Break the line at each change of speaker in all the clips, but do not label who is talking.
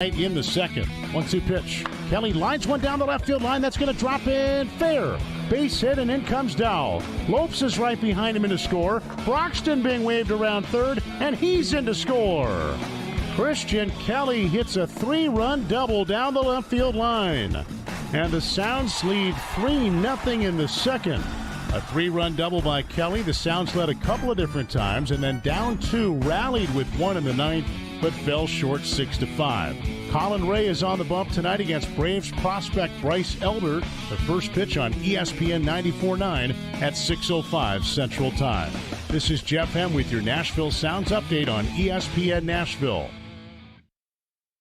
In the second. 1-2 pitch. Kelly lines one down the left field line. That's going to drop in fair. Base hit, and in comes Dow. Lopes is right behind him in to score. Broxton being waved around third, and he's in to score. Christian Kelly hits a 3-run double down the left field line. And the Sounds lead 3-0 in the second. A 3-run double by Kelly. The Sounds led a couple of different times, and then down 2, rallied with 1 in the ninth, but fell short 6-5. Colin Ray is on the bump tonight against Braves prospect Bryce Elder. The first pitch on ESPN 94.9 at 6:05 Central Time. This is Jeff Hem with your Nashville Sounds update on ESPN Nashville.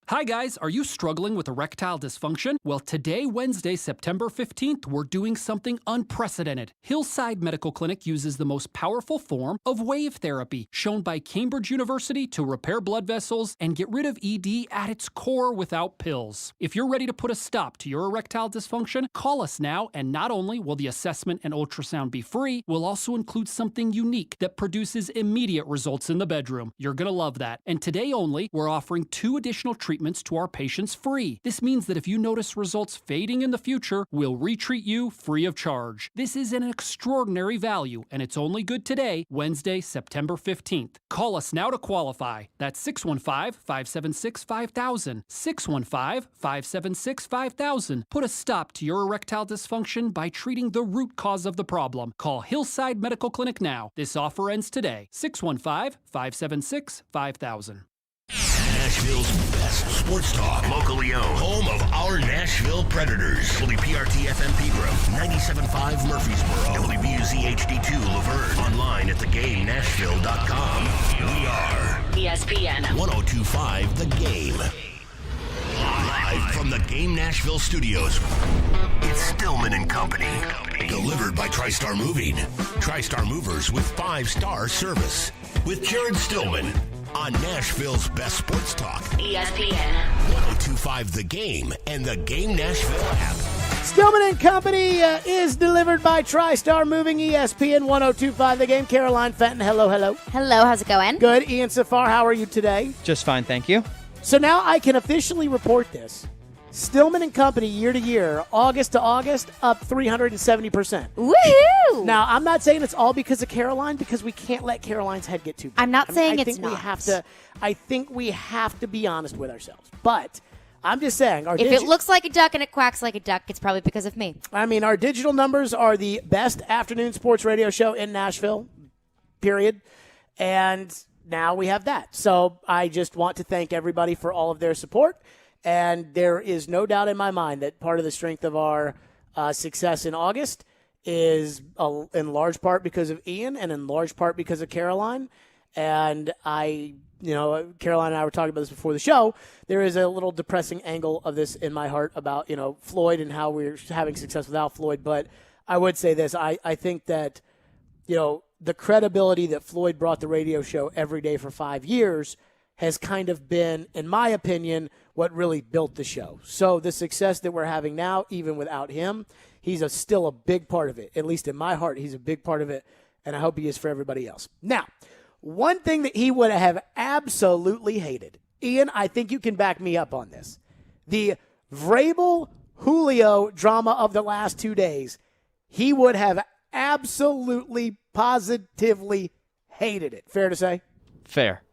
Hi guys, are you struggling with erectile dysfunction? Well, today, Wednesday, September 15th, we're doing something unprecedented. Hillside Medical Clinic uses the most powerful form of wave therapy, shown by Cambridge University to repair blood vessels and get rid of ED at its core without pills. If you're ready to put a stop to your erectile dysfunction, call us now, and not only will the assessment and ultrasound be free, we'll also include something unique that produces immediate results in the bedroom. You're gonna love that. And today only, we're offering 2 additional treatments to our patients free. This means that if you notice results fading in the future, we'll retreat you free of charge. This is an extraordinary value, and it's only good today, Wednesday, September 15th. Call us now to qualify. That's 615-576-5000. 615-576-5000. Put a stop to your erectile dysfunction by treating the root cause of the problem. Call Hillside Medical Clinic now. This offer ends today. 615-576-5000.
Nashville's best sports talk, locally owned, home of our Nashville Predators. WPRT-FM Pegram, 97.5 Murfreesboro, WBUZ HD2 Laverne, online at thegamenashville.com. We are
ESPN
102.5 The Game. Live from the Game Nashville studios, it's Stillman and Company. Delivered by TriStar Moving. TriStar Movers with 5-star service. With Jared Stillman. On Nashville's best sports talk.
ESPN
102.5 The Game and the Game Nashville app.
Stillman and Company is delivered by TriStar Moving. ESPN 102.5 The Game. Caroline Fenton, hello.
Hello, how's it going?
Good. Ian Safar, how are you today?
Just fine, thank you.
So now I can officially report this. Stillman and Company year to year, August to August, up 370%.
Woohoo!
Now, I'm not saying it's all because of Caroline, because we can't let Caroline's head get too big.
I'm not saying it's
not.
not.
I think we have to be honest with ourselves. But I'm just saying.
If it looks like a duck and it quacks like a duck, it's probably because of me.
I mean, our digital numbers are the best afternoon sports radio show in Nashville, period. And now we have that. So I just want to thank everybody for all of their support. And there is no doubt in my mind that part of the strength of our success in August is in large part because of Ian and in large part because of Caroline. And Caroline and I were talking about this before the show. There is a little depressing angle of this in my heart about, Floyd and how we're having success without Floyd. But I would say this. I think that, the credibility that Floyd brought the radio show every day for 5 years has kind of been, in my opinion, what really built the show. So the success that we're having now, even without him, he's still a big part of it. At least in my heart, he's a big part of it, and I hope he is for everybody else. Now, one thing that he would have absolutely hated, Ian, I think you can back me up on this, the Vrabel-Julio drama of the last 2 days, he would have absolutely, positively hated it. Fair to say?
Fair.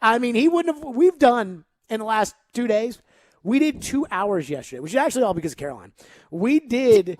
I mean, he wouldn't have. We've done in the last 2 days. We did 2 hours yesterday, which is actually all because of Caroline. We did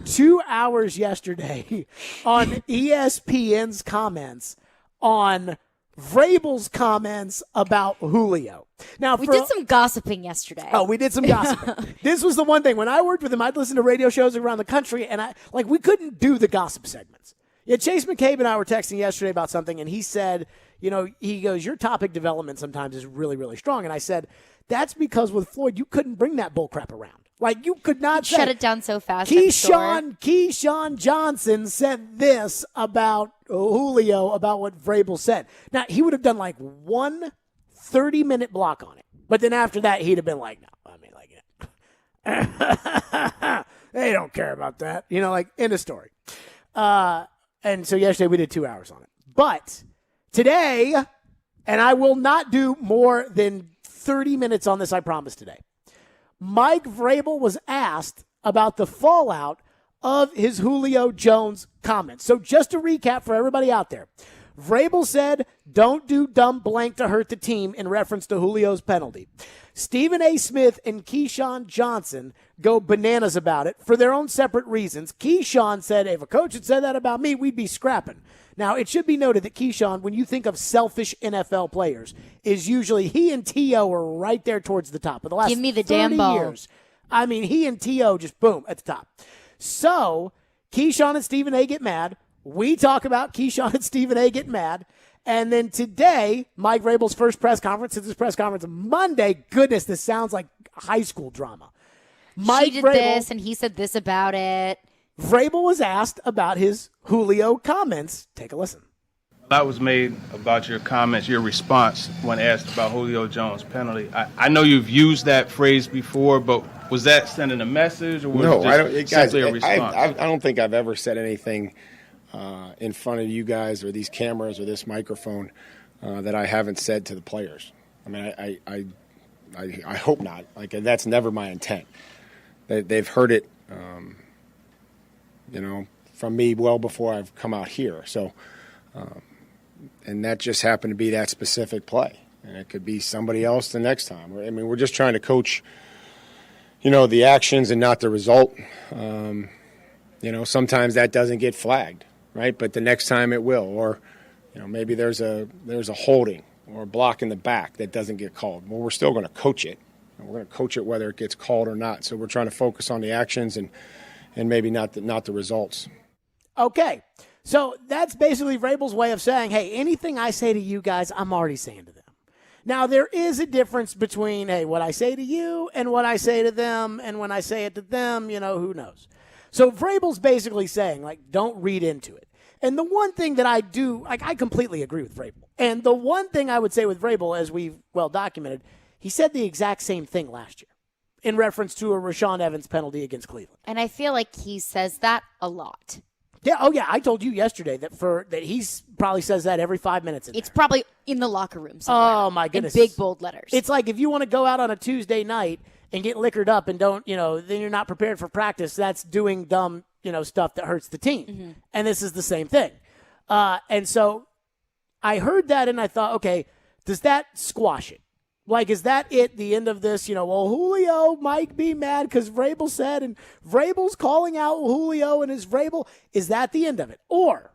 2 hours yesterday on ESPN's comments on Vrabel's comments about Julio. Now,
we did some gossiping yesterday.
Oh, we did some gossiping. This was the one thing. When I worked with him, I'd listen to radio shows around the country, and we couldn't do the gossip segments. Yeah, Chase McCabe and I were texting yesterday about something, and he said, he goes, your topic development sometimes is really, really strong. And I said, that's because with Floyd, you couldn't bring that bullcrap around. Like, you could not
shut it down so fast.
Keyshawn Johnson said this about Julio, about what Vrabel said. Now, he would have done like one 30-minute block on it. But then after that, he'd have been like, no, they don't care about that. End of story. And so yesterday we did 2 hours on it. But today, and I will not do more than 30 minutes on this, I promise, today. Mike Vrabel was asked about the fallout of his Julio Jones comments. So just to recap for everybody out there, Vrabel said, don't do dumb blank to hurt the team in reference to Julio's penalty. Stephen A. Smith and Keyshawn Johnson go bananas about it for their own separate reasons. Keyshawn said, if a coach had said that about me, we'd be scrapping. Now, it should be noted that Keyshawn, when you think of selfish NFL players, is usually he and T.O. are right there towards the top. For the last
Give me the
30
damn ball.
years, I mean, he and T.O. just boom at the top. So Keyshawn and Stephen A. get mad. We talk about Keyshawn and Stephen A. get mad. And then today, Mike Vrabel's first press conference, since his press conference Monday, goodness, this sounds like high school drama.
She did this, and he said this about it.
Vrabel was asked about his Julio comments. Take a listen.
A lot was made about your comments, your response when asked about Julio Jones' penalty. I know you've used that phrase before, but was that sending a message, or was it just simply a response?
I don't think I've ever said anything in front of you guys or these cameras or this microphone that I haven't said to the players. I mean, I hope not. Like, that's never my intent. They've heard it, from me well before I've come out here. So, and that just happened to be that specific play. And it could be somebody else the next time. I mean, we're just trying to coach, the actions and not the result. Sometimes that doesn't get flagged, right? But the next time it will. Or, maybe there's a holding or a block in the back that doesn't get called. Well, we're still going to coach it. And we're going to coach it whether it gets called or not. So we're trying to focus on the actions and maybe not the results.
Okay. So that's basically Vrabel's way of saying, hey, anything I say to you guys, I'm already saying to them. Now, there is a difference between, hey, what I say to you and what I say to them, and when I say it to them, who knows. So Vrabel's basically saying, don't read into it. And the one thing that I do, I completely agree with Vrabel. And the one thing I would say with Vrabel, as we've well documented, he said the exact same thing last year in reference to a Rashaan Evans penalty against Cleveland.
And I feel like he says that a lot.
Yeah, oh yeah, I told you yesterday that he probably says that every 5 minutes.
It's probably in the locker room somewhere.
Oh my goodness.
In big bold letters.
It's like if you want to go out on a Tuesday night and get liquored up and don't, then you're not prepared for practice. That's doing dumb, stuff that hurts the team. Mm-hmm. And this is the same thing. And so I heard that and I thought, okay, does that squash it? Is that it, the end of this? Julio might be mad because Vrabel said, and Vrabel's calling out Julio and his Vrabel. Is that the end of it? Or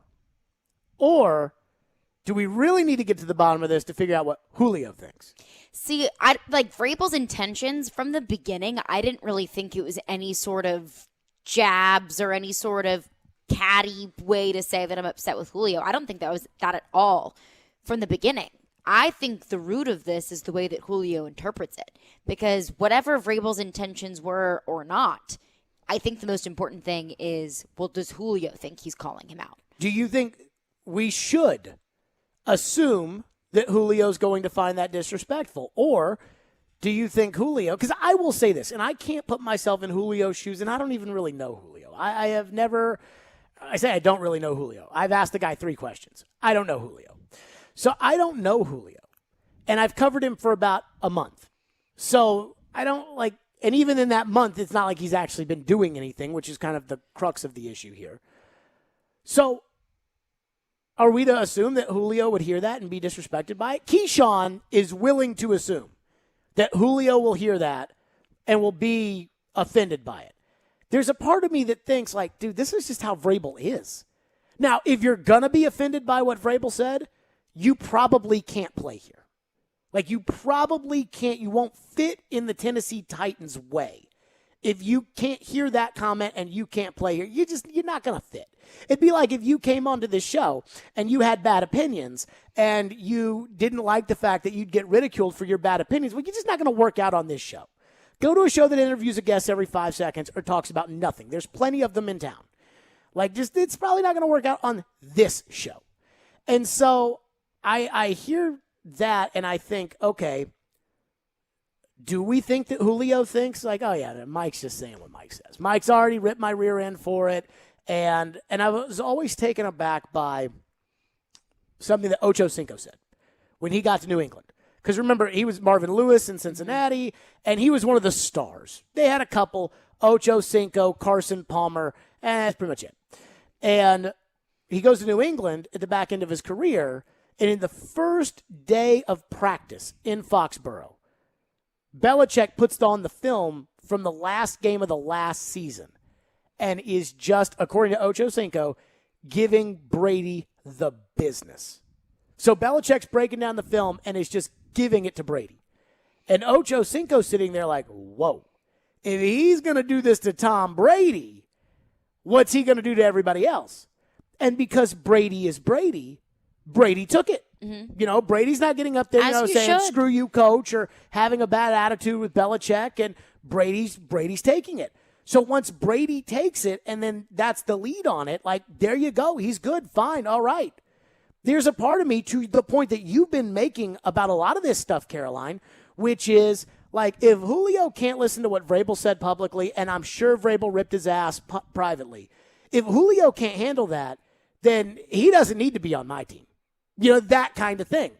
do we really need to get to the bottom of this to figure out what Julio thinks?
See, I like Vrabel's intentions from the beginning. I didn't really think it was any sort of jabs or any sort of catty way to say that I'm upset with Julio. I don't think that was that at all from the beginning. I think the root of this is the way that Julio interprets it. Because whatever Vrabel's intentions were or not, I think the most important thing is, well, does Julio think he's calling him out?
Do you think we should assume that Julio's going to find that disrespectful? Or do you think Julio, because I will say this, and I can't put myself in Julio's shoes, and I don't even really know Julio. I don't really know Julio. I've asked the guy 3 questions. I don't know Julio. So I don't know Julio, and I've covered him for about a month. So I don't and even in that month, it's not like he's actually been doing anything, which is kind of the crux of the issue here. So are we to assume that Julio would hear that and be disrespected by it? Keyshawn is willing to assume that Julio will hear that and will be offended by it. There's a part of me that thinks, dude, this is just how Vrabel is. Now, if you're going to be offended by what Vrabel said, you probably can't play here. You probably can't. You won't fit in the Tennessee Titans way. If you can't hear that comment and you can't play here, you're not going to fit. It'd be like if you came onto this show and you had bad opinions and you didn't like the fact that you'd get ridiculed for your bad opinions. Well, you're just not going to work out on this show. Go to a show that interviews a guest every 5 seconds or talks about nothing. There's plenty of them in town. It's probably not going to work out on this show. And so I hear that and I think, okay, do we think that Julio thinks oh yeah, Mike's just saying what Mike says. Mike's already ripped my rear end for it. And I was always taken aback by something that Ocho Cinco said when he got to New England. Because remember, he was Marvin Lewis in Cincinnati, and he was one of the stars. They had a couple, Ocho Cinco, Carson Palmer, and that's pretty much it. And he goes to New England at the back end of his career, and in the first day of practice in Foxborough, Belichick puts on the film from the last game of the last season and is just, according to Ocho Cinco, giving Brady the business. So Belichick's breaking down the film and is just giving it to Brady. And Ocho Cinco's sitting there like, whoa, if he's going to do this to Tom Brady, what's he going to do to everybody else? And because Brady is Brady, Brady took it. Mm-hmm. Brady's not getting up there, saying, screw you, coach, or having a bad attitude with Belichick, and Brady's taking it. So once Brady takes it, and then that's the lead on it, like, there you go. He's good. Fine. All right. There's a part of me, to the point that you've been making about a lot of this stuff, Caroline, which is, like, if Julio can't listen to what Vrabel said publicly, and I'm sure Vrabel ripped his ass privately, if Julio can't handle that, then he doesn't need to be on my team. That kind of thing.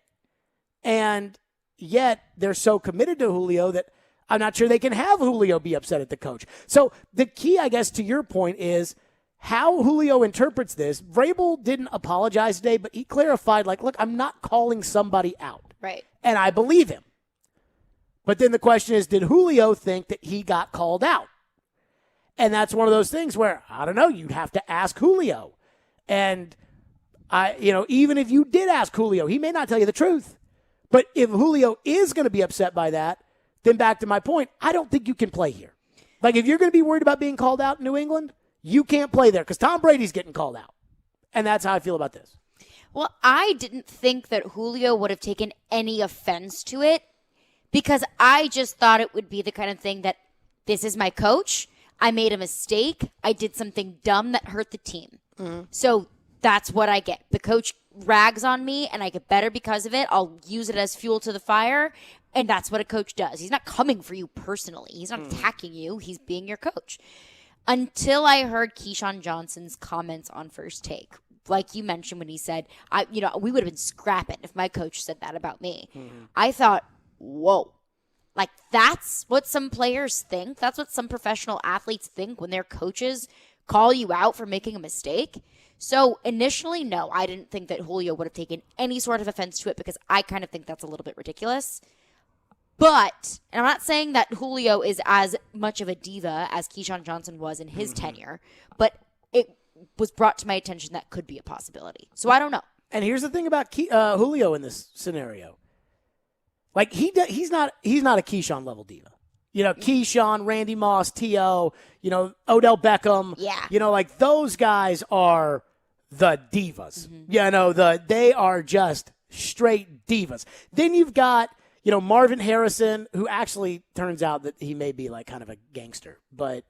And yet they're so committed to Julio that I'm not sure they can have Julio be upset at the coach. So the key, I guess, to your point is how Julio interprets this. Vrabel didn't apologize today, but he clarified, like, look, I'm not calling somebody out.
Right.
And I believe him. But then the question is, did Julio think that he got called out? And that's one of those things where, I don't know, you'd have to ask Julio. And even if you did ask Julio, he may not tell you the truth. But if Julio is going to be upset by that, then back to my point, I don't think you can play here. Like, if you're going to be worried about being called out in New England, you can't play there because Tom Brady's getting called out. And that's how I feel about this.
Well, I didn't think that Julio would have taken any offense to it because I just thought it would be the kind of thing that this is my coach. I made a mistake. I did something dumb that hurt the team. Mm-hmm. So that's what I get. The coach rags on me and I get better because of it. I'll use it as fuel to the fire. And that's what a coach does. He's not coming for you personally. He's not attacking you. He's being your coach. Until I heard Keyshawn Johnson's comments on First Take. Like you mentioned when he said, we would have been scrapping if my coach said that about me. Mm-hmm. I thought, whoa. Like, that's what some players think. That's what some professional athletes think when their coaches call you out for making a mistake. So initially, no, I didn't think that Julio would have taken any sort of offense to it because I kind of think that's a little bit ridiculous. But, and I'm not saying that Julio is as much of a diva as Keyshawn Johnson was in his tenure, but it was brought to my attention that could be a possibility. So I don't know.
And here's the thing about Julio in this scenario. Like, he's not a Keyshawn level diva. Keyshawn, Randy Moss, T.O., Odell Beckham.
Yeah.
Like, those guys are the divas. Mm-hmm. They are just straight divas. Then you've got, Marvin Harrison, who actually turns out that he may be like kind of a gangster. But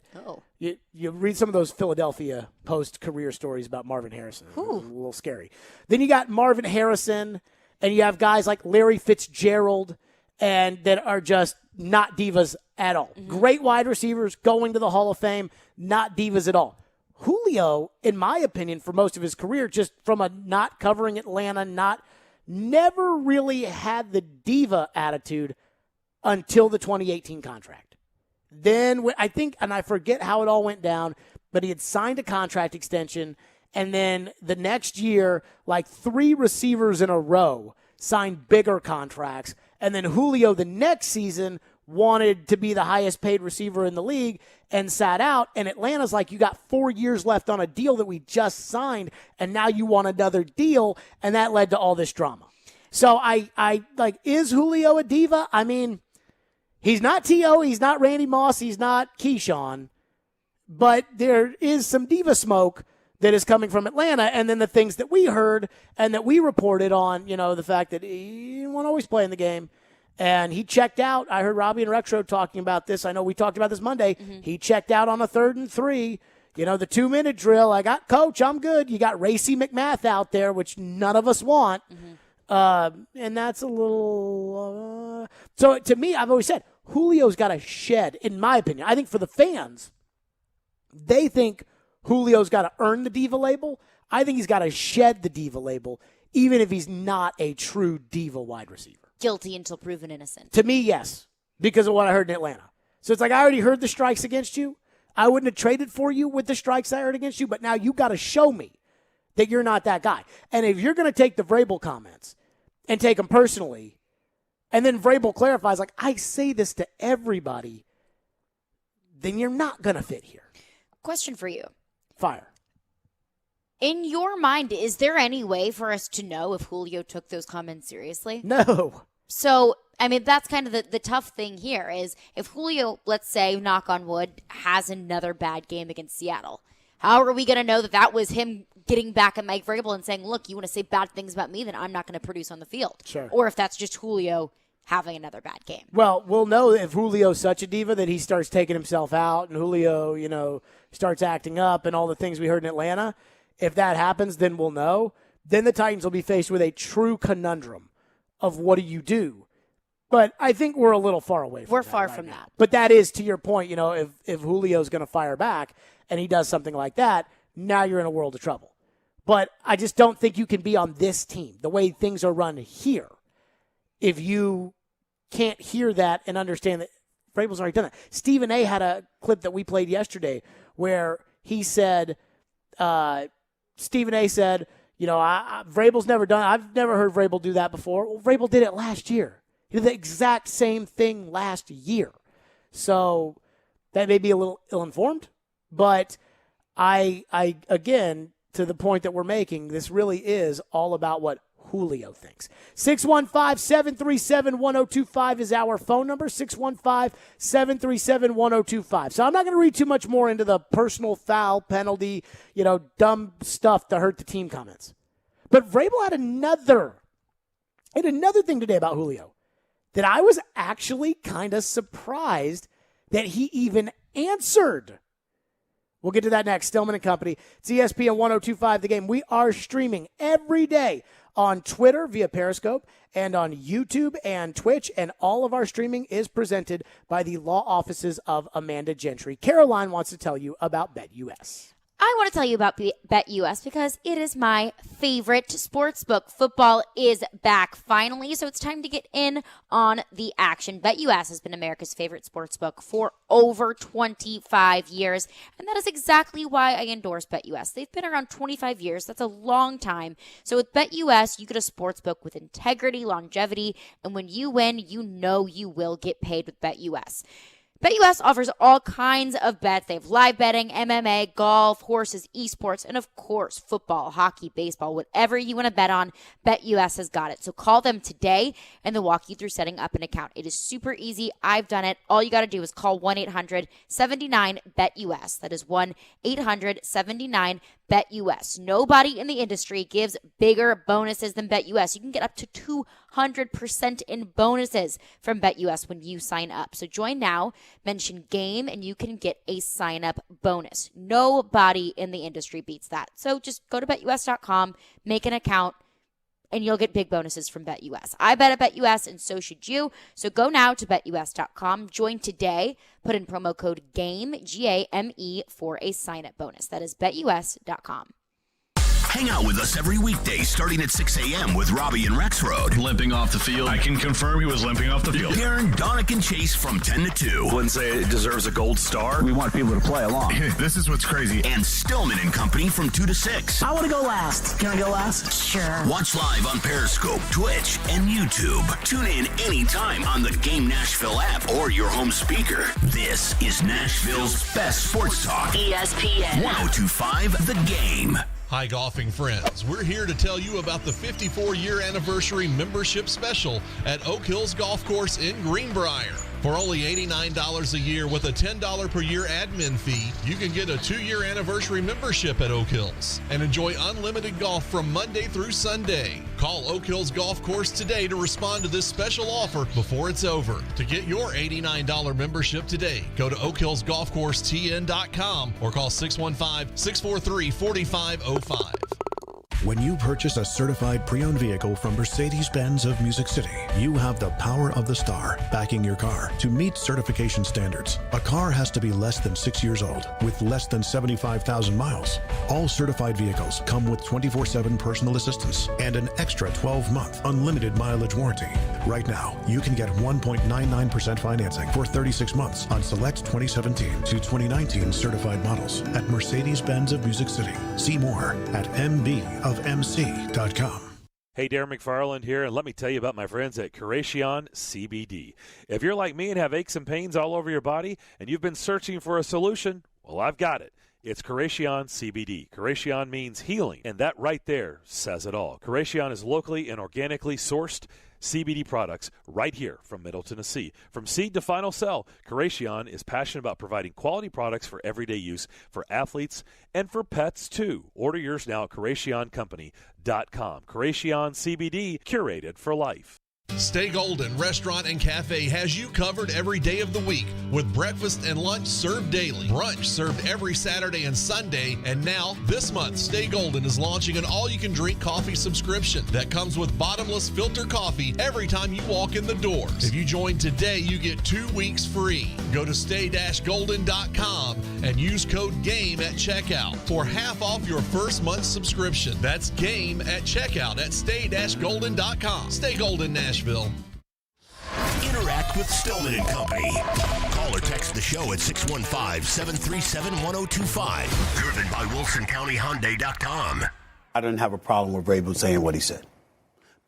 you read some of those Philadelphia Post-career stories about Marvin Harrison. It's a little scary. Then you got Marvin Harrison, and you have guys like Larry Fitzgerald, and that are just not divas at all. Mm-hmm. Great wide receivers going to the Hall of Fame, not divas at all. Julio, in my opinion, for most of his career, just from a not covering Atlanta, never really had the diva attitude until the 2018 contract. Then I think, and I forget how it all went down, but he had signed a contract extension, and then the next year, like 3 receivers in a row signed bigger contracts, and then Julio the next season wanted to be the highest paid receiver in the league and sat out. And Atlanta's like, you got 4 years left on a deal that we just signed, and now you want another deal, and that led to all this drama. So I like, is Julio a diva? I mean, he's not T.O., he's not Randy Moss, he's not Keyshawn, but there is some diva smoke that is coming from Atlanta, and then the things that we heard and that we reported on, the fact that he won't always play in the game. And he checked out. I heard Robbie and Rexroad talking about this. I know we talked about this Monday. Mm-hmm. He checked out on a 3rd and 3. The 2-minute drill. I got coach. I'm good. You got Racy McMath out there, which none of us want. Mm-hmm. And that's a little. So to me, I've always said Julio's got to shed, in my opinion. I think for the fans, they think Julio's got to earn the diva label. I think he's got to shed the diva label, even if he's not a true diva wide receiver.
guilty until proven innocent.
To me, yes, because of what I heard in Atlanta. So it's like I already heard the strikes against you. I wouldn't have traded for you with the strikes I heard against you, but now you got to show me that you're not that guy. And if you're going to take the Vrabel comments and take them personally, and then Vrabel clarifies, like, I say this to everybody, then you're not going to fit here.
Question for you.
Fire.
In your mind, is there any way for us to know if Julio took those comments seriously?
No.
So, I mean, that's kind of the tough thing here is if Julio, let's say, knock on wood, has another bad game against Seattle, how are we going to know that that was him getting back at Mike Vrabel and saying, look, you want to say bad things about me, then I'm not going to produce on the field?
Sure.
Or if that's just Julio having another bad game.
Well, we'll know if Julio's such a diva that he starts taking himself out and Julio, starts acting up and all the things we heard in Atlanta. If that happens, then we'll know. Then the Titans will be faced with a true conundrum of what do you do? But I think we're a little far away from that.
We're far from that.
But that is, to your point, if Julio's going to fire back and he does something like that, now you're in a world of trouble. But I just don't think you can be on this team, the way things are run here, if you can't hear that and understand that Vrabel's already done that. Stephen A. had a clip that we played yesterday where he said, Stephen A. said, Vrabel's never done it. I've never heard Vrabel do that before. Well, Vrabel did it last year. He did the exact same thing last year. So that may be a little ill-informed, but I again, to the point that we're making, this really is all about what Julio thinks. 615-737-1025 is our phone number, 615-737-1025. So I'm not going to read too much more into the personal foul, penalty, dumb stuff to hurt the team comments. But Vrabel had another thing today about Julio that I was actually kind of surprised that he even answered. We'll get to that next. Stillman and Company. It's ESPN 1025 The Game. We are streaming every day on Twitter via Periscope and on YouTube and Twitch, and all of our streaming is presented by the law offices of Amanda Gentry. Caroline wants to tell you about BetUS.
I want to tell you about BetUS because it is my favorite sportsbook. Football is back finally, so it's time to get in on the action. BetUS has been America's favorite sportsbook for over 25 years, and that is exactly why I endorse BetUS. They've been around 25 years. That's a long time. So with BetUS, you get a sportsbook with integrity, longevity, and when you win, you know you will get paid with BetUS. BetUS offers all kinds of bets. They have live betting, MMA, golf, horses, esports, and of course, football, hockey, baseball, whatever you want to bet on, BetUS has got it. So call them today and they'll walk you through setting up an account. It is super easy. I've done it. All you got to do is call 1-800-79-BET-US. That is 1-800-79-BET-US. Nobody in the industry gives bigger bonuses than BetUS. You can get up to 200% in bonuses from BetUS when you sign up. So join now, mention game, and you can get a sign-up bonus. Nobody in the industry beats that. So just go to BetUS.com, make an account, and you'll get big bonuses from BetUS. I bet at BetUS, and so should you. So go now to BetUS.com, join today, put in promo code GAME, G-A-M-E, for a sign-up bonus. That is BetUS.com.
Hang out with us every weekday starting at 6 a.m. with Robbie and Rexroad.
Limping off the field. I can confirm he was limping off the field.
Darren, Donick, and Chase from 10 to 2.
Wouldn't say it deserves a gold star. We want people to play along. This is what's crazy.
And Stillman and Company from 2 to 6.
I want to go last. Can I go last? Sure.
Watch live on Periscope, Twitch, and YouTube. Tune in anytime on the Game Nashville app or your home speaker. This is Nashville's best sports talk.
ESPN
1025 The Game.
Hi, golfing friends. We're here to tell you about the 54-year anniversary membership special at Oak Hills Golf Course in Greenbrier. For only $89 a year with a $10 per year admin fee, you can get a 2-year anniversary membership at Oak Hills and enjoy unlimited golf from Monday through Sunday. Call Oak Hills Golf Course today to respond to this special offer before it's over. To get your $89 membership today, go to OakHillsGolfCourseTN.com or call 615-643-4505.
When you purchase a certified pre-owned vehicle from Mercedes-Benz of Music City, you have the power of the star backing your car. To meet certification standards, a car has to be less than 6 years old with less than 75,000 miles. All certified vehicles come with 24/7 personal assistance and an extra 12-month unlimited mileage warranty. Right now, you can get 1.99% financing for 36 months on select 2017 to 2019 certified models at Mercedes-Benz of Music City. See more at mbofmc.com.
Hey, Darren McFarland here, and let me tell you about my friends at Curation CBD. If you're like me and have aches and pains all over your body and you've been searching for a solution, well, I've got it. It's Curation CBD. Curation means healing, and that right there says it all. Curation is locally and organically sourced CBD products right here from Middle Tennessee. From seed to final sell, Curation is passionate about providing quality products for everyday use for athletes and for pets too. Order yours now at CurationCompany.com. Curation CBD, curated for life.
Stay Golden Restaurant and Cafe has you covered every day of the week with breakfast and lunch served daily, brunch served every Saturday and Sunday, and now this month Stay Golden is launching an all-you-can-drink coffee subscription that comes with bottomless filter coffee every time you walk in the doors. If you join today, you get 2 weeks free. Go to stay-golden.com and use code GAME at checkout for half off your first month's subscription. That's GAME at checkout at stay-golden.com. Stay Golden, Nashville.
Interact with Stillman and Company. Call or text the show at 615-737-1025. Driven by WilsonCountyHyundai.com.
I didn't have a problem with Vrabel saying what he said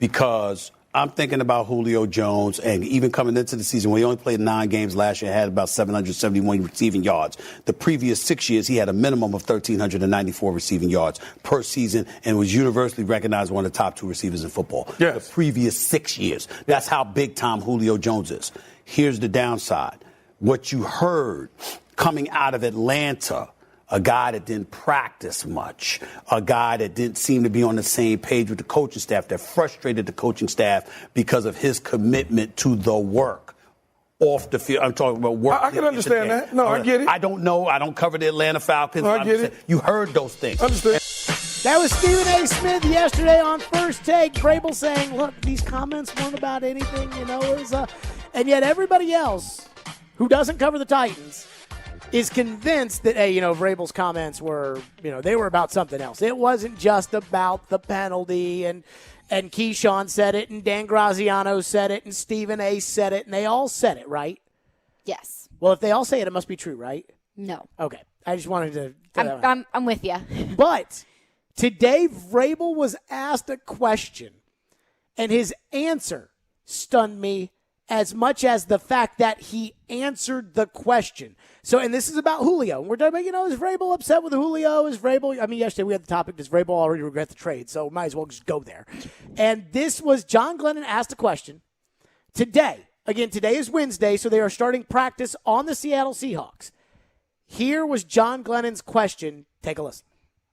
because I'm thinking about Julio Jones, and even coming into the season, when he only played 9 games last year, had about 771 receiving yards. The previous 6 years, he had a minimum of 1,394 receiving yards per season and was universally recognized one of the top 2 receivers in football.
Yes.
The previous 6 years. That's how big time Julio Jones is. Here's the downside. What you heard coming out of Atlanta, a guy that didn't practice much, a guy that didn't seem to be on the same page with the coaching staff, that frustrated the coaching staff because of his commitment to the work off the field. I'm talking about work.
I can understand that. No, I get it.
I don't know. I don't cover the Atlanta Falcons.
No, I get it.
You heard those things.
Understand.
That was Stephen A. Smith yesterday on First Take. Vrabel saying, look, these comments weren't about anything, you know. And yet everybody else who doesn't cover the Titans is convinced that, hey, Vrabel's comments were, they were about something else. It wasn't just about the penalty, and Keyshawn said it, and Dan Graziano said it, and Stephen A. said it, and they all said it, right?
Yes.
Well, if they all say it, it must be true, right?
No.
Okay. I just wanted to...
I'm with you.
But today, Vrabel was asked a question, and his answer stunned me as much as the fact that he answered the question. So, and this is about Julio. We're talking about, is Vrabel upset with Julio? Is Vrabel, yesterday we had the topic, does Vrabel already regret the trade? So might as well just go there. And this was John Glennon asked a question today. Again, today is Wednesday, so they are starting practice on the Seattle Seahawks. Here was John Glennon's question. Take a listen.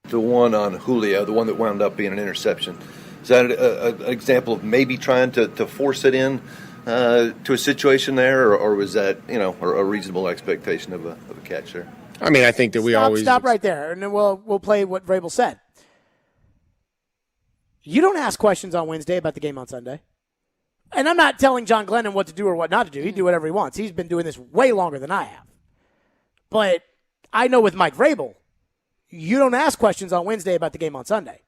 The one on Julio, the one that wound up being an interception, is that an example of maybe trying to force it in to a situation there, or was that, a reasonable expectation of a catch there?
I mean, I think that we always
stop right there, and then we'll play what Vrabel said. You don't ask questions on Wednesday about the game on Sunday. And I'm not telling John Glennon what to do or what not to do. He can do whatever he wants. He's been doing this way longer than I have. But I know with Mike Vrabel, you don't ask questions on Wednesday about the game on Sunday.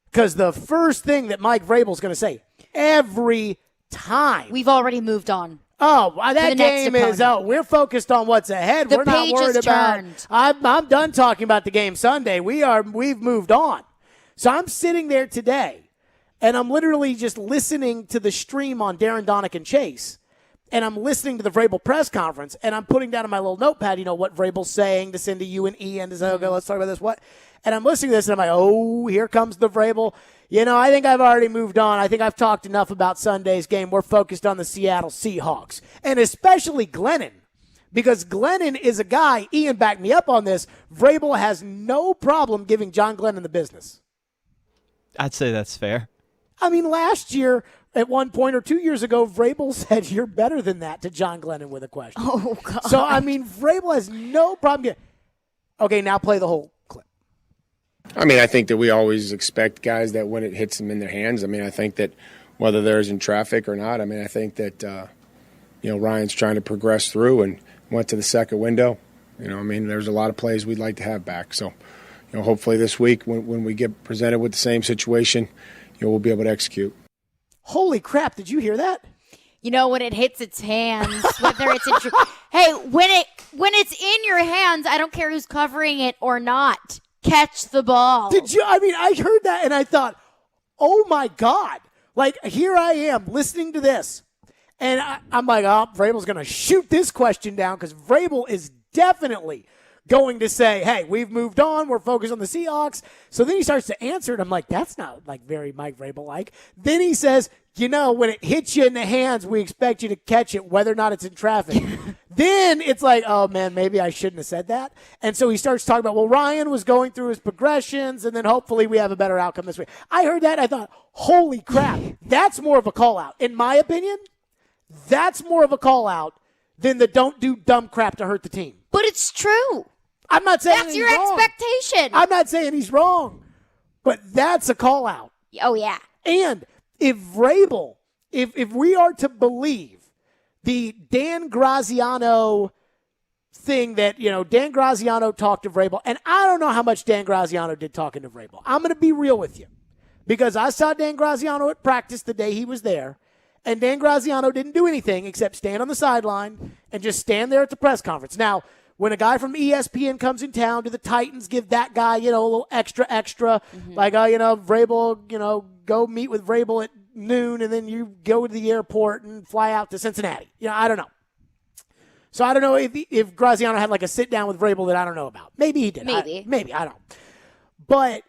Because the first thing that Mike Vrabel's going to say every time.
We've already moved on.
Oh, that game is out. We're focused on what's ahead. We're not worried about. I'm done talking about the game Sunday. We've moved on. So I'm sitting there today, and I'm literally just listening to the stream on Darren, Donick, and Chase, and I'm listening to the Vrabel press conference, and I'm putting down on my little notepad, what Vrabel's saying to send to you and Ian to say, okay, let's talk about this. What? And I'm listening to this, and I'm like, oh, here comes the Vrabel. I think I've already moved on. I think I've talked enough about Sunday's game. We're focused on the Seattle Seahawks, and especially Glennon, because Glennon is a guy, Ian backed me up on this, Vrabel has no problem giving John Glennon the business.
I'd say that's fair.
Last year, at one point or 2 years ago, Vrabel said, you're better than that to John Glennon with a question.
Oh, God.
So, Vrabel has no problem. Okay, now play the whole clip.
I mean, I think that we always expect guys that when it hits them in their hands, I mean, I think that whether there's in traffic or not, I mean, I think that, Ryan's trying to progress through and went to the second window. I mean, there's a lot of plays we'd like to have back. So, hopefully this week when we get presented with the same situation, we'll be able to execute.
Holy crap, did you hear that?
When it hits its hands, whether it's in hey, when it's in your hands, I don't care who's covering it or not. Catch the ball.
Did you? I mean, I heard that and I thought, oh my God. Like, here I am listening to this. And I'm like, oh, Vrabel's going to shoot this question down because Vrabel is definitely going to say, hey, we've moved on. We're focused on the Seahawks. So then he starts to answer it. I'm like, that's not like very Mike Vrabel-like. Then he says, when it hits you in the hands, we expect you to catch it whether or not it's in traffic. Then it's like, oh, man, maybe I shouldn't have said that. And so he starts talking about, well, Ryan was going through his progressions, and then hopefully we have a better outcome this week. I heard that. I thought, holy crap, that's more of a call-out. In my opinion, that's more of a call-out than the don't do dumb crap to hurt the team.
But it's true.
I'm not saying
that's your expectation.
I'm not saying he's wrong, but that's a call-out.
Oh, yeah.
And if Vrabel, if we are to believe the Dan Graziano thing that, Dan Graziano talked to Vrabel, and I don't know how much Dan Graziano did talking to Vrabel. I'm going to be real with you because I saw Dan Graziano at practice the day he was there, and Dan Graziano didn't do anything except stand on the sideline and just stand there at the press conference. Now, when a guy from ESPN comes in town, do the Titans give that guy, a little extra? Mm-hmm. Like, Vrabel, go meet with Vrabel at noon, and then you go to the airport and fly out to Cincinnati. I don't know. So I don't know if Graziano had like a sit-down with Vrabel that I don't know about. Maybe he did. Maybe, I don't. But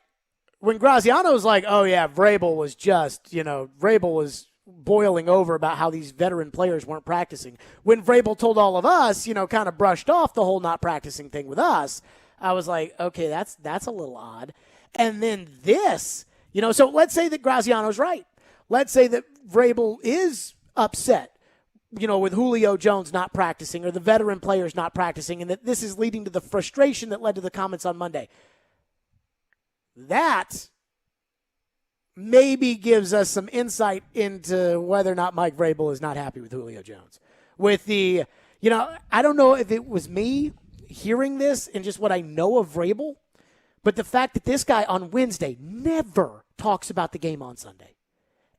when Graziano was like, oh, yeah, Vrabel was just, Vrabel was boiling over about how these veteran players weren't practicing. When Vrabel told all of us, kind of brushed off the whole not practicing thing with us, I was like, okay, that's a little odd. And then this, so let's say that Graziano's right. Let's say that Vrabel is upset, with Julio Jones not practicing or the veteran players not practicing, and that this is leading to the frustration that led to the comments on Monday. That maybe gives us some insight into whether or not Mike Vrabel is not happy with Julio Jones. With the, I don't know if it was me hearing this and just what I know of Vrabel, but the fact that this guy on Wednesday never talks about the game on Sunday.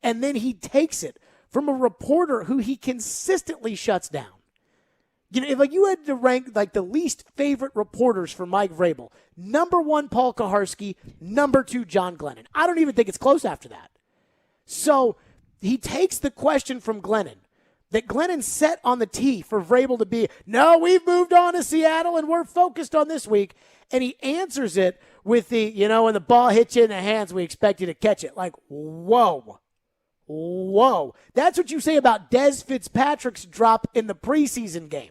And then he takes it from a reporter who he consistently shuts down. If you had to rank the least favorite reporters for Mike Vrabel, number 1, Paul Kaharski, number 2, John Glennon. I don't even think it's close after that. So he takes the question from Glennon that Glennon set on the tee for Vrabel to be, no, we've moved on to Seattle and we're focused on this week. And he answers it with the, when the ball hits you in the hands, we expect you to catch it. Like, whoa. That's what you say about Dez Fitzpatrick's drop in the preseason game.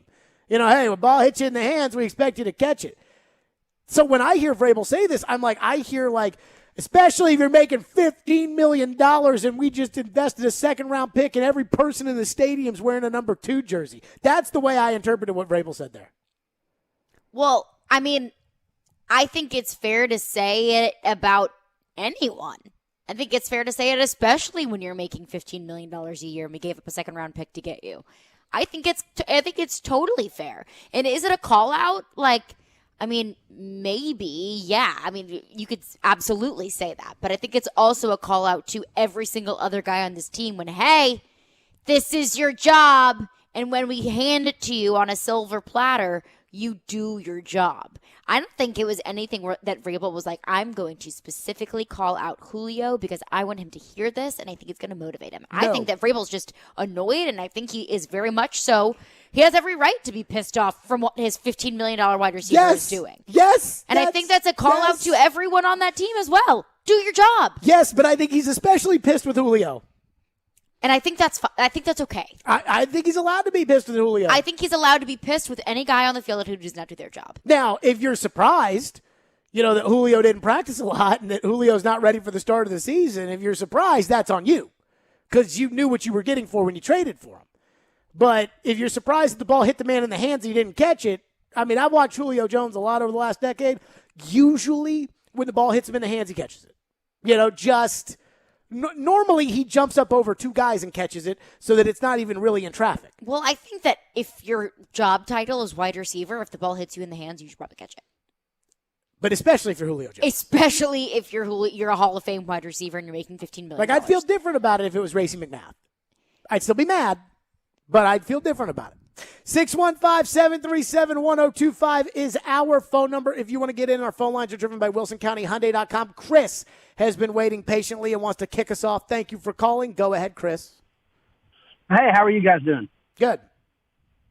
Hey, when the ball hits you in the hands, we expect you to catch it. So when I hear Vrabel say this, I hear especially if you're making $15 million and we just invested a second-round pick and every person in the stadium's wearing a number 2 jersey. That's the way I interpreted what Vrabel said there.
Well, I think it's fair to say it about anyone. I think it's fair to say it especially when you're making $15 million a year and we gave up a second-round pick to get you. I think it's totally fair. And is it a call-out? Maybe, yeah. You could absolutely say that. But I think it's also a call-out to every single other guy on this team when, hey, this is your job. And when we hand it to you on a silver platter, you do your job. I don't think it was anything that Vrabel was like, I'm going to specifically call out Julio because I want him to hear this, and I think it's going to motivate him. No. I think that Vrabel's just annoyed, and I think he is very much so. He has every right to be pissed off from what his $15 million wide receiver is doing.
Yes.
And I think that's a call out to everyone on that team as well. Do your job.
Yes, but I think he's especially pissed with Julio.
And I think that's okay.
I think he's allowed to be pissed with Julio.
I think he's allowed to be pissed with any guy on the field who does not do their job.
Now, if you're surprised, that Julio didn't practice a lot and that Julio's not ready for the start of the season, if you're surprised, that's on you because you knew what you were getting for when you traded for him. But if you're surprised that the ball hit the man in the hands and he didn't catch it, I've watched Julio Jones a lot over the last decade. Usually, when the ball hits him in the hands, he catches it. Normally he jumps up over two guys and catches it so that it's not even really in traffic.
Well, I think that if your job title is wide receiver, if the ball hits you in the hands, you should probably catch it.
But especially if you're Julio Jones.
Especially if you're a Hall of Fame wide receiver and you're making $15 million.
Like, I'd feel different about it if it was Racey McNabb. I'd still be mad, but I'd feel different about it. 615-737-1025 is our phone number. If you want to get in, our phone lines are driven by WilsonCountyHyundai.com. Chris has been waiting patiently and wants to kick us off. Thank you for calling. Go ahead, Chris.
Hey, how are you guys doing?
Good.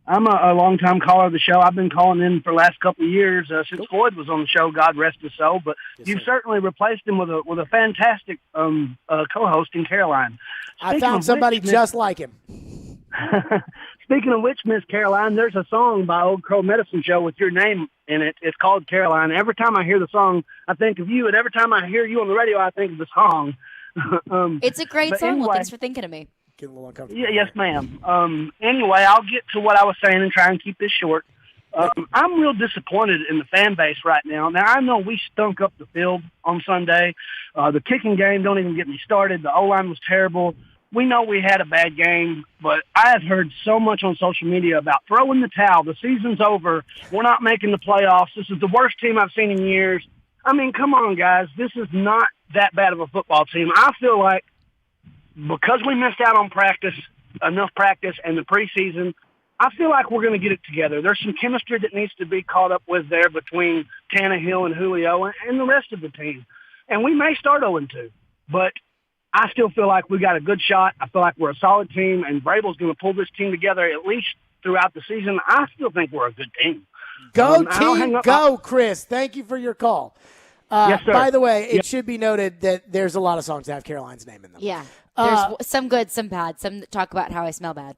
I'm a long-time caller of the show. I've been calling in for the last couple of years since Floyd was on the show, God rest his soul. But you've certainly replaced him with a fantastic co-host in Caroline.
I found somebody just like him.
Speaking of which, Miss Caroline, there's a song by Old Crow Medicine Show with your name in it. It's called Caroline. Every time I hear the song, I think of you, and every time I hear you on the radio, I think of the song.
It's a great song.
Anyway,
well, thanks for thinking of me.
Getting a little uncomfortable.
Yeah, yes, ma'am. Anyway, I'll get to what I was saying and try and keep this short. I'm real disappointed in the fan base right now. Now, I know we stunk up the field on Sunday. The kicking game, don't even get me started. The O-line was terrible. We know we had a bad game, but I have heard so much on social media about throwing the towel. The season's over. We're not making the playoffs. This is the worst team I've seen in years. I mean, come on, guys. This is not that bad of a football team. I feel like because we missed out on enough practice and the preseason, I feel like we're going to get it together. There's some chemistry that needs to be caught up with there between Tannehill and Julio and the rest of the team. And we may start 0-2, but I still feel like we got a good shot. I feel like we're a solid team, and Vrabel's going to pull this team together at least throughout the season. I still think we're a good team.
Go team, go, Chris. Thank you for your call.
Yes, sir.
By the way, it should be noted that there's a lot of songs that have Caroline's name in them.
Yeah. There's some good, some bad. Some that talk about how I smell bad.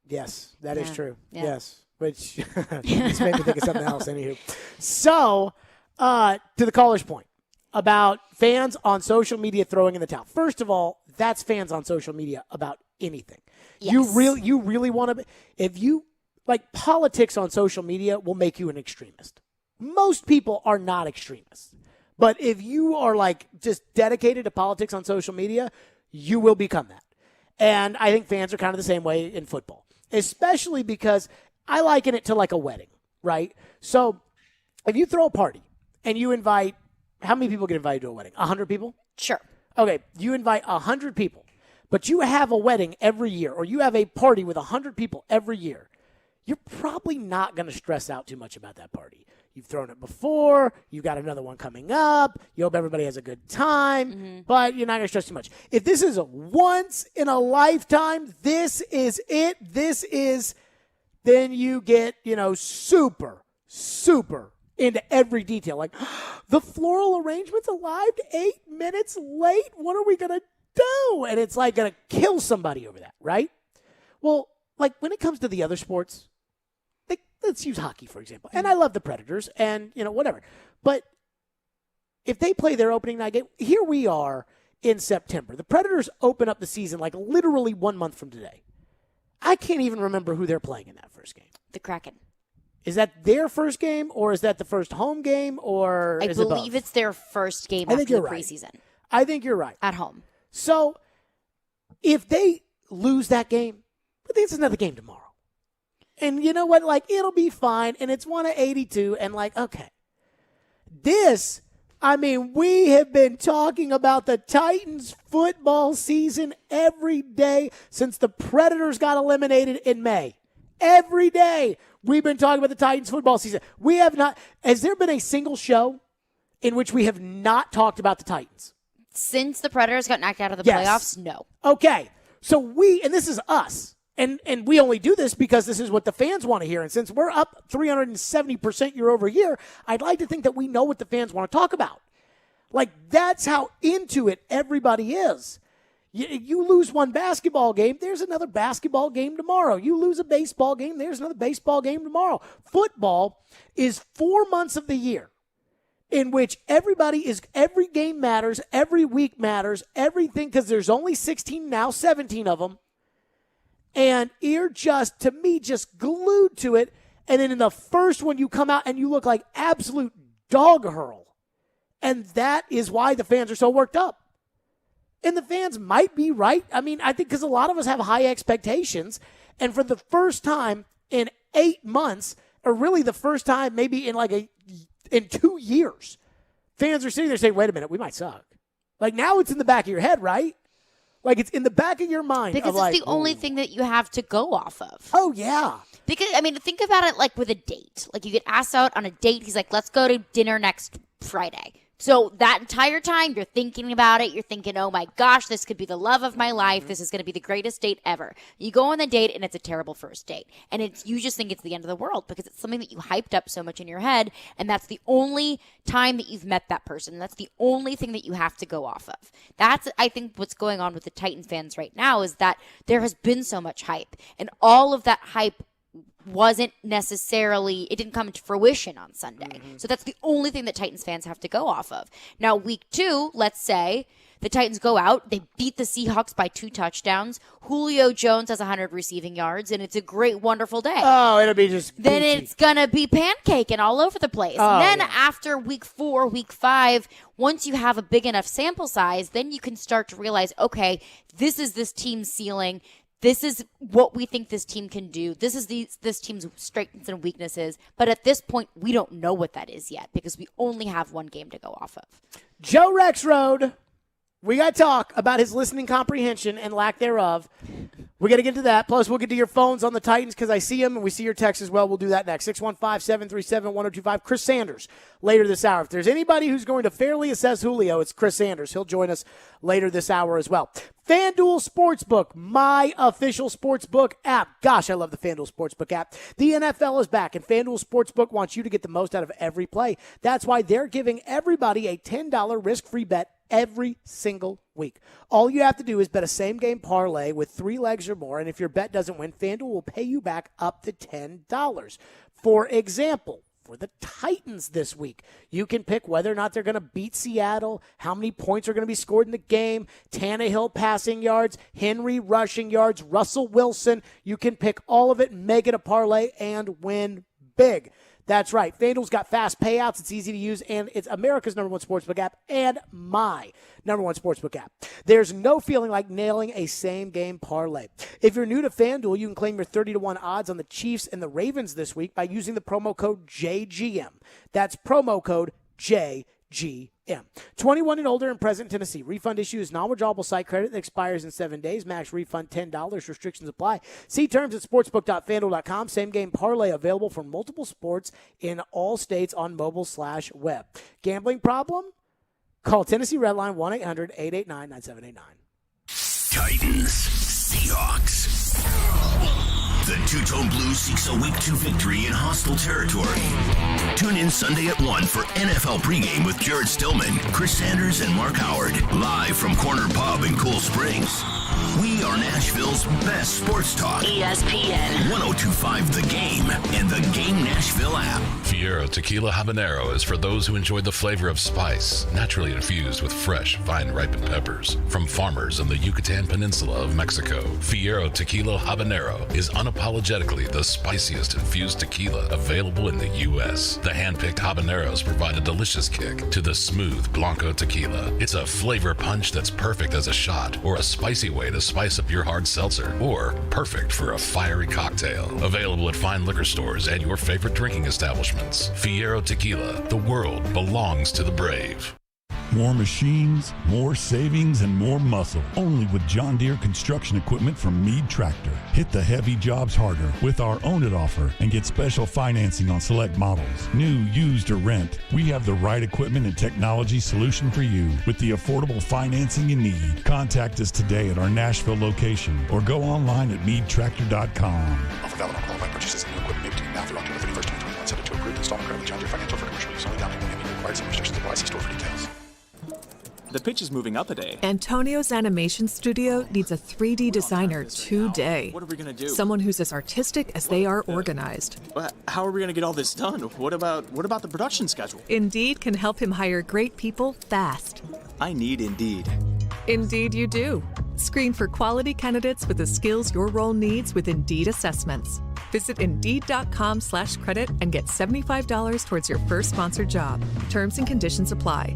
Yes, that is true.
Yeah.
Yes, which just made me think of something else. Anywho, so to the caller's point about fans on social media throwing in the towel. First of all, that's fans on social media about anything.
Yes.
You really want to. If you like, politics on social media will make you an extremist. Most people are not extremists, but if you are like just dedicated to politics on social media, you will become that. And I think fans are kind of the same way in football, especially because I liken it to like a wedding, right? So if you throw a party and you invite, how many people get invited to a wedding? 100 people?
Sure.
Okay, you invite 100 people, but you have a wedding every year, or you have a party with 100 people every year. You're probably not going to stress out too much about that party. You've thrown it before. You've got another one coming up. You hope everybody has a good time, but you're not going to stress too much. If this is a once in a lifetime, this is it. Then you get, super into every detail. Like, the floral arrangement's arrived 8 minutes late. What are we going to do? And it's like going to kill somebody over that, right? Well, like when it comes to the other sports, let's use hockey, for example. And I love the Predators and, whatever. But if they play their opening night game, here we are in September. The Predators open up the season like literally 1 month from today. I can't even remember who they're playing in that first game.
The Kraken.
Is that their first game, or is that the first home game, or
I
is it both?
believe it's their first game
I
after
think
the
you're right.
preseason.
I think you're right.
At home.
So if they lose that game, I think it's another game tomorrow. And you know what? Like, it'll be fine. And it's 1-82. And like, okay. We have been talking about the Titans football season every day since the Predators got eliminated in May. Every day we've been talking about the Titans football season. We have not. Has there been a single show in which we have not talked about the Titans?
Since the Predators got knocked out of the playoffs, no.
Okay. So and this is us. And we only do this because this is what the fans want to hear. And since we're up 370% year over year, I'd like to think that we know what the fans want to talk about. Like, that's how into it everybody is. You lose one basketball game, there's another basketball game tomorrow. You lose a baseball game, there's another baseball game tomorrow. Football is 4 months of the year in which every game matters, every week matters, everything, because there's only 16 now, 17 of them. And you're just glued to it. And then in the first one, you come out and you look like absolute dog hurl. And that is why the fans are so worked up. And the fans might be right. I mean, I think because a lot of us have high expectations. And for the first time in 8 months, or really the first time maybe in 2 years, fans are sitting there saying, wait a minute, we might suck. Like, now it's in the back of your head, right? Like, it's in the back of your mind.
Because it's the only thing that you have to go off of.
Oh, yeah.
Because, I mean, think about it like with a date. Like, you get asked out on a date. He's like, let's go to dinner next Friday. So that entire time, you're thinking about it. You're thinking, oh, my gosh, this could be the love of my life. This is going to be the greatest date ever. You go on the date, and it's a terrible first date. And you just think it's the end of the world because it's something that you hyped up so much in your head, and that's the only time that you've met that person. That's the only thing that you have to go off of. That's, I think, what's going on with the Titans fans right now is that there has been so much hype, and all of that hype wasn't necessarily, it didn't come to fruition on Sunday. So that's the only thing that Titans fans have to go off of. Now, week 2, let's say the Titans go out, they beat the Seahawks by 2 touchdowns. Julio Jones has 100 receiving yards, and it's a great, wonderful day.
Oh, it'll be just
Then
peachy.
it's going to be pancaking all over the place.
Oh,
and then
yeah.
after week 4, week 5, once you have a big enough sample size, then you can start to realize, okay, this is this team's ceiling. This is what we think this team can do. This is this team's strengths and weaknesses. But at this point, we don't know what that is yet because we only have one game to go off of.
Joe Rexrode, we got to talk about his listening comprehension and lack thereof. We got to get to that. Plus, we'll get to your phones on the Titans because I see them and we see your texts as well. We'll do that next. 615-737-1025. Chris Sanders later this hour. If there's anybody who's going to fairly assess Julio, it's Chris Sanders. He'll join us later this hour as well. FanDuel Sportsbook, my official sportsbook app. Gosh, I love the FanDuel Sportsbook app. The NFL is back, and FanDuel Sportsbook wants you to get the most out of every play. That's why they're giving everybody a $10 risk-free bet every single week. All you have to do is bet a same-game parlay with 3 legs or more, and if your bet doesn't win, FanDuel will pay you back up to $10. For example, for the Titans this week, you can pick whether or not they're going to beat Seattle, how many points are going to be scored in the game, Tannehill passing yards, Henry rushing yards, Russell Wilson. You can pick all of it, make it a parlay, and win big. That's right. FanDuel's got fast payouts. It's easy to use, and it's America's #1 sportsbook app and my #1 sportsbook app. There's no feeling like nailing a same-game parlay. If you're new to FanDuel, you can claim your 30-1 odds on the Chiefs and the Ravens this week by using the promo code JGM. That's promo code JGM. 21 and older and present in Tennessee. Refund issue is non-withdrawable site credit that expires in 7 days. Max refund $10. Restrictions apply. See terms at sportsbook.fanduel.com. Same game parlay available for multiple sports in all states on mobile/web. Gambling problem? Call Tennessee Redline 1-800-889-9789.
Titans, Seahawks. The Two-Tone Blues seeks a Week 2 victory in hostile territory. Tune in Sunday at 1 for NFL pregame with Jared Stillman, Chris Sanders, and Mark Howard. Live from Corner Pub in Cool Springs. We are Nashville's best sports talk.
ESPN
1025 The Game and the Game Nashville app.
Fiero Tequila Habanero is for those who enjoy the flavor of spice, naturally infused with fresh, vine-ripened peppers from farmers in the Yucatan Peninsula of Mexico. Fiero Tequila Habanero is unapologetically the spiciest infused tequila available in the U.S. The hand-picked habaneros provide a delicious kick to the smooth Blanco tequila. It's a flavor punch that's perfect as a shot or a spicy way to spice up your hard seltzer, or perfect for a fiery cocktail. Available at fine liquor stores and your favorite drinking establishments. Fiero Tequila, the world belongs to the brave.
More machines, more savings, and more muscle. Only with John Deere construction equipment from Meade Tractor. Hit the heavy jobs harder with our Own It offer and get special financing on select models. New, used, or rent, we have the right equipment and technology solution for you with the affordable financing you need. Contact us today at our Nashville location or go online at meadtractor.com.
Offer valid on qualified purchases and new equipment made between now through October 31st, 2021. Subject to approved installment credit with John Deere Financial for commercial use only. Down payment may be required. Some restrictions apply. See store for details.
The pitch is moving up a day.
Antonio's animation studio needs a 3D designer today.
What are we going to do?
Someone who's as artistic as they are organized.
How are we going to get all this done? What about the production schedule?
Indeed can help him hire great people fast.
I need Indeed.
Indeed you do. Screen for quality candidates with the skills your role needs with Indeed assessments. Visit Indeed.com/credit and get $75 towards your first sponsored job. Terms and conditions apply.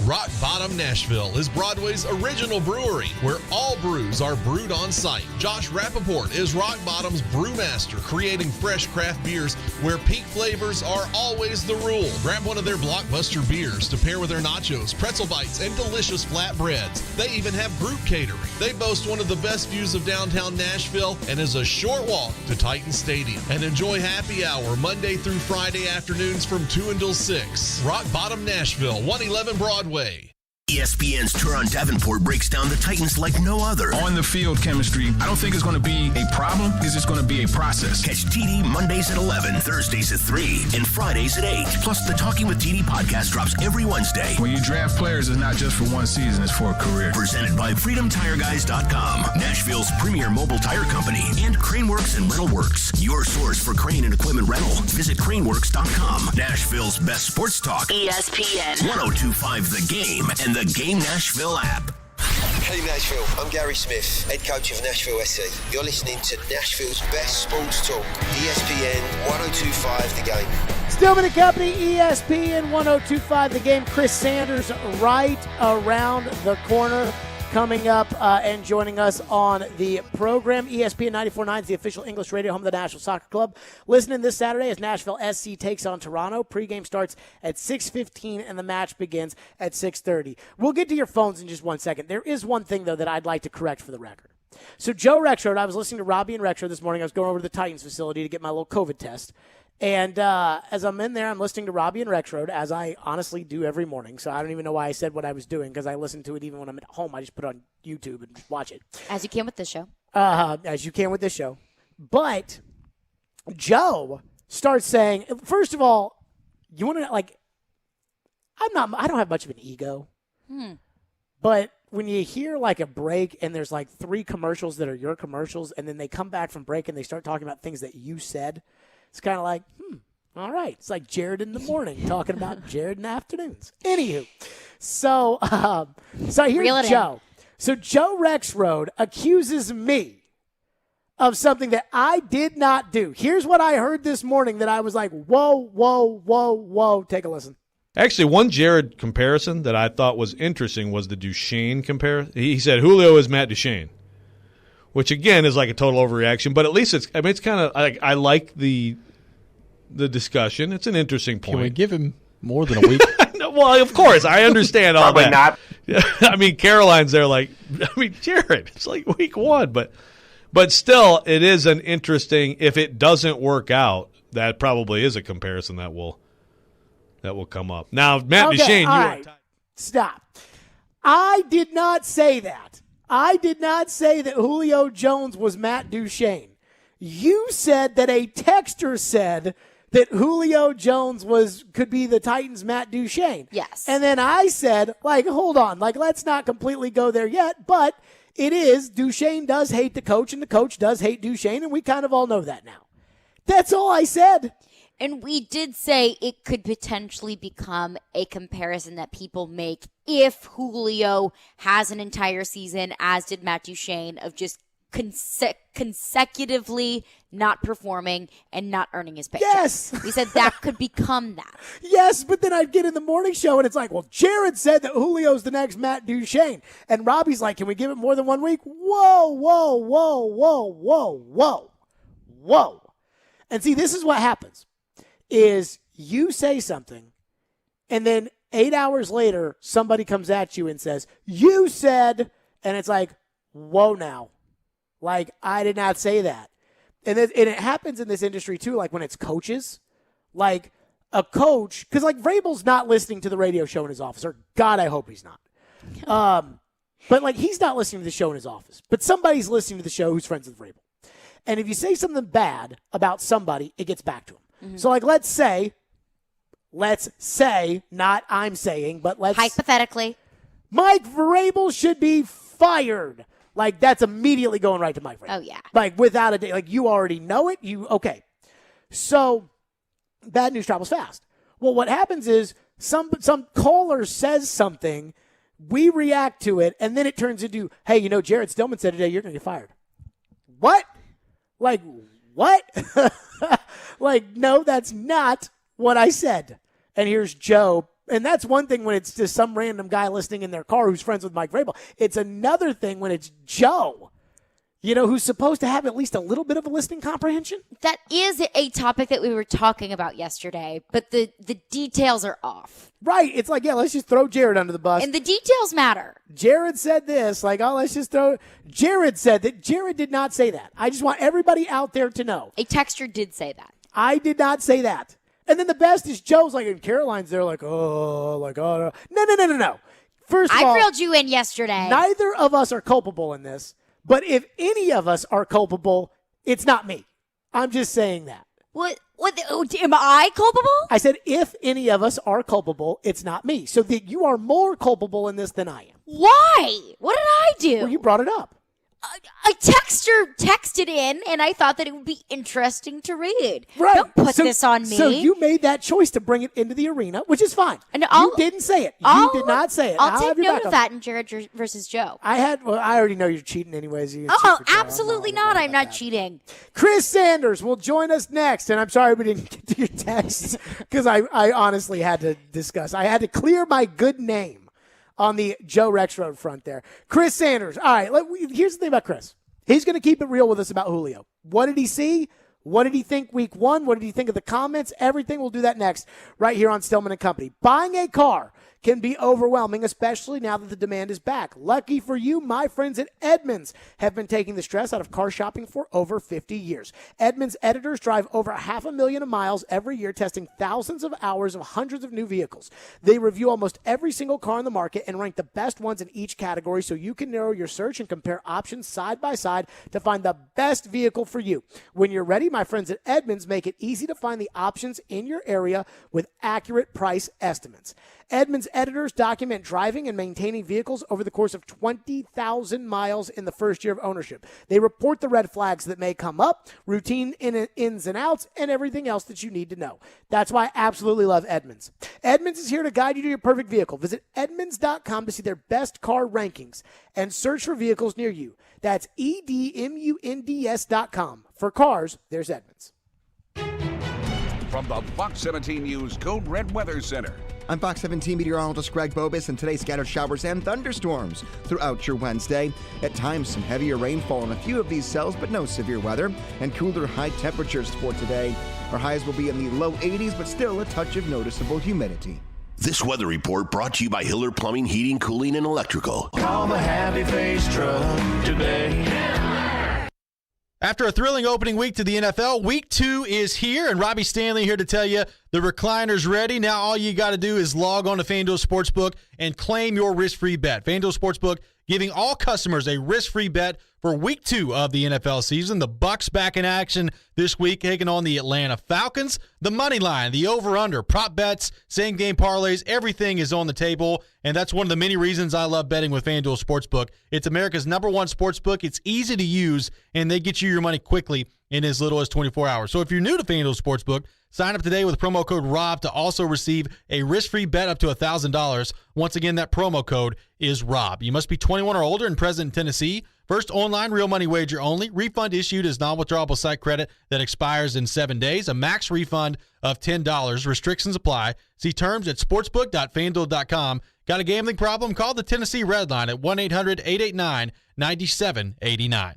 Rock Bottom Nashville is Broadway's original brewery, where all brews are brewed on site. Josh Rappaport is Rock Bottom's brewmaster, creating fresh craft beers where peak flavors are always the rule. Grab one of their blockbuster beers to pair with their nachos, pretzel bites, and delicious flatbreads. They even have group catering. They boast one of the best views of downtown Nashville and is a short walk to Titan Stadium. And enjoy happy hour Monday through Friday afternoons from 2 until 6. Rock Bottom Nashville, 111 Broadway.
ESPN's Turon Davenport breaks down the Titans like no other.
On the field chemistry, I don't think it's going to be a problem. It's just going to be a process.
Catch TD Mondays at 11, Thursdays at 3, and Fridays at 8. Plus, the Talking with TD podcast drops every Wednesday.
When you draft players, it's not just for one season, it's for a career.
Presented by FreedomTireGuys.com, Nashville's premier mobile tire company, and Craneworks and Rentalworks, your source for crane and equipment rental. Visit Craneworks.com. Nashville's best sports talk.
ESPN
102.5 The Game and the Game Nashville app.
Hey Nashville, I'm Gary Smith, head coach of Nashville SC. You're listening to Nashville's best sports talk, ESPN 102.5 The Game.
Stillman and Company, ESPN 102.5 The Game. Chris Sanders right around the corner. Coming up and joining us on the program, ESPN 94.9 is the official English radio home of the Nashville Soccer Club. Listening this Saturday as Nashville SC takes on Toronto. Pregame starts at 6:15 and the match begins at 6:30. We'll get to your phones in just 1 second. There is one thing, though, that I'd like to correct for the record. So Joe Rexrode, I was listening to Robbie and Rexrode this morning. I was going over to the Titans facility to get my little COVID test. And as I'm in there, I'm listening to Robbie and Rexrode, as I honestly do every morning. So I don't even know why I said what I was doing, because I listen to it even when I'm at home. I just put it on YouTube and watch it.
As you can with this show.
As you can with this show. But Joe starts saying, first of all, you want to, like, I don't have much of an ego. But when you hear, like, a break and there's, like, 3 commercials that are your commercials, and then they come back from break and they start talking about things that you said, it's kind of like, all right. It's like Jared in the morning talking about Jared in the afternoons. Anywho, so here's Joe. So Joe Rexrode accuses me of something that I did not do. Here's what I heard this morning that I was like, whoa, whoa, whoa, whoa. Take a listen.
Actually, one Jared comparison that I thought was interesting was the Duchesne comparison. He said Julio is Matt Duchesne, which again is like a total overreaction, but at least it's kind of like, I like the discussion. It's an interesting point.
Can we give him more than a week?
No, well, of course, I understand all
Probably
that.
not.
I mean, Caroline's there like, Jared, it's like week 1, but still, it is an interesting, if it doesn't work out, that probably is a comparison that will come up. Now, Matt Duchesne,
all right. Stop. I did not say that. I did not say that Julio Jones was Matt Duchesne. You said that a texter said that Julio Jones could be the Titans' Matt Duchesne.
Yes.
And then I said, like, hold on, like, let's not completely go there yet, but it is, Duchesne does hate the coach, and the coach does hate Duchesne, and we kind of all know that now. That's all I said.
And we did say it could potentially become a comparison that people make if Julio has an entire season, as did Matt Duchesne, of just consecutively not performing and not earning his paycheck.
Yes.
We said that could become that.
Yes, but then I'd get in the morning show and it's like, well, Jared said that Julio's the next Matt Duchesne. And Robbie's like, can we give it more than 1 week? Whoa, whoa, whoa, whoa, whoa, whoa, whoa. And see, this is what happens, is you say something and then 8 hours later, somebody comes at you and says, you said, and it's like, whoa now. Like, I did not say that. And it happens in this industry, too, like when it's coaches. Like, a coach, because, like, Vrabel's not listening to the radio show in his office. Or, God, I hope he's not. But, like, he's not listening to the show in his office. But somebody's listening to the show who's friends with Vrabel. And if you say something bad about somebody, it gets back to him. Mm-hmm. So, like, let's say, not I'm saying, but let's.
Hypothetically.
Mike Vrabel should be fired. Like, that's immediately going right to Mike Vrabel.
Oh, yeah.
Like, without a day. Like, you already know it. Okay. So, bad news travels fast. Well, what happens is some caller says something, we react to it, and then it turns into, hey, you know, Jared Stillman said today you're going to get fired. What? Like, what? Like, no, that's not what I said. And here's Joe And that's one thing when it's just some random guy listening in their car who's friends with Mike Vrabel. It's another thing when it's Joe, who's supposed to have at least a little bit of a listening comprehension.
That is a topic that we were talking about yesterday, but the details are off.
Right. It's like, let's just throw Jared under the bus.
And the details matter.
Jared said this, let's just throw. Jared said that. Jared did not say that. I just want everybody out there to know.
A texter did say that.
I did not say that. And then the best is Joe's and Caroline's there no. First of all,
I reeled you in yesterday.
Neither of us are culpable in this, but if any of us are culpable, it's not me. I'm just saying that.
What am I culpable?
I said if any of us are culpable, it's not me. So that you are more culpable in this than I am.
Why? What did I do?
Well, you brought it up.
A texter texted in, and I thought that it would be interesting to read.
Right.
Don't put this on me.
So you made that choice to bring it into the arena, which is fine. And you didn't say it. You did not say it.
I'll take note of that in Jared versus Joe.
I already know you're cheating anyways.
Absolutely not. I'm not cheating.
Chris Sanders will join us next. And I'm sorry we didn't get to your texts because I honestly had to discuss. I had to clear my good name on the Joe Rexrode front there. Chris Sanders. All right, here's the thing about Chris. He's going to keep it real with us about Julio. What did he see? What did he think week one? What did he think of the comments? Everything. We'll do that next right here on Stillman & Company. Buying a car can be overwhelming, especially now that the demand is back. Lucky for you, my friends at Edmunds have been taking the stress out of car shopping for over 50 years. Edmunds editors drive over 500,000 miles every year, testing thousands of hours of hundreds of new vehicles. They review almost every single car in the market and rank the best ones in each category so you can narrow your search and compare options side by side to find the best vehicle for you. When you're ready, my friends at Edmunds make it easy to find the options in your area with accurate price estimates. Edmunds editors document driving and maintaining vehicles over the course of 20,000 miles in the first year of ownership. They report the red flags that may come up, routine ins and outs, and everything else that you need to know. That's why I absolutely love Edmunds. Edmunds is here to guide you to your perfect vehicle. Visit Edmunds.com to see their best car rankings and search for vehicles near you. That's EDMUNDS.com. For cars, there's Edmunds.
From the Fox 17 News Code Red Weather Center.
I'm Fox 17 meteorologist Greg Bobis, and today scattered showers and thunderstorms throughout your Wednesday. At times, some heavier rainfall in a few of these cells, but no severe weather, and cooler high temperatures for today. Our highs will be in the low 80s, but still a touch of noticeable humidity.
This weather report brought to you by Hiller Plumbing, Heating, Cooling, and Electrical.
Call the Happy Face Truck today.
After a thrilling opening week to the NFL, week 2 is here, and Robbie Stanley here to tell you the recliner's ready. Now all you got to do is log on to FanDuel Sportsbook and claim your risk-free bet. FanDuel Sportsbook giving all customers a risk-free bet for week 2 of the NFL season. The Bucs back in action this week, taking on the Atlanta Falcons. The money line, the over-under, prop bets, same-game parlays, everything is on the table, and that's one of the many reasons I love betting with FanDuel Sportsbook. It's America's #1 sportsbook. It's easy to use, and they get you your money quickly in as little as 24 hours. So if you're new to FanDuel Sportsbook, sign up today with promo code ROB to also receive a risk-free bet up to $1,000. Once again, that promo code is ROB. You must be 21 or older and present in Tennessee. First online real money wager only. Refund issued as non-withdrawable site credit that expires in 7 days. A max refund of $10. Restrictions apply. See terms at sportsbook.fanduel.com. Got a gambling problem? Call the Tennessee Red Line at 1-800-889-9789.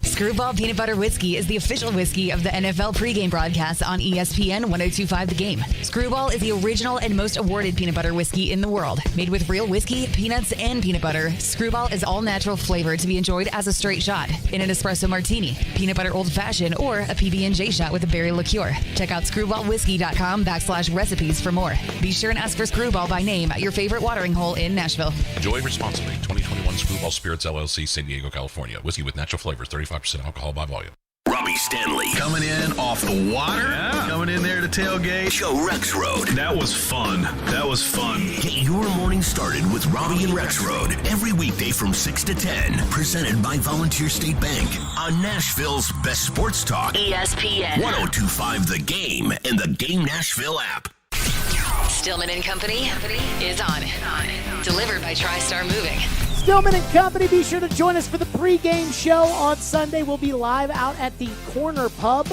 Screwball Peanut Butter Whiskey is the official whiskey of the NFL pregame broadcast on ESPN 102.5 The Game. Screwball is the original and most awarded peanut butter whiskey in the world. Made with real whiskey, peanuts, and peanut butter, Screwball is all natural flavor to be enjoyed as a straight shot, in an espresso martini, peanut butter old fashioned, or a PB&J shot with a berry liqueur. Check out screwballwhiskey.com/recipes for more. Be sure and ask for Screwball by name at your favorite watering hole in Nashville.
Enjoy responsibly. 2021 Screwball Spirits LLC, San Diego, California. Whiskey with natural flavors, 35% alcohol by volume.
Robbie Stanley.
Coming in off the water. Yeah. Coming in there to tailgate.
Joe Rexrode.
That was fun.
Get your morning started with Robbie and Rexrode every weekday from 6 to 10. Presented by Volunteer State Bank on Nashville's best sports talk.
ESPN
102.5 The Game and the Game Nashville app.
Stillman & Company is on. Delivered by TriStar Moving.
Stillman & Company, be sure to join us for the pregame show on Sunday. We'll be live out at the Corner Pub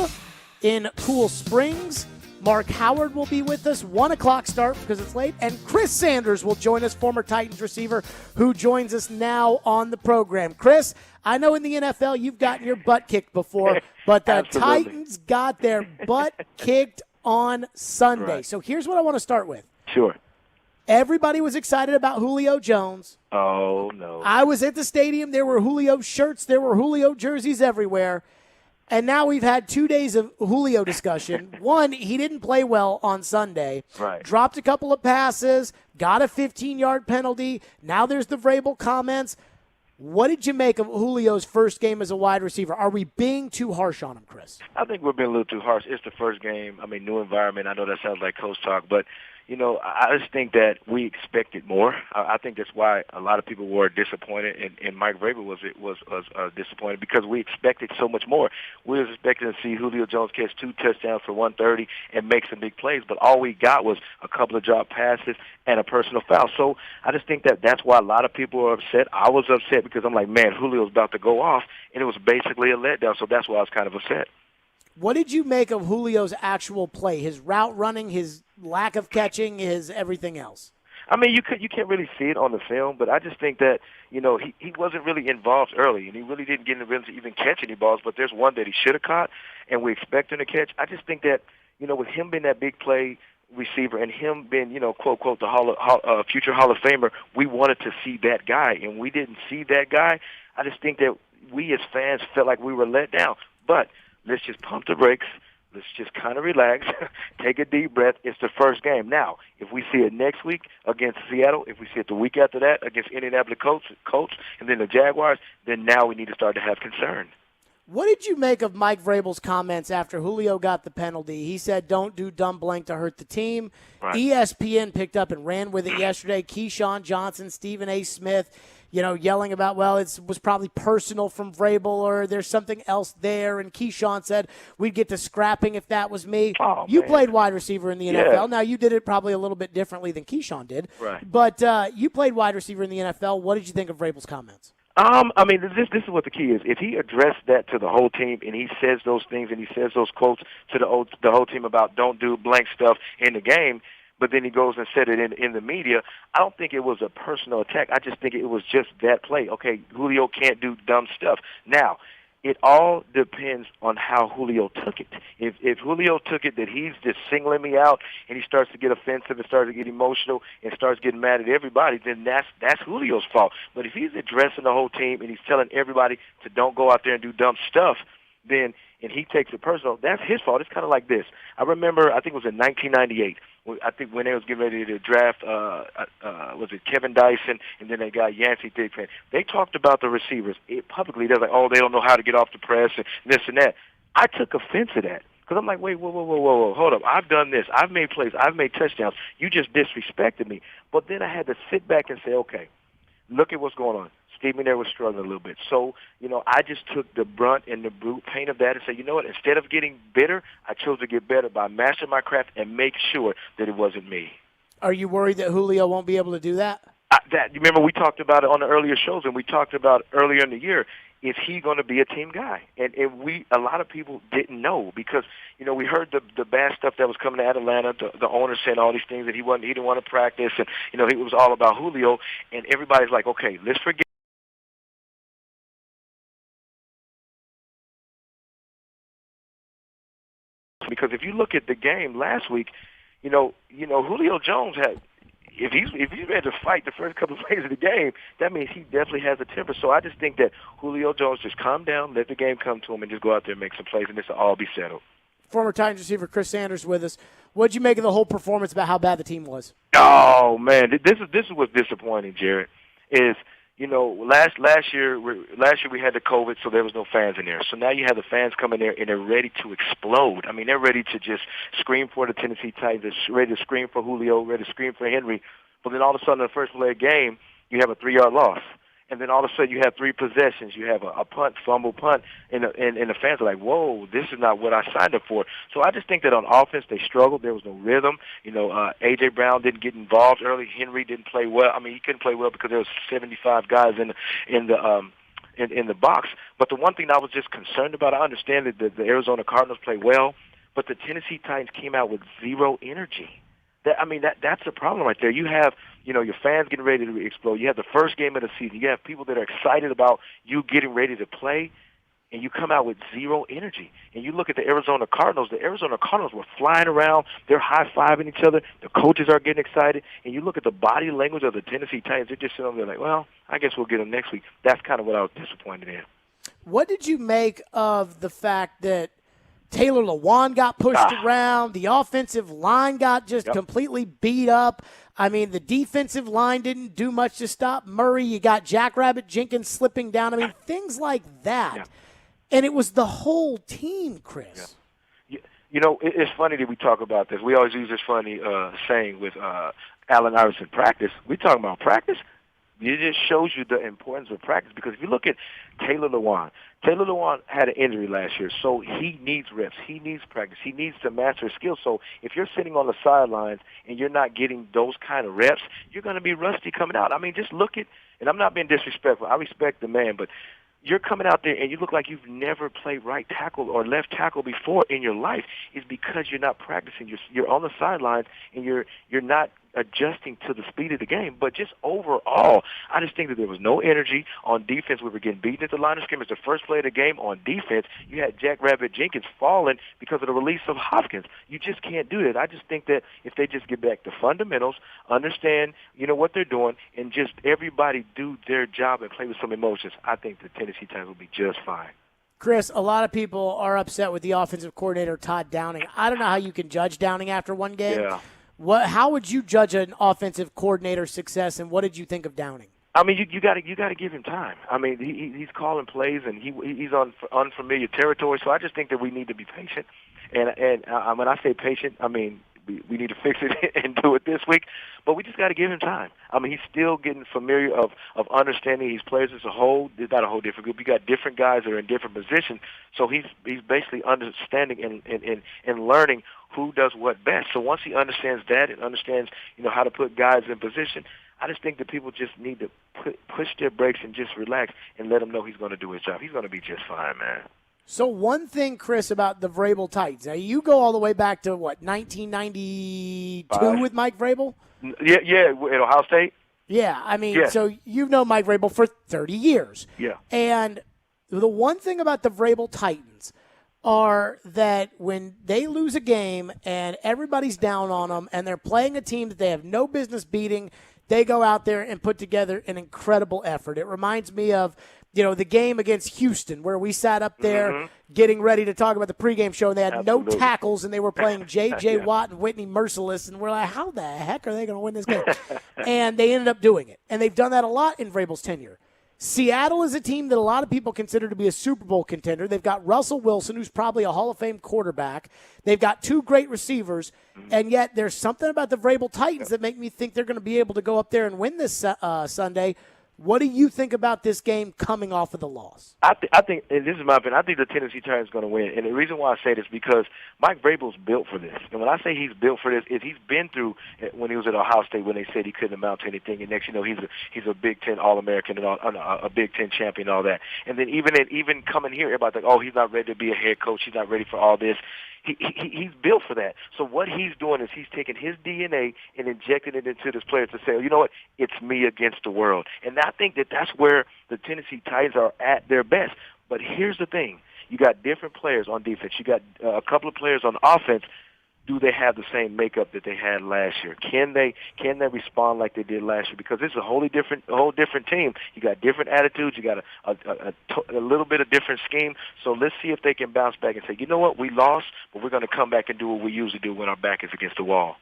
in Pool Springs. Mark Howard will be with us, 1 o'clock start because it's late, and Chris Sanders will join us, former Titans receiver, who joins us now on the program. Chris, I know in the NFL you've gotten your butt kicked before, but the Titans got their butt kicked on Sunday. Right. So here's what I want to start with.
Sure.
Everybody was excited about Julio Jones.
Oh, no.
I was at the stadium. There were Julio shirts. There were Julio jerseys everywhere. And now we've had 2 days of Julio discussion. One, he didn't play well on Sunday.
Right.
Dropped a couple of passes, got a 15-yard penalty. Now there's the Vrabel comments. What did you make of Julio's first game as a wide receiver? Are we being too harsh on him, Chris?
I think we're being a little too harsh. It's the first game. I mean, new environment. I know that sounds like coach talk, but I just think that we expected more. I think that's why a lot of people were disappointed, and Mike Vrabel was disappointed because we expected so much more. We were expecting to see Julio Jones catch 2 touchdowns for 130 and make some big plays, but all we got was a couple of drop passes and a personal foul. So I just think that that's why a lot of people are upset. I was upset because I'm like, man, Julio's about to go off, and it was basically a letdown, so that's why I was kind of upset.
What did you make of Julio's actual play, his route running, his lack of catching, his everything else?
I mean, you can't really see it on the film, but I just think that, he wasn't really involved early, and he really didn't get in the rim to even catch any balls, but there's one that he should have caught, and we expect him to catch. I just think that, with him being that big play receiver and him being, quote, quote, the future Hall of Famer, we wanted to see that guy, and we didn't see that guy. I just think that we as fans felt like we were let down, but let's just pump the brakes. Let's just kind of relax, take a deep breath. It's the first game. Now, if we see it next week against Seattle, if we see it the week after that against Indianapolis Colts, and then the Jaguars, then now we need to start to have concern.
What did you make of Mike Vrabel's comments after Julio got the penalty? He said, don't do dumb blank to hurt the team. Right. ESPN picked up and ran with it yesterday. Keyshawn Johnson, Stephen A. Smith, yelling about, well, it was probably personal from Vrabel or there's something else there. And Keyshawn said, we'd get to scrapping if that was me.
Oh,
you
man.
played wide receiver in the NFL.
Yeah.
Now, you did it probably a little bit differently than Keyshawn did.
Right.
But you played wide receiver in the NFL. What did you think of Vrabel's comments?
I mean, this is what the key is. If he addressed that to the whole team and he says those things and he says those quotes to the whole team about don't do blank stuff in the game, but then he goes and said it in the media, I don't think it was a personal attack. I just think it was just that play. Okay, Julio can't do dumb stuff. Now, it all depends on how Julio took it. If Julio took it that he's just singling me out and he starts to get offensive and starts to get emotional and starts getting mad at everybody, then that's Julio's fault. But if he's addressing the whole team and he's telling everybody to don't go out there and do dumb stuff, then and he takes it personal, that's his fault. It's kind of like this. I remember, I think it was in 1998, I think when they was getting ready to draft, was it Kevin Dyson, and then they got Yancey Thigpen. They talked about the receivers publicly. They're like, oh, they don't know how to get off the press and this and that. I took offense to that because I'm like, wait, whoa, hold up. I've done this. I've made plays. I've made touchdowns. You just disrespected me. But then I had to sit back and say, okay, look at what's going on. Stephen there was struggling a little bit. So, I just took the brunt and the brute pain of that and said, you know what, instead of getting bitter, I chose to get better by mastering my craft and make sure that it wasn't me.
Are you worried that Julio won't be able to do that?
You remember we talked about it on the earlier shows, and we talked about earlier in the year, is he going to be a team guy? And a lot of people didn't know because, we heard the bad stuff that was coming out of Atlanta, the owner saying all these things that he didn't want to practice, and, it was all about Julio, and everybody's like, okay, let's forget. Because if you look at the game last week, Julio Jones had, if he's ready to fight the first couple of plays of the game, that means he definitely has a temper. So I just think that Julio Jones just calm down, let the game come to him, and just go out there and make some plays, and this will all be settled.
Former Titans receiver Chris Sanders with us. What did you make of the whole performance about how bad the team was?
Oh man, this is what's disappointing, Jared. Is last year we had the COVID, so there was no fans in there. So now you have the fans coming there, and they're ready to explode. I mean, they're ready to just scream for the Tennessee Titans, they're ready to scream for Julio, ready to scream for Henry. But then all of a sudden, in the first play of the game, you have a 3-yard loss. And then all of a sudden you have 3 possessions. You have a punt, fumble, punt, and the fans are like, whoa, this is not what I signed up for. So I just think that on offense they struggled. There was no rhythm. A.J. Brown didn't get involved early. Henry didn't play well. I mean, he couldn't play well because there was 75 guys in the box. But the one thing I was just concerned about, I understand that the Arizona Cardinals play well, but the Tennessee Titans came out with zero energy. That's a problem right there. You have, your fans getting ready to explode. You have the first game of the season. You have people that are excited about you getting ready to play, and you come out with zero energy. And you look at the Arizona Cardinals. The Arizona Cardinals were flying around. They're high-fiving each other. The coaches are getting excited. And you look at the body language of the Tennessee Titans. They're just sitting over there like, well, I guess we'll get them next week. That's kind of what I was disappointed in.
What did you make of the fact that Taylor Lewan got pushed around? The offensive line got just completely beat up. I mean, the defensive line didn't do much to stop Murray. You got Jackrabbit Jenkins slipping down. I mean, things like that.
Yeah.
And it was the whole team, Chris.
Yeah. It's funny that we talk about this. We always use this funny saying with Allen Iverson, practice. We talking about practice. It just shows you the importance of practice, because if you look at Taylor Lewan had an injury last year, so he needs reps. He needs practice. He needs to master his skills. So if you're sitting on the sidelines and you're not getting those kind of reps, you're going to be rusty coming out. I mean, just look at, and I'm not being disrespectful. I respect the man, but you're coming out there and you look like you've never played right tackle or left tackle before in your life. It's because you're not practicing. You're on the sidelines and you're not adjusting to the speed of the game. But just overall, I just think that there was no energy on defense. We were getting beaten at the line of scrimmage. The first play of the game on defense, you had Jackrabbit Jenkins falling because of the release of Hopkins. You just can't do that. I just think that if they just get back to fundamentals, understand, what they're doing, and just everybody do their job and play with some emotions, I think the Tennessee Titans will be just fine.
Chris, a lot of people are upset with the offensive coordinator, Todd Downing. I don't know how you can judge Downing after one game.
Yeah.
How would you judge an offensive coordinator's success, and what did you think of Downing?
I mean, you got to give him time. I mean, he's calling plays and he's on unfamiliar territory. So I just think that we need to be patient. And when I say patient, I mean we need to fix it and do it this week. But we just got to give him time. I mean, he's still getting familiar of understanding these players as a whole. There's not a whole different group. You got different guys that are in different positions. So he's basically understanding and learning who does what best. So once he understands that and understands, how to put guys in position, I just think that people just need to push their brakes and just relax and let him know he's going to do his job. He's going to be just fine, man.
So one thing, Chris, about the Vrabel Titans. Now, you go all the way back to, 1992 with Mike Vrabel?
Yeah, at Ohio State.
Yeah, I mean, So you've known Mike Vrabel for 30 years.
Yeah.
And the one thing about the Vrabel Titans are that when they lose a game and everybody's down on them and they're playing a team that they have no business beating, they go out there and put together an incredible effort. It reminds me of, the game against Houston where we sat up there getting ready to talk about the pregame show and they had no tackles and they were playing J.J. Watt and Whitney Merciless, and we're like, how the heck are they going to win this game? And they ended up doing it. And they've done that a lot in Vrabel's tenure. Seattle is a team that a lot of people consider to be a Super Bowl contender. They've got Russell Wilson, who's probably a Hall of Fame quarterback. They've got two great receivers, and yet there's something about the Vrabel Titans that make me think they're going to be able to go up there and win this Sunday. What do you think about this game coming off of the loss?
I think, and this is my opinion, I think the Tennessee Titans are going to win. And the reason why I say this is because Mike Vrabel's built for this. And when I say he's built for this, is he's been through when he was at Ohio State when they said he couldn't amount to anything. And next, he's a Big Ten All-American and a Big Ten champion and all that. And then even coming here, everybody's like, oh, he's not ready to be a head coach. He's not ready for all this. He's built for that. So what he's doing is he's taking his DNA and injecting it into this player to say, you know what, it's me against the world. And I think that that's where the Tennessee Titans are at their best. But here's the thing. You got different players on defense. You got a couple of players on offense. Do they have the same makeup that they had last year? Can they respond like they did last year? Because this is a whole different team. You got different attitudes. You got a little bit of different scheme. So let's see if they can bounce back and say, you know what, we lost, but we're going to come back and do what we usually do when our back is against the wall.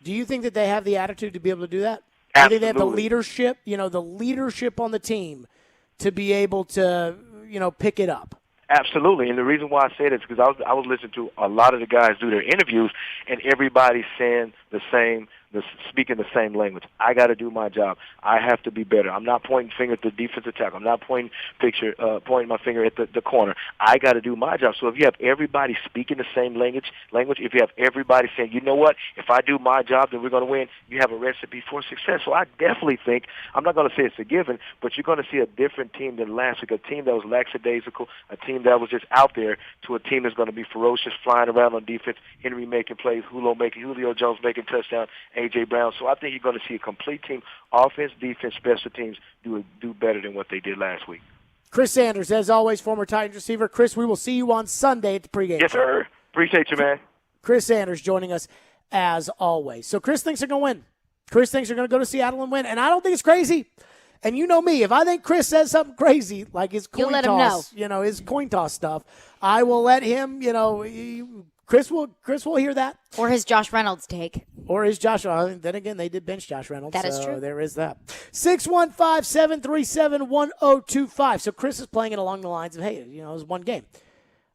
Do you think that they have the attitude to be able to do that?
Absolutely.
Do you think they have the leadership on the team to be able to, pick it up?
Absolutely, and the reason why I say this is because I was listening to a lot of the guys do their interviews, and everybody's saying the same speaking the same language. I got to do my job. I have to be better. I'm not pointing finger at the defensive tackle. I'm not pointing my finger at the corner. I got to do my job. So if you have everybody speaking the same language, if you have everybody saying, you know what, if I do my job, then we're going to win, you have a recipe for success. So I definitely think, I'm not going to say it's a given, but you're going to see a different team than last week, a team that was lackadaisical, a team that was just out there, to a team that's going to be ferocious, flying around on defense, Henry making plays, Julio Jones making touchdowns, A.J. Brown. So I think you're going to see a complete team, offense, defense, special teams, do better than what they did last week.
Chris Sanders, as always, former Titans receiver. Chris, we will see you on Sunday at the pregame.
Yes, sir. Appreciate you, man.
Chris Sanders joining us as always. So Chris thinks they're going to win. Chris thinks they're going to go to Seattle and win, and I don't think it's crazy. And you know me, if I think Chris says something crazy, like his coin toss, his coin toss stuff, I will let him, Chris will hear that.
Or his Josh Reynolds take.
Then again, they did bench Josh Reynolds.
That is true.
There is that. 615-737-1025. So Chris is playing it along the lines of, hey, it was one game.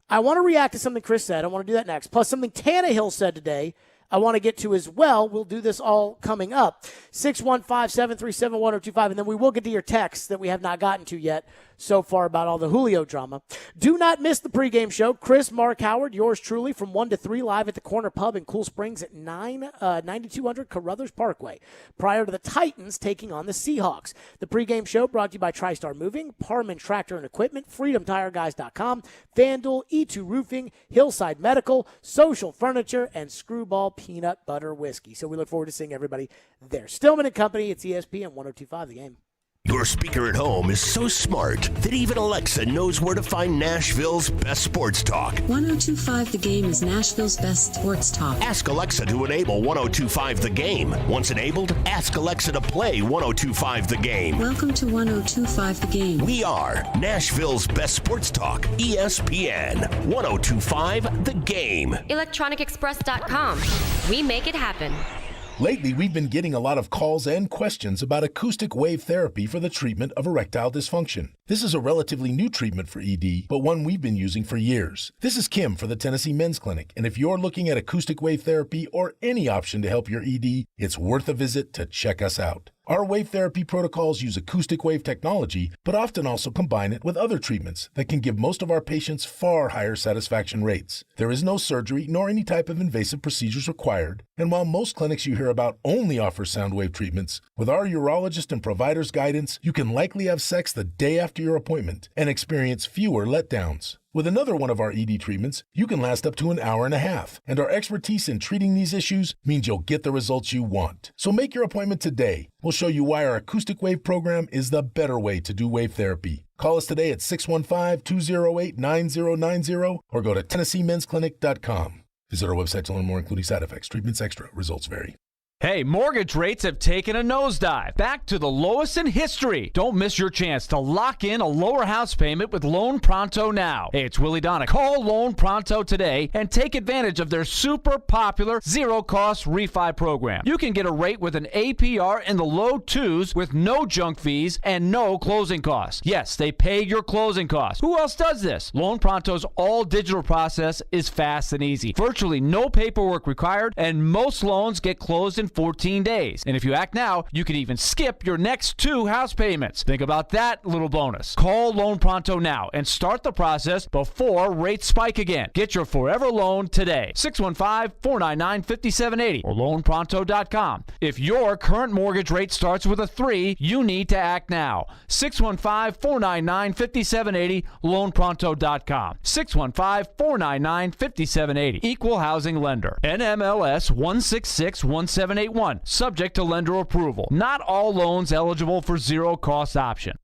I want to react to something Chris said. I want to do that next. Plus something Tannehill said today I want to get to as well. We'll do this all coming up. 615-737-1025. And then we will get to your texts that we have not gotten to yet so far about all the Julio drama. Do not miss the pregame show. Chris, Mark Howard, yours truly from 1 to 3 live at the Corner Pub in Cool Springs at 9200 Carruthers Parkway prior to the Titans taking on the Seahawks. The pregame show brought to you by TriStar Moving, Parman Tractor and Equipment, FreedomTireGuys.com, FanDuel, E2 Roofing, Hillside Medical, Social Furniture, and Screwball Peanut Butter Whiskey. So we look forward to seeing everybody there. Stillman and Company, it's ESPN 102.5 The Game.
Your speaker at home is so smart that even Alexa knows where to find Nashville's best sports talk.
102.5 The Game is Nashville's best sports talk.
Ask Alexa to enable 102.5 The Game. Once enabled, ask Alexa to play 102.5 The Game.
Welcome to 102.5 The Game.
We are Nashville's best sports talk, ESPN 102.5 The Game.
ElectronicExpress.com. We make it happen.
Lately, we've been getting a lot of calls and questions about acoustic wave therapy for the treatment of erectile dysfunction. This is a relatively new treatment for ED, but one we've been using for years. This is Kim for the Tennessee Men's Clinic, and if you're looking at acoustic wave therapy or any option to help your ED, it's worth a visit to check us out. Our wave therapy protocols use acoustic wave technology, but often also combine it with other treatments that can give most of our patients far higher satisfaction rates. There is no surgery nor any type of invasive procedures required, and while most clinics you hear about only offer sound wave treatments, with our urologist and provider's guidance, you can likely have sex the day after your appointment and experience fewer letdowns. With another one of our ED treatments, you can last up to an hour and a half, and our expertise in treating these issues means you'll get the results you want. So make your appointment today. We'll show you why our acoustic wave program is the better way to do wave therapy. Call us today at 615-208-9090 or go to TennesseeMen'sClinic.com. Visit our website to learn more, including side effects. Treatments extra. Results vary.
Hey, mortgage rates have taken a nosedive, back to the lowest in history. Don't miss your chance to lock in a lower house payment with Loan Pronto now. Hey, it's Willie Donna. Call Loan Pronto today and take advantage of their super popular zero-cost refi program. You can get a rate with an APR in the low 2s with no junk fees and no closing costs. Yes, they pay your closing costs. Who else does this? Loan Pronto's all-digital process is fast and easy. Virtually no paperwork required, and most loans get closed in 14 days. And if you act now, you can even skip your next 2 house payments. Think about that little bonus. Call Loan Pronto now and start the process before rates spike again. Get your forever loan today. 615-499-5780 or loanpronto.com. If your current mortgage rate starts with a 3, you need to act now. 615-499-5780, loanpronto.com. 615-499-5780. Equal housing lender. NMLS 1661781. Subject to lender approval. Not all loans eligible for zero-cost option.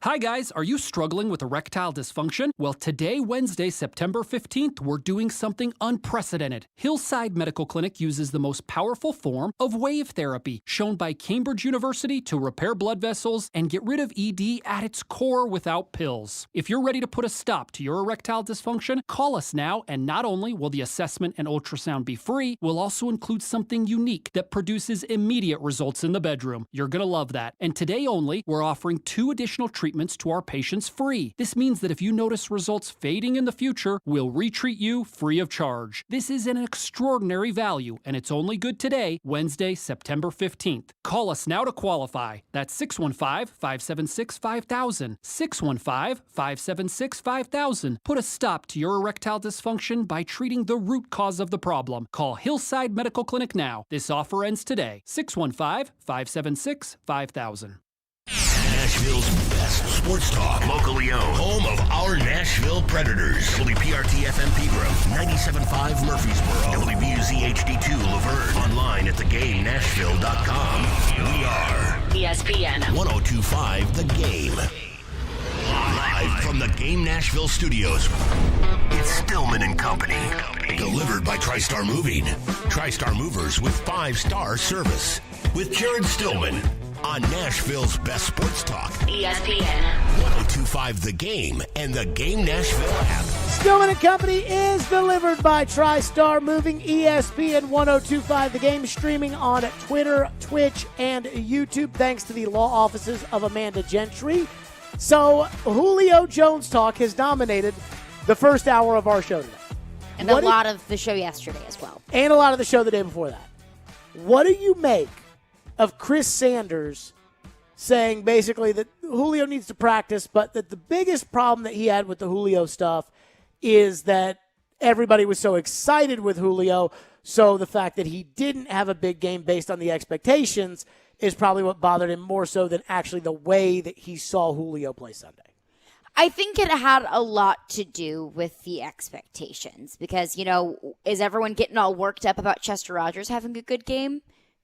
Hi guys, are you struggling with erectile dysfunction? Well, today, Wednesday, September 15th, we're doing something unprecedented. Hillside Medical Clinic uses the most powerful form of wave therapy, shown by Cambridge University to repair blood vessels and get rid of ED at its core without pills. If you're ready to put a stop to your erectile dysfunction, call us now, and not only will the assessment and ultrasound be free, we'll also include something unique that produces immediate results in the bedroom. You're gonna love that. And today only, we're offering 2 additional treatments treatments to our patients free. This means that if you notice results fading in the future, we'll retreat you free of charge. This is an extraordinary value, and it's only good today, Wednesday, September 15th. Call us now to qualify. That's 615-576-5000. 615-576-5000. Put a stop to your erectile dysfunction by treating the root cause of the problem. Call Hillside Medical Clinic now. This offer ends today. 615-576-5000.
Nashville's best sports talk, locally owned, home of our Nashville Predators. WPRT-FM Pegram, 97.5 Murfreesboro, WBUZ HD2 Laverne. Online at thegamenashville.com. We are
ESPN
102.5 The Game. Live from the Game Nashville studios, it's Stillman and Company. Delivered by TriStar Moving. TriStar Movers with 5-star service. With Jared Stillman on Nashville's best sports talk.
ESPN
102.5 The Game and the Game Nashville app.
Stillman and Company is delivered by TriStar Moving. ESPN 102.5 The Game, streaming on Twitter, Twitch, and YouTube, thanks to the law offices of Amanda Gentry. So Julio Jones talk has dominated the first hour of our show today.
And a lot of the show yesterday as well.
And a lot of the show the day before that. What do you make of Chris Sanders saying basically that Julio needs to practice, but that the biggest problem that he had with the Julio stuff is that everybody was so excited with Julio, so the fact that he didn't have a big game based on the expectations is probably what bothered him more so than actually the way that he saw Julio play Sunday?
I think it had a lot to do with the expectations because, is everyone getting all worked up about Chester Rogers having a good game?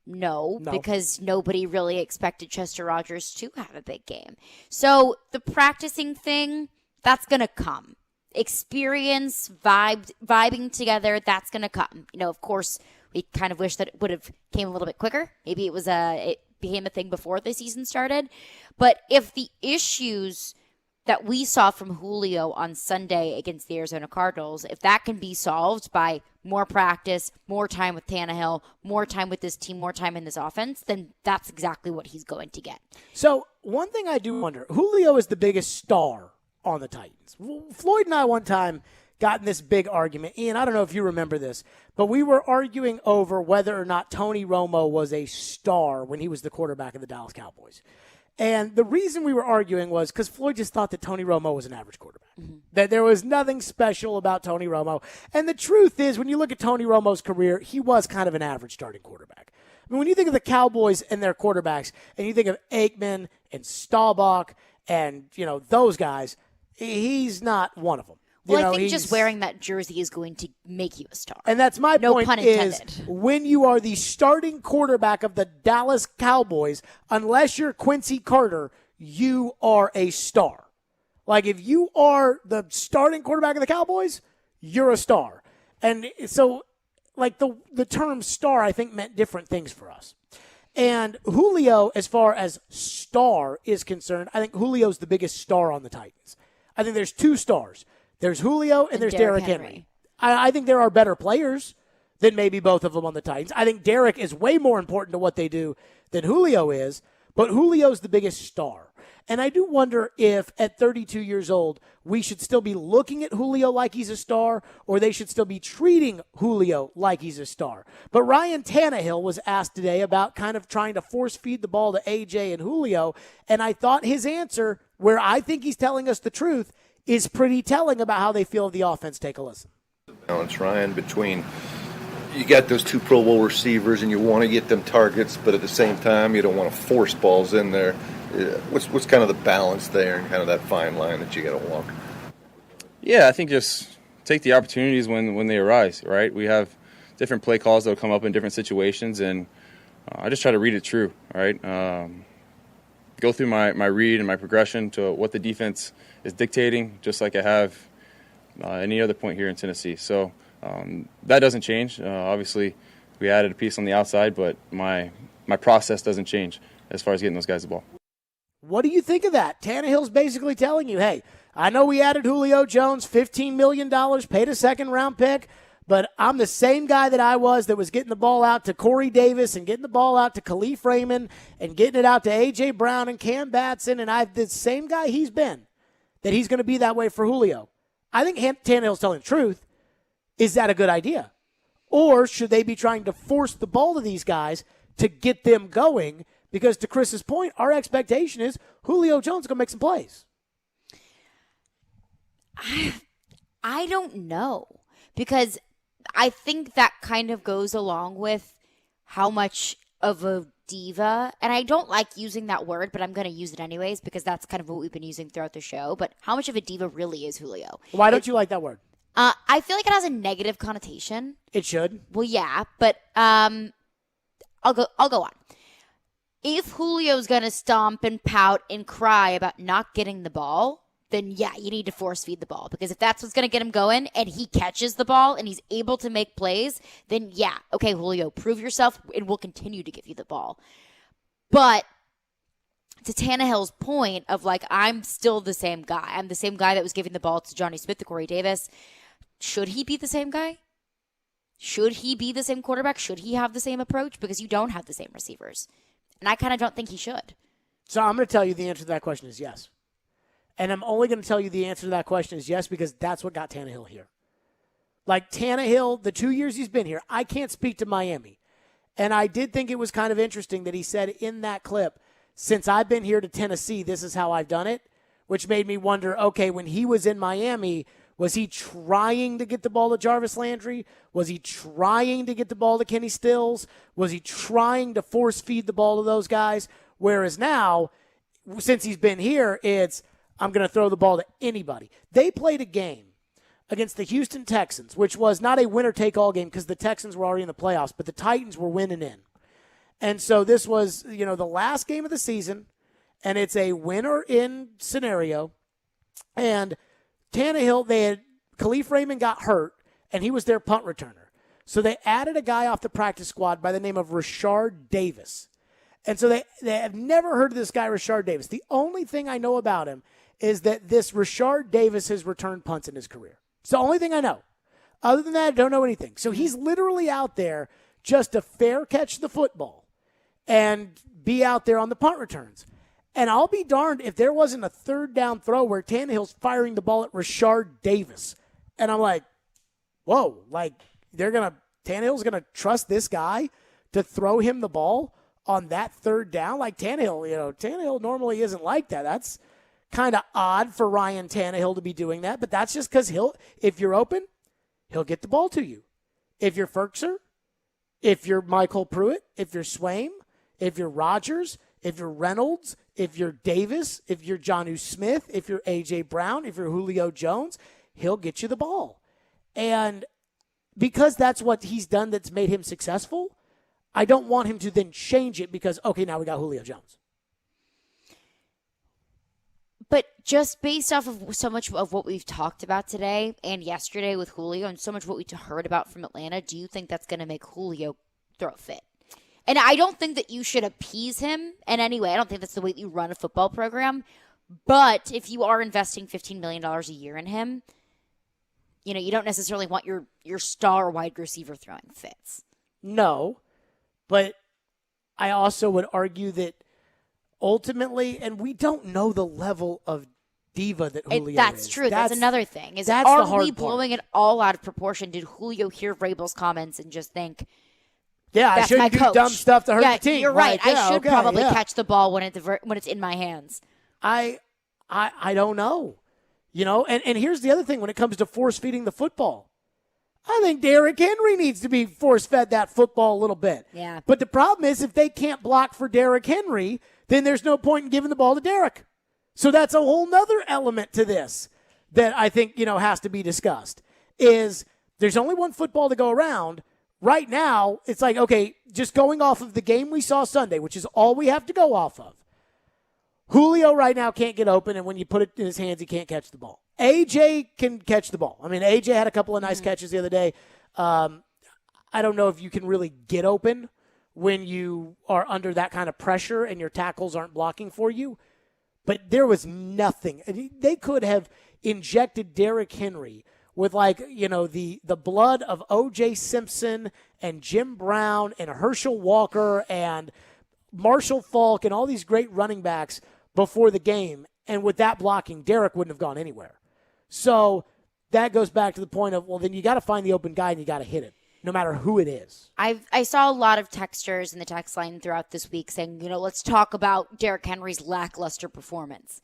No, because nobody really expected Chester Rogers to have a big game. So the practicing thing, that's going to come. Experience, vibing together, that's going to come. Of course, we kind of wish that it would have came a little bit quicker. Maybe it became a thing before the season started. But if the issues that we saw from Julio on Sunday against the Arizona Cardinals, if that can be solved by more practice, more time with Tannehill, more time with this team, more time in this offense, then that's exactly what he's going to get.
So one thing I do wonder, Julio is the biggest star on the Titans. Floyd and I one time got in this big argument. Ian, I don't know if you remember this, but we were arguing over whether or not Tony Romo was a star when he was the quarterback of the Dallas Cowboys. And the reason we were arguing was because Floyd just thought that Tony Romo was an average quarterback, that there was nothing special about Tony Romo. And the truth is, when you look at Tony Romo's career, he was kind of an average starting quarterback. I mean, when you think of the Cowboys and their quarterbacks, and you think of Aikman and Staubach and, those guys, he's not one of them.
Well, I think just wearing that jersey is going to make you a star.
And that's my
no
point
pun intended.
Is when you are the starting quarterback of the Dallas Cowboys, unless you're Quincy Carter, you are a star. Like if you are the starting quarterback of the Cowboys, you're a star. And so like the term star, I think, meant different things for us. And Julio, as far as star is concerned, I think Julio's the biggest star on the Titans. I think there's two stars. There's Julio and there's Derrick Henry. I think there are better players than maybe both of them on the Titans. I think Derrick is way more important to what they do than Julio is, but Julio's the biggest star. And I do wonder if at 32 years old, we should still be looking at Julio like he's a star, or they should still be treating Julio like he's a star. But Ryan Tannehill was asked today about kind of trying to force feed the ball to AJ and Julio, and I thought his answer, where I think he's telling us the truth, is pretty telling about how they feel of the offense. Take a listen.
Balance, Ryan, between you got those two Pro Bowl receivers and you want to get them targets, but at the same time you don't want to force balls in there. What's kind of the balance there and kind of that fine line that you got to walk?
Yeah, I think just take the opportunities when they arise, right? We have different play calls that will come up in different situations, and I just try to read it true, right? Go through my read and my progression to what the defense is dictating, just like I have any other point here in Tennessee. So that doesn't change. Obviously, we added a piece on the outside, but my process doesn't change as far as getting those guys the ball.
What do you think of that? Tannehill's basically telling you, hey, I know we added Julio Jones, $15 million, paid a second-round pick, But I'm the same guy that I was that was getting the ball out to Corey Davis and getting the ball out to Khalif Raymond and getting it out to A.J. Brown and Cam Batson, and I'm the same guy he's been, that he's going to be that way for Julio. I think Tannehill's telling the truth. Is that a good idea? Or should they be trying to force the ball to these guys to get them going? Because to Chris's point, our expectation is Julio Jones is going to make some plays.
I don't know, because I think that kind of goes along with how much of a diva, and I don't like using that word, but I'm going to use it anyways because that's kind of what we've been using throughout the show, but how much of a diva really is Julio?
Why don't you like that word?
I feel like it has a negative connotation.
It should.
Well, yeah, but I'll go on. If Julio's going to stomp and pout and cry about not getting the ball, then yeah, you need to force feed the ball. Because if that's what's going to get him going and he catches the ball and he's able to make plays, then yeah, okay, Julio, prove yourself and we'll continue to give you the ball. But to Tannehill's point of like, I'm still the same guy. I'm the same guy that was giving the ball to Johnny Smith, to Corey Davis. Should he be the same guy? Should he be the same quarterback? Should he have the same approach? Because you don't have the same receivers. And I kind of don't think he should.
So I'm going to tell you the answer to that question is yes. And I'm only going to tell you the answer to that question is yes because that's what got Tannehill here. Like Tannehill, the 2 years he's been here, I can't speak to Miami. And I did think it was kind of interesting that he said in that clip, since I've been here to Tennessee, this is how I've done it, which made me wonder, okay, when he was in Miami, was he trying to get the ball to Jarvis Landry? Was he trying to get the ball to Kenny Stills? Was he trying to force feed the ball to those guys? Whereas now, since he's been here, it's, I'm going to throw the ball to anybody. They played a game against the Houston Texans, which was not a winner-take-all game because the Texans were already in the playoffs, but the Titans were winning in. And so this was, the last game of the season, and it's a winner-in scenario. And Tannehill, Khalif Raymond got hurt, and he was their punt returner. So they added a guy off the practice squad by the name of Rashard Davis. And so they have never heard of this guy, Rashard Davis. The only thing I know about him is that this Rashard Davis has returned punts in his career. It's the only thing I know. Other than that, I don't know anything. So he's literally out there just to fair catch the football and be out there on the punt returns. And I'll be darned if there wasn't a third down throw where Tannehill's firing the ball at Rashard Davis. And I'm like, whoa, like Tannehill's going to trust this guy to throw him the ball on that third down? Like Tannehill normally isn't like that. That's kind of odd for Ryan Tannehill to be doing that, but that's just because if you're open, he'll get the ball to you. If you're Ferkser, if you're Michael Pruitt, if you're Swaim, if you're Rodgers, if you're Reynolds, if you're Davis, if you're Jonnu Smith, if you're A.J. Brown, if you're Julio Jones, he'll get you the ball. And because that's what he's done that's made him successful, I don't want him to then change it because, okay, now we got Julio Jones.
But just based off of so much of what we've talked about today and yesterday with Julio and so much what we heard about from Atlanta, do you think that's going to make Julio throw a fit? And I don't think that you should appease him in any way. I don't think that's the way that you run a football program. But if you are investing $15 million a year in him, you don't necessarily want your star wide receiver throwing fits.
No, but I also would argue that ultimately, and we don't know the level of diva that Julio is.
That's true. That's another thing. Are we blowing it all out of proportion? Did Julio hear Vrabel's comments and just think,
yeah, I shouldn't do dumb stuff to hurt the team?
You're right.
Like,
I should probably catch the ball when it's in my hands.
I don't know. And here's the other thing when it comes to force feeding the football. I think Derrick Henry needs to be force-fed that football a little bit.
Yeah.
But the problem is if they can't block for Derrick Henry, then there's no point in giving the ball to Derrick. So that's a whole nother element to this that I think, has to be discussed, is there's only one football to go around. Right now, it's like, okay, just going off of the game we saw Sunday, which is all we have to go off of. Julio right now can't get open, and when you put it in his hands, he can't catch the ball. A.J. can catch the ball. I mean, A.J. had a couple of nice catches the other day. I don't know if you can really get open when you are under that kind of pressure and your tackles aren't blocking for you. But there was nothing. They could have injected Derrick Henry with the blood of O.J. Simpson and Jim Brown and Herschel Walker and Marshall Faulk and all these great running backs before the game. And with that blocking, Derek wouldn't have gone anywhere. So that goes back to the point of, well, then you got to find the open guy and you got to hit it, no matter who it is.
I saw a lot of texters in the text line throughout this week saying, let's talk about Derrick Henry's lackluster performance.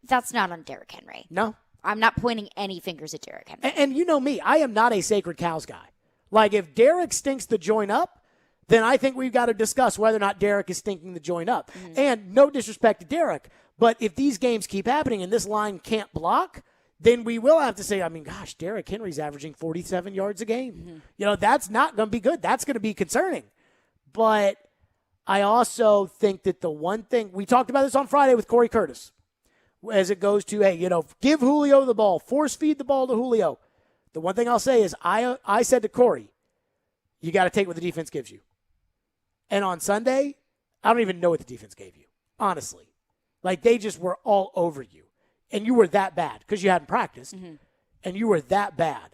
That's not on Derrick Henry.
No.
I'm not pointing any fingers at Derrick Henry.
And you know me, I am not a sacred cows guy. Like, if Derrick stinks the joint up, then I think we've got to discuss whether or not Derrick is stinking the joint up. Mm-hmm. And no disrespect to Derrick, but if these games keep happening and this line can't block, then we will have to say, gosh, Derrick Henry's averaging 47 yards a game. Mm-hmm. That's not going to be good. That's going to be concerning. But I also think that the one thing, we talked about this on Friday with Corey Curtis, as it goes to, give Julio the ball, force feed the ball to Julio. The one thing I'll say is I said to Corey, you got to take what the defense gives you. And on Sunday, I don't even know what the defense gave you, honestly. Like, they just were all over you. And you were that bad because you hadn't practiced. Mm-hmm. And you were that bad.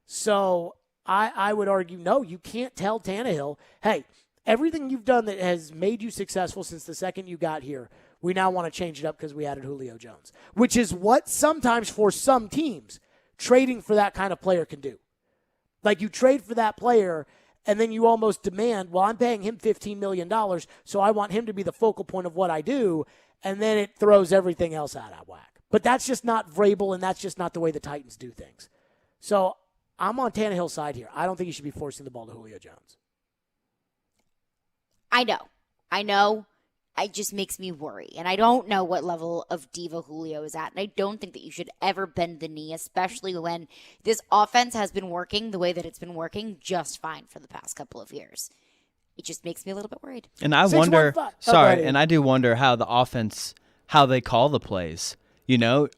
So I would argue, no, you can't tell Tannehill, hey, everything you've done that has made you successful since the second you got here, we now want to change it up because we added Julio Jones, which is what sometimes for some teams, trading for that kind of player can do. Like, you trade for that player, and then you almost demand, well, I'm paying him $15 million, so I want him to be the focal point of what I do, and then it throws everything else out of whack. But that's just not Vrabel, and that's just not the way the Titans do things. So I'm on Tannehill's side here. I don't think he should be forcing the ball to Julio Jones.
I know. It just makes me worry. And I don't know what level of diva Julio is at. And I don't think that you should ever bend the knee, especially when this offense has been working the way that it's been working just fine for the past couple of years. It just makes me a little bit worried.
And I wonder, and I do wonder how the offense, how they call the plays.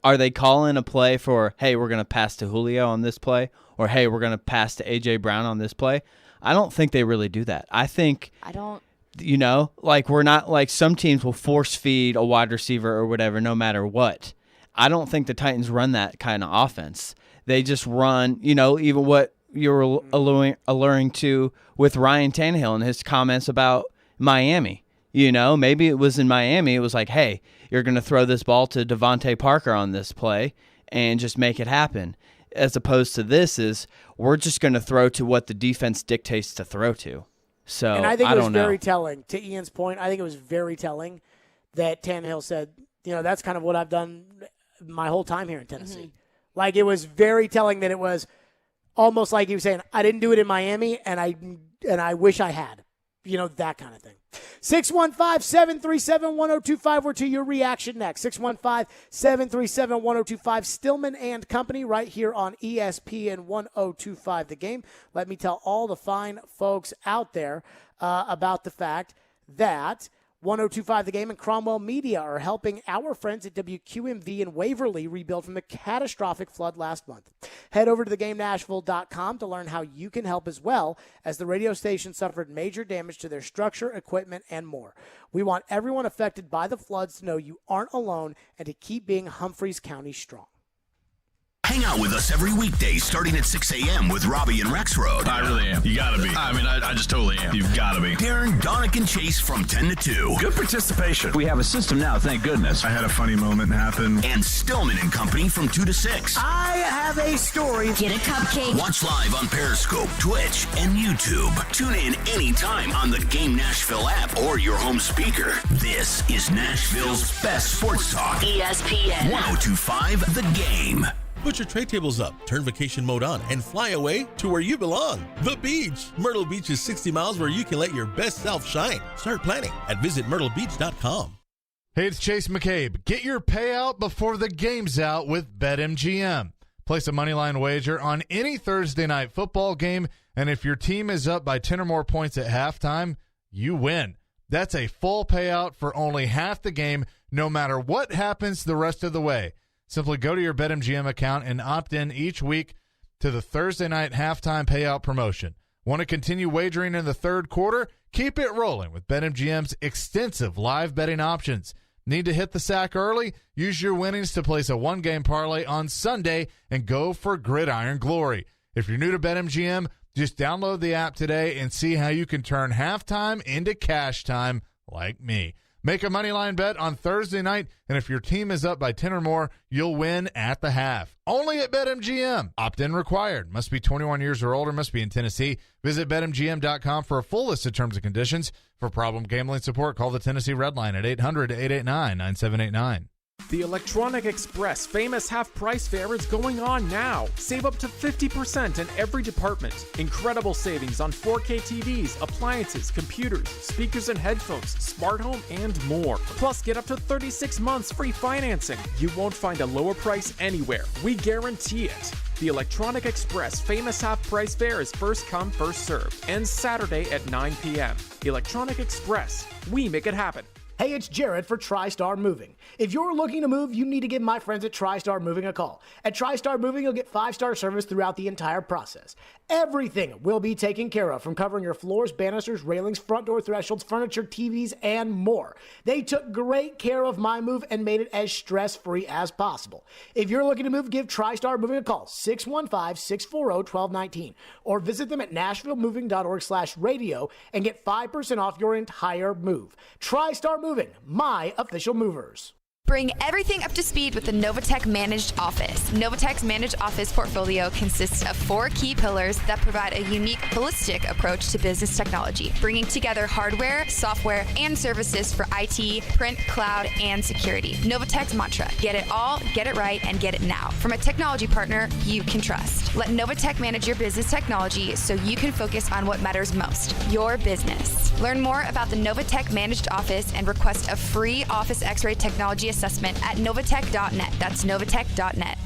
Are they calling a play for, hey, we're going to pass to Julio on this play, or hey, we're going to pass to A.J. Brown on this play? I don't think they really do that. We're not like some teams will force feed a wide receiver or whatever no matter what. I don't think the Titans run that kind of offense. They just run, even what you were alluring to with Ryan Tannehill and his comments about Miami. Maybe it was in Miami. It was like, hey, you're going to throw this ball to Devontae Parker on this play and just make it happen. As opposed to this is we're just going to throw to what the defense dictates to throw to. So
and I think it was very telling. To Ian's point, I think it was very telling that Tannehill said, that's kind of what I've done my whole time here in Tennessee. Mm-hmm. Like, it was very telling that it was almost like he was saying, I didn't do it in Miami, and I wish I had. That kind of thing. 615-737-1025. We're to your reaction next. 615-737-1025. Stillman and Company right here on ESPN 1025 The Game. Let me tell all the fine folks out there about the fact that 1025 The Game and Cromwell Media are helping our friends at WQMV in Waverly rebuild from the catastrophic flood last month. Head over to thegamenashville.com to learn how you can help, as well as the radio station suffered major damage to their structure, equipment, and more. We want everyone affected by the floods to know you aren't alone and to keep being Humphreys County strong.
Hang out with us every weekday starting at 6 a.m. with Robbie and Rexroad.
I really am. You gotta be. I just totally am. You've gotta be.
Darren, Donick, and Chase from 10 to 2.
Good participation.
We have a system now, thank goodness.
I had a funny moment happen.
And Stillman and Company from 2 to 6.
I have a story.
Get a cupcake.
Watch live on Periscope, Twitch, and YouTube. Tune in anytime on the Game Nashville app or your home speaker. This is Nashville's best sports talk.
ESPN
1025 The Game.
Put your tray tables up, turn vacation mode on, and fly away to where you belong. The beach. Myrtle Beach is 60 miles where you can let your best self shine. Start planning at visitmyrtlebeach.com.
Hey, it's Chase McCabe. Get your payout before the game's out with BetMGM. Place a moneyline wager on any Thursday night football game, and if your team is up by 10 or more points at halftime, you win. That's a full payout for only half the game, no matter what happens the rest of the way. Simply go to your BetMGM account and opt in each week to the Thursday night halftime payout promotion. Want to continue wagering in the third quarter? Keep it rolling with BetMGM's extensive live betting options. Need to hit the sack early? Use your winnings to place a one-game parlay on Sunday and go for gridiron glory. If you're new to BetMGM, just download the app today and see how you can turn halftime into cash time like me. Make a moneyline bet on Thursday night, and if your team is up by 10 or more, you'll win at the half. Only at BetMGM. Opt-in required. Must be 21 years or older. Must be in Tennessee. Visit BetMGM.com for a full list of terms and conditions. For problem gambling support, call the Tennessee Red Line at 800-889-9789.
The Electronic Express famous half-price fair is going on now. Save up to 50% in every department. Incredible savings on 4K TVs, appliances, computers, speakers and headphones, smart home, and more. Plus, get up to 36 months free financing. You won't find a lower price anywhere. We guarantee it. The Electronic Express famous half-price fair is first come, first served. Ends Saturday at 9 p.m. Electronic Express. We make it happen.
Hey, it's Jared for TriStar Moving. If you're looking to move, you need to give my friends at TriStar Moving a call. At TriStar Moving, you'll get 5-star service throughout the entire process. Everything will be taken care of, from covering your floors, banisters, railings, front door thresholds, furniture, TVs, and more. They took great care of my move and made it as stress-free as possible. If you're looking to move, give TriStar Moving a call, 615-640-1219, or visit them at nashvillemoving.org/radio and get 5% off your entire move. TriStar Moving, my official movers.
Bring everything up to speed with the Novatech Managed Office. Novatech's Managed Office portfolio consists of 4 key pillars that provide a unique, holistic approach to business technology, bringing together hardware, software, and services for IT, print, cloud, and security. Novatech's mantra: get it all, get it right, and get it now. From a technology partner you can trust. Let Novatech manage your business technology so you can focus on what matters most, your business. Learn more about the Novatech Managed Office and request a free Office X-ray technology assessment at novatech.net. That's novatech.net.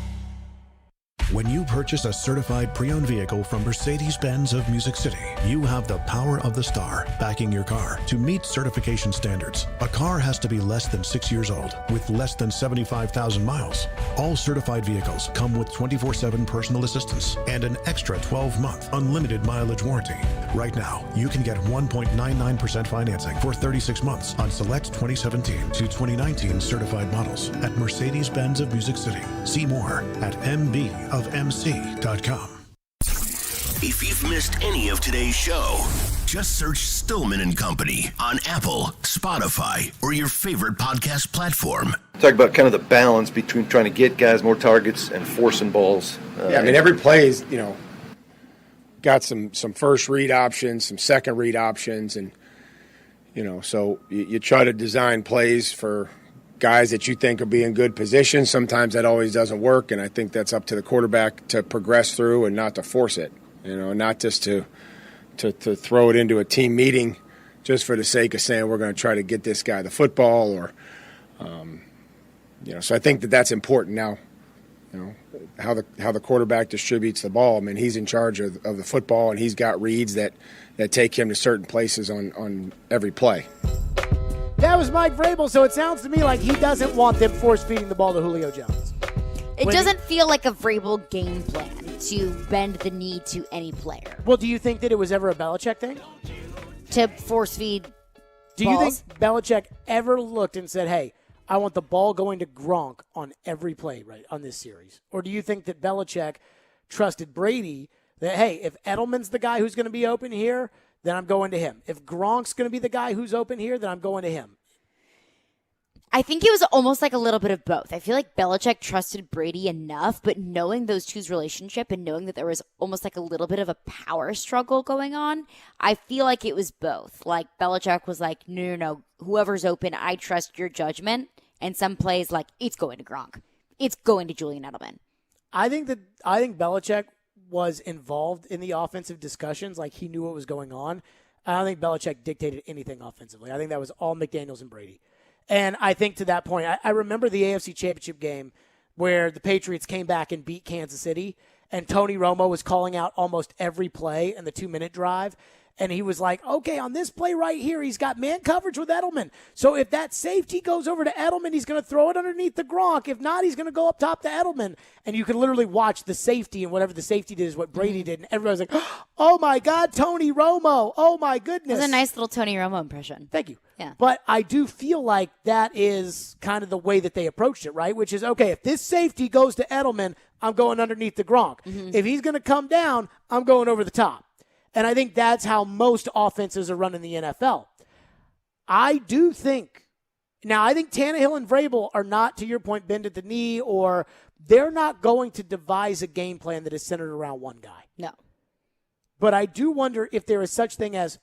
When you purchase a certified pre-owned vehicle from Mercedes-Benz of Music City, you have the power of the star backing your car. To meet certification standards, a car has to be less than 6 years old with less than 75,000 miles. All certified vehicles come with 24/7 personal assistance and an extra 12-month unlimited mileage warranty. Right now, you can get 1.99% financing for 36 months on select 2017 to 2019 certified models at Mercedes-Benz of Music City. See more at mbofmc.com.
If you've missed any of today's show, just search Stillman and Company on Apple, Spotify, or your favorite podcast platform.
Talk about kind of the balance between trying to get guys more targets and forcing balls.
Yeah, I mean, every play is, got some first read options, some second read options, and, so you try to design plays for guys that you think will be in good position. Sometimes that always doesn't work, and I think that's up to the quarterback to progress through and not to force it, not just to throw it into a team meeting just for the sake of saying we're going to try to get this guy the football, or so I think that's important now. How the quarterback distributes the ball. I mean, he's in charge of the football, and he's got reads that take him to certain places on every play.
That was Mike Vrabel, so it sounds to me like he doesn't want them force-feeding the ball to Julio Jones.
It doesn't feel like a Vrabel game plan to bend the knee to any player.
Well, do you think that it was ever a Belichick thing?
To force-feed
Do you think Belichick ever looked and said, hey, I want the ball going to Gronk on every play right on this series? Or do you think that Belichick trusted Brady that, hey, if Edelman's the guy who's going to be open here, then I'm going to him. If Gronk's going to be the guy who's open here, then I'm going to him.
I think it was almost like a little bit of both. I feel like Belichick trusted Brady enough, but knowing those two's relationship and knowing that there was almost like a little bit of a power struggle going on, I feel like it was both. Like Belichick was like, no, whoever's open, I trust your judgment. And some plays like, it's going to Gronk. It's going to Julian Edelman.
I think Belichick was involved in the offensive discussions, like he knew what was going on. I don't think Belichick dictated anything offensively. I think that was all McDaniels and Brady. And I think to that point, I remember the AFC Championship game where the Patriots came back and beat Kansas City, and Tony Romo was calling out almost every play in the 2-minute drive. And he was like, okay, on this play right here, he's got man coverage with Edelman. So if that safety goes over to Edelman, he's going to throw it underneath the Gronk. If not, he's going to go up top to Edelman. And you can literally watch the safety, and whatever the safety did is what Brady did. And everybody's like, oh, my God, Tony Romo. Oh, my goodness.
It was a nice little Tony Romo impression.
Thank you.
Yeah.
But I do feel like that is kind of the way that they approached it, right? Which is, okay, if this safety goes to Edelman, I'm going underneath the Gronk.
Mm-hmm.
If he's going to come down, I'm going over the top. And I think that's how most offenses are run in the NFL. I do think, now I think Tannehill and Vrabel are not, to your point, bend at the knee, or they're not going to devise a game plan that is centered around one guy.
No.
But I do wonder if there is such thing as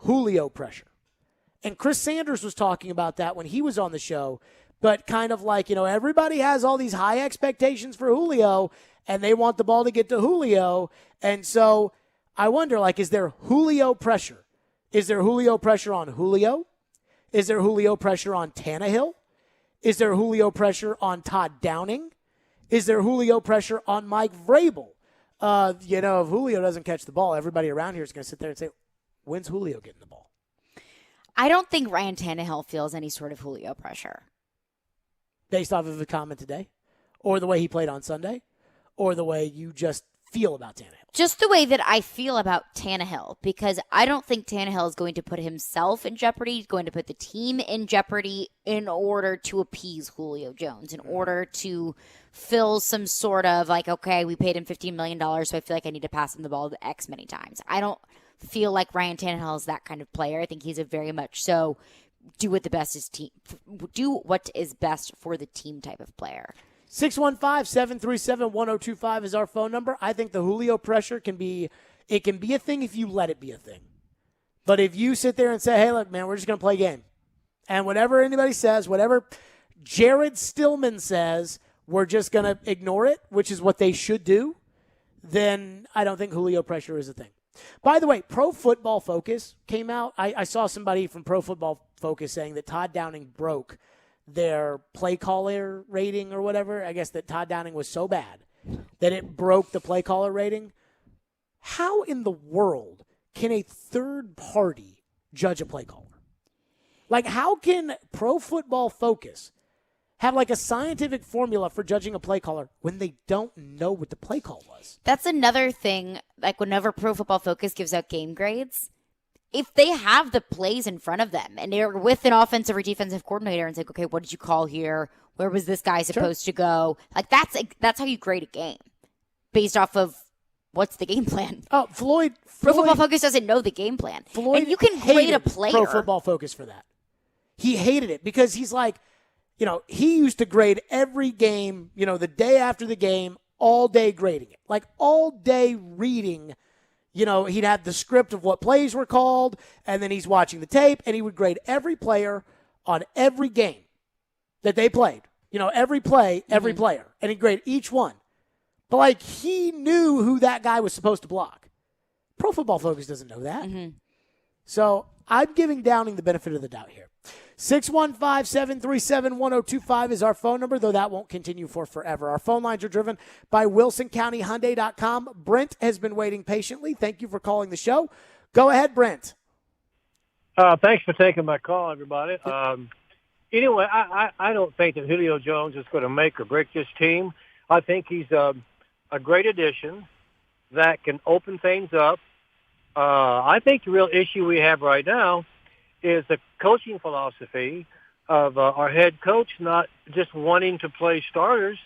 Julio pressure. And Chris Sanders was talking about that when he was on the show, but kind of like, everybody has all these high expectations for Julio, and they want the ball to get to Julio. And so I wonder, is there Julio pressure? Is there Julio pressure on Julio? Is there Julio pressure on Tannehill? Is there Julio pressure on Todd Downing? Is there Julio pressure on Mike Vrabel? If Julio doesn't catch the ball, everybody around here is going to sit there and say, when's Julio getting the ball?
I don't think Ryan Tannehill feels any sort of Julio pressure.
Based off of a comment today? Or the way he played on Sunday? Or the way you just feel about Tannehill?
Just the way that I feel about Tannehill, because I don't think Tannehill is going to put himself in jeopardy. He's going to put the team in jeopardy in order to appease Julio Jones, in order to fill some sort of okay, we paid him $15 million, so I feel like I need to pass him the ball X many times. I don't feel like Ryan Tannehill is that kind of player. I think he's a very much so do what is best for the team type of player.
615-737-1025 is our phone number. I think the Julio pressure can be a thing if you let it be a thing. But if you sit there and say, hey, look, man, we're just going to play a game. And whatever anybody says, whatever Jared Stillman says, we're just going to ignore it, which is what they should do, then I don't think Julio pressure is a thing. By the way, Pro Football Focus came out. I saw somebody from Pro Football Focus saying that Todd Downing broke their play caller rating or whatever. I guess that Todd Downing was so bad that it broke the play caller rating. How in the world can a third party judge a play caller? How can Pro Football Focus have a scientific formula for judging a play caller when they don't know what the play call was?
That's another thing. Whenever Pro Football Focus gives out game grades, if they have the plays in front of them and they're with an offensive or defensive coordinator and say, okay, what did you call here? Where was this guy supposed to go? That's how you grade a game, based off of what's the game plan.
Oh, Floyd
Pro Football Focus doesn't know the game plan.
Floyd,
and you can grade a player.
Pro Football Focus for that. He hated it because he's he used to grade every game, the day after the game, all day grading it. All day reading. He'd have the script of what plays were called, and then he's watching the tape, and he would grade every player on every game that they played. Every play, every player. And he'd grade each one. But, he knew who that guy was supposed to block. Pro Football Focus doesn't know that.
Mm-hmm.
So I'm giving Downing the benefit of the doubt here. 615-737-1025 is our phone number, though that won't continue for forever. Our phone lines are driven by WilsonCountyHyundai.com. Brent has been waiting patiently. Thank you for calling the show. Go ahead, Brent.
Thanks for taking my call, everybody. Anyway, I don't think that Julio Jones is going to make or break this team. I think he's a great addition that can open things up. I think the real issue we have right now is the coaching philosophy of our head coach not just wanting to play starters,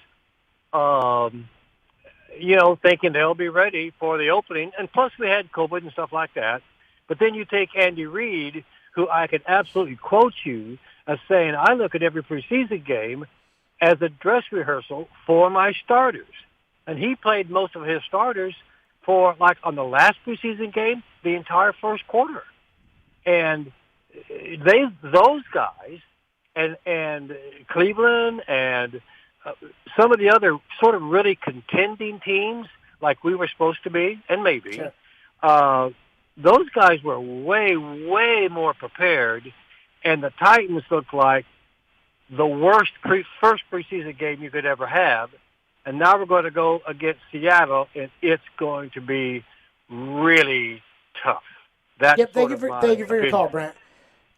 thinking they'll be ready for the opening. And plus we had COVID and stuff like that. But then you take Andy Reid, who I could absolutely quote you as saying, I look at every preseason game as a dress rehearsal for my starters. And he played most of his starters for, on the last preseason game, the entire first quarter. And those guys and Cleveland and some of the other sort of really contending teams like we were supposed to be, and maybe, those guys were way, way more prepared, and the Titans looked like the worst first preseason game you could ever have. And now we're going to go against Seattle, and it's going to be really tough. That's
Yep,
thank
you for your call, Brent.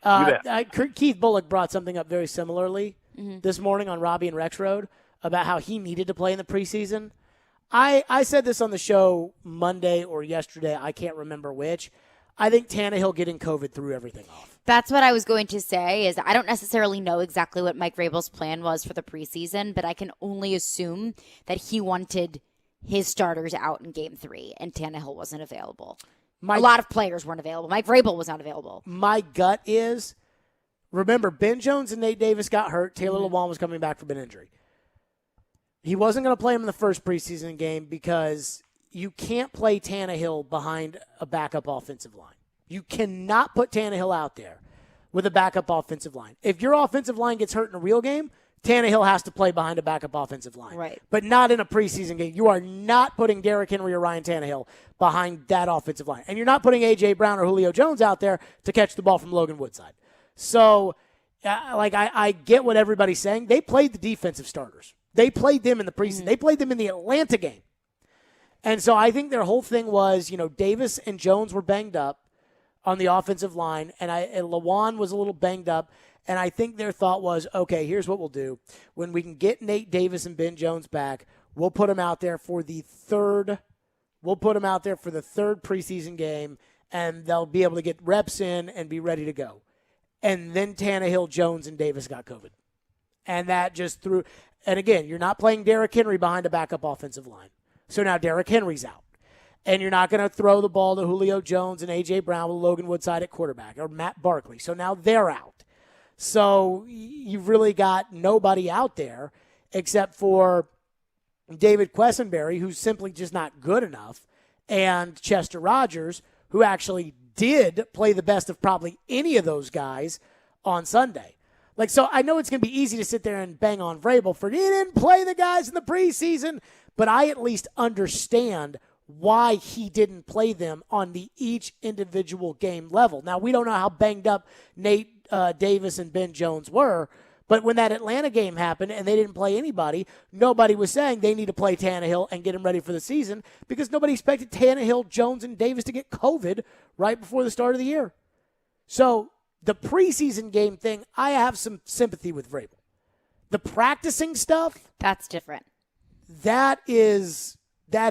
bet.
Keith Bullock brought something up very similarly this morning on Robbie and Rex Road about how he needed to play in the preseason. I said this on the show Monday or yesterday. I can't remember which. I think Tannehill getting COVID threw everything off.
That's what I was going to say is I don't necessarily know exactly what Mike Vrabel's plan was for the preseason, but I can only assume that he wanted his starters out in game 3 and Tannehill wasn't available. A lot of players weren't available. Mike Vrabel was not available.
My gut is, remember, Ben Jones and Nate Davis got hurt. Taylor Lewan was coming back from an injury. He wasn't going to play him in the first preseason game because you can't play Tannehill behind a backup offensive line. You cannot put Tannehill out there with a backup offensive line. If your offensive line gets hurt in a real game, Tannehill has to play behind a backup offensive line.
Right.
But not in a preseason game. You are not putting Derrick Henry or Ryan Tannehill behind that offensive line. And you're not putting A.J. Brown or Julio Jones out there to catch the ball from Logan Woodside. So, I get what everybody's saying. They played the defensive starters. They played them in the preseason. They played them in the Atlanta game. And so I think their whole thing was, Davis and Jones were banged up on the offensive line, and Lewan was a little banged up. And I think their thought was, okay, here's what we'll do. When we can get Nate Davis and Ben Jones back, we'll put them out there for the third preseason game, and they'll be able to get reps in and be ready to go. And then Tannehill, Jones, and Davis got COVID. And that just threw – and again, you're not playing Derrick Henry behind a backup offensive line. So now Derrick Henry's out. And you're not going to throw the ball to Julio Jones and A.J. Brown with Logan Woodside at quarterback or Matt Barkley. So now they're out. So you've really got nobody out there except for David Quessenberry, who's simply just not good enough, and Chester Rogers, who actually did play the best of probably any of those guys on Sunday. So I know it's going to be easy to sit there and bang on Vrabel for he didn't play the guys in the preseason, but I at least understand why he didn't play them on the each individual game level. Now, we don't know how banged up Nate Davis and Ben Jones were, but when that Atlanta game happened and they didn't play anybody, nobody was saying they need to play Tannehill and get him ready for the season because nobody expected Tannehill, Jones, and Davis to get COVID right before the start of the year. So the preseason game thing, I have some sympathy with Vrabel. The practicing stuff,
that's different.
That's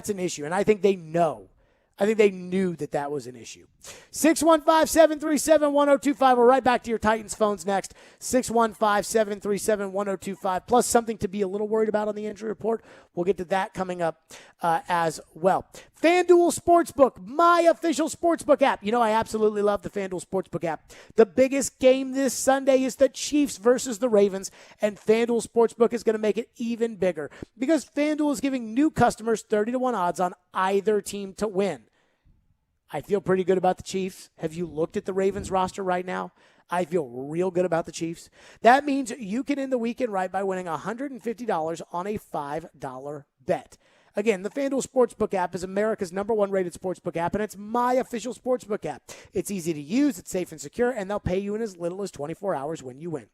an issue, and I think they know. I think they knew that was an issue. 615-737-1025. We're right back to your Titans phones next. 615-737-1025. Plus something to be a little worried about on the injury report. We'll get to that coming up as well. FanDuel Sportsbook, my official sportsbook app. I absolutely love the FanDuel Sportsbook app. The biggest game this Sunday is the Chiefs versus the Ravens, and FanDuel Sportsbook is going to make it even bigger because FanDuel is giving new customers 30-1 odds on either team to win. I feel pretty good about the Chiefs. Have you looked at the Ravens roster right now? I feel real good about the Chiefs. That means you can end the weekend right by winning $150 on a $5 bet. Again, the FanDuel Sportsbook app is America's #1 rated sportsbook app, and it's my official sportsbook app. It's easy to use, it's safe and secure, and they'll pay you in as little as 24 hours when you win.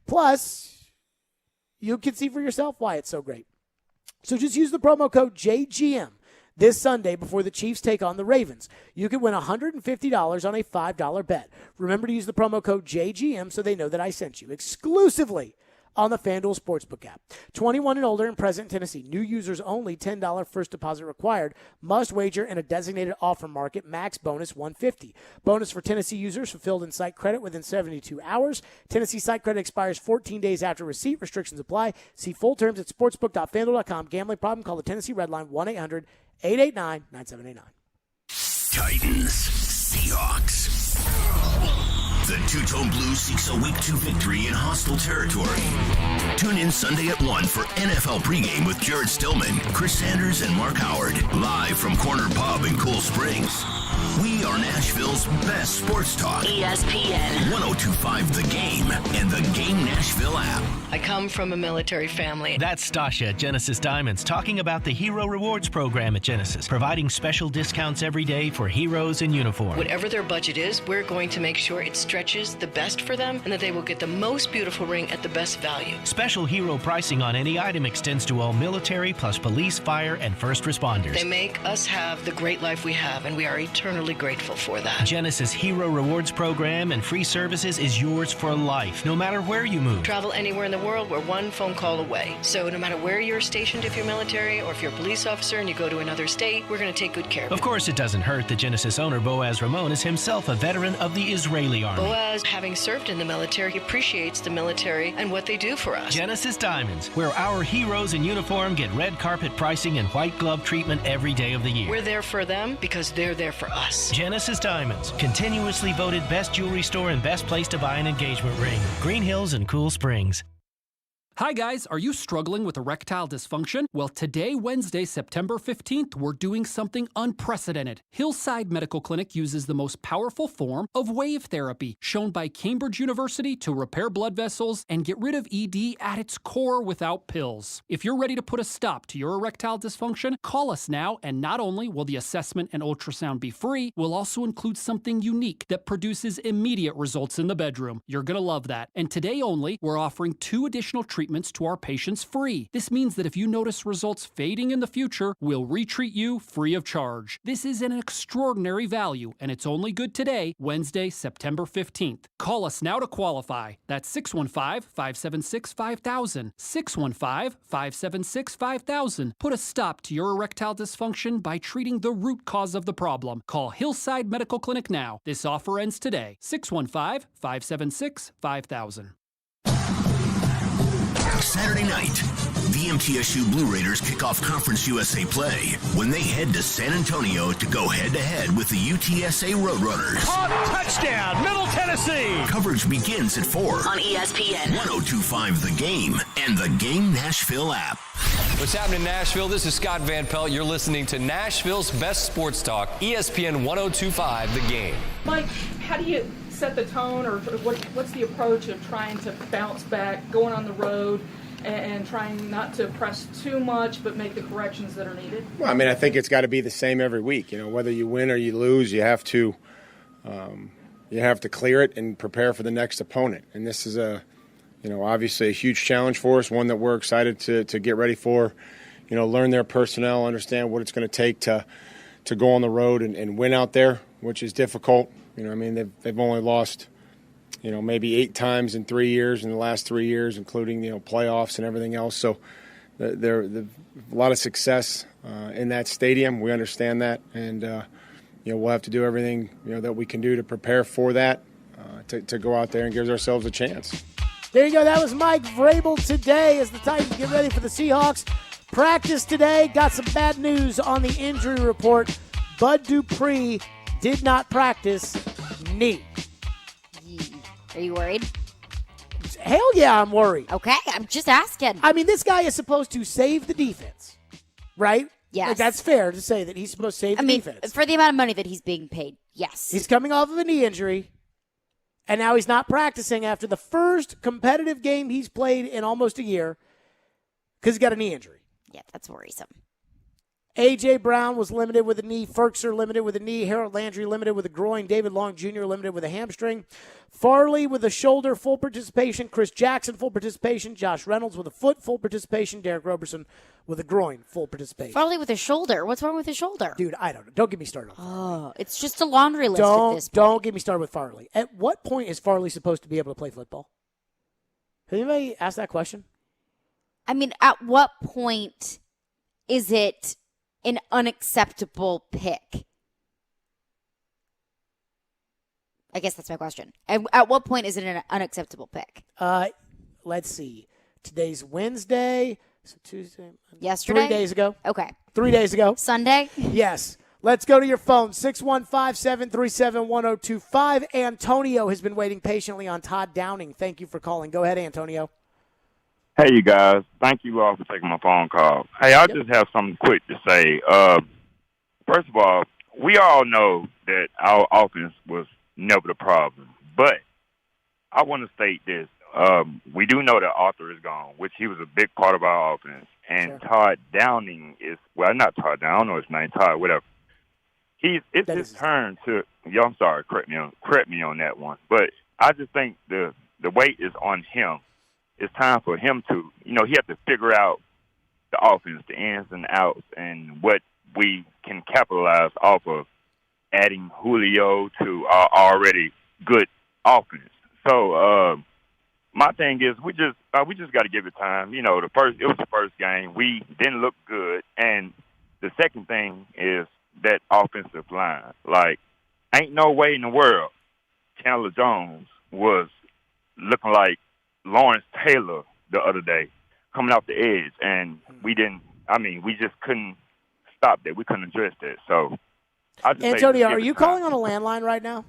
Plus, you can see for yourself why it's so great. So just use the promo code JGM this Sunday before the Chiefs take on the Ravens. You can win $150 on a $5 bet. Remember to use the promo code JGM so they know that I sent you exclusively on the FanDuel Sportsbook app. 21 and older and present in Tennessee. New users only. $10 first deposit required. Must wager in a designated offer market. Max bonus $150. Bonus for Tennessee users fulfilled in site credit within 72 hours. Tennessee site credit expires 14 days after receipt. Restrictions apply. See full terms at sportsbook.fanduel.com. Gambling problem? Call the Tennessee Red Line 1-800-889-9789.
Titans, Seahawks. The Two-Tone Blues seeks a Week 2 victory in hostile territory. Tune in Sunday at 1 for NFL pregame with Jared Stillman, Chris Sanders, and Mark Howard. Live from Corner Pub in Cool Springs. We are Nashville's best sports talk.
ESPN.
102.5 The Game and the Game Nashville app.
I come from a military family.
That's Stasha at Genesis Diamonds talking about the Hero Rewards program at Genesis, providing special discounts every day for heroes in uniform.
Whatever their budget is, we're going to make sure it stretches the best for them and that they will get the most beautiful ring at the best value.
Special hero pricing on any item extends to all military plus police, fire, and first responders.
They make us have the great life we have, and we are eternal eternally grateful for that.
Genesis Hero Rewards Program and free services is yours for life, no matter where you move.
Travel anywhere in the world, we're one phone call away. So no matter where you're stationed, if you're military or if you're a police officer and you go to another state, we're going to take good care of you.
Of course, it doesn't hurt that Genesis owner Boaz Ramon is himself a veteran of the Israeli army.
Boaz, having served in the military, appreciates the military and what they do for us.
Genesis Diamonds, where our heroes in uniform get red carpet pricing and white glove treatment every day of the year.
We're there for them because they're there for us.
Genesis Diamonds, continuously voted best jewelry store and best place to buy an engagement ring. Green Hills and Cool Springs.
Hi guys, are you struggling with erectile dysfunction? Well, today, Wednesday, September 15th, we're doing something unprecedented. Hillside Medical Clinic uses the most powerful form of wave therapy, shown by Cambridge University to repair blood vessels and get rid of ED at its core without pills. If you're ready to put a stop to your erectile dysfunction, call us now, and not only will the assessment and ultrasound be free, we'll also include something unique that produces immediate results in the bedroom. You're gonna love that. And today only, we're offering 2 additional treatments to our patients free. This means that if you notice results fading in the future, we'll retreat you free of charge. This is an extraordinary value, and it's only good today, Wednesday, September 15th. Call us now to qualify. That's 615-576-5000. 615-576-5000. Put a stop to your erectile dysfunction by treating the root cause of the problem. Call Hillside Medical Clinic now. This offer ends today. 615-576-5000.
Saturday night, the MTSU Blue Raiders kick off Conference USA play when they head to San Antonio to go head-to-head with the UTSA Roadrunners.
Caught touchdown, Middle Tennessee.
Coverage begins at 4
on ESPN
1025 The Game and the Game Nashville app.
What's happening in Nashville? This is Scott Van Pelt. You're listening to Nashville's best sports talk, ESPN 1025 The Game.
Mike, how do you set the tone, or what's the approach of trying to bounce back, going on the road, and trying not to press too much but make the corrections that are needed?
Well, I mean, I think it's got to be the same every week. You know, whether you win or you lose, you have to clear it and prepare for the next opponent. And this is obviously a huge challenge for us, one that we're excited to get ready for. You know, learn their personnel, understand what it's going to take to go on the road and win out there, which is difficult. You know, I mean, they've only lost, maybe 8 times in 3 years, in the last 3 years, including, playoffs and everything else. So there's a lot of success in that stadium. We understand that. And, we'll have to do everything, that we can do to prepare for that, to go out there and give ourselves a chance.
There you go. That was Mike Vrabel today as the Titans get ready for the Seahawks. Practice today. Got some bad news on the injury report. Bud Dupree did not practice. Knee.
Are you worried?
Hell yeah, I'm worried.
Okay, I'm just asking.
I mean, this guy is supposed to save the defense, right?
Yes.
Like, that's fair to say that he's supposed to save the defense.
For the amount of money that he's being paid, yes.
He's coming off of a knee injury, and now he's not practicing after the first competitive game he's played in almost a year because he's got a knee injury.
Yeah, that's worrisome.
A.J. Brown was limited with a knee. Ferkser limited with a knee. Harold Landry limited with a groin. David Long Jr. limited with a hamstring. Farley with a shoulder, full participation. Chris Jackson, full participation. Josh Reynolds with a foot, full participation. Derek Roberson with a groin, full participation.
Farley with a shoulder. What's wrong with his shoulder?
Dude, I don't know. Don't get me started on Farley.
Oh, it's just a laundry list at this point.
Don't get me started with Farley. At what point is Farley supposed to be able to play football? Has anybody asked that question?
I mean, at what point is it an unacceptable pick? I guess that's my question. At what point is it an unacceptable pick?
Let's see. Today's Wednesday. So Tuesday.
Yesterday?
3 days ago.
Okay.
3 days ago.
Sunday?
Yes. Let's go to your phone, 615-737-1025. Antonio has been waiting patiently on Todd Downing. Thank you for calling. Go ahead, Antonio.
Hey, you guys. Thank you all for taking my phone call. Hey, I just have something quick to say. First of all, we all know that our offense was never the problem. But I want to state this. We do know that Arthur is gone, which he was a big part of our offense. And sure. Todd Downing is, well, not Todd Downing, I don't know his name, Todd, whatever. It's his turn to, I'm sorry, correct me on that one. But I just think the weight is on him. It's time for him to, he has to figure out the offense, the ins and outs, and what we can capitalize off of adding Julio to our already good offense. So my thing is we just got to give it time. You know, it was the first game. We didn't look good, and the second thing is that offensive line. Like, ain't no way in the world Chandler Jones was looking like Lawrence Taylor the other day, coming off the edge, and we just couldn't stop that. We couldn't address that. So,
Antonio, are you calling on a landline right now?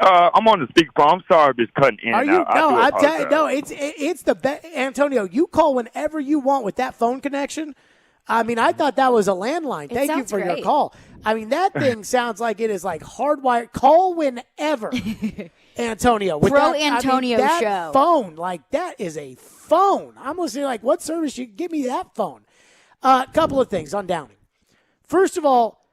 I'm on the speakerphone. I'm sorry if it's cutting in and out.
No, I'm telling you, no. It's the best. Antonio, you call whenever you want with that phone connection. I mean, I thought that was a landline. Thank you for your call. I mean, that thing sounds like it is like hardwired. Call whenever, Antonio. With
Pro
that,
Antonio
that
show.
Phone, like that is a phone. I'm listening like, what service? You give me that phone. A couple of things on Downing. First of all,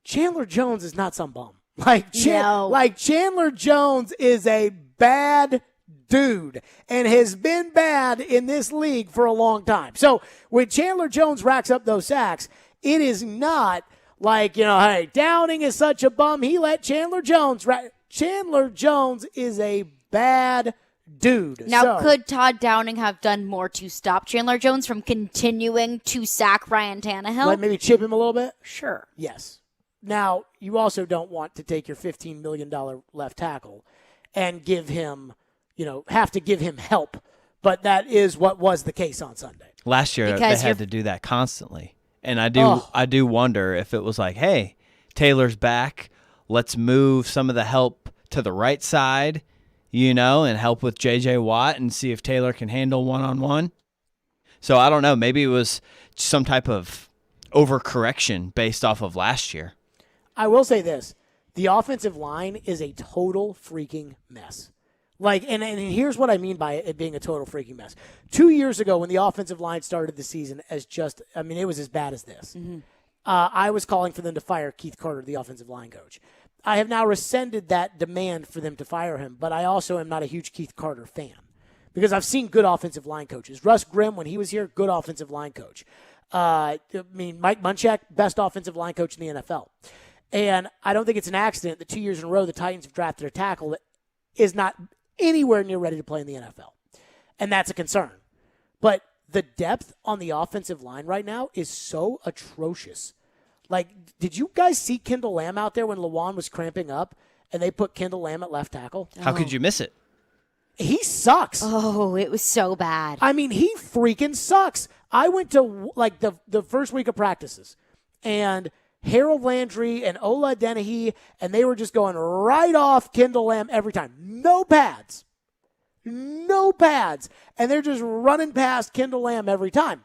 Chandler Jones is not some bum. Like Chandler Jones is a bad dude and has been bad in this league for a long time. So when Chandler Jones racks up those sacks, it is not like, hey, Downing is such a bum. He let Chandler Jones Chandler Jones is a bad dude.
Now, could Todd Downing have done more to stop Chandler Jones from continuing to sack Ryan Tannehill?
Like maybe chip him a little bit?
Sure.
Yes. Now, you also don't want to take your $15 million left tackle and give him, have to give him help. But that is what was the case on Sunday.
Last year, they had to do that constantly. And I do wonder if it was like, hey, Taylor's back. Let's move some of the help to the right side, and help with J.J. Watt and see if Taylor can handle one-on-one. So I don't know. Maybe it was some type of overcorrection based off of last year.
I will say this. The offensive line is a total freaking mess. And here's what I mean by it being a total freaking mess. 2 years ago when the offensive line started the season it was as bad as this. Mm-hmm. I was calling for them to fire Keith Carter, the offensive line coach. I have now rescinded that demand for them to fire him, but I also am not a huge Keith Carter fan because I've seen good offensive line coaches. Russ Grimm, when he was here, good offensive line coach. Mike Munchak, best offensive line coach in the NFL. And I don't think it's an accident that 2 years in a row the Titans have drafted a tackle that is not anywhere near ready to play in the NFL. And that's a concern. But the depth on the offensive line right now is so atrocious. Did you guys see Kendall Lamb out there when Lawan was cramping up and they put Kendall Lamb at left tackle?
How could you miss it?
He sucks.
Oh, it was so bad.
I mean, he freaking sucks. I went to the first week of practices and Harold Landry and Ola Dennehy, and they were just going right off Kendall Lamb every time. No pads. And they're just running past Kendall Lamb every time.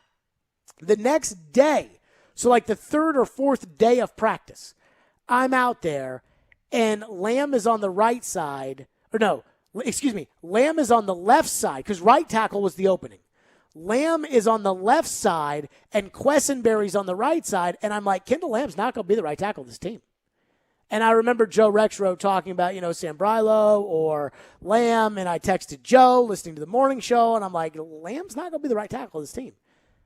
The next day, so the third or fourth day of practice, I'm out there, and Lamb is on the right side. Lamb is on the left side because right tackle was the opening. Lamb is on the left side and Quessenberry's on the right side. And I'm like, Kendall Lamb's not going to be the right tackle of this team. And I remember Joe Rexrow talking about, Sam Brilo or Lamb. And I texted Joe listening to the morning show. And I'm like, Lamb's not going to be the right tackle of this team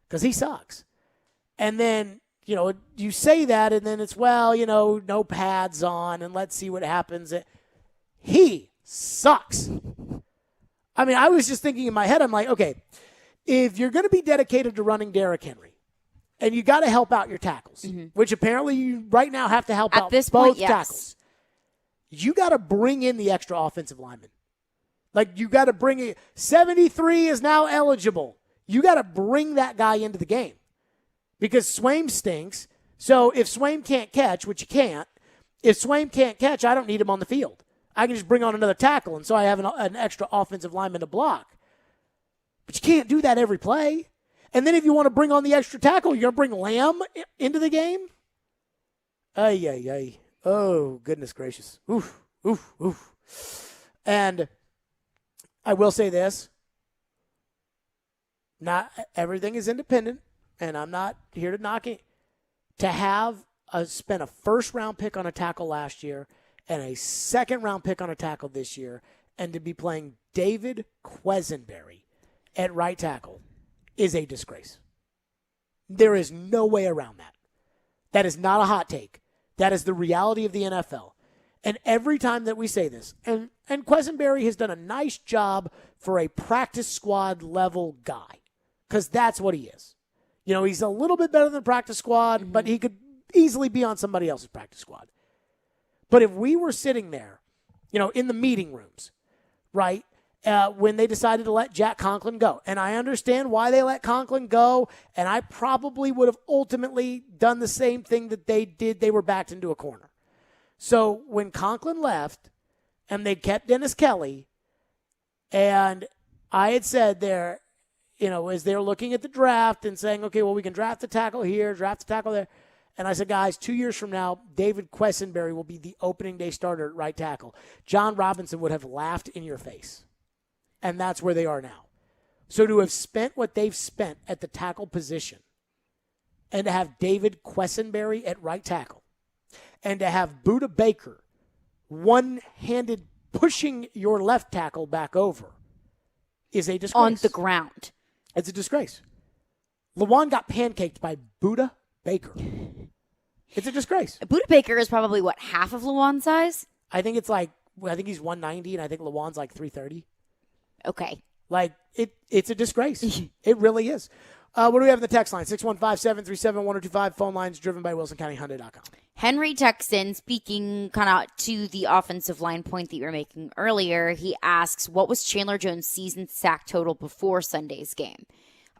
because he sucks. And then, you say that and then it's, no pads on and let's see what happens. He sucks. I mean, I was just thinking in my head, I'm like, okay, if you're going to be dedicated to running Derrick Henry, and you got to help out your tackles, which apparently you right now have to help out both tackles, you got to bring in the extra offensive lineman. You got to bring it. 73 is now eligible. You got to bring that guy into the game because Swaim stinks. So if Swaim can't catch, which you can't, if Swaim can't catch, I don't need him on the field. I can just bring on another tackle, and so I have an extra offensive lineman to block. But you can't do that every play. And then if you want to bring on the extra tackle, you're going to bring Lamb into the game? Ay. Oh, goodness gracious. Oof. And I will say this. Not everything is independent, and I'm not here to knock it. To have spent a first-round pick on a tackle last year and a second-round pick on a tackle this year, and to be playing David Quessenberry at right tackle is a disgrace. There is no way around that. That is not a hot take. That is the reality of the NFL. And every time that we say this, and Quessenberry has done a nice job for a practice squad level guy, because that's what he is. You know, he's a little bit better than the practice squad, but he could easily be on somebody else's practice squad. But if we were sitting there, you know, in the meeting rooms, right, when they decided to let Jack Conklin go, and I understand why they let Conklin go, and I probably would have ultimately done the same thing that they did. They were backed into a corner. So when Conklin left and they kept Dennis Kelly, and I had said there, you know, as they're looking at the draft and saying, okay, well, we can draft the tackle here, draft the tackle there. And I said, guys, 2 years from now, David Quessenberry will be the opening day starter at right tackle. John Robinson would have laughed in your face. And that's where they are now. So to have spent what they've spent at the tackle position and to have David Quessenberry at right tackle and to have Budda Baker one-handed pushing your left tackle back over is a disgrace.
On the ground.
It's a disgrace. Lawan got pancaked by Budda Baker. It's a disgrace.
Budda Baker is probably, what, half of Lawan's size?
I think he's 190, and I think Lawan's like 330.
Okay.
Like, it's a disgrace. It really is. What do we have in the text line? 615-737-1025. Phone lines driven by WilsonCountyHyundai.com.
Henry Texan, speaking kind of to the offensive line point that you were making earlier, he asks, what was Chandler Jones' season sack total before Sunday's game?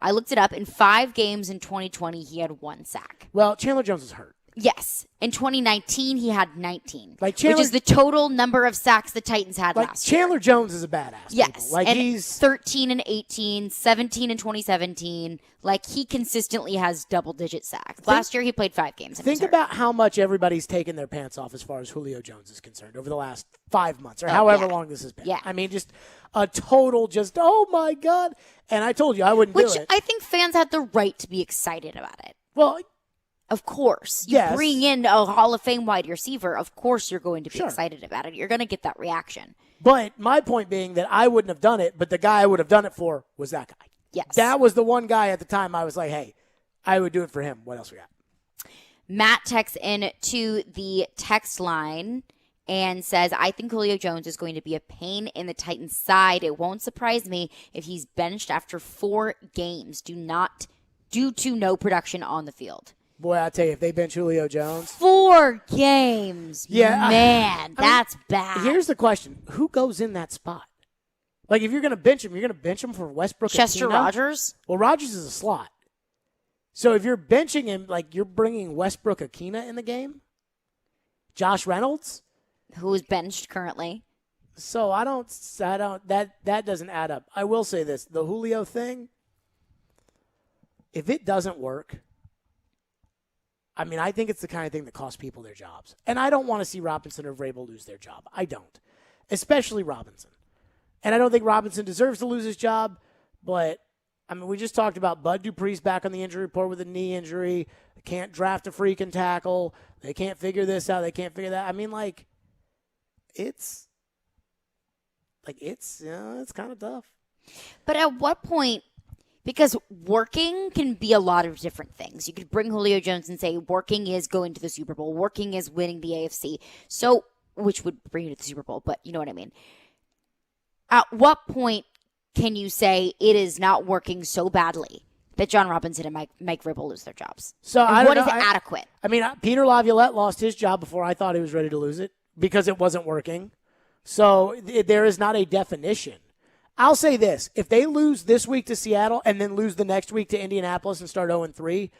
I looked it up. In 5 games in 2020, he had 1 sack.
Well, Chandler Jones is hurt.
Yes. In 2019, he had 19,
which
is the total number of sacks the Titans had last year.
Chandler Jones is a badass.
Yes.
Like,
and
he's
13 and 18, 17 and 2017. Like, he consistently has double-digit sacks. Last year, he played 5 games.
Think about how much everybody's taken their pants off as far as Julio Jones is concerned over the last 5 months or however long this has been.
Yeah.
I mean, just a total oh, my God. And I told you I wouldn't do it.
Which I think fans had the right to be excited about it.
Well,
of course. You bring in a Hall of Fame wide receiver, of course you're going to be excited about it. You're going to get that reaction.
But my point being that I wouldn't have done it, but the guy I would have done it for was that guy.
Yes.
That was the one guy at the time I was like, hey, I would do it for him. What else we got?
Matt texts in to the text line and says, I think Julio Jones is going to be a pain in the Titans' side. It won't surprise me if he's benched after 4 games due to no production on the field.
Boy, I tell you, if they bench Julio Jones.
4 games. Yeah. Man, that's bad.
Here's the question. Who goes in that spot? Like, if you're going to bench him, you're going to bench him for Westbrook
Chester
Akina?
Rogers?
Well, Rogers is a slot. So if you're benching him, like, you're bringing Westbrook Akina in the game? Josh Reynolds?
Who is benched currently.
So that doesn't add up. I will say this. The Julio thing, if it doesn't work, I mean, I think it's the kind of thing that costs people their jobs. And I don't want to see Robinson or Vrabel lose their job. I don't. Especially Robinson. And I don't think Robinson deserves to lose his job. But, I mean, we just talked about Bud Dupree's back on the injury report with a knee injury. They can't draft a freaking tackle. They can't figure this out. They can't figure that. I mean, like, it's kind of tough.
But at what point, because working can be a lot of different things. You could bring Julio Jones and say working is going to the Super Bowl. Working is winning the AFC. So, which would bring you to the Super Bowl, but you know what I mean. At what point can you say it is not working so badly that John Robinson and Mike Vrabel lose their jobs?
So
and what is adequate?
I mean, Peter Laviolette lost his job before I thought he was ready to lose it because it wasn't working. So there is not a definition. I'll say this. If they lose this week to Seattle and then lose the next week to Indianapolis and start 0-3,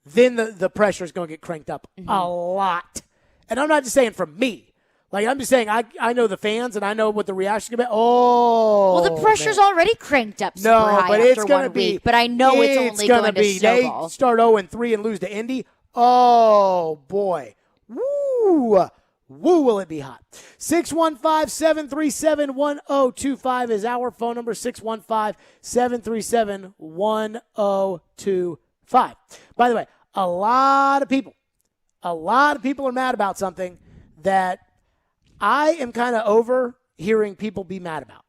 then the pressure is going to get cranked up a lot. And I'm not just saying from me. Like, I'm just saying I know the fans and I know what the reaction is going to be. Oh,
well, the pressure's already cranked up super high
but
after
it's going to
1
be.
week. But I know it's only going to snowball.
They start 0-3 and lose to Indy. Oh, boy. Woo! Woo, will it be hot. 615-737-1025 is our phone number, 615-737-1025. By the way, a lot of people are mad about something that I am kind of over hearing people be mad about,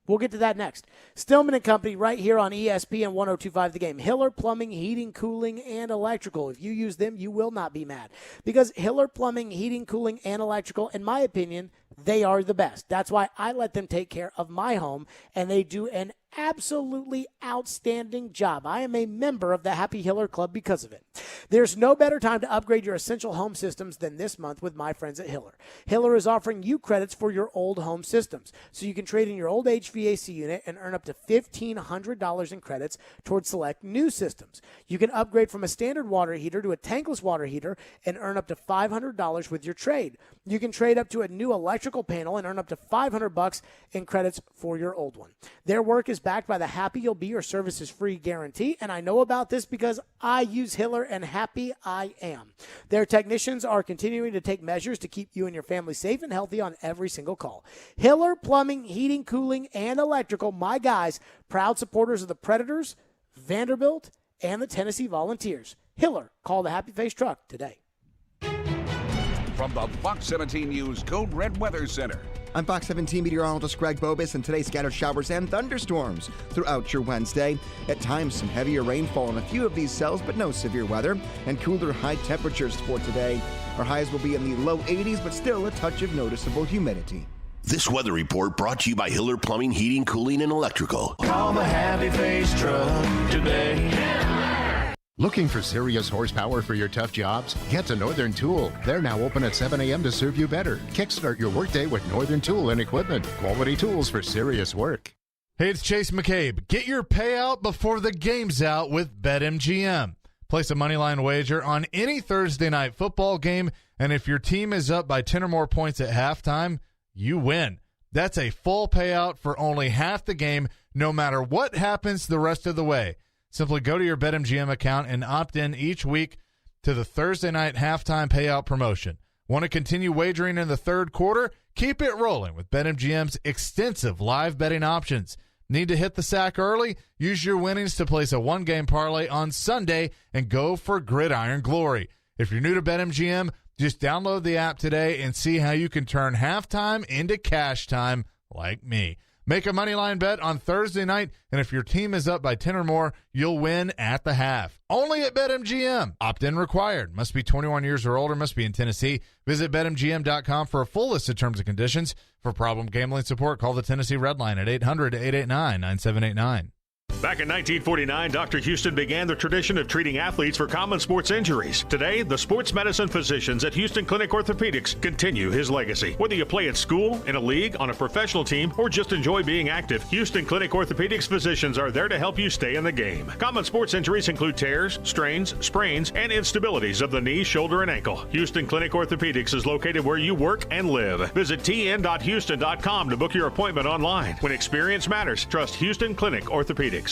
We'll get to that next. Stillman and Company right here on ESPN 102.5 The Game. Hiller Plumbing, Heating, Cooling, and Electrical. If you use them, you will not be mad. Because Hiller Plumbing, Heating, Cooling, and Electrical, in my opinion, they are the best. That's why I let them take care of my home, and they do an absolutely outstanding job. I am a member of the Happy Hiller Club because of it. There's no better time to upgrade your essential home systems than this month with my friends at Hiller. Hiller is offering you credits for your old home systems, so you can trade in your old HVAC unit and earn up to $1,500 in credits towards select new systems. You can upgrade from a standard water heater to a tankless water heater and earn up to $500 with your trade. You can trade up to a new electrical panel and earn up to $500 in credits for your old one. Their work is backed by the Happy You'll Be Your Services Free guarantee, and I know about this because I use Hiller, and happy I am. Their technicians are continuing to take measures to keep you and your family safe and healthy on every single call. Hiller Plumbing, Heating, Cooling, and Electrical, my guys, proud supporters of the Predators, Vanderbilt, and the Tennessee Volunteers. Hiller, call the Happy Face Truck today.
From the Fox 17 News Code Red Weather Center.
I'm Fox 17 meteorologist Greg Bobus, and today scattered showers and thunderstorms throughout your Wednesday. At times, some heavier rainfall in a few of these cells, but no severe weather, and cooler high temperatures for today. Our highs will be in the low 80s, but still a touch of noticeable humidity.
This weather report brought to you by Hiller Plumbing, Heating, Cooling, and Electrical.
Call the Happy Face Truck today.
Looking for serious horsepower for your tough jobs? Get to Northern Tool. They're now open at 7 a.m. to serve you better. Kickstart your workday with Northern Tool and equipment. Quality tools for serious work.
Hey, it's Chase McCabe. Get your payout before the game's out with BetMGM. Place a moneyline wager on any Thursday night football game, and if your team is up by 10 or more points at halftime, you win. That's a full payout for only half the game, no matter what happens the rest of the way. Simply go to your BetMGM account and opt in each week to the Thursday night halftime payout promotion. Want to continue wagering in the third quarter? Keep it rolling with BetMGM's extensive live betting options. Need to hit the sack early? Use your winnings to place a one-game parlay on Sunday and go for gridiron glory. If you're new to BetMGM, just download the app today and see how you can turn halftime into cash time like me. Make a moneyline bet on Thursday night, and if your team is up by 10 or more, you'll win at the half. Only at BetMGM. Opt-in required. Must be 21 years or older. Must be in Tennessee. Visit BetMGM.com for a full list of terms and conditions. For problem gambling support, call the Tennessee Red Line at 800-889-9789.
Back in 1949, Dr. Houston began the tradition of treating athletes for common sports injuries. Today, the sports medicine physicians at Houston Clinic Orthopedics continue his legacy. Whether you play at school, in a league, on a professional team, or just enjoy being active, Houston Clinic Orthopedics physicians are there to help you stay in the game. Common sports injuries include tears, strains, sprains, and instabilities of the knee, shoulder, and ankle. Houston Clinic Orthopedics is located where you work and live. Visit tn.houston.com to book your appointment online. When experience matters, trust Houston Clinic Orthopedics.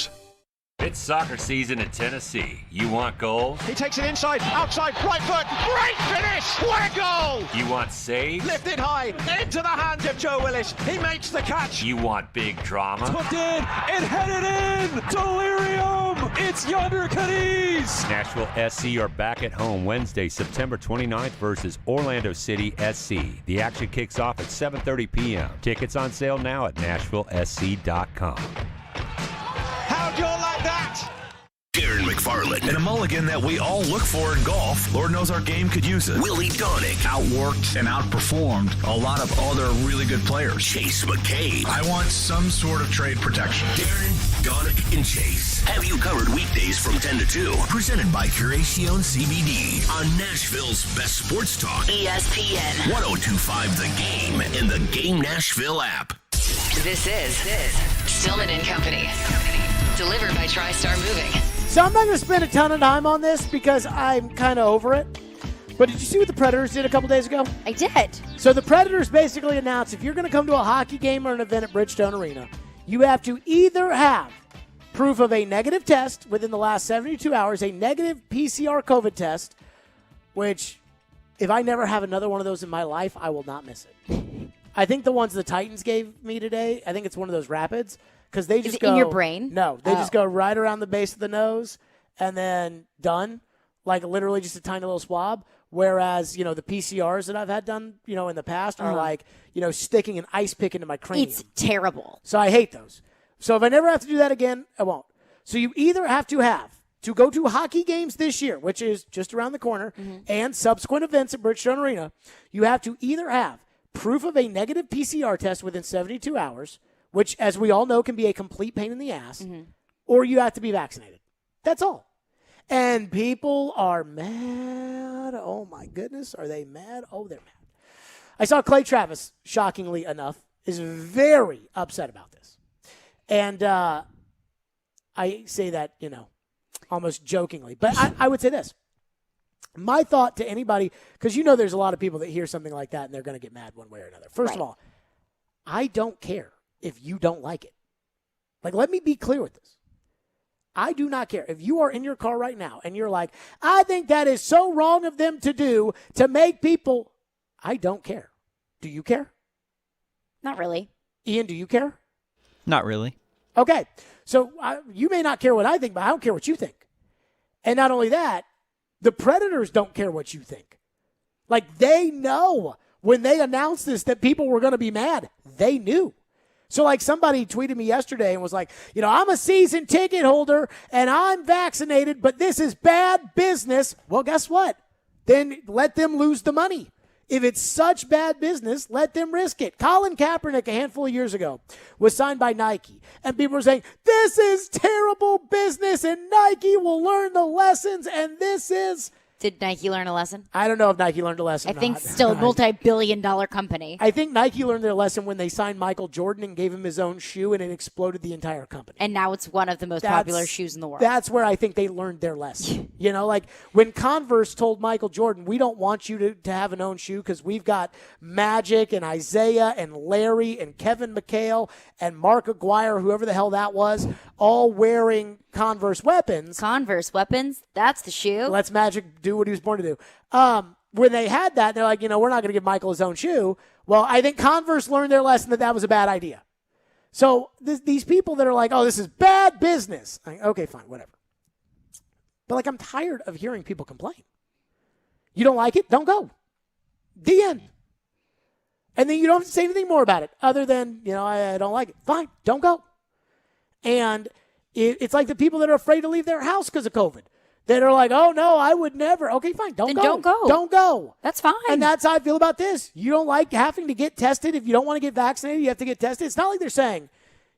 It's soccer season in Tennessee. You want goals?
He takes it inside, outside, right foot, great finish! What a goal!
You want saves?
Lifted high, into the hands of Joe Willis. He makes the catch.
You want big drama?
Hooked in, and headed in! Delirium! It's Yonder Cadiz!
Nashville SC are back at home Wednesday, September 29th versus Orlando City SC. The action kicks off at 7:30 p.m. Tickets on sale now at NashvilleSC.com.
How'd you like that?
Darren McFarland.
And a mulligan that we all look for in golf. Lord knows our game could use it.
Willie Donick.
Outworked and outperformed a lot of other really good players.
Chase McCabe.
I want some sort of trade protection.
Darren, Donick, and Chase have you covered weekdays from 10 to 2. Presented by Curacion CBD on Nashville's best sports talk.
ESPN
102.5 The Game and the Game Nashville app.
This is Stillman and Company. Delivered by TriStar Moving.
So I'm not going to spend a ton of time on this because I'm kind of over it. But did you see what the Predators did a couple days ago?
I did.
So the Predators basically announced if you're going to come to a hockey game or an event at Bridgestone Arena, you have to either have proof of a negative test within the last 72 hours, a negative PCR COVID test, which if I never have another one of those in my life, I will not miss it. I think the ones the Titans gave me today, I think it's one of those rapids. Because they just go
in your brain?
No, they just go right around the base of the nose and then done, like literally just a tiny little swab. Whereas, the PCRs that I've had done, in the past are like, sticking an ice pick into my cranium.
It's terrible.
So I hate those. So if I never have to do that again, I won't. So you either have to go to hockey games this year, which is just around the corner, and subsequent events at Bridgestone Arena, you have to either have proof of a negative PCR test within 72 hours, which, as we all know, can be a complete pain in the ass, or you have to be vaccinated. That's all. And people are mad. Oh, my goodness. Are they mad? Oh, they're mad. I saw Clay Travis, shockingly enough, is very upset about this. And I say that, almost jokingly. But I would say this. My thought to anybody, because there's a lot of people that hear something like that and they're going to get mad one way or another. First of all, I don't care if you don't like it. Like, let me be clear with this. I do not care. If you are in your car right now and you're like, I think that is so wrong of them to do to make people, I don't care. Do you care?
Not really.
Ian, do you care?
Not really.
Okay. So you may not care what I think, but I don't care what you think. And not only that, the Predators don't care what you think. Like, they know when they announced this that people were going to be mad. They knew. So, like, somebody tweeted me yesterday and was like, I'm a season ticket holder and I'm vaccinated, but this is bad business. Well, guess what? Then let them lose the money. If it's such bad business, let them risk it. Colin Kaepernick, a handful of years ago, was signed by Nike. And people were saying, this is terrible business and Nike will learn the lessons and this is...
Did Nike learn a lesson?
I don't know if Nike learned a lesson or not.
I think still a multi-billion-dollar company.
I think Nike learned their lesson when they signed Michael Jordan and gave him his own shoe, and it exploded the entire company.
And now it's one of the most popular shoes in the world.
That's where I think they learned their lesson. Like when Converse told Michael Jordan, we don't want you to have an own shoe because we've got Magic and Isaiah and Larry and Kevin McHale and Mark Aguirre, whoever the hell that was, all wearing Converse weapons.
Converse weapons? That's the shoe.
Let's Magic do what he was born to do. When they had that, they're like, we're not going to give Michael his own shoe. Well, I think Converse learned their lesson that was a bad idea. So these people that are like, oh, this is bad business. Okay, fine, whatever. But, I'm tired of hearing people complain. You don't like it? Don't go. The end. And then you don't have to say anything more about it other than, I don't like it. Fine, don't go. And it's like the people that are afraid to leave their house because of COVID. That are like, oh, no, I would never. Okay, fine, don't go.
Don't go.
Don't go.
That's fine.
And that's how I feel about this. You don't like having to get tested. If you don't want to get vaccinated, you have to get tested. It's not like they're saying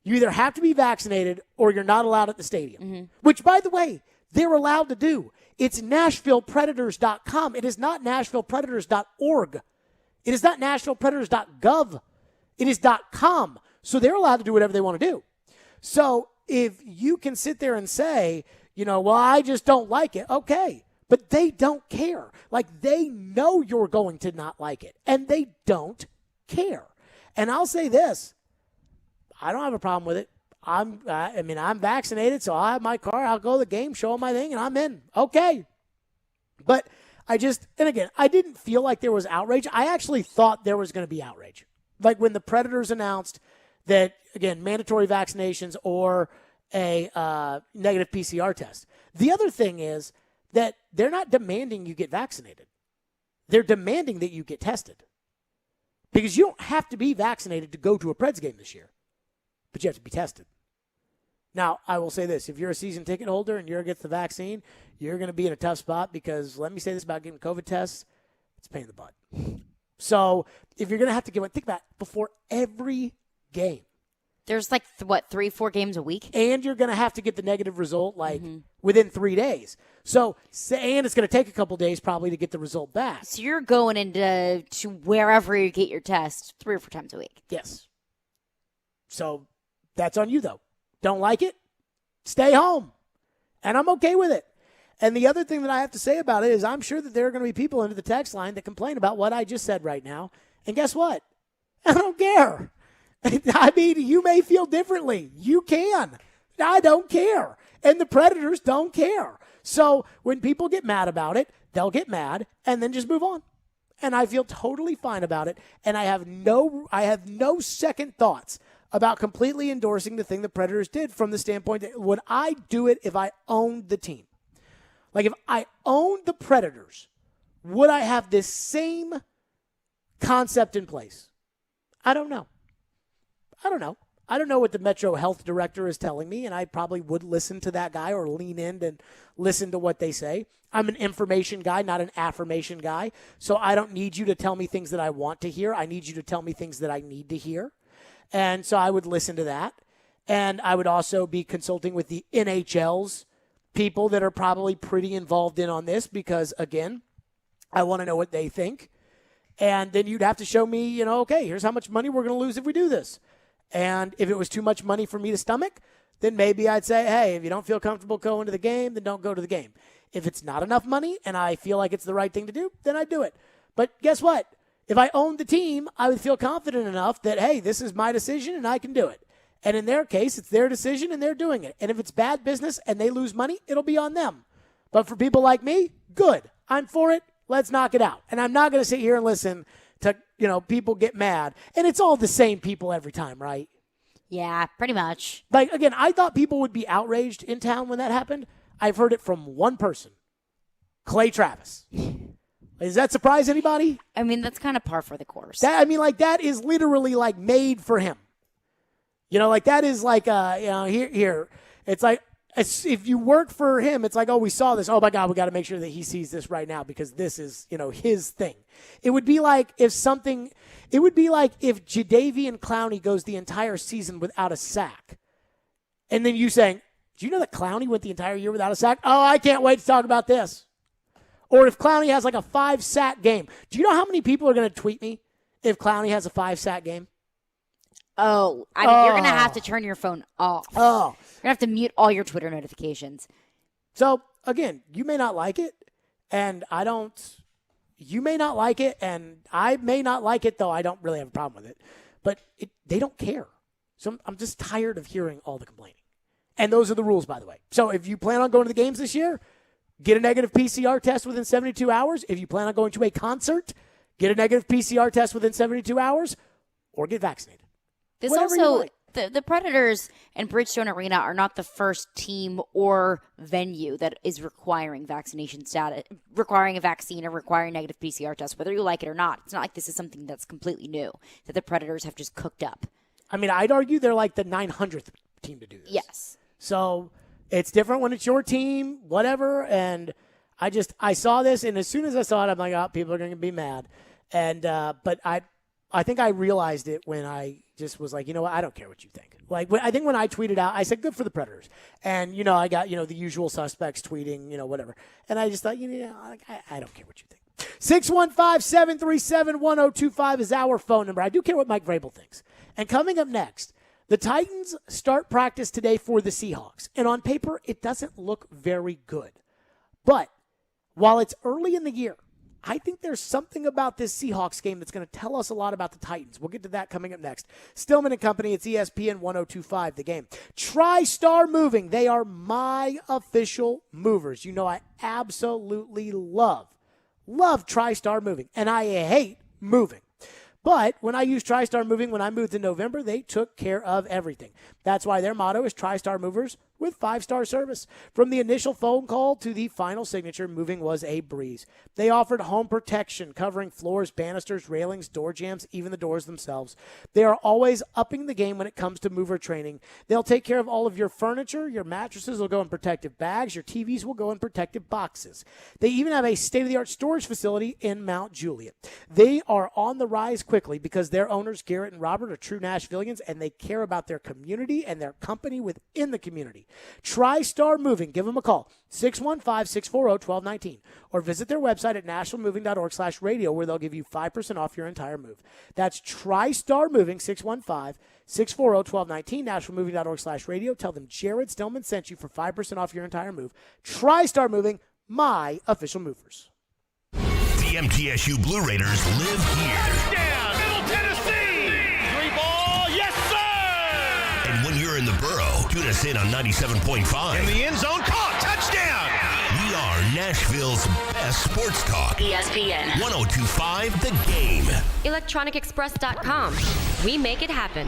you either have to be vaccinated or you're not allowed at the stadium, which, by the way, they're allowed to do. It's NashvillePredators.com. It is not NashvillePredators.org. It is not NashvillePredators.gov. It is .com. So they're allowed to do whatever they want to do. So if you can sit there and say, well, I just don't like it. Okay. But they don't care. They know you're going to not like it. And they don't care. And I'll say this. I don't have a problem with it. I'm vaccinated, so I'll have my car. I'll go to the game, show them my thing, and I'm in. Okay. But I didn't feel like there was outrage. I actually thought there was going to be outrage. Like when the Predators announced that, again, mandatory vaccinations or a negative PCR test. The other thing is that they're not demanding you get vaccinated. They're demanding that you get tested. Because you don't have to be vaccinated to go to a Preds game this year. But you have to be tested. Now, I will say this. If you're a season ticket holder and you're against the vaccine, you're going to be in a tough spot because let me say this about getting COVID tests. It's a pain in the butt. So if you're going to have to think about it, before every game.
There's 3-4 games a week?
And you're going to have to get the negative result within 3 days. So, and it's going to take a couple days probably to get the result back.
So you're going into wherever you get your test 3 or 4 times a week?
Yes. So that's on you, though. Don't like it? Stay home. And I'm okay with it. And the other thing that I have to say about it is I'm sure that there are going to be people into the text line that complain about what I just said right now. And guess what? I don't care. I mean, you may feel differently. You can. I don't care. And the Predators don't care. So when people get mad about it, they'll get mad and then just move on. And I feel totally fine about it. And I have no second thoughts about completely endorsing the thing the Predators did from the standpoint that would I do it if I owned the team? If I owned the Predators, would I have this same concept in place? I don't know. I don't know what the Metro Health Director is telling me, and I probably would listen to that guy or lean in and listen to what they say. I'm an information guy, not an affirmation guy, so I don't need you to tell me things that I want to hear. I need you to tell me things that I need to hear. And so I would listen to that. And I would also be consulting with the NHL's people that are probably pretty involved in on this because, again, I want to know what they think. And then you'd have to show me, okay, here's how much money we're going to lose if we do this. And if it was too much money for me to stomach, then maybe I'd say, hey, if you don't feel comfortable going to the game, then don't go to the game. If it's not enough money and I feel like it's the right thing to do, then I do it. But guess what? If I owned the team, I would feel confident enough that, hey, this is my decision and I can do it. And in their case, it's their decision and they're doing it. And if it's bad business and they lose money, it'll be on them. But for people like me, good. I'm for it. Let's knock it out. And I'm not going to sit here and listen to, people get mad. And it's all the same people every time, right?
Yeah, pretty much.
Like, again, I thought people would be outraged in town when that happened. I've heard it from one person, Clay Travis. Does that surprise anybody?
I mean, that's kind of par for the course.
That is literally, made for him. That is here. It's like, if you work for him, it's like, oh, we saw this. Oh, my God, we got to make sure that he sees this right now because this is, his thing. It would be like if Jadeveon Clowney goes the entire season without a sack. And then you saying, do you know that Clowney went the entire year without a sack? Oh, I can't wait to talk about this. Or if Clowney has a 5-sack game. Do you know how many people are going to tweet me if Clowney has a 5-sack game?
Oh, you're going to have to turn your phone off.
Oh.
You're going to have to mute all your Twitter notifications.
So, again, you may not like it, and I don't. You may not like it, and I may not like it, though I don't really have a problem with it. But they don't care. So I'm just tired of hearing all the complaining. And those are the rules, by the way. So if you plan on going to the games this year, get a negative PCR test within 72 hours. If you plan on going to a concert, get a negative PCR test within 72 hours, or get vaccinated.
This also, the Predators and Bridgestone Arena are not the first team or venue that is requiring vaccination status, requiring a vaccine or requiring a negative PCR test, whether you like it or not. It's not like this is something that's completely new that the Predators have just cooked up.
I mean, I'd argue they're like the 900th team to do this.
Yes.
So it's different when it's your team, whatever. And I saw this, and as soon as I saw it, I'm like, oh, people are going to be mad. And but I think I realized it when I just was like, you know what, I don't care what you think. I think when I tweeted out, I said, good for the Predators. And, I got, the usual suspects tweeting, whatever. And I just thought, I don't care what you think. 615-737-1025 is our phone number. I do care what Mike Vrabel thinks. And coming up next, the Titans start practice today for the Seahawks. And on paper, it doesn't look very good. But while it's early in the year, I think there's something about this Seahawks game that's going to tell us a lot about the Titans. We'll get to that coming up next. Stillman and Company, it's ESPN 1025, the game. TriStar Moving, they are my official movers. I absolutely love TriStar Moving, and I hate moving. But when I used TriStar Moving when I moved in November, they took care of everything. That's why their motto is TriStar Movers with 5-star service. From the initial phone call to the final signature, moving was a breeze. They offered home protection, covering floors, banisters, railings, door jambs, even the doors themselves. They are always upping the game when it comes to mover training. They'll take care of all of your furniture. Your mattresses will go in protective bags. Your TVs will go in protective boxes. They even have a state-of-the-art storage facility in Mount Juliet. They are on the rise quickly because their owners, Garrett and Robert, are true Nashvillians, and they care about their community and their company within the community. TriStar Moving. Give them a call, 615-640-1219, or visit their website at nashvillemoving.org/radio, where they'll give you 5% off your entire move. That's TriStar Moving, 615-640-1219, nashvillemoving.org/radio. Tell them Jared Stillman sent you for 5% off your entire move. TriStar Moving, my official movers.
The MTSU Blue Raiders live here.
Touchdown, Middle Tennessee! 3-ball, yes, sir!
And when you're in the borough, tune us in on 97.5.
In the end zone, caught, touchdown!
We are Nashville's best sports talk.
ESPN
1025 The Game.
ElectronicExpress.com. We make it happen.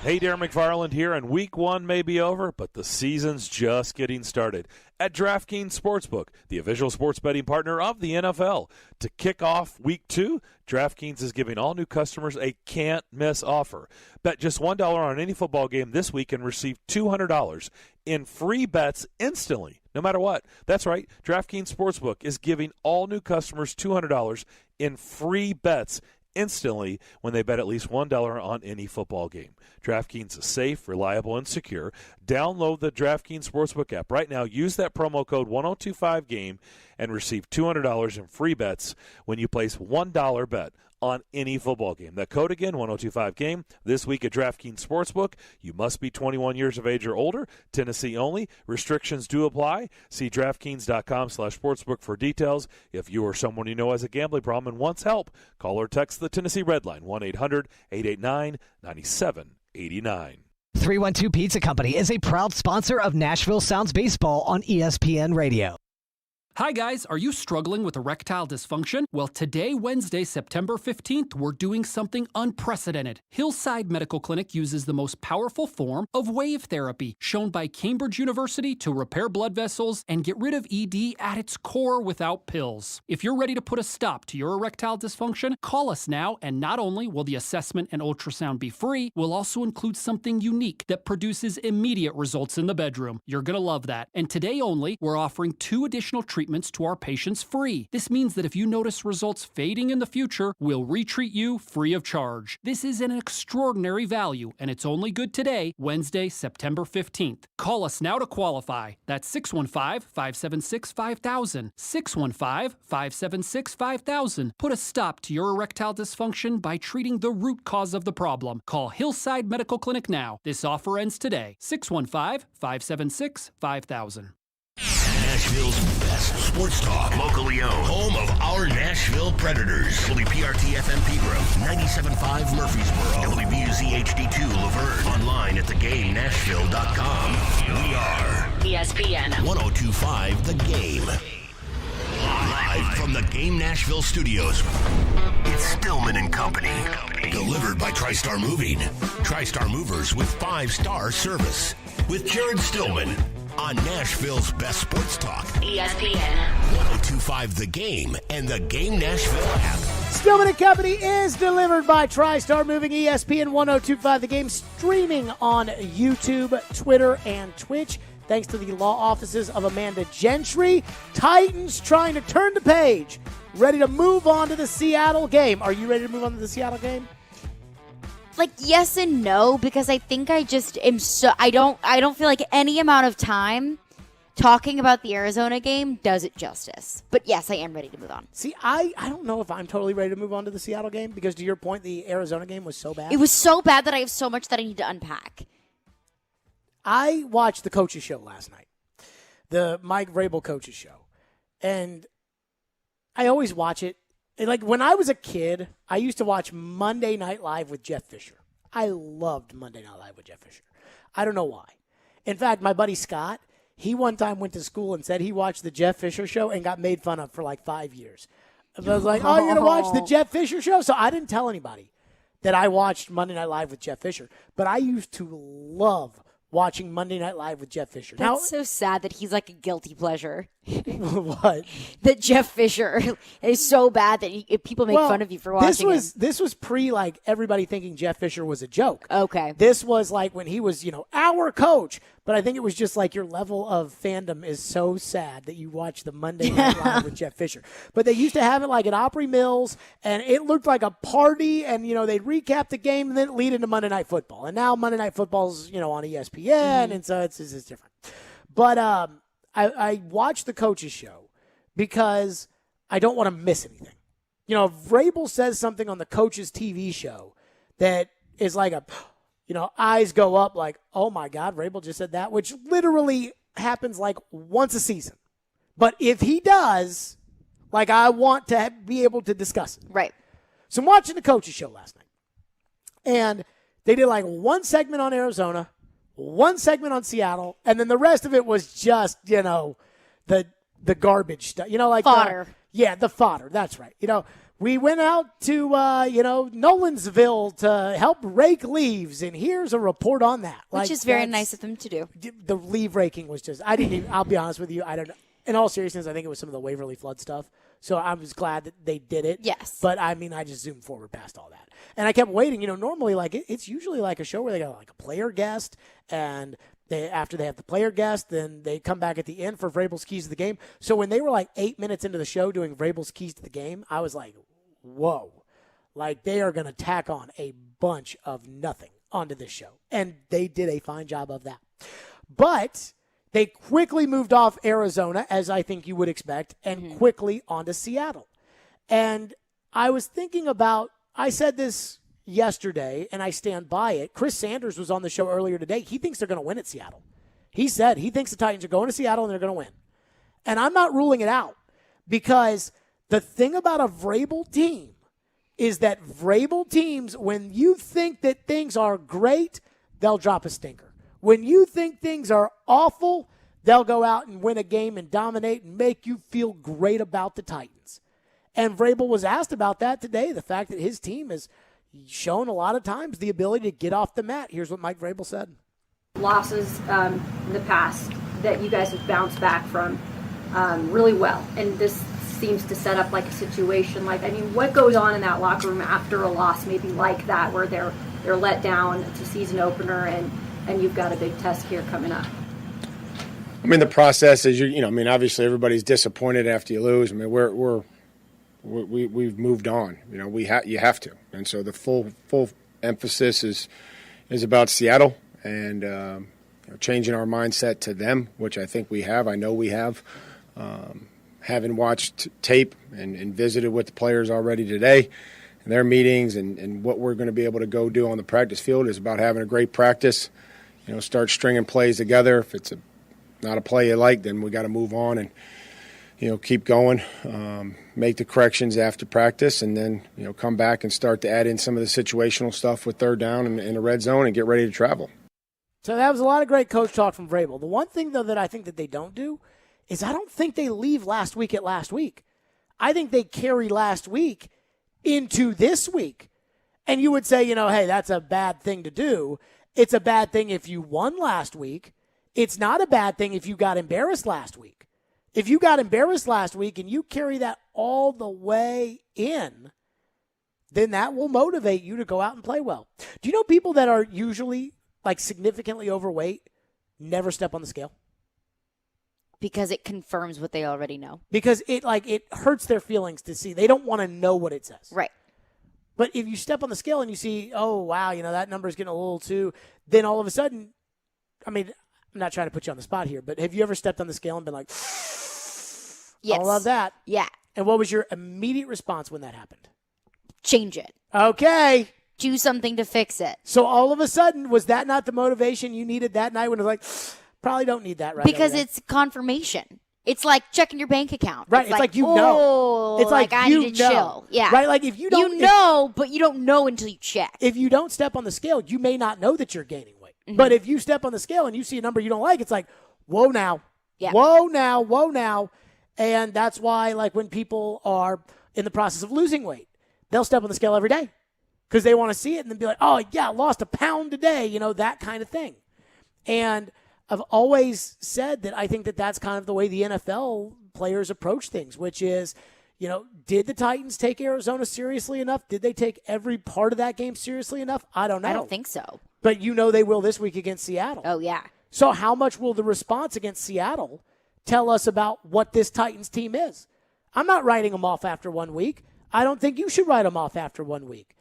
Hey, Darren McFarland here, and week 1 may be over, but the season's just getting started. At DraftKings Sportsbook, the official sports betting partner of the NFL. To kick off week 2, DraftKings is giving all new customers a can't-miss offer. Bet just $1 on any football game this week and receive $200 in free bets instantly, no matter what. That's right, DraftKings Sportsbook is giving all new customers $200 in free bets instantly when they bet at least $1 on any football game. DraftKings is safe, reliable, and secure. Download the DraftKings Sportsbook app right now. Use that promo code 1025GAME and receive $200 in free bets when you place $1 bet on any football game. That code again, 1025GAME. This week at DraftKings Sportsbook, you must be 21 years of age or older. Tennessee only. Restrictions do apply. See DraftKings.com/sportsbook for details. If you or someone you know has a gambling problem and wants help, call or text the Tennessee Red Line, 1-800-889-9789.
312 Pizza Company is a proud sponsor of Nashville Sounds Baseball on ESPN Radio.
Hi guys, are you struggling with erectile dysfunction? Well, today, Wednesday, September 15th, we're doing something unprecedented. Hillside Medical Clinic uses the most powerful form of wave therapy, shown by Cambridge University to repair blood vessels and get rid of ED at its core without pills. If you're ready to put a stop to your erectile dysfunction, call us now, and not only will the assessment and ultrasound be free, we'll also include something unique that produces immediate results in the bedroom. You're gonna love that. And today only, we're offering 2 additional treatments to our patients free. This means that if you notice results fading in the future, we'll retreat you free of charge. This is an extraordinary value, and it's only good today, Wednesday, September 15th. Call us now to qualify. That's 615-576-5000. 615-576-5000. Put a stop to your erectile dysfunction by treating the root cause of the problem. Call Hillside Medical Clinic now. This offer ends today. 615-576-5000.
Nashville's best sports talk, locally owned, home of our Nashville Predators. WPRT-FM Pegram, 97.5 Murfreesboro, WBUZ HD2 Laverne, online at thegamenashville.com. We are
ESPN
102.5 The Game. Live from the Game Nashville studios, it's Stillman and Company. Delivered by TriStar Moving. TriStar Movers with 5-star service. With Jared Stillman on Nashville's best sports talk.
ESPN
102.5 The Game and the Game Nashville app.
Stillman and Company is delivered by TriStar Moving. ESPN 102.5 The Game, streaming on YouTube, Twitter, and Twitch. Thanks to the law offices of Amanda Gentry. Titans trying to turn the page. Ready to move on to the Seattle game. Are you ready to move on to the Seattle game?
Like, yes and no, because I think I just am so I don't feel like any amount of time talking about the Arizona game does it justice. But yes, I am ready to move on.
See, I don't know if I'm totally ready to move on to the Seattle game, because to your point, the Arizona game was so bad.
It was so bad that I have so much that I need to unpack.
I watched the coaches show last night, the Mike Vrabel coaches show, and I always watch it. Like, when I was a kid, I used to watch Monday Night Live with Jeff Fisher. I loved Monday Night Live with Jeff Fisher. I don't know why. In fact, my buddy Scott, he one time went to school and said he watched the Jeff Fisher show and got made fun of for like 5 years. I was like, oh, you're going to watch the Jeff Fisher show? So I didn't tell anybody that I watched Monday Night Live with Jeff Fisher. But I used to love watching Monday Night Live with Jeff Fisher.
That's so sad that he's like a guilty pleasure.
What?
That Jeff Fisher is so bad that people make fun of you for watching him.
This was pre, like, everybody thinking Jeff Fisher was a joke.
Okay.
This was like when he was, our coach. But I think it was just like your level of fandom is so sad that you watch the Monday Night Live with Jeff Fisher. But they used to have it like at Opry Mills, and it looked like a party, and, they'd recap the game and then lead into Monday Night Football. And now Monday Night Football's, on ESPN, and so it's different. But I watched the coaches show because I don't want to miss anything. If Vrabel says something on the coaches TV show that is like eyes go up like, oh my God, Vrabel just said that, which literally happens like once a season. But if he does, like, I want to be able to discuss it.
Right.
So I'm watching the coaches show last night. And they did like one segment on Arizona, one segment on Seattle, and then the rest of it was just, the garbage stuff. Like
fodder.
The fodder. That's right. We went out to, Nolensville to help rake leaves, and here's a report on that.
Which is very nice of them to do.
The leaf raking was just, I'll be honest with you, I don't know. In all seriousness, I think it was some of the Waverly Flood stuff, so I was glad that they did it.
Yes.
But, I just zoomed forward past all that. And I kept waiting. Normally, it's usually like a show where they got like a player guest, and after they have the player guest, then they come back at the end for Vrabel's Keys to the Game. So when they were like 8 minutes into the show doing Vrabel's Keys to the Game, I was like, whoa. Like, they are going to tack on a bunch of nothing onto this show. And they did a fine job of that. But they quickly moved off Arizona, as I think you would expect, and quickly onto Seattle. And I was thinking about, I said this yesterday, and I stand by it. Chris Sanders was on the show earlier today. He thinks they're going to win at Seattle. He said he thinks the Titans are going to Seattle and they're going to win. And I'm not ruling it out, because the thing about a Vrabel team is that Vrabel teams, when you think that things are great, they'll drop a stinker. When you think things are awful, they'll go out and win a game and dominate and make you feel great about the Titans. And Vrabel was asked about that today, the fact that his team has shown a lot of times the ability to get off the mat. Here's what Mike Vrabel said.
Losses in the past that you guys have bounced back from really well. And this seems to set up like a situation what goes on in that locker room after a loss maybe like that, where they're let down? It's a season opener and you've got a big test here coming up.
The process is, obviously everybody's disappointed after you lose. We've moved on. You have to. And so the full emphasis is about Seattle and changing our mindset to them, which I think we have. I know we have. Having watched tape and visited with the players already today and their meetings and what we're going to be able to go do on the practice field is about having a great practice. Start stringing plays together. If it's not a play you like, then we got to move on and keep going, make the corrections after practice, and then, come back and start to add in some of the situational stuff with third down and in the red zone and get ready to travel.
So that was a lot of great coach talk from Vrabel. The one thing, though, that I think that they don't do is I don't think they leave last week at last week. I think they carry last week into this week. And you would say, hey, that's a bad thing to do. It's a bad thing if you won last week. It's not a bad thing if you got embarrassed last week. If you got embarrassed last week and you carry that all the way in, then that will motivate you to go out and play well. Do you know people that are usually significantly overweight never step on the scale?
Because it confirms what they already know.
Because it hurts their feelings to see. They don't want to know what it says.
Right.
But if you step on the scale and you see, oh, wow, that number's getting a little too, then all of a sudden, I'm not trying to put you on the spot here, but have you ever stepped on the scale and been like,
yes,
I love that?
Yeah.
And what was your immediate response when that happened?
Change it.
Okay.
Do something to fix it.
So all of a sudden, was that not the motivation you needed that night when it was probably don't need that right
Because
away?
it's confirmation. It's like checking your bank account.
Right. It's like you know. It's like
I
you
need to
know.
chill. Yeah.
Right. If you don't.
But you don't know until you check.
If you don't step on the scale, you may not know that you're gaining weight. Mm-hmm. But if you step on the scale and you see a number you don't like, it's like, whoa now.
Yeah.
Whoa now. And that's why, when people are in the process of losing weight, they'll step on the scale every day because they want to see it and then be like, oh, yeah, I lost a pound today, that kind of thing. And I've always said that I think that that's kind of the way the NFL players approach things, which is, did the Titans take Arizona seriously enough? Did they take every part of that game seriously enough? I don't know.
I don't think so.
But they will this week against Seattle.
Oh, yeah.
So how much will the response against Seattle tell us about what this Titans team is? I'm not writing them off after 1 week. I don't think you should write them off after 1 week.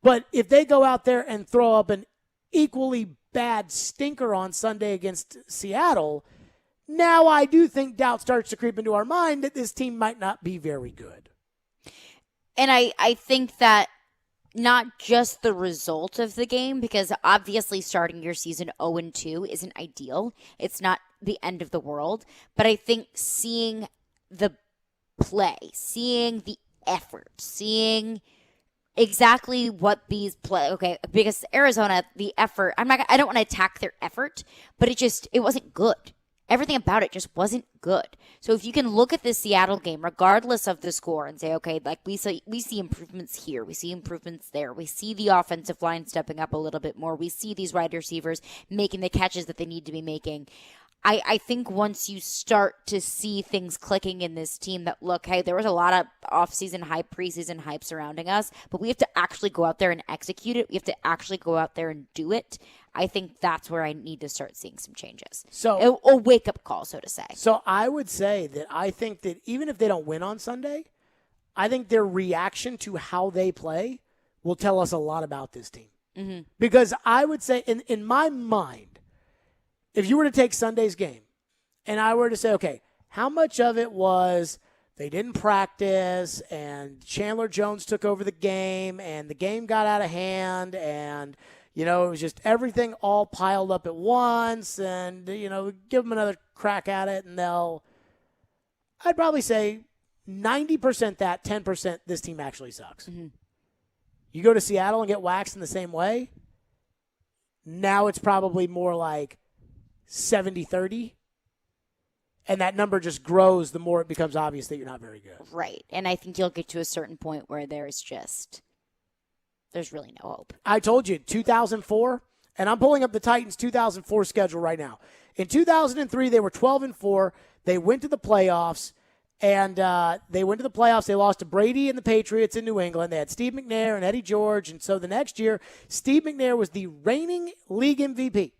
But if they go out there and throw up an equally bad stinker on Sunday against Seattle, now I do think doubt starts to creep into our mind that this team might not be very good.
And I think that not just the result of the game, because obviously starting your season 0-2 isn't ideal. It's not the end of the world. But I think seeing the play, seeing the effort, seeing exactly what these play. Okay, because Arizona, the effort, I don't want to attack their effort, but it wasn't good. everything about it just wasn't good. So if you can look at this Seattle game, regardless of the score, and say, okay, like we see improvements here, we see improvements there, we see the offensive line stepping up a little bit more, we see these wide receivers making the catches that they need to be making. I think once you start to see things clicking in this team that, look, hey, there was a lot of off-season hype, preseason hype surrounding us, but we have to actually go out there and execute it. We have to actually go out there and do it. I think that's where I need to start seeing some changes.
So
a wake-up call, so to say.
So I would say that I think that even if they don't win on Sunday, I think their reaction to how they play will tell us a lot about this team.
Mm-hmm.
Because I would say, in my mind, if you were to take Sunday's game and I were to say, okay, how much of it was they didn't practice and Chandler Jones took over the game and the game got out of hand and, it was just everything all piled up at once and, give them another crack at it and I'd probably say 90% that, 10% this team actually sucks.
Mm-hmm.
You go to Seattle and get waxed in the same way, now it's probably more like 70-30, and that number just grows the more it becomes obvious that you're not very good.
Right, and I think you'll get to a certain point where there's really no hope.
I told you, 2004, and I'm pulling up the Titans' 2004 schedule right now. In 2003, they were 12-4. They went to the playoffs, and they lost to Brady and the Patriots in New England. They had Steve McNair and Eddie George, and so the next year, Steve McNair was the reigning league MVP.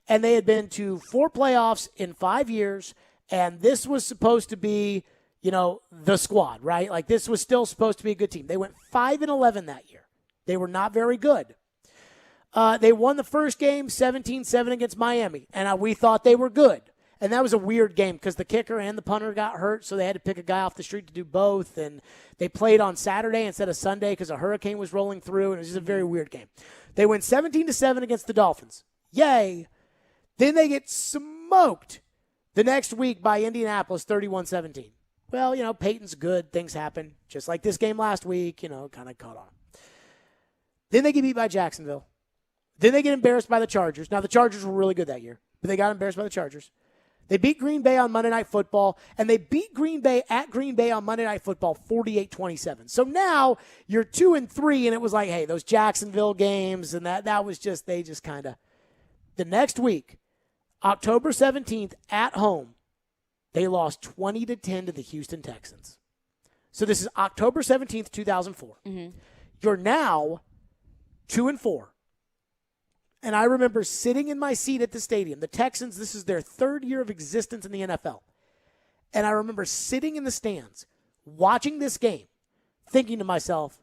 And they had been to 4 playoffs in 5 years, and this was supposed to be, the squad, right? Like this was still supposed to be a good team. They went 5-11 that year. They were not very good. They won the first game 17-7 against Miami, and we thought they were good. And that was a weird game because the kicker and the punter got hurt, so they had to pick a guy off the street to do both. And they played on Saturday instead of Sunday because a hurricane was rolling through, and it was just a very weird game. They went 17-7 against the Dolphins. Yay. Then they get smoked the next week by Indianapolis 31-17. Well, Peyton's good. Things happen. Just like this game last week, kind of caught on. Then they get beat by Jacksonville. Then they get embarrassed by the Chargers. Now, the Chargers were really good that year, but they got embarrassed by the Chargers. They beat Green Bay on Monday Night Football, and they beat Green Bay at Green Bay on Monday Night Football 48-27. So now you're 2-3, and it was like, hey, those Jacksonville games, and that was just, they just kind of. The next week, October 17th, at home, they lost 20-10 to the Houston Texans. So this is October 17th, 2004.
Mm-hmm.
You're now 2-4. And I remember sitting in my seat at the stadium. The Texans, this is their 3rd year of existence in the NFL. And I remember sitting in the stands, watching this game, thinking to myself,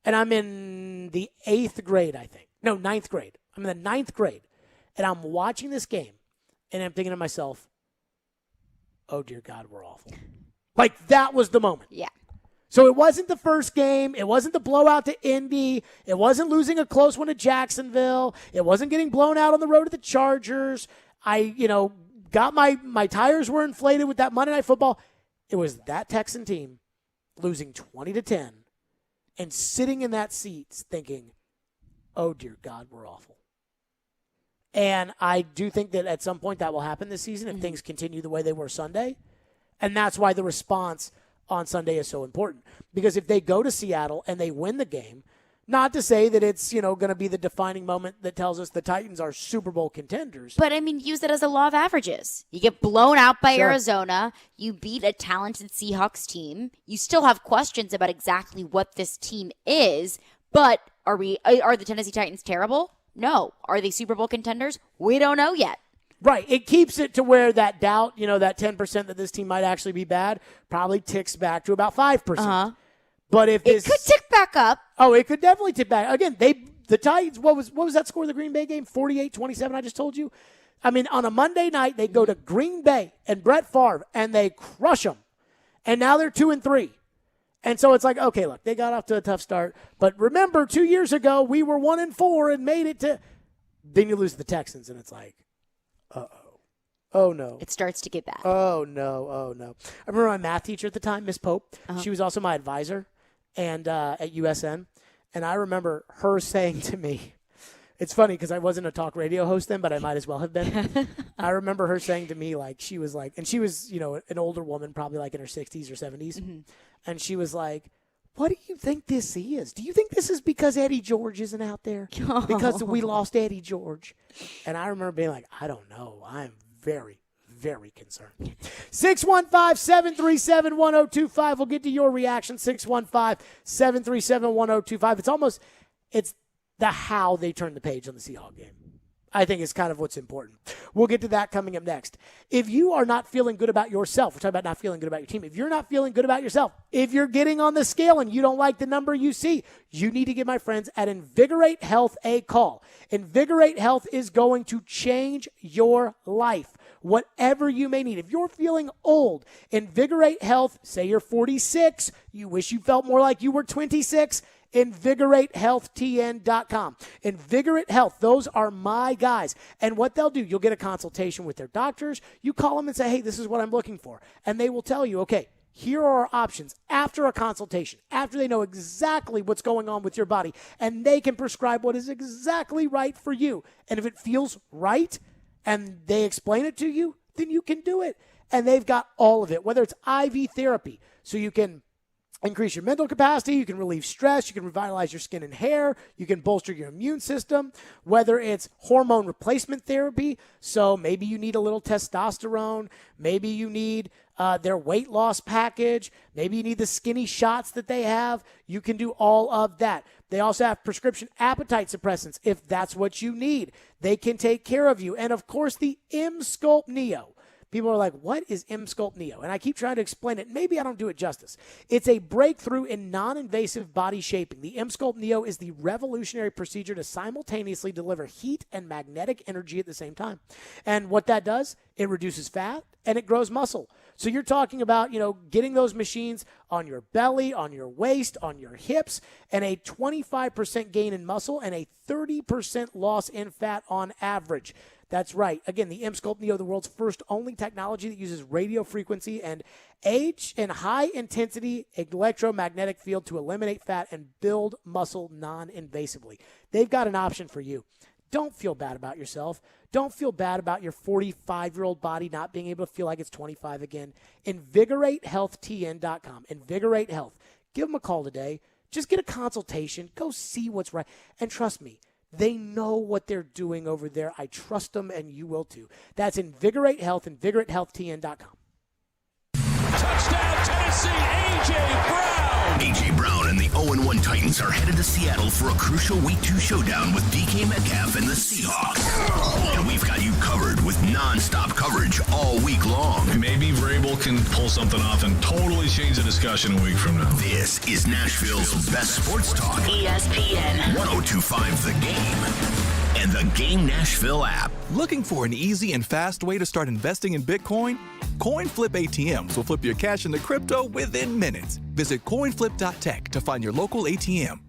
and I'm in the 8th grade, I think. No, 9th grade. I'm in the 9th grade. And I'm watching this game, and I'm thinking to myself, oh, dear God, we're awful. Like, that was the moment.
Yeah.
So it wasn't the first game. It wasn't the blowout to Indy. It wasn't losing a close one to Jacksonville. It wasn't getting blown out on the road to the Chargers. I, got my tires were inflated with that Monday Night Football. It was that Texan team losing 20-10 and sitting in that seat thinking, oh, dear God, we're awful. And I do think that at some point that will happen this season if things continue the way they were Sunday. And that's why the response on Sunday is so important. Because if they go to Seattle and they win the game, not to say that it's, going to be the defining moment that tells us the Titans are Super Bowl contenders.
But, use it as a law of averages. You get blown out by
Sure.
Arizona. You beat a talented Seahawks team. You still have questions about exactly what this team is. But are the Tennessee Titans terrible? No. Are they Super Bowl contenders? We don't know yet.
Right. It keeps it to where that doubt, that 10% that this team might actually be bad, probably ticks back to about 5%.
Uh-huh.
But if
it could tick back up.
Oh, it could definitely tick back. Again, the Titans, what was that score of the Green Bay game? 48-27, I just told you. On a Monday night, they go to Green Bay and Brett Favre, and they crush them. And now they're 2-3. And so it's like, okay, look, they got off to a tough start. But remember, 2 years ago, we were 1-4 and made it to. Then you lose to the Texans, and it's like, uh-oh. Oh, no.
It starts to get bad.
Oh, no. Oh, no. I remember my math teacher at the time, Miss Pope.
Uh-huh.
She was also my advisor and at USN. And I remember her saying to me, It's funny because I wasn't a talk radio host then, but I might as well have been. I remember her saying to me, like, she was like, and she was, you know, an older woman, probably like in her 60s or 70s. Mm-hmm. And she was like, what do you think this is? Do you think this is because Eddie George isn't out there? Because we lost Eddie George. And I remember being like, I don't know. I'm very, very concerned. 615-737-1025. We'll get to your reaction. 615-737-1025. It's the how they turn the page on the Seahawks game, I think, is kind of what's important. We'll get to that coming up next. If you are not feeling good about yourself, we're talking about not feeling good about your team. If you're not feeling good about yourself, if you're getting on the scale and you don't like the number you see, you need to give my friends at Invigorate Health a call. Invigorate Health is going to change your life, whatever you may need. If you're feeling old, Invigorate Health, say you're 46, you wish you felt more like you were 26, InvigorateHealthTN.com. Invigorate Health, those are my guys. And what they'll do, you'll get a consultation with their doctors. You call them and say, hey, this is what I'm looking for. And they will tell you, okay, here are our options after a consultation, after they know exactly what's going on with your body, and they can prescribe what is exactly right for you. And if it feels right and they explain it to you, then you can do it. And they've got all of it, whether it's IV therapy, so you can increase your mental capacity, you can relieve stress, you can revitalize your skin and hair, you can bolster your immune system, whether it's hormone replacement therapy, so maybe you need a little testosterone, maybe you need their weight loss package, maybe you need the skinny shots that they have, you can do all of that. They also have prescription appetite suppressants if that's what you need. They can take care of you. And of course, the M-Sculpt Neo. People are like, what is M-Sculpt Neo? And I keep trying to explain it. Maybe I don't do it justice. It's a breakthrough in non-invasive body shaping. The M-Sculpt Neo is the revolutionary procedure to simultaneously deliver heat and magnetic energy at the same time. And what that does, it reduces fat and it grows muscle. So you're talking about, getting those machines on your belly, on your waist, on your hips, and a 25% gain in muscle and a 30% loss in fat on average. That's right. Again, the M-Sculpt Neo, the world's first only technology that uses radio frequency and high-intensity electromagnetic field to eliminate fat and build muscle non-invasively. They've got an option for you. Don't feel bad about yourself. Don't feel bad about your 45-year-old body not being able to feel like it's 25 again. InvigorateHealthTN.com. Invigorate Health. Give them a call today. Just get a consultation. Go see what's right. And trust me, they know what they're doing over there. I trust them, and you will too. That's Invigorate Health, InvigorateHealthTN.com.
Touchdown, Tennessee, A.J. Brown.
A.J. Brown and the 0-1 Titans are headed to Seattle for a crucial Week 2 showdown with DK Metcalf and the Seahawks. And we've got you covered with nonstop coverage all week long.
Maybe Vrabel can pull something off and totally change the discussion a week from now.
This is Nashville's best sports talk.
ESPN
1025 The Game and the Game Nashville app.
Looking for an easy and fast way to start investing in Bitcoin? CoinFlip ATMs will flip your cash into crypto within minutes. Visit coinflip.tech to find your local ATM.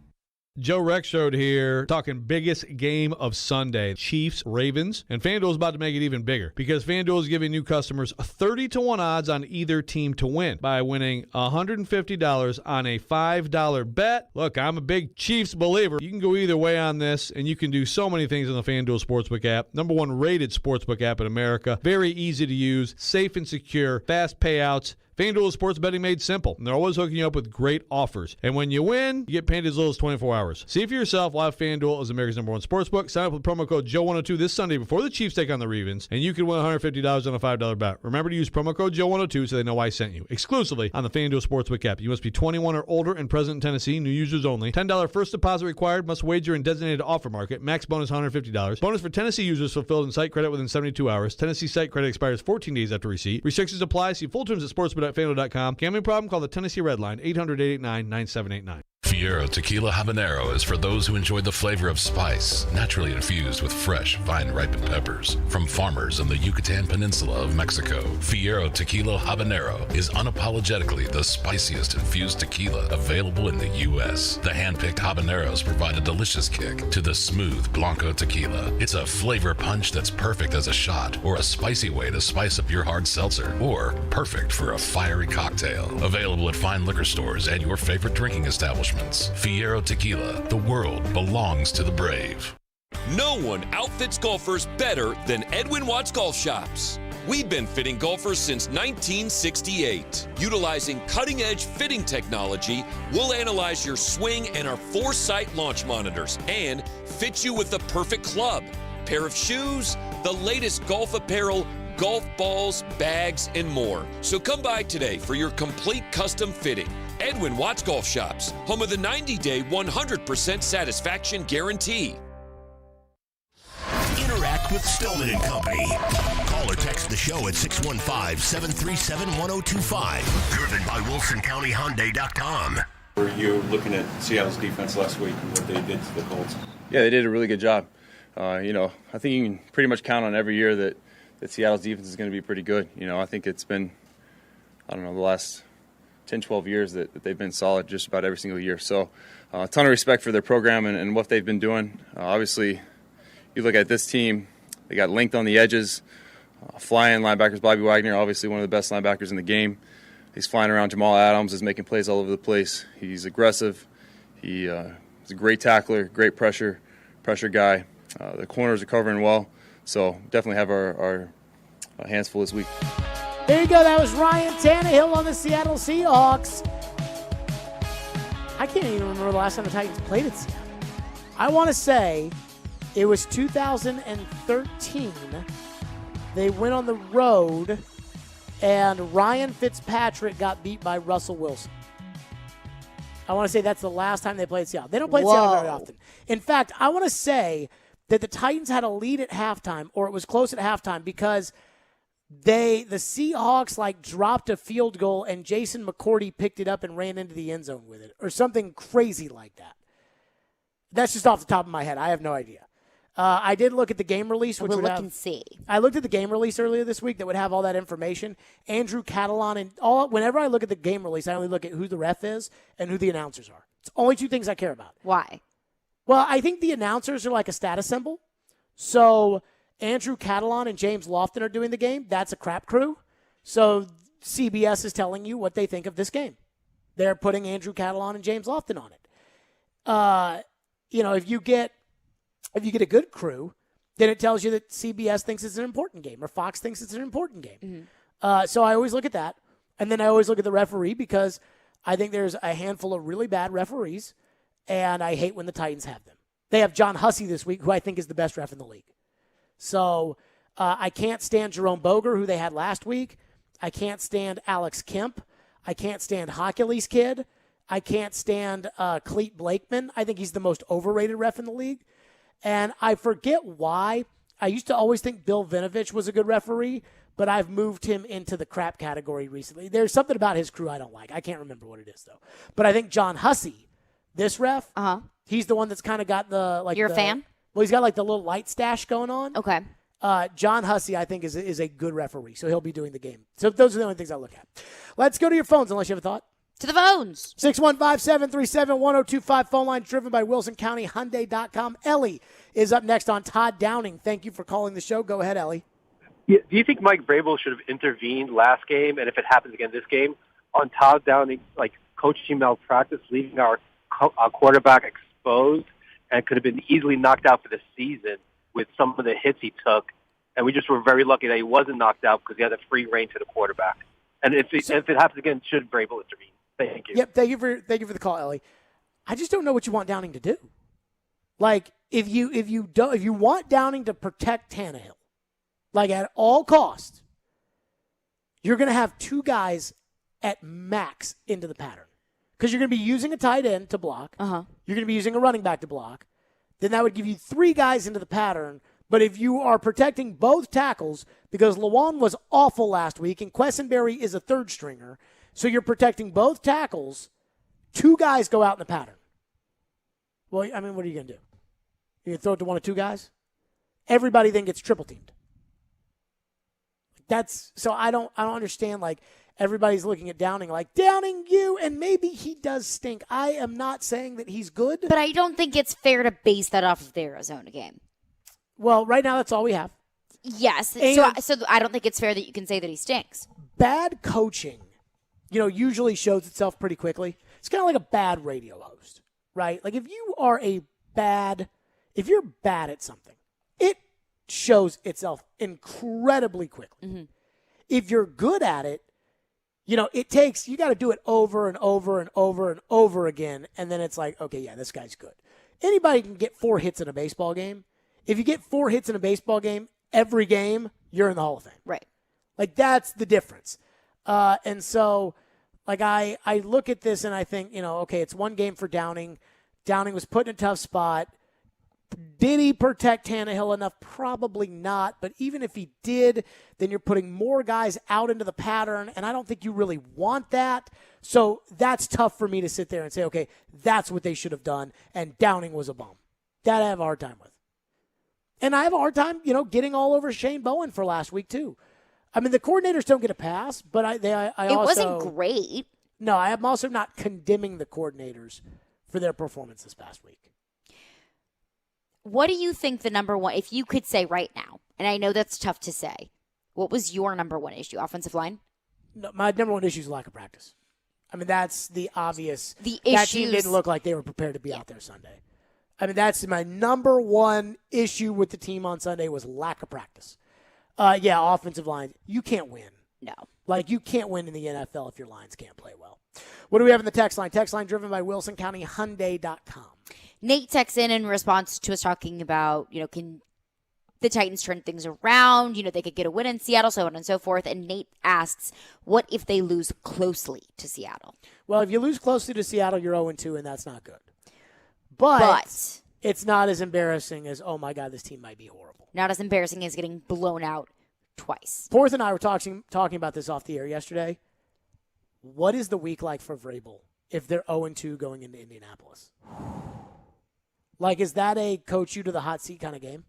Joe Rexrode here, talking biggest game of Sunday, Chiefs, Ravens, and FanDuel is about to make it even bigger because FanDuel is giving new customers 30-1 odds on either team to win by winning $150 on a $5 bet. Look, I'm a big Chiefs believer. You can go either way on this, and you can do so many things on the FanDuel Sportsbook app. #1 rated sportsbook app in America. Very easy to use, safe and secure, fast payouts. FanDuel is sports betting made simple, and they're always hooking you up with great offers. And when you win, you get paid as little as 24 hours. See for yourself why FanDuel is America's #1 sportsbook. Sign up with promo code Joe102 this Sunday before the Chiefs take on the Ravens, and you can win $150 on a $5 bet. Remember to use promo code Joe102 so they know I sent you. Exclusively on the FanDuel Sportsbook app. You must be 21 or older and present in Tennessee. New users only. $10 first deposit required. Must wager in designated offer market. Max bonus $150. Bonus for Tennessee users fulfilled in site credit within 72 hours. Tennessee site credit expires 14 days after receipt. Restrictions apply. See full terms at sportsbet.fanduel.com. Gambling problem? Call the Tennessee Red Line, 800-889-9789.
Fiero Tequila Habanero is for those who enjoy the flavor of spice, naturally infused with fresh, vine-ripened peppers from farmers on the Yucatan Peninsula of Mexico. Fiero Tequila Habanero is unapologetically the spiciest infused tequila available in the U.S. The hand-picked habaneros provide a delicious kick to the smooth Blanco tequila. It's a flavor punch that's perfect as a shot or a spicy way to spice up your hard seltzer, or perfect for a fiery cocktail. Available at fine liquor stores and your favorite drinking establishments. Fiero Tequila, the world belongs to the brave.
No one outfits golfers better than Edwin Watts Golf Shops. We've been fitting golfers since 1968. Utilizing cutting-edge fitting technology, we'll analyze your swing and our Foresight launch monitors and fit you with the perfect club, pair of shoes, the latest golf apparel, golf balls, bags, and more. So come by today for your complete custom fitting. Edwin Watts Golf Shops, home of the 90-day 100% satisfaction guarantee.
Interact with Stillman and Company. Call or text the show at 615-737-1025. Driven by WilsonCountyHyundai.com.
Were you looking at Seattle's defense last week and what they did to the Colts?
Yeah, they did a really good job. I think you can pretty much count on every year that Seattle's defense is going to be pretty good. I think it's been, the last 10, 12 years that they've been solid just about every single year. So a ton of respect for their program and what they've been doing. Obviously, you look at this team, they got length on the edges. Flying linebackers, Bobby Wagner, obviously one of the best linebackers in the game. He's flying around. Jamal Adams is making plays all over the place. He's aggressive. He's a great tackler, great pressure guy. The corners are covering well. So definitely have our hands full this week.
There you go. That was Ryan Tannehill on the Seattle Seahawks. I can't even remember the last time the Titans played at Seattle. I want to say it was 2013. They went on the road, and Ryan Fitzpatrick got beat by Russell Wilson. I want to say that's the last time they played Seattle. They don't play Seattle very often. In fact, I want to say that the Titans had a lead at halftime, or it was close at halftime, because the Seahawks dropped a field goal and Jason McCourty picked it up and ran into the end zone with it, or something crazy like that. That's just off the top of my head. I have no idea. I did look at the game release.
We'll look and see.
I looked at the game release earlier this week that would have all that information. Andrew Catalon and whenever I look at the game release, I only look at who the ref is and who the announcers are. It's only two things I care about.
Why?
Well, I think the announcers are like a status symbol. So Andrew Catalon and James Lofton are doing the game. That's a crap crew. So CBS is telling you what they think of this game. They're putting Andrew Catalon and James Lofton on it. If you get a good crew, then it tells you that CBS thinks it's an important game or Fox thinks it's an important game. Mm-hmm. So I always look at that. And then I always look at the referee because I think there's a handful of really bad referees, and I hate when the Titans have them. They have John Hussey this week, who I think is the best ref in the league. So I can't stand Jerome Boger, who they had last week. I can't stand Alex Kemp. I can't stand Hockley's kid. I can't stand Cleet Blakeman. I think he's the most overrated ref in the league. And I forget why. I used to always think Bill Vinovich was a good referee, but I've moved him into the crap category recently. There's something about his crew I don't like. I can't remember what it is, though. But I think John Hussey, this ref, he's the one that's kind of got the
You're a fan?
Well, he's got the little light stash going on.
Okay.
John Hussey, I think, is a good referee, so he'll be doing the game. So those are the only things I look at. Let's go to your phones, unless you have a thought.
To the phones.
615-737-1025. Phone line driven by WilsonCountyHyundai.com. Ellie is up next on Todd Downing. Thank you for calling the show. Go ahead, Ellie.
Yeah, do you think Mike Vrabel should have intervened last game, and if it happens again this game, on Todd Downing, coaching malpractice, leaving our quarterback exposed, and could have been easily knocked out for the season with some of the hits he took, and we just were very lucky that he wasn't knocked out because he had a free reign to the quarterback. And if it happens again, should Vrabel intervene? Thank you.
Yep, thank you for the call, Ellie. I just don't know what you want Downing to do. If you want Downing to protect Tannehill, at all costs, you're going to have two guys at max into the pattern. Because you're going to be using a tight end to block. You're going to be using a running back to block. Then that would give you three guys into the pattern. But if you are protecting both tackles, because Lewan was awful last week and Quessenberry is a third stringer, so you're protecting both tackles, two guys go out in the pattern. Well, I mean, what are you going to do? You going to throw it to one of two guys? Everybody then gets triple teamed. So I don't understand, everybody's looking at Downing Downing you, and maybe he does stink. I am not saying that he's good.
But I don't think it's fair to base that off of the Arizona game.
Well, right now that's all we have.
Yes.
And
so I don't think it's fair that you can say that he stinks.
Bad coaching, usually shows itself pretty quickly. It's kind of like a bad radio host, right? If you are If you're bad at something, it shows itself incredibly quickly.
Mm-hmm.
If you're good at it, you got to do it over and over and over and over again. And then it's like, okay, yeah, this guy's good. Anybody can get 4 hits in a baseball game. If you get 4 hits in a baseball game, every game, you're in the Hall of Fame.
Right.
Like, that's the difference. And so, like, I look at this and I think, okay, it's one game for Downing. Downing was put in a tough spot. Did he protect Tannehill enough? Probably not. But even if he did, then you're putting more guys out into the pattern, and I don't think you really want that. So that's tough for me to sit there and say, okay, that's what they should have done, and Downing was a bum. That I have a hard time with. And I have a hard time, getting all over Shane Bowen for last week, too. I mean, the coordinators don't get a pass, but I
it
also...
wasn't great.
No, I am also not condemning the coordinators for their performance this past week.
What do you think the number one, if you could say right now, and I know that's tough to say, what was your number one issue? Offensive line?
No, my number one issue is lack of practice. I mean, that's the obvious.
The
that team didn't look like they were prepared to be out there Sunday. I mean, that's my number one issue with the team on Sunday was lack of practice. Offensive line, you can't win.
No.
Like, you can't win in the NFL if your lines can't play well. What do we have in the text line? Text line driven by WilsonCountyHyundai.com.
Nate texts in response to us talking about, can the Titans turn things around? They could get a win in Seattle, so on and so forth. And Nate asks, what if they lose closely to Seattle?
Well, if you lose closely to Seattle, you're 0-2, and that's not good. But it's not as embarrassing as, oh, my God, this team might be horrible.
Not as embarrassing as getting blown out twice.
Porth and I were talking about this off the air yesterday. What is the week like for Vrabel if they're 0-2 going into Indianapolis? Like, is that a coach you to the hot seat kind of game?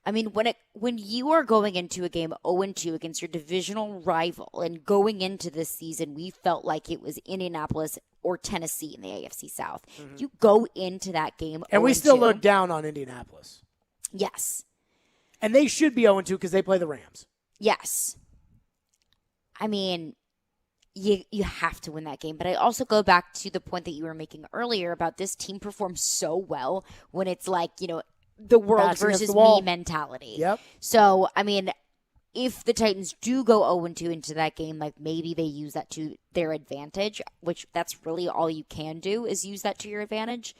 I mean, when you are going into a game 0-2 against your divisional rival, and going into this season, we felt like it was Indianapolis or Tennessee in the AFC South. Mm-hmm. You go into that game 0-2.
And we still look down on Indianapolis.
Yes.
And they should be 0-2 because they play the Rams.
Yes. I mean, you have to win that game. But I also go back to the point that you were making earlier about this team performs so well when it's like, the world versus me mentality.
Yep.
So, I mean, if the Titans do go 0-2 into that game, like maybe they use that to their advantage, which that's really all you can do is use that to your advantage.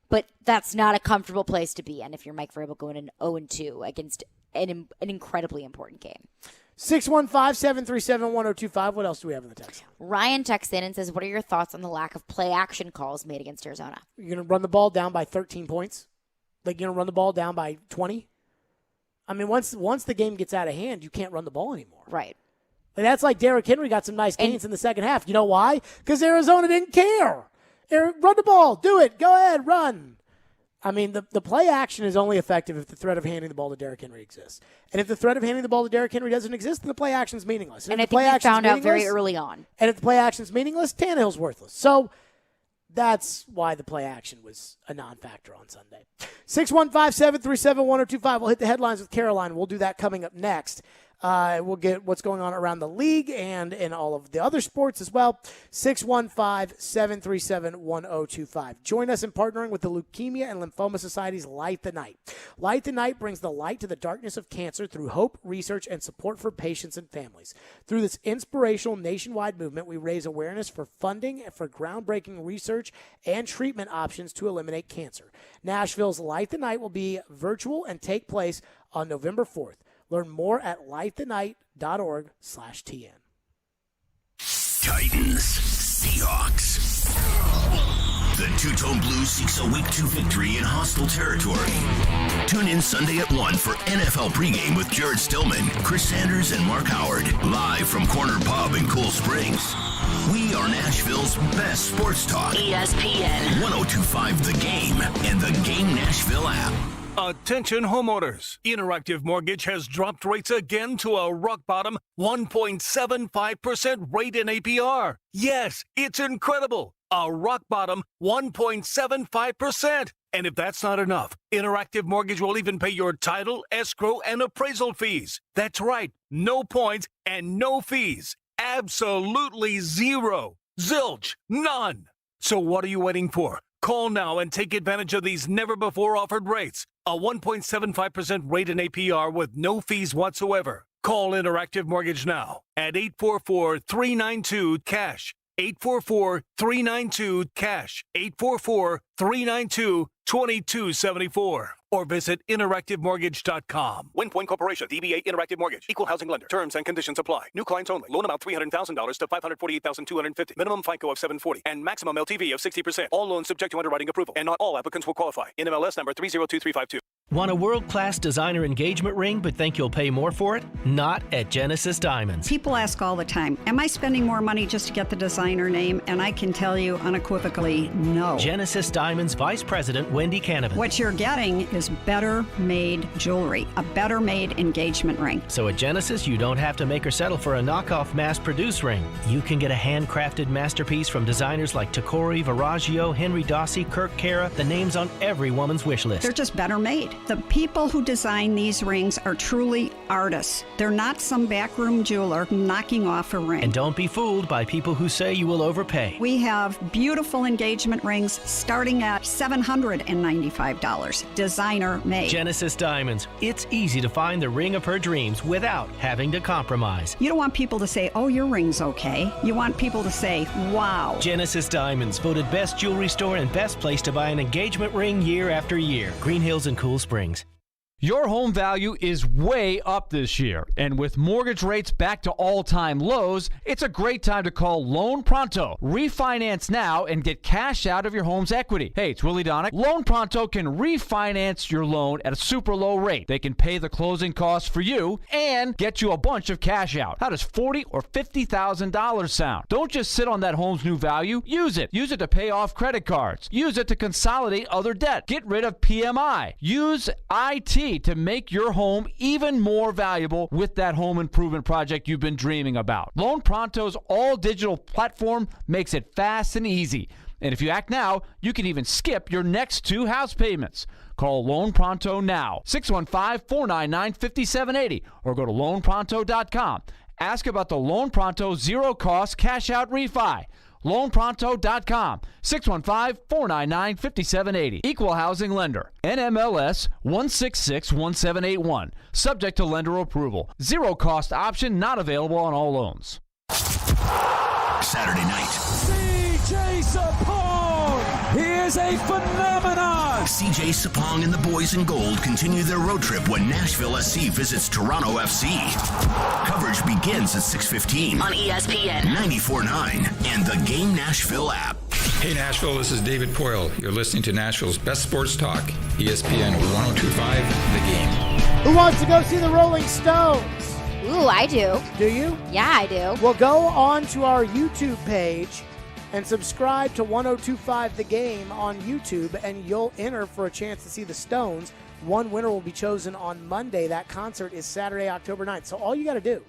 But that's not a comfortable place to be in if you're Mike Vrabel going in 0-2 against an incredibly important game.
615-737-1025. What else do we have in the text?
Ryan texts in and says, what are your thoughts on the lack of play action calls made against Arizona?
You're going to run the ball down by 13 points? Like, you're going to run the ball down by 20? I mean, once the game gets out of hand, you can't run the ball anymore.
Right.
And that's like Derrick Henry got some nice gains in the second half. You know why? Because Arizona didn't care. Run the ball. Do it. Go ahead. Run. I mean, the play action is only effective if the threat of handing the ball to Derrick Henry exists. And if the threat of handing the ball to Derrick Henry doesn't exist, then the play action is meaningless.
And I think we found out very early on.
And if the play action is meaningless, Tannehill's worthless. So that's why the play action was a non-factor on Sunday. 615-737-1025. We'll hit the headlines with Caroline. We'll do that coming up next. We'll get what's going on around the league and in all of the other sports as well. 615-737-1025. Join us in partnering with the Leukemia and Lymphoma Society's Light the Night. Light the Night brings the light to the darkness of cancer through hope, research, and support for patients and families. Through this inspirational nationwide movement, we raise awareness for funding and for groundbreaking research and treatment options to eliminate cancer. Nashville's Light the Night will be virtual and take place on November 4th. Learn more at lightthenight.org/TN.
Titans, Seahawks. The Two-Tone Blues seeks a Week 2 victory in hostile territory. Tune in Sunday at 1 for NFL pregame with Jared Stillman, Chris Sanders, and Mark Howard. Live from Corner Pub in Cool Springs. We are Nashville's best sports talk.
ESPN
102.5 The Game and the Game Nashville app.
Attention homeowners. Interactive Mortgage has dropped rates again to a rock bottom 1.75% rate in APR. Yes, it's incredible. A rock bottom 1.75%. And if that's not enough, Interactive Mortgage will even pay your title, escrow, and appraisal fees. That's right. No points and no fees. Absolutely zero. Zilch. None. So what are you waiting for? Call now and take advantage of these never-before-offered rates. A 1.75% rate in APR with no fees whatsoever. Call Interactive Mortgage now at 844-392-CASH. 844-392-CASH. 844-392-2274. Or visit interactivemortgage.com. WinPoint Corporation, DBA Interactive Mortgage, Equal Housing Lender. Terms and conditions apply. New clients only. Loan amount $300,000 to $548,250. Minimum FICO of 740 and maximum LTV of 60%. All loans subject to underwriting approval, and not all applicants will qualify. NMLS number 302352.
Want a world-class designer engagement ring but think you'll pay more for it? Not at Genesis Diamonds.
People ask all the time, am I spending more money just to get the designer name? And I can tell you unequivocally, no.
Genesis Diamonds Vice President Wendy Canavan.
What you're getting is better made jewelry, a better made engagement ring.
So at Genesis, you don't have to make or settle for a knockoff mass-produced ring. You can get a handcrafted masterpiece from designers like Tacori, Verragio, Henry Dossi, Kirk Cara, the names on every woman's wish list.
They're just better made. The people who design these rings are truly artists. They're not some backroom jeweler knocking off a ring.
And don't be fooled by people who say you will overpay.
We have beautiful engagement rings starting at $795. Designer made.
Genesis Diamonds. It's easy to find the ring of her dreams without having to compromise.
You don't want people to say, oh, your ring's okay. You want people to say, wow.
Genesis Diamonds, voted best jewelry store and best place to buy an engagement ring year after year. Green Hills and Cool Springs.
Your home value is way up this year, and with mortgage rates back to all-time lows, it's a great time to call Loan Pronto. Refinance now and get cash out of your home's equity. Hey, it's Willie Donick. Loan Pronto can refinance your loan at a super low rate. They can pay the closing costs for you and get you a bunch of cash out. How does $40,000 or $50,000 sound? Don't just sit on that home's new value. Use it. Use it to pay off credit cards. Use it to consolidate other debt. Get rid of PMI. Use IT to make your home even more valuable with that home improvement project you've been dreaming about. Loan Pronto's all-digital platform makes it fast and easy. And if you act now, you can even skip your next 2 house payments. Call Loan Pronto now, 615-499-5780, or go to loanpronto.com. Ask about the Loan Pronto zero-cost cash-out refi. LoanPronto.com, 615-499-5780. Equal housing lender. NMLS 1661781. Subject to lender approval. Zero cost option not available on all loans.
Saturday night.
CJ Sapong! He is a phenomenon!
CJ Sapong and the boys in gold continue their road trip when Nashville SC visits Toronto FC. Coverage begins at 6:15
on ESPN
94.9 and the Game Nashville app.
Hey Nashville, this is David Poyle. You're listening to Nashville's best sports talk, ESPN 102.5 The Game.
Who wants to go see the Rolling Stones?
Ooh, I do.
Do you?
Yeah, I do.
Well, go on to our YouTube page and subscribe to 102.5 The Game on YouTube, and you'll enter for a chance to see the Stones. One winner will be chosen on Monday. That concert is Saturday, October 9th. So all you got to do,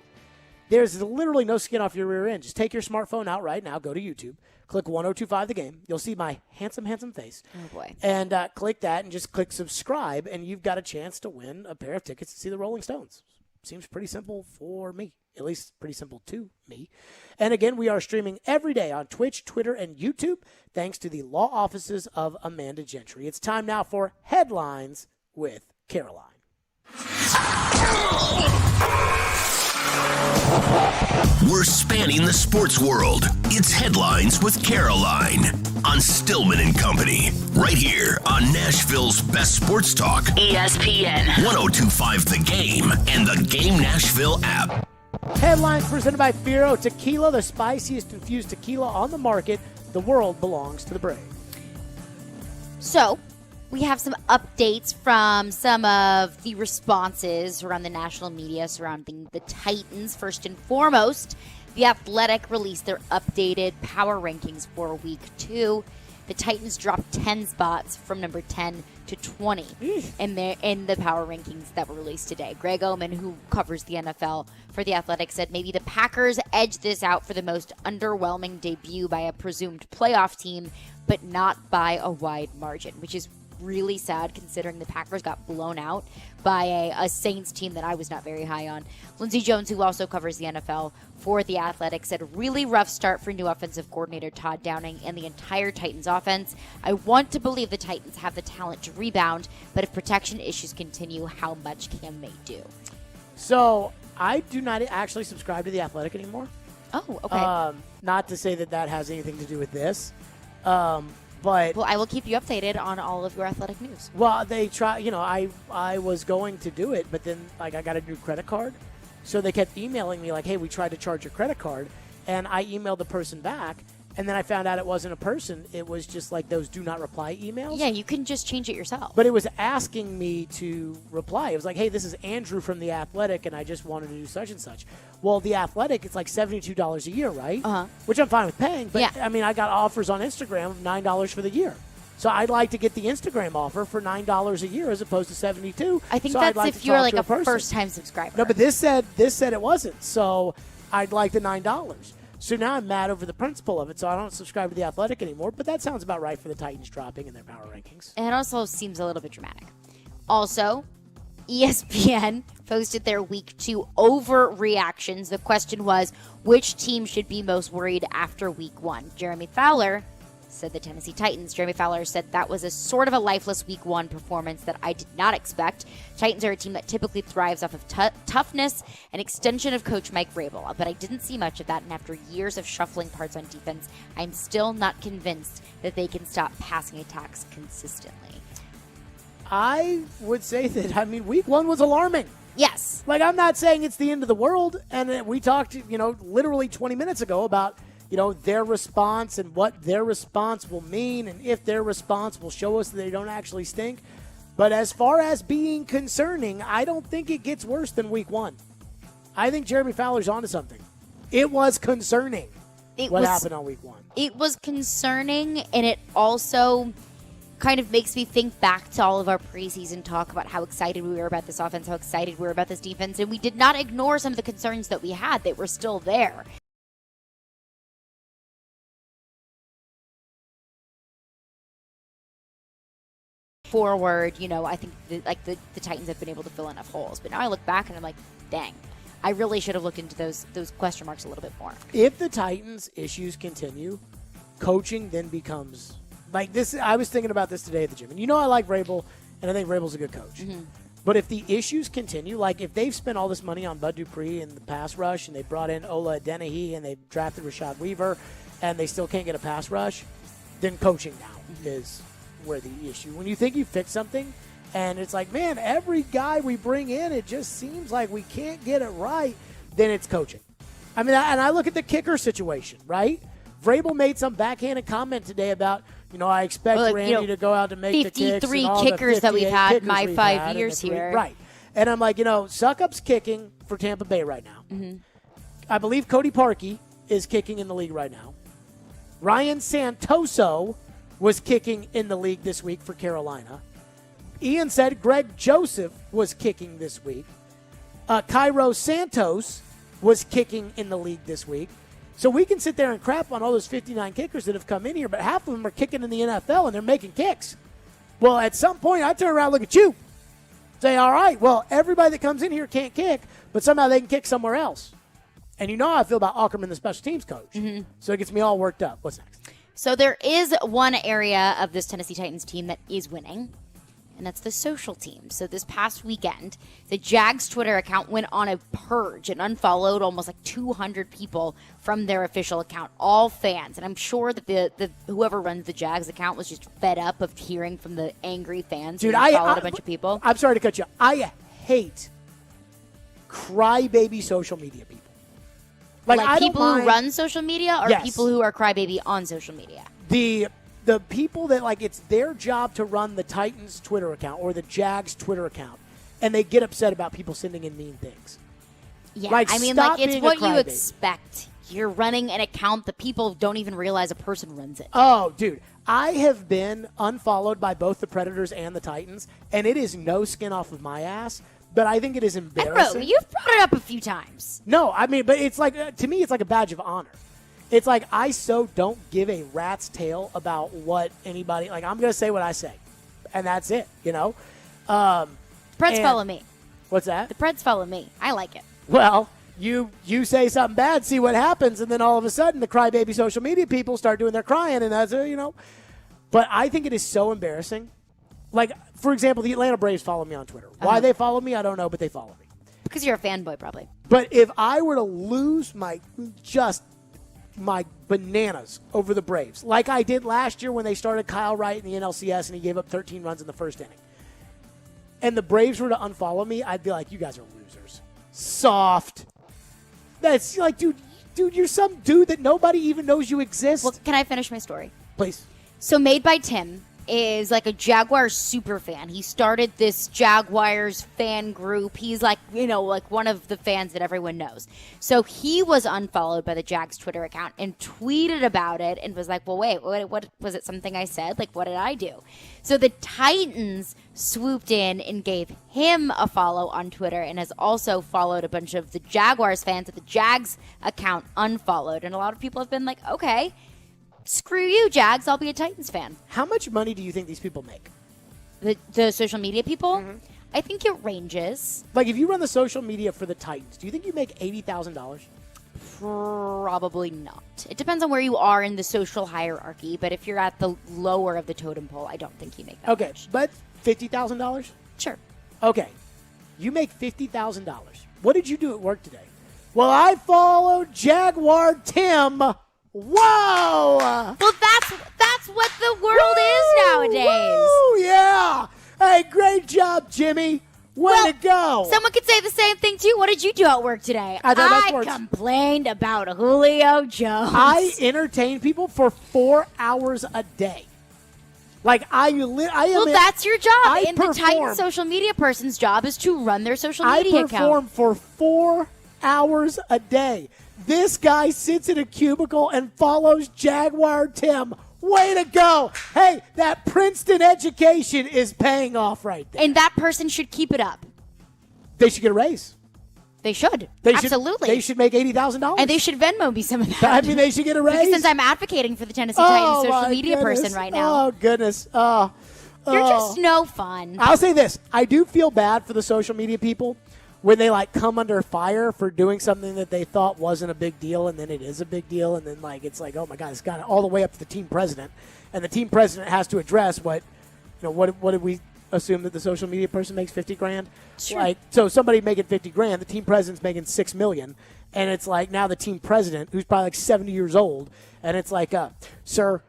there's literally no skin off your rear end. Just take your smartphone out right now, go to YouTube, click 102.5 The Game. You'll see my handsome tiface.
Oh, boy.
And click that and just click subscribe, and you've got a chance to win a pair of tickets to see the Rolling Stones. Seems pretty simple for me, at least pretty simple to me. And again, we are streaming every day on Twitch, Twitter, and YouTube, thanks to the law offices of Amanda Gentry. It's time now for Headlines with Caroline.
We're spanning the sports world. It's Headlines with Caroline on Stillman and Company, right here on Nashville's best sports talk,
ESPN
102.5 The Game and the Game Nashville app.
Headlines presented by Firo Tequila, the spiciest infused tequila on the market. The world belongs to the brave.
So, we have some updates from some of the responses around the national media surrounding the Titans. First and foremost, The Athletic released their updated power rankings for Week 2. The Titans dropped 10 spots from number 10 to 20 in the power rankings that were released today. Greg Oman, who covers the NFL for The Athletic, said maybe the Packers edged this out for the most underwhelming debut by a presumed playoff team, but not by a wide margin, which is really sad considering the Packers got blown out by a Saints team that I was not very high on. Lindsey Jones, who also covers the NFL for The Athletic, said really rough start for new offensive coordinator Todd Downing and the entire Titans offense. I want to believe the Titans have the talent to rebound, but if protection issues continue, how much can they do?
So I do not actually subscribe to The Athletic anymore.
Oh, okay.
Not to say that has anything to do with this. But
well, I will keep you updated on all of your athletic news.
Well, they try. I was going to do it, but then I got a new credit card, so they kept emailing me like, "Hey, we tried to charge your credit card," and I emailed the person back, and then I found out it wasn't a person; it was just like those do not reply emails.
Yeah, you can just change it yourself.
But it was asking me to reply. It was like, "Hey, this is Andrew from The Athletic, and I just wanted to do such and such." Well, The Athletic, it's like $72 a year, right? Which I'm fine with paying. But,
yeah.
I mean, I got offers on Instagram of $9 for the year. So I'd like to get the Instagram offer for $9 a year as opposed to $72.
I think
so
that's
like
if you're like a
person.
first-time subscriber.
No, but this said it wasn't. So I'd like the $9. So now I'm mad over the principle of it, so I don't subscribe to The Athletic anymore. But that sounds about right for the Titans dropping in their power rankings.
And it also seems a little bit dramatic. Also, ESPN posted their Week 2 overreactions. The question was, which team should be most worried after Week 1? Jeremy Fowler said the Tennessee Titans. Jeremy Fowler said that was a sort of a lifeless Week 1 performance that I did not expect. Titans are a team that typically thrives off of toughness and extension of Coach Mike Vrabel, but I didn't see much of that, and after years of shuffling parts on defense, I'm still not convinced that they can stop passing attacks consistently.
I would say that, Week 1 was alarming.
Yes.
Like, I'm not saying it's the end of the world, and we talked, literally 20 minutes ago about, their response and what their response will mean and if their response will show us that they don't actually stink. But as far as being concerning, I don't think it gets worse than Week 1. I think Jeremy Fowler's onto something. It was concerning what happened on Week 1.
It was concerning, and it also kind of makes me think back to all of our preseason talk about how excited we were about this offense, how excited we were about this defense, and we did not ignore some of the concerns that we had. They were still there. Forward, I think the Titans have been able to fill enough holes. But now I look back and I'm like, dang, I really should have looked into those question marks a little bit more.
If the Titans' issues continue, coaching then becomes like this. I was thinking about this today at the gym, and I like Vrabel, and I think Vrabel's a good coach.
Mm-hmm.
But if the issues continue, like if they've spent all this money on Bud Dupree and the pass rush, and they brought in Ola Adenayi, and they drafted Rashad Weaver, and they still can't get a pass rush, then coaching now is where the issue. When you think you fix something, and it's like, man, every guy we bring in, it just seems like we can't get it right, then it's coaching. And I look at the kicker situation, right? Vrabel made some backhanded comment today about, I expect Randy to go out and make the kicks.
53 kickers that we've had in my 5 years here.
Right. And I'm like, Suckup's kicking for Tampa Bay right now.
Mm-hmm.
I believe Cody Parkey is kicking in the league right now. Ryan Santoso was kicking in the league this week for Carolina. Ian said Greg Joseph was kicking this week. Cairo Santos was kicking in the league this week. So we can sit there and crap on all those 59 kickers that have come in here, but half of them are kicking in the NFL and they're making kicks. Well, at some point, I turn around and look at you. Say, all right, well, everybody that comes in here can't kick, but somehow they can kick somewhere else. And you know how I feel about Ackerman, the special teams coach.
Mm-hmm.
So it gets me all worked up. What's next?
So there is one area of this Tennessee Titans team that is winning, and that's the social team. So this past weekend, the Jags Twitter account went on a purge and unfollowed almost like 200 people from their official account, all fans. And I'm sure that the whoever runs the Jags account was just fed up of hearing from the angry fans.
Dude,
I followed a bunch of people.
I'm sorry to cut you. I hate crybaby social media people.
Like people who run social media, or
Yes.
people who are crybaby on social media?
The people that, it's their job to run the Titans Twitter account or the Jags Twitter account, and they get upset about people sending in mean things.
Yeah,
stop
it's
being
what
a
you
crybaby.
expect. You're running an account that people don't even realize a person runs it.
Oh, dude. I have been unfollowed by both the Predators and the Titans, and it is no skin off of my ass, but I think it is embarrassing.
You've brought it up a few times.
No, but it's like, to me, it's like a badge of honor. It's like I so don't give a rat's tail about what anybody, I'm going to say what I say. and that's it,
Preds
and-
follow me.
What's that?
The Preds follow me. I like it.
Well, you say something bad, see what happens, and then all of a sudden the crybaby social media people start doing their crying, and that's But I think it is so embarrassing. Like, for example, the Atlanta Braves follow me on Twitter. Why they follow me, I don't know, but they follow me.
Because you're a fanboy, probably.
But if I were to lose my bananas over the Braves, like I did last year when they started Kyle Wright in the NLCS and he gave up 13 runs in the first inning, and the Braves were to unfollow me, I'd be like, you guys are losers. Soft. That's like, dude, you're some dude that nobody even knows you exist.
Well, can I finish my story?
Please.
So Made by Tim is like a Jaguars super fan. He started this Jaguars fan group. He's like, like one of the fans that everyone knows. So he was unfollowed by the Jags Twitter account and tweeted about it and was like, well, wait, what was it something I said? Like, what did I do? So the Titans swooped in and gave him a follow on Twitter and has also followed a bunch of the Jaguars fans that the Jags account unfollowed. And a lot of people have been like, okay, screw you, Jags. I'll be a Titans fan.
How much money do you think these people make?
The social media people?
Mm-hmm.
I think it ranges.
Like, if you run the social media for the Titans, do you think you make $80,000?
Probably not. It depends on where you are in the social hierarchy, but if you're at the lower of the totem pole, I don't think you make that
Okay,
much.
but $50,000?
Sure.
Okay. You make $50,000. What did you do at work today? Well, I followed Jaguar Tim. Whoa!
Well, that's what the world is nowadays.
Woo, yeah. Hey, great job, Jimmy. Way to go.
Someone could say the same thing, too. What did you do at work today?
I
complained about Julio Jones.
I entertain people for 4 hours a day. Like,
Well, that's your job. And the Titan social media person's job is to run their social media account.
I perform for 4 hours a day. This guy sits in a cubicle and follows Jaguar Tim. Way to go. Hey, that Princeton education is paying off right there.
And that person should keep it up.
They should get a raise.
They should. Absolutely.
They should make $80,000.
And they should Venmo me some of that.
I mean, they should get a raise.
Because since I'm advocating for the Tennessee Titans social media person right now.
Oh, goodness.
You're just no fun.
I'll say this. I do feel bad for the social media people when they, come under fire for doing something that they thought wasn't a big deal, and then it is a big deal, and then, it's like, oh, my God, it's got all the way up to the team president. And the team president has to address what did we assume that the social media person makes $50,000?
Sure.
So somebody making $50,000, the team president's making $6 million, and it's like now the team president, who's probably 70 years old, and it's like, sir,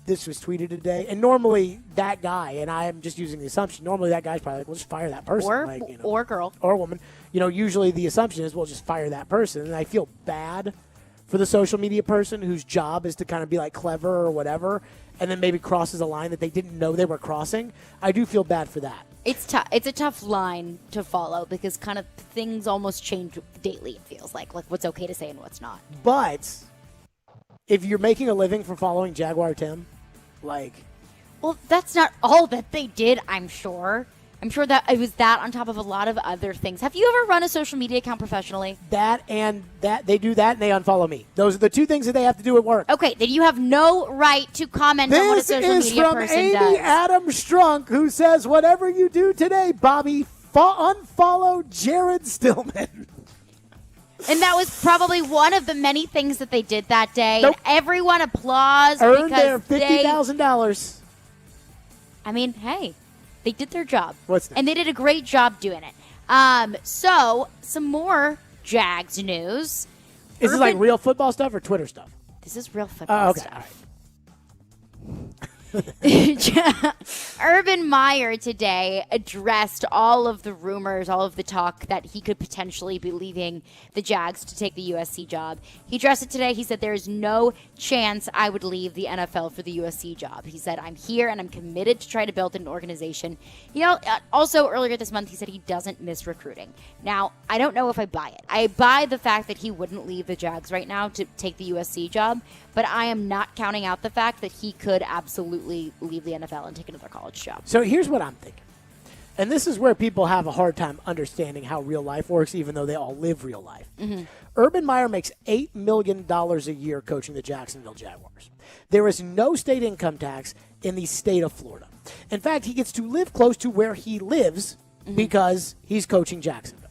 this was tweeted today. And normally that guy, and I am just using the assumption, normally that guy's probably like, we'll just fire that person.
Or girl.
Or woman. Usually the assumption is we'll just fire that person. And I feel bad for the social media person whose job is to kind of be clever or whatever, and then maybe crosses a line that they didn't know they were crossing. I do feel bad for that.
It's tough. It's a tough line to follow because kind of things almost change daily, it feels like what's okay to say and what's not.
But if you're making a living from following Jaguar Tim,
well, that's not all that they did, I'm sure. I'm sure that it was that on top of a lot of other things. Have you ever run a social media account professionally?
That they do that and they unfollow me. Those are the two things that they have to do at work.
Okay, then you have no right to comment on what a social media person does.
This is from Amy Adam Strunk, who says, whatever you do today, Bobby, unfollow Jared Stillman.
And that was probably one of the many things that they did that day.
Nope.
And everyone applauds
Earned
because
their $50,000.
I mean, hey, they did their job.
What's that?
And they did a great job doing it. So, some more Jags news.
Is this real football stuff or Twitter stuff?
This is real football
okay.
stuff. Urban Meyer today addressed all of the rumors, all of the talk that he could potentially be leaving the Jags to take the USC job. He addressed it today. He said, there is no chance I would leave the NFL for the USC job. He said, I'm here and I'm committed to try to build an organization. Also earlier this month, he said he doesn't miss recruiting. Now, I don't know if I buy it. I buy the fact that he wouldn't leave the Jags right now to take the USC job, but I am not counting out the fact that he could absolutely leave the NFL and take another college job.
So here's what I'm thinking. And this is where people have a hard time understanding how real life works, even though they all live real life.
Mm-hmm.
Urban Meyer makes $8 million a year coaching the Jacksonville Jaguars. There is no state income tax in the state of Florida. In fact, he gets to live close to where he lives because he's coaching Jacksonville.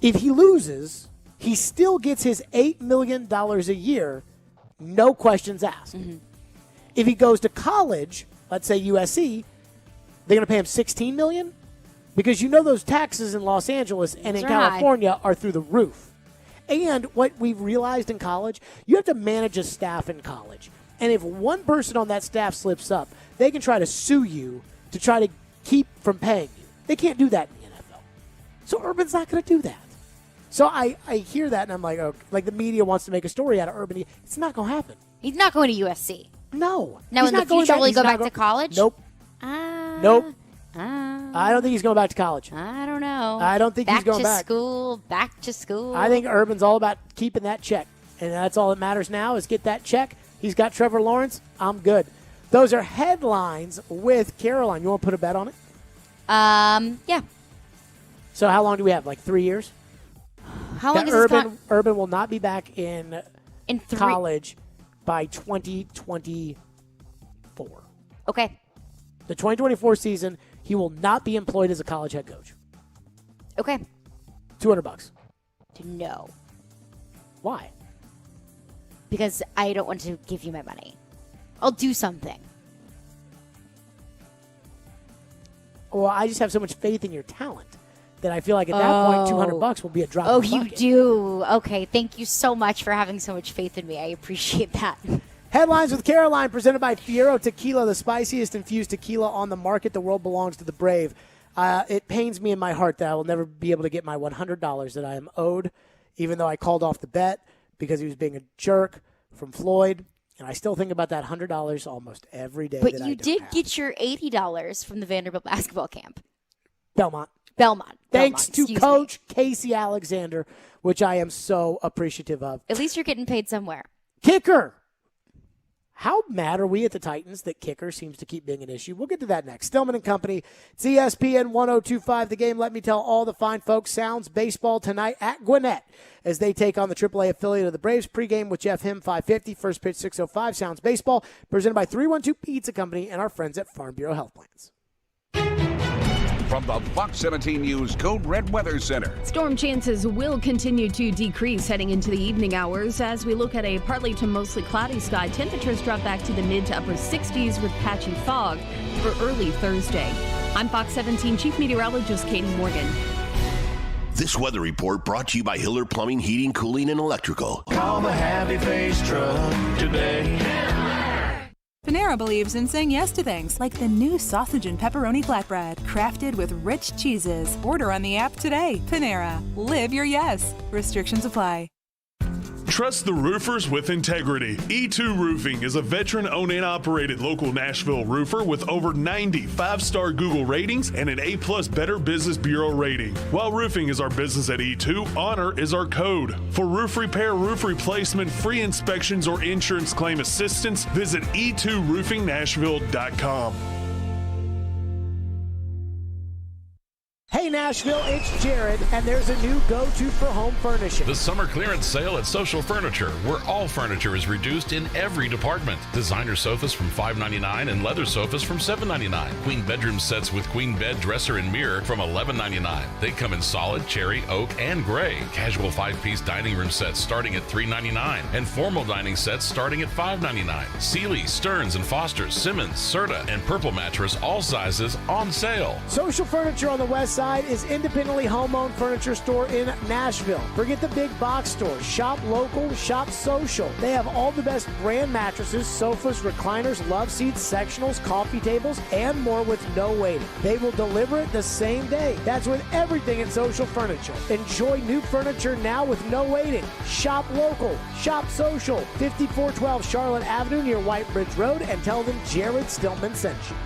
If he loses, he still gets his $8 million a year, no questions asked. If he goes to college, let's say USC, they're going to pay him $16 million because those taxes in Los Angeles and in California are through the roof. And what we've realized in college, you have to manage a staff in college. And if one person on that staff slips up, they can try to sue you to try to keep from paying you. They can't do that in the NFL. So Urban's not going to do that. So I hear that, and I'm like, oh, like the media wants to make a story out of Urban. It's not going to happen.
He's not going to USC.
No.
Now, in the future, will he go back to college?
Nope. Nope. I don't think he's going back to college.
I don't know.
I don't think he's going back.
Back to school.
I think Urban's all about keeping that check. And that's all that matters now is get that check. He's got Trevor Lawrence. I'm good. Those are headlines with Caroline. You want to put a bet on it?
Yeah.
So how long do we have? Like 3 years?
How long is this
Urban will not be back in college by 2024.
Okay.
The 2024 season, he will not be employed as a college head coach.
Okay.
$200.
No.
Why?
Because I don't want to give you my money. I'll do something.
Well, I just have so much faith in your talent that I feel like at that point, $200 will be a drop in the bucket.
Oh, you do? Okay. Thank you so much for having so much faith in me. I appreciate that.
Headlines with Caroline, presented by Fiero Tequila, the spiciest infused tequila on the market. The world belongs to the brave. It pains me in my heart that I will never be able to get my $100 that I am owed, even though I called off the bet because he was being a jerk from Floyd. And I still think about that $100 almost every day.
But you did get your $80 from the Vanderbilt basketball camp.
Belmont. Thanks to Coach Casey Alexander, which I am so appreciative of.
At least you're getting paid somewhere.
Kicker. How mad are we at the Titans that kicker seems to keep being an issue? We'll get to that next. Stillman and Company. It's ESPN 1025 The Game. Let me tell all the fine folks, Sounds baseball tonight at Gwinnett as they take on the AAA affiliate of the Braves. Pregame with Jeff Him, 5:50. First pitch, 6:05. Sounds baseball. Presented by 312 Pizza Company and our friends at Farm Bureau Health Plans.
From the Fox 17 News Code Red Weather Center.
Storm chances will continue to decrease heading into the evening hours as we look at a partly to mostly cloudy sky. Temperatures drop back to the mid to upper 60s with patchy fog for early Thursday. I'm Fox 17 Chief Meteorologist Katie Morgan.
This weather report brought to you by Hiller Plumbing, Heating, Cooling, and Electrical.
Call the Happy Face Truck today.
Panera believes in saying yes to things like the new sausage and pepperoni flatbread, crafted with rich cheeses. Order on the app today. Panera. Live your yes. Restrictions apply.
Trust the roofers with integrity. E2 Roofing is a veteran-owned and operated local Nashville roofer with over 90 5-star Google ratings and an A+ Better Business Bureau rating. While roofing is our business at E2, honor is our code. For roof repair, roof replacement, free inspections, or insurance claim assistance, visit e2roofingnashville.com.
Hey Nashville, it's Jared, and there's a new go-to for home furnishing.
The summer clearance sale at Social Furniture, where all furniture is reduced in every department. Designer sofas from $5.99 and leather sofas from $7.99. Queen bedroom sets with queen bed, dresser, and mirror from $11.99. They come in solid, cherry, oak, and gray. Casual 5-piece dining room sets starting at $3.99, and formal dining sets starting at $5.99. Sealy, Stearns & Foster, Simmons, Serta, and Purple Mattress, all sizes on sale.
Social Furniture on the west side is independently home-owned furniture store in Nashville. Forget the big box stores. Shop local, shop social. They have all the best brand mattresses, sofas, recliners, love seats, sectionals, coffee tables, and more with no waiting. They will deliver it the same day. That's with everything at Social Furniture. Enjoy new furniture now with no waiting. Shop local, shop social. 5412 Charlotte Avenue near White Bridge Road, and tell them Jared Stillman sent you.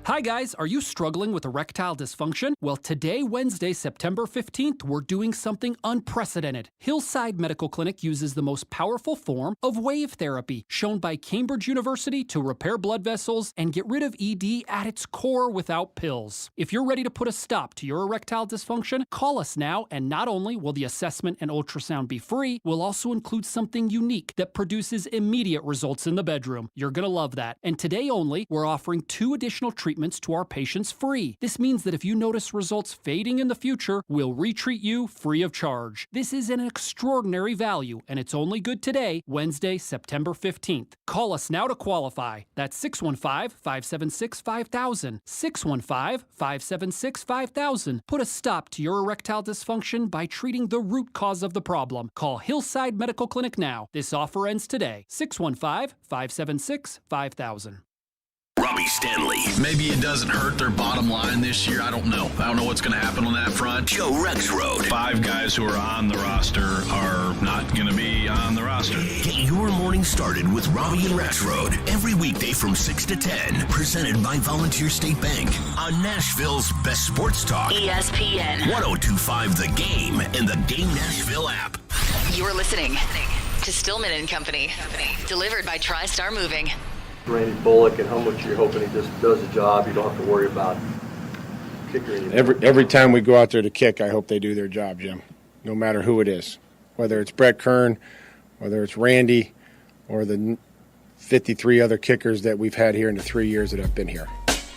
Hi guys, are you struggling with erectile dysfunction? Well, today, Wednesday, September 15th, we're doing something unprecedented. Hillside Medical Clinic uses the most powerful form of wave therapy, shown by Cambridge University to repair blood vessels and get rid of ED at its core without pills. If you're ready to put a stop to your erectile dysfunction, call us now, and not only will the assessment and ultrasound be free, we'll also include something unique that produces immediate results in the bedroom. You're gonna love that. And today only, we're offering 2 additional treatments to our patients free. This means that if you notice results fading in the future, we'll retreat you free of charge. This is an extraordinary value, and it's only good today, Wednesday, September 15th. Call us now to qualify. That's 615-576-5000. 615-576-5000. Put a stop to your erectile dysfunction by treating the root cause of the problem. Call Hillside Medical Clinic now. This offer ends today. 615-576-5000.
Robbie Stanley.
Maybe it doesn't hurt their bottom line this year. I don't know. I don't know what's going to happen on that front.
Joe Rexrode.
5 guys who are on the roster are not going to be on the roster.
Get your morning started with Robbie and Rexrode every weekday from 6 to 10. Presented by Volunteer State Bank on Nashville's best sports talk.
ESPN
1025 The Game and the Game Nashville app.
You're listening to Stillman and Company. Delivered by TriStar Moving.
Randy Bullock, and how much you're hoping he just does the job. You don't have to worry about kicker anymore.
Every time we go out there to kick, I hope they do their job, Jim, no matter who it is, whether it's Brett Kern, whether it's Randy, or the 53 other kickers that we've had here in the 3 years that I've been here.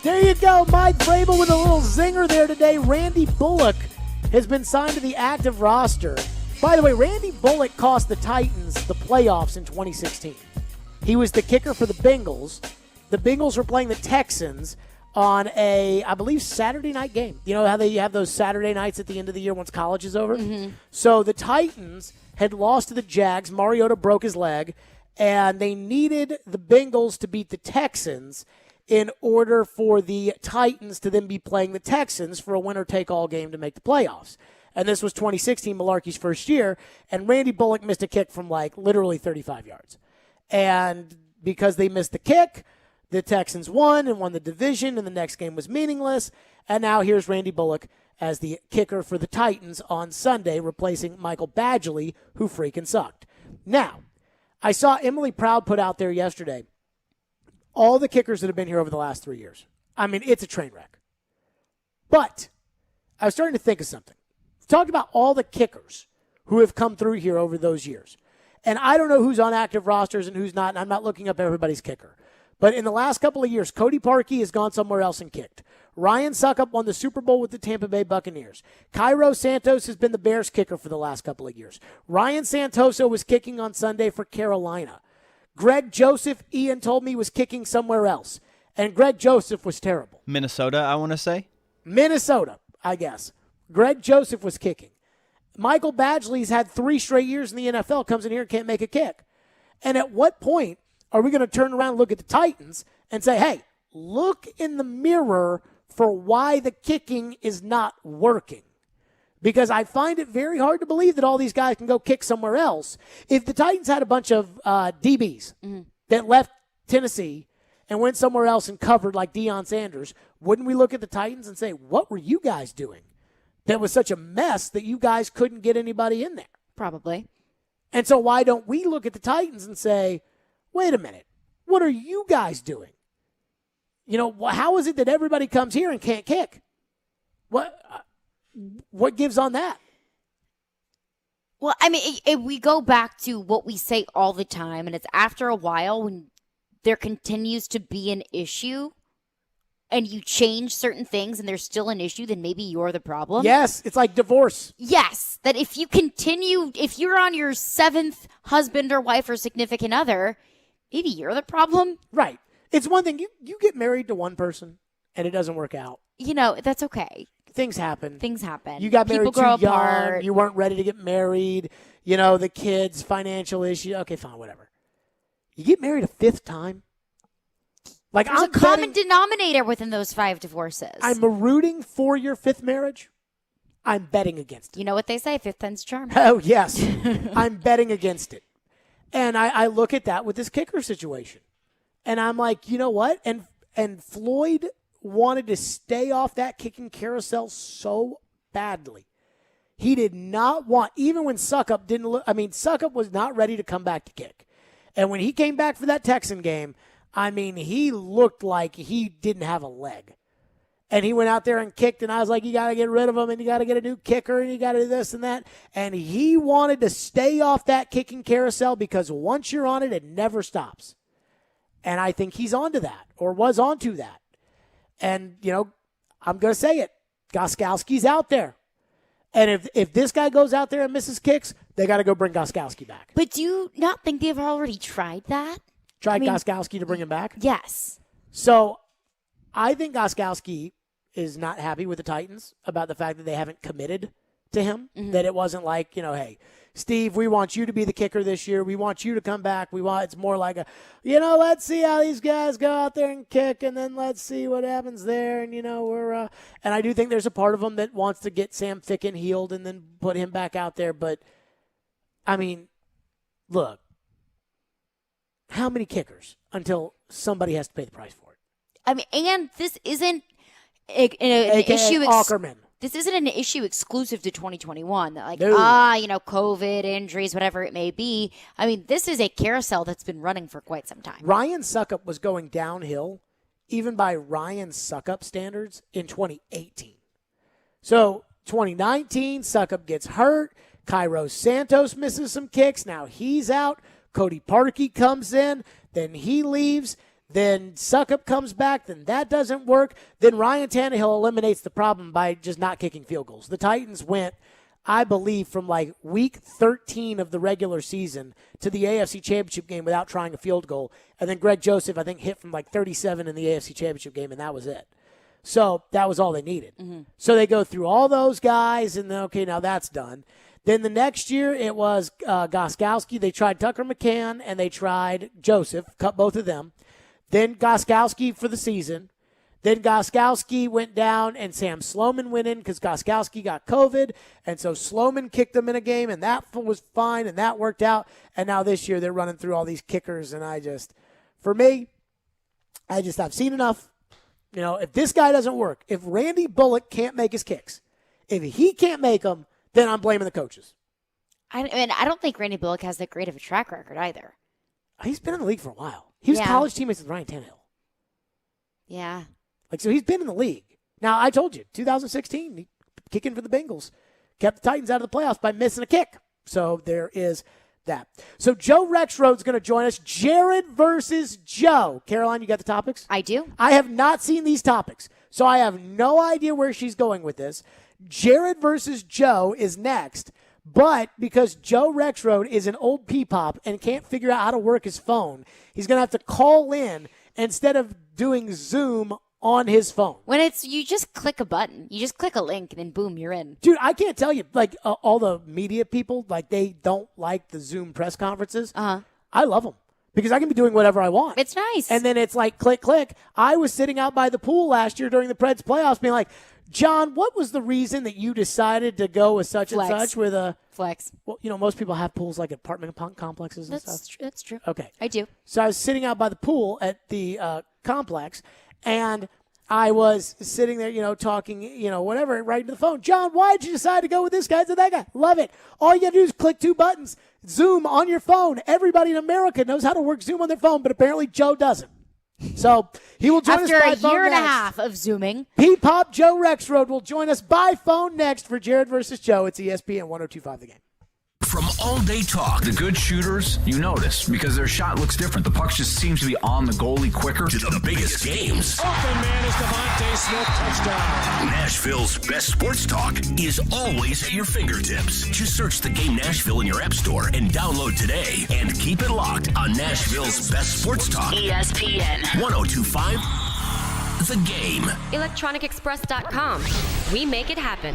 There you go, Mike Vrabel with a little zinger there today. Randy Bullock has been signed to the active roster. By the way, Randy Bullock cost the Titans the playoffs in 2016. He was the kicker for the Bengals. The Bengals were playing the Texans on a, I believe, Saturday night game. You know how they have those Saturday nights at the end of the year once college is over?
Mm-hmm.
So the Titans had lost to the Jags. Mariota broke his leg, and they needed the Bengals to beat the Texans in order for the Titans to then be playing the Texans for a winner-take-all game to make the playoffs. And this was 2016, Malarkey's first year, and Randy Bullock missed a kick from like literally 35 yards. And because they missed the kick, the Texans won and won the division, and the next game was meaningless. And now here's Randy Bullock as the kicker for the Titans on Sunday, replacing Michael Badgley, who freaking sucked. Now, I saw Emily Proud put out there yesterday all the kickers that have been here over the last 3 years. I mean, it's a train wreck. But I was starting to think of something. We've talked about all the kickers who have come through here over those years. And I don't know who's on active rosters and who's not, and I'm not looking up everybody's kicker. But in the last couple of years, Cody Parkey has gone somewhere else and kicked. Ryan Suckup won the Super Bowl with the Tampa Bay Buccaneers. Cairo Santos has been the Bears kicker for the last couple of years. Ryan Santoso was kicking on Sunday for Carolina. Greg Joseph, Ian told me, was kicking somewhere else. And Greg Joseph was terrible.
Minnesota, I want to say.
Minnesota, I guess. Greg Joseph was kicking. Michael Badgley's had 3 straight years in the NFL, comes in here and can't make a kick. And at what point are we going to turn around and look at the Titans and say, hey, look in the mirror for why the kicking is not working? Because I find it very hard to believe that all these guys can go kick somewhere else. If the Titans had a bunch of DBs that left Tennessee and went somewhere else and covered like Deion Sanders, wouldn't we look at the Titans and say, what were you guys doing? That was such a mess that you guys couldn't get anybody in there.
Probably.
And so why don't we look at the Titans and say, wait a minute, what are you guys doing? You know, how is it that everybody comes here and can't kick? What gives on that?
Well, I mean, if we go back to what we say all the time, and it's after a while when there continues to be an issue, and you change certain things and there's still an issue, then maybe you're the problem.
Yes, it's like divorce.
Yes, that if you continue, if you're on your 7th husband or wife or significant other, maybe you're the problem.
Right. It's one thing, you get married to one person and it doesn't work out.
You know, that's okay.
Things happen.
You
got married
People grow
too young.
apart.
You weren't ready to get married. You know, the kids, financial issue. Okay, fine, whatever. You get married a 5th time? Like,
There's a common denominator within those 5 divorces.
I'm rooting for your 5th marriage. I'm betting against it.
You know what they say, 5th time's charm.
Oh, yes. I'm betting against it. And I look at that with this kicker situation. And I'm like, you know what? And Floyd wanted to stay off that kicking carousel so badly. He did not want, even when Suckup didn't look, Suckup was not ready to come back to kick. And when he came back for that Texan game, he looked like he didn't have a leg. And he went out there and kicked, and I was like, you got to get rid of him, and you got to get a new kicker, and you got to do this and that. And he wanted to stay off that kicking carousel because once you're on it, it never stops. And I think he's onto that, or was onto that. And, I'm going to say it. Gostkowski's out there. And if this guy goes out there and misses kicks, they got to go bring Gostkowski back.
But do you not think they've already tried that?
Gostkowski to bring him back?
Yes.
So I think Gostkowski is not happy with the Titans about the fact that they haven't committed to him, that it wasn't like, hey, Steve, we want you to be the kicker this year. We want you to come back. It's more like let's see how these guys go out there and kick, and then let's see what happens there. And, and I do think there's a part of them that wants to get Sam Ficken healed and then put him back out there. But, look, how many kickers until somebody has to pay the price for it?
And this isn't an issue.
Ackerman.
This isn't an issue exclusive to 2021. COVID, injuries, whatever it may be. This is a carousel that's been running for quite some time.
Ryan Suckup was going downhill, even by Ryan Suckup standards, in 2018. So 2019, Suckup gets hurt. Cairo Santos misses some kicks. Now he's out. Cody Parkey comes in. Then he leaves. Then Suckup comes back, then that doesn't work. Then Ryan Tannehill eliminates the problem by just not kicking field goals. The Titans went, I believe, from week 13 of the regular season to the AFC Championship game without trying a field goal. And then Greg Joseph, I think, hit from 37 in the AFC Championship game, and that was it. So that was all they needed. So they go through all those guys, and then, okay, now that's done. Then the next year it was Gostkowski. They tried Tucker McCann, and they tried Joseph, cut both of them. Then Gostkowski for the season. Then Gostkowski went down, and Sam Sloman went in because Gostkowski got COVID. And so Sloman kicked them in a game, and that was fine, and that worked out. And now this year they're running through all these kickers, and I've seen enough. If this guy doesn't work, if Randy Bullock can't make his kicks, if he can't make them, then I'm blaming the coaches.
I don't think Randy Bullock has that great of a track record either.
He's been in the league for a while. He was college teammates with Ryan Tannehill.
Yeah.
So he's been in the league. Now, I told you, 2016, he kicking for the Bengals. Kept the Titans out of the playoffs by missing a kick. So there is that. So Joe Rexrode's going to join us. Jared versus Joe. Caroline, you got the topics?
I do.
I have not seen these topics, so I have no idea where she's going with this. Jared versus Joe is next. But because Joe Rexrode is an old peepop and can't figure out how to work his phone, he's going to have to call in instead of doing Zoom on his phone.
When you just click a button, you just click a link, and then boom, you're in.
Dude, I can't tell you, all the media people, they don't like the Zoom press conferences. I love them because I can be doing whatever I want.
It's nice.
And then it's click, click. I was sitting out by the pool last year during the Preds playoffs being like, John, what was the reason that you decided to go with such and such with a
flex?
Well, most people have pools like apartment complexes and stuff.
That's true.
Okay.
I do.
So I was sitting out by the pool at the complex, and I was sitting there, talking, whatever, right into the phone. John, why did you decide to go with this guy to that guy? Love it. All you got to do is click 2 buttons, Zoom on your phone. Everybody in America knows how to work Zoom on their phone, but apparently Joe doesn't. So he will join us by phone
after a year and
next.
a half of Zooming.
P-Pop Joe Rexrode will join us by phone next for Jared versus Joe. It's ESPN 102.5 The Game.
From all-day talk,
The good shooters, you notice, because their shot looks different. The puck just seems to be on the goalie quicker.
to the biggest games,
Open man is Devontae Smith, touchdown.
Nashville's best sports talk is always at your fingertips. Just search The Game Nashville in your app store and download today. And keep it locked on Nashville's best sports talk.
ESPN
102.5 The Game.
ElectronicExpress.com. We make it happen.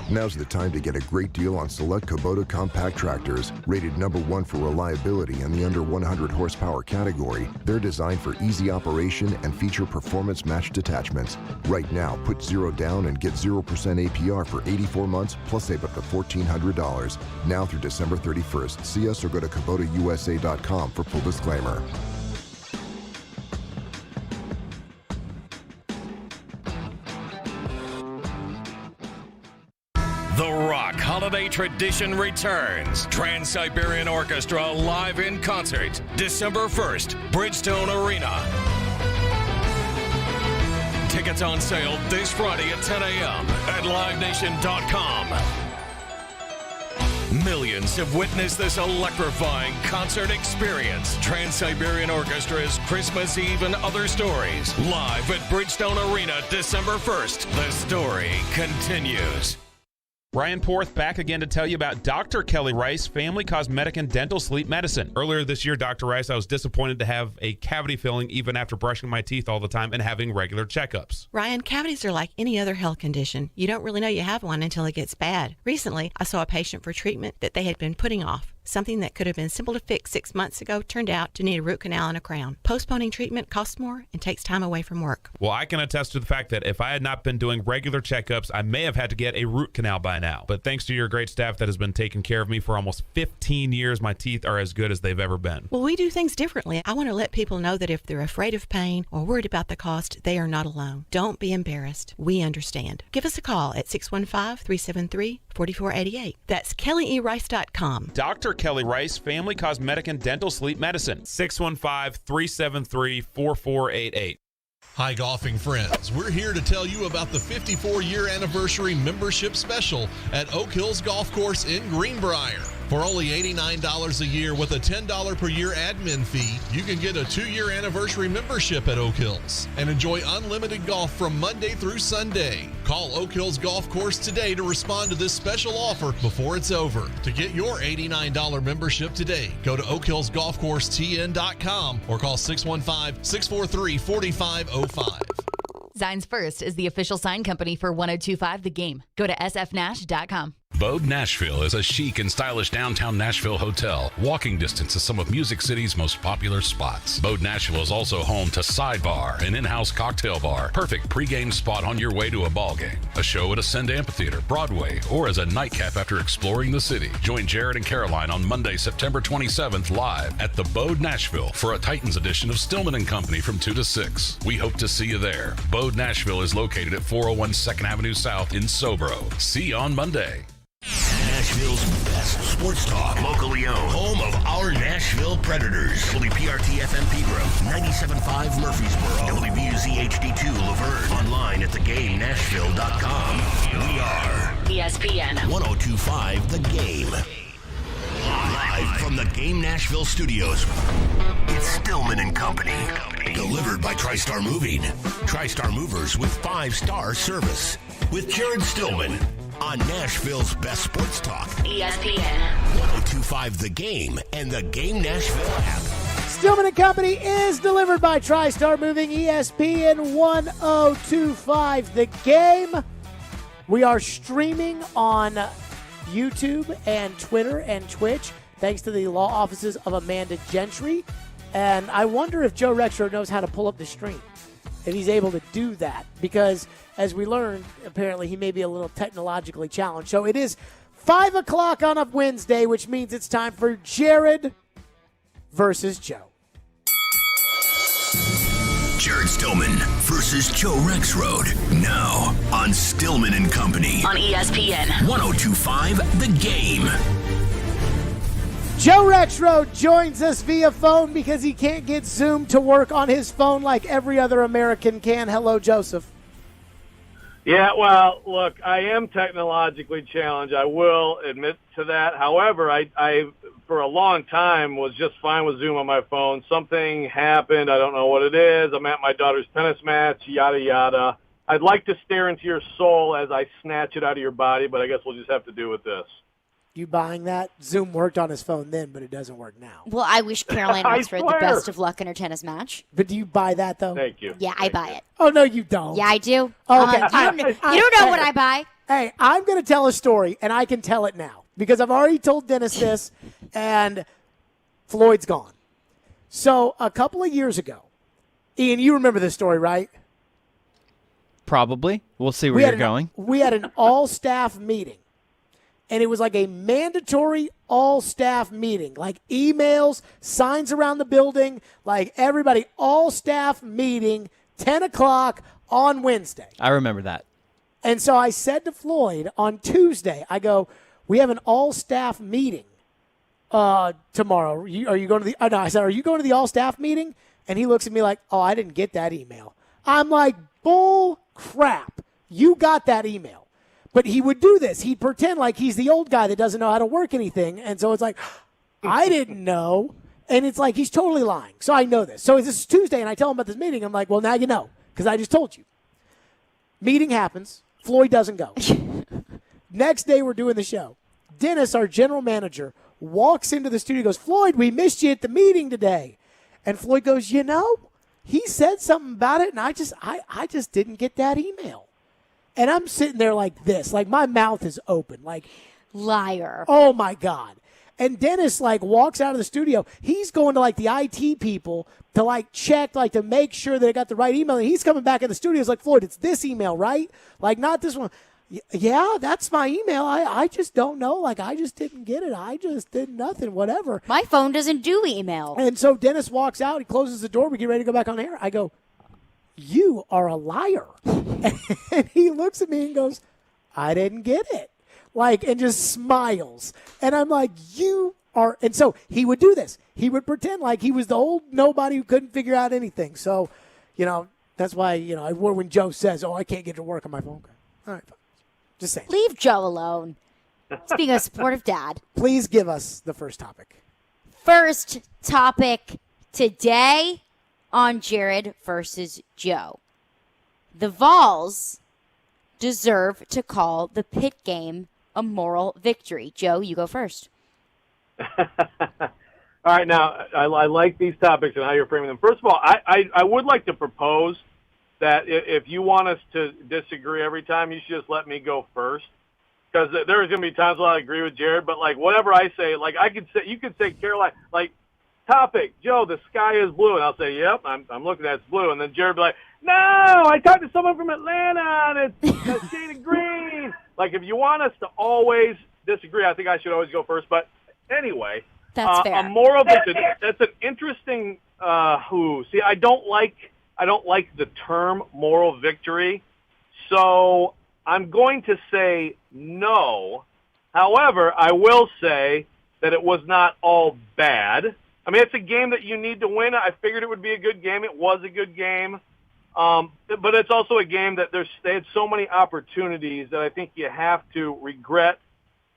Now's the time to get a great deal on select Kubota compact tractors. Rated #1 for reliability in the under 100 horsepower category, they're designed for easy operation and feature performance-matched attachments. Right now, put 0 down and get 0% APR for 84 months, plus save up to $1,400. Now through December 31st. See us or go to KubotaUSA.com for full disclaimer.
The rock holiday tradition returns. Trans-Siberian Orchestra live in concert. December 1st, Bridgestone Arena. Tickets on sale this Friday at 10 a.m. at livenation.com. Millions have witnessed this electrifying concert experience. Trans-Siberian Orchestra's Christmas Eve and Other Stories. Live at Bridgestone Arena, December 1st. The story continues.
Ryan Porth back again to tell you about Dr. Kelly Rice, Family Cosmetic and Dental Sleep Medicine. Earlier this year, Dr. Rice, I was disappointed to have a cavity filling even after brushing my teeth all the time and having regular checkups.
Ryan, cavities are like any other health condition. You don't really know you have one until it gets bad. Recently, I saw a patient for treatment that they had been putting off. Something that could have been simple to fix 6 months ago turned out to need a root canal and a crown. Postponing treatment costs more and takes time away from work.
Well, I can attest to the fact that if I had not been doing regular checkups, I may have had to get a root canal by now. But thanks to your great staff that has been taking care of me for almost 15 years, my teeth are as good as they've ever been.
Well, we do things differently. I want to let people know that if they're afraid of pain or worried about the cost, they are not alone. Don't be embarrassed. We understand. Give us a call at 615-373-4488. That's KellyERice.com.
Dr. Kelly Rice, Family Cosmetic and Dental Sleep Medicine, 615-373-4488.
Hi, golfing friends. We're here to tell you about the 54-year anniversary membership special at Oak Hills Golf Course in Greenbrier. For only $89 a year with a $10 per year admin fee, you can get a 2-year anniversary membership at Oak Hills and enjoy unlimited golf from Monday through Sunday. Call Oak Hills Golf Course today to respond to this special offer before it's over. To get your $89 membership today, go to OakHillsGolfCourseTN.com or call 615-643-4505.
Signs First is the official sign company for 1025 The Game. Go to sfnash.com.
Bode Nashville is a chic and stylish downtown Nashville hotel, walking distance to some of Music City's most popular spots. Bode Nashville is also home to Sidebar, an in-house cocktail bar, perfect pregame spot on your way to a ball game, a show at Ascend Amphitheater, Broadway, or as a nightcap after exploring the city. Join Jared and Caroline on Monday, September 27th, live at the Bode Nashville for a Titans edition of Stillman and Company from 2 to 6. We hope to see you there. Bode Nashville is located at 401 2nd Avenue South in Sobro. See you on Monday.
Nashville's best sports talk, locally owned, home of our Nashville Predators. WPRT-FM Pegram, 97.5 Murfreesboro, WBUZ HD2 Laverne, online at thegamenashville.com. We are
ESPN
102.5 The Game. Live from the Game Nashville studios, it's Stillman and Company. Delivered by TriStar Moving. TriStar Movers with 5-star service. With Jared Stillman. On Nashville's best sports talk.
ESPN
102.5 The Game and the Game Nashville app.
Stillman and Company is delivered by TriStar Moving. ESPN 102.5 The Game. We are streaming on YouTube and Twitter and Twitch thanks to the law offices of Amanda Gentry. And I wonder if Joe Rexroad knows how to pull up the stream, if he's able to do that, because as we learned, apparently he may be a little technologically challenged. So it is 5 o'clock on a Wednesday, which means it's time for Jared versus Joe.
Jared Stillman versus Joe Rexroad. Now on Stillman and Company.
on ESPN
102.5 The Game.
Joe Rexroad joins us via phone because he can't get Zoom to work on his phone like every other American can. Hello, Joseph.
Yeah, well, look, I am technologically challenged. I will admit to that. However, I for a long time was just fine with Zoom on my phone. Something happened. I don't know what it is. I'm at my daughter's tennis match, yada, yada. I'd like to stare into your soul as I snatch it out of your body, but I guess we'll just have to do with this.
You buying that? Zoom worked on his phone then, but it doesn't work now.
Well, I wish Caroline Rexroad the best of luck in her tennis match.
But do you buy that, though?
Thank you.
Yeah, I buy it.
Oh, no, you don't.
Yeah, I do.
Okay.
You don't know what I buy.
Hey, I'm going to tell a story, and I can tell it now because I've already told Dennis this, and Floyd's gone. So a couple of years ago, Ian, you remember this story, right?
Probably. We'll see where you're going.
We had an all-staff meeting. And it was like a mandatory all-staff meeting, like emails, signs around the building, like everybody, all-staff meeting, 10 o'clock on Wednesday.
I remember that.
And so I said to Floyd on Tuesday, I go, we have an all-staff meeting tomorrow. Are you going to the? No, I said, are you going to the all-staff meeting? And he looks at me like, oh, I didn't get that email. I'm like, bull crap. You got that email. But he would do this. He'd pretend like he's the old guy that doesn't know how to work anything. And so it's like, I didn't know. And it's like he's totally lying. So I know this. So this is Tuesday, and I tell him about this meeting. I'm like, well, now you know, because I just told you. Meeting happens. Floyd doesn't go. Next day, we're doing the show. Dennis, our general manager, walks into the studio and goes, Floyd, we missed you at the meeting today. And Floyd goes, he said something about it, and I just didn't get that email. And I'm sitting there like this, like my mouth is open, like
liar.
Oh my God. And Dennis like walks out of the studio. He's going to like the IT people to like check, like to make sure that they got the right email. And he's coming back in the studio. He's like, Floyd, it's this email, right? Like not this one. Yeah, that's my email. I just don't know. Like I just didn't get it. I just did nothing, whatever.
My phone doesn't do email.
And so Dennis walks out. He closes the door. We get ready to go back on air. I go, you are a liar. And he looks at me and goes, I didn't get it. Like, and just smiles. And I'm like, you are. And so he would do this. He would pretend like he was the old nobody who couldn't figure out anything. So, that's why, when Joe says, oh, I can't get to work on my phone. All right, fine. Just saying.
Leave Joe alone. He's being a supportive dad.
Please give us the first topic.
First topic today on Jared versus Joe. The Vols deserve to call the Pitt game a moral victory. Joe, you go first.
All right, now, I like these topics and how you're framing them. First of all, I would like to propose that if you want us to disagree every time, you should just let me go first. Because there's going to be times when I agree with Jared, but, like, whatever I say, like, you could say Carolina, like, topic, Joe, the sky is blue. And I'll say, yep, I'm looking at it's blue. And then Jared will be like, no, I talked to someone from Atlanta, and it's a shade of green. Like, if you want us to always disagree, I think I should always go first. But anyway,
that's fair.
A moral victory. That's an interesting. See, I don't like the term moral victory, so I'm going to say no. However, I will say that it was not all bad. I mean, it's a game that you need to win. I figured it would be a good game. It was a good game. But it's also a game that they had so many opportunities that I think you have to regret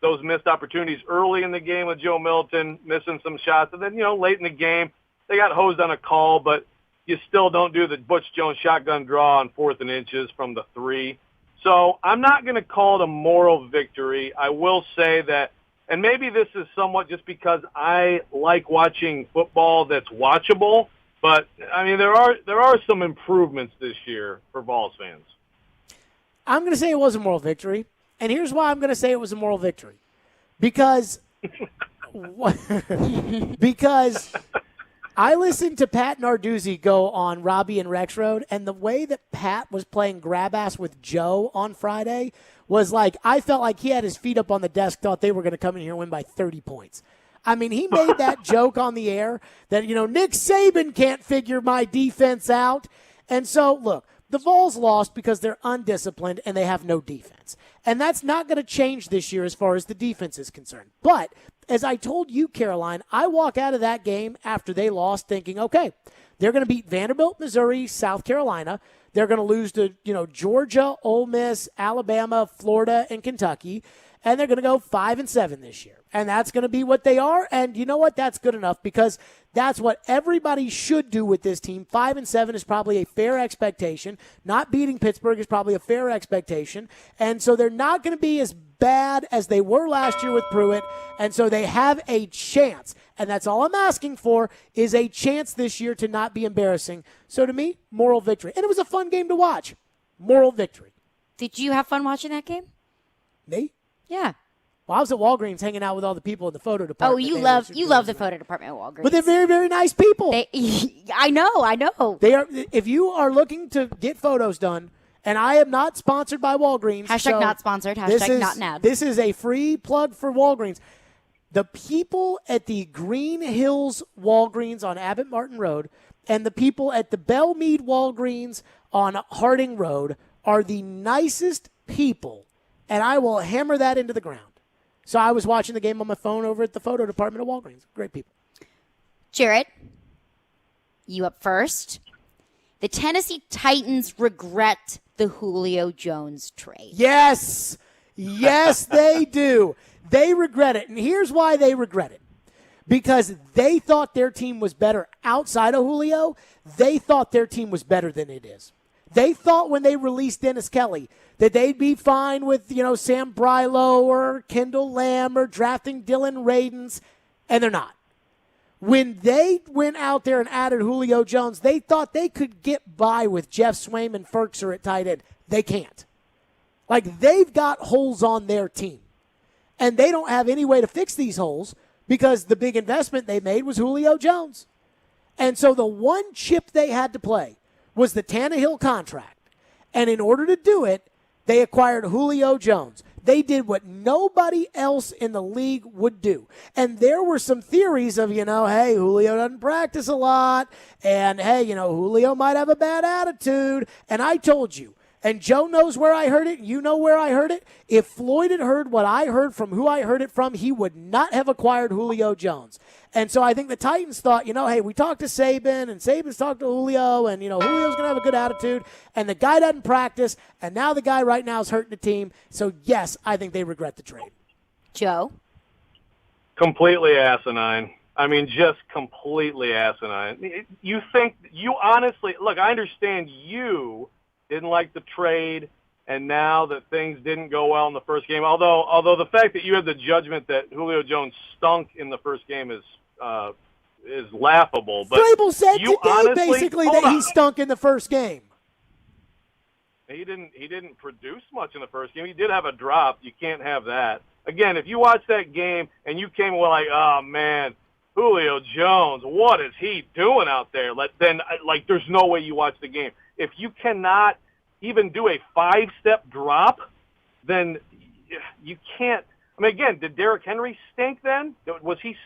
those missed opportunities early in the game with Joe Milton missing some shots. And then, late in the game, they got hosed on a call, but you still don't do the Butch Jones shotgun draw on 4th and inches from the 3. So I'm not going to call it a moral victory. I will say that, and maybe this is somewhat just because I like watching football that's watchable, but, I mean, there are some improvements this year for Vols fans.
I'm going to say it was a moral victory, and here's why I'm going to say it was a moral victory. Because I listened to Pat Narduzzi go on Robbie and Rex Road, and the way that Pat was playing grab-ass with Joe on Friday was like, I felt like he had his feet up on the desk, thought they were going to come in here and win by 30 points. I mean, he made that joke on the air that, Nick Saban can't figure my defense out. And so, look, the Vols lost because they're undisciplined and they have no defense. And that's not going to change this year as far as the defense is concerned. But as I told you, Caroline, I walk out of that game after they lost thinking, okay, they're going to beat Vanderbilt, Missouri, South Carolina. They're going to lose to, Georgia, Ole Miss, Alabama, Florida, and Kentucky. And they're going to go 5-7 this year. And that's going to be what they are. And you know what? That's good enough because that's what everybody should do with this team. 5-7 is probably a fair expectation. Not beating Pittsburgh is probably a fair expectation. And so they're not going to be as bad as they were last year with Pruitt. And so they have a chance. And that's all I'm asking for is a chance this year to not be embarrassing. So to me, moral victory. And it was a fun game to watch. Moral victory.
Did you have fun watching that game?
Me?
Yeah.
Well, I was at Walgreens hanging out with all the people in the photo department.
Oh, you love the photo department at Walgreens.
But they're very, very nice people.
I know.
They are. If you are looking to get photos done, and I am not sponsored by Walgreens.
Hashtag not sponsored. Hashtag not an ad.
This is a free plug for Walgreens. The people at the Green Hills Walgreens on Abbott Martin Road and the people at the Belmead Walgreens on Harding Road are the nicest people, and I will hammer that into the ground. So I was watching the game on my phone over at the photo department of Walgreens. Great people.
Jared, you up first. The Tennessee Titans regret the Julio Jones trade.
Yes. Yes, they do. They regret it. And here's why they regret it. Because they thought their team was better outside of Julio. They thought their team was better than it is. They thought when they released Dennis Kelly that they'd be fine with, Sam Brylow or Kendall Lamb or drafting Dylan Radins, and they're not. When they went out there and added Julio Jones, they thought they could get by with Jeff Swaim and Ferkser at tight end. They can't. Like, they've got holes on their team, and they don't have any way to fix these holes because the big investment they made was Julio Jones. And so the one chip they had to play was the Tannehill contract. And in order to do it, they acquired Julio Jones. They did what nobody else in the league would do. And there were some theories of, hey, Julio doesn't practice a lot. And, hey, Julio might have a bad attitude. And I told you, and Joe knows where I heard it, and you know where I heard it. If Floyd had heard what I heard from who I heard it from, he would not have acquired Julio Jones. And so I think the Titans thought, hey, we talked to Saban, and Saban's talked to Julio, and, Julio's going to have a good attitude, and the guy doesn't practice, and now the guy right now is hurting the team. So, yes, I think they regret the trade.
Joe?
Completely asinine. I mean, just completely asinine. You honestly, look, I understand you didn't like the trade, and now that things didn't go well in the first game, although the fact that you had the judgment that Julio Jones stunk in the first game is laughable. But
Vrabel said
you
today
honestly,
basically that he stunk in the first game.
He didn't produce much in the first game. He did have a drop. You can't have that. Again, if you watch that game and you came away like, oh man, Julio Jones, what is he doing out there? Then there's no way you watch the game. If you cannot even do a 5-step drop, then you can't. I mean, again, did Derrick Henry stink then? Was he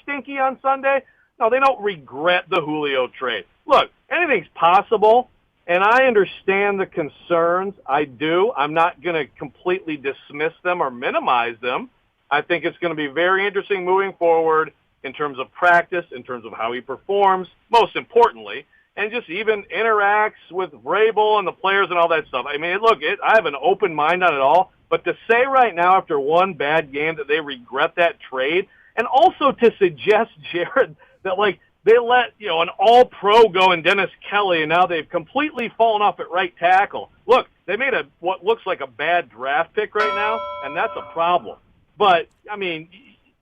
stinky on Sunday? No, they don't regret the Julio trade. Look, anything's possible, and I understand the concerns. I do. I'm not going to completely dismiss them or minimize them. I think it's going to be very interesting moving forward in terms of practice, in terms of how he performs, most importantly, and just even interacts with Vrabel and the players and all that stuff. I mean, look, I have an open mind on it all, but to say right now after one bad game that they regret that trade, and also to suggest, Jared, that, they let, an all-pro go in Dennis Kelly, and now they've completely fallen off at right tackle. Look, they made what looks like a bad draft pick right now, and that's a problem. But, I mean,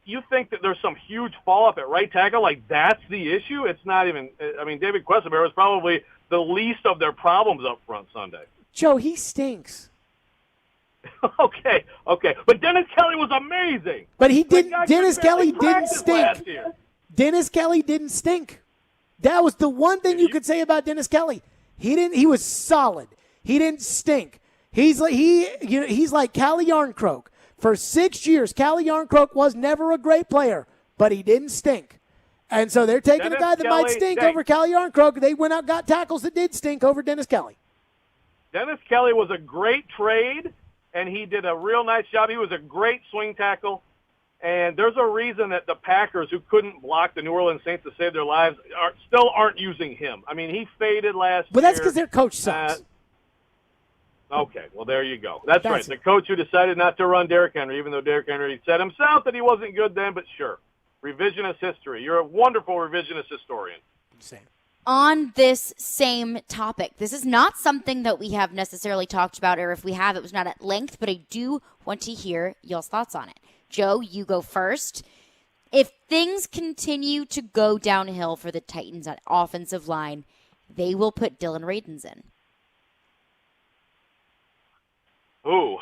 you think that there's some huge fall-off at right tackle, like that's the issue? It's not even – I mean, David Questenberry was probably the least of their problems up front Sunday.
Joe, he stinks.
Okay. But Dennis Kelly was amazing.
But Dennis Kelly didn't stink. Dennis Kelly didn't stink. That was the one thing you could say about Dennis Kelly. He was solid. He didn't stink. He's like Callie Yarncroke. For 6 years, Callie Yarncroke was never a great player, but he didn't stink. And so they're taking a guy that might stink over Callie Yarncroke. They went out and got tackles that did stink over Dennis Kelly.
Dennis Kelly was a great trade, and he did a real nice job. He was a great swing tackle. And there's a reason that the Packers, who couldn't block the New Orleans Saints to save their lives, still aren't using him. I mean, he faded last year.
But that's because their coach sucks.
Okay, well, there you go. That's right. The coach who decided not to run Derrick Henry, even though Derrick Henry said himself that he wasn't good then, but sure. Revisionist history. You're a wonderful revisionist historian.
Same.
On this same topic, this is not something that we have necessarily talked about, or if we have, it was not at length, but I do want to hear y'all's thoughts on it. Joe, you go first. If things continue to go downhill for the Titans on offensive line, they will put Dylan Radins in.
Ooh,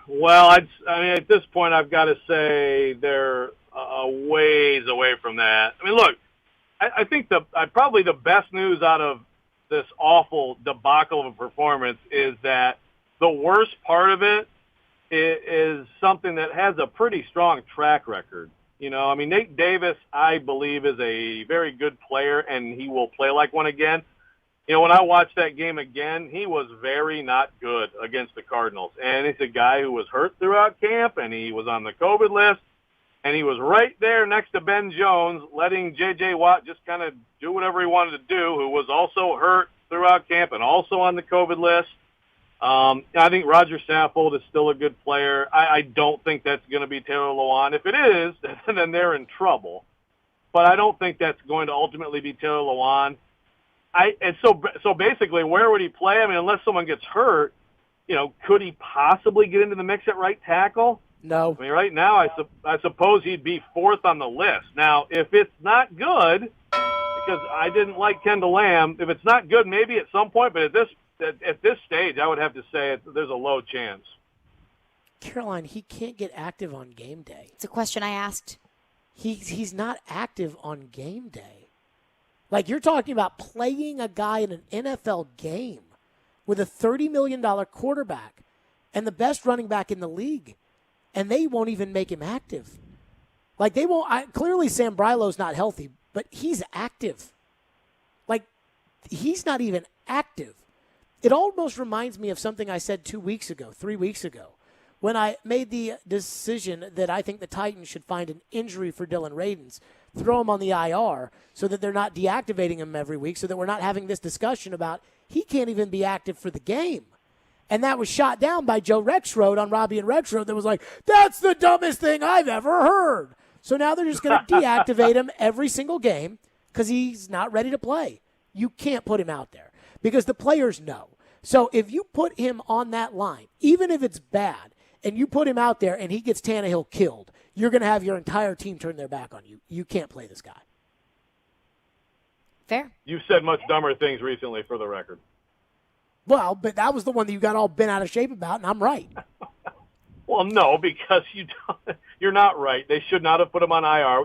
well, I mean, at this point, I've got to say they're a ways away from that. I mean, look, I think probably the best news out of this awful debacle of a performance is that the worst part of it is something that has a pretty strong track record. I mean, Nate Davis, I believe, is a very good player, and he will play like one again. when I watched that game again, he was very not good against the Cardinals. And it's a guy who was hurt throughout camp, and he was on the COVID list, and he was right there next to Ben Jones, letting J.J. Watt just kind of do whatever he wanted to do, who was also hurt throughout camp and also on the COVID list. I think Roger Saffold is still a good player. I don't think that's going to be Taylor Lewan. If it is, then they're in trouble. But I don't think that's going to ultimately be Taylor Lewan. And so basically, where would he play? I mean, unless someone gets hurt, could he possibly get into the mix at right tackle?
No.
I mean, right now, I suppose he'd be fourth on the list. Now, if it's not good, because I didn't like Kendall Lamb, if it's not good, maybe at some point, but at this stage, I would have to say there's a low chance.
Caroline, he can't get active on game day.
It's a question I asked.
He's not active on game day. Like, you're talking about playing a guy in an NFL game with a $30 million quarterback and the best running back in the league, and they won't even make him active. Like, they won't. Clearly, Sam Brylo's not healthy, but he's active. Like, he's not even active. It almost reminds me of something I said 3 weeks ago, when I made the decision that I think the Titans should find an injury for Dylan Radins, throw him on the IR so that they're not deactivating him every week, so that we're not having this discussion about he can't even be active for the game. And that was shot down by Joe Rexrode on Robbie and Rexrode that was like, that's the dumbest thing I've ever heard. So now they're just going to deactivate him every single game because he's not ready to play. You can't put him out there because the players know. So if you put him on that line, even if it's bad, and you put him out there and he gets Tannehill killed, you're going to have your entire team turn their back on you. You can't play this guy.
Fair.
You've said much dumber things recently, for the record.
Well, but that was the one that you got all bent out of shape about, and I'm right.
Well, no, because you're not right. They should not have put him on IR.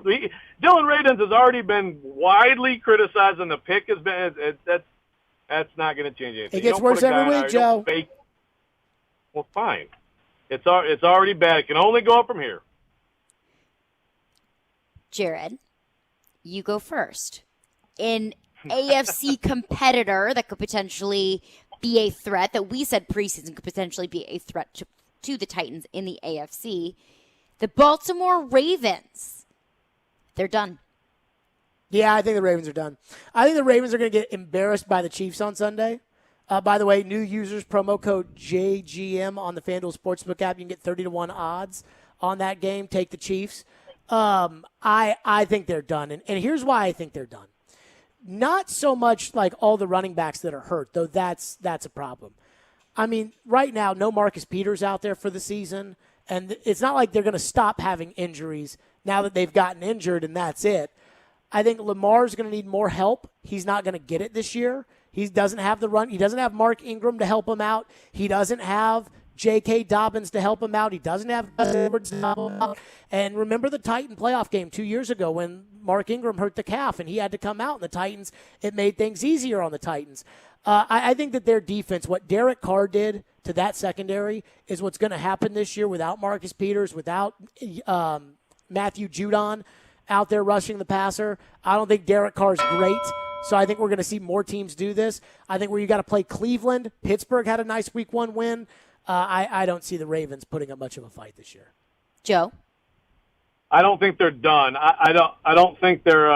Dylan Radins has already been widely criticized, and the pick has been that's not going to change anything.
It gets worse every week, Joe.
Well, fine. It's already bad. It can only go up from here.
Jared, you go first. An AFC competitor that could potentially be a threat, that we said preseason could potentially be a threat to the Titans in the AFC, the Baltimore Ravens. They're done.
Yeah, I think the Ravens are done. I think the Ravens are going to get embarrassed by the Chiefs on Sunday. By the way, new users, promo code JGM on the FanDuel Sportsbook app. You can get 30-1 odds on that game. Take the Chiefs. I think they're done. And here's why I think they're done. Not so much like all the running backs that are hurt, though that's a problem. I mean, right now, no Marcus Peters out there for the season. And it's not like they're going to stop having injuries now that they've gotten injured and that's it. I think Lamar's going to need more help. He's not going to get it this year. He doesn't have the run. He doesn't have Mark Ingram to help him out. He doesn't have J.K. Dobbins to help him out. He doesn't have Gus Edwards to help him out. And remember the Titan playoff game 2 years ago when Mark Ingram hurt the calf and he had to come out, and the Titans, it made things easier on the Titans. I think that their defense, what Derek Carr did to that secondary, is what's going to happen this year without Marcus Peters, without Matthew Judon out there rushing the passer. I don't think Derek Carr's great. So I think we're going to see more teams do this. I think where you got to play Cleveland. Pittsburgh had a nice week 1 win. I don't see the Ravens putting up much of a fight this year.
Joe?
I don't think they're done. I don't think they're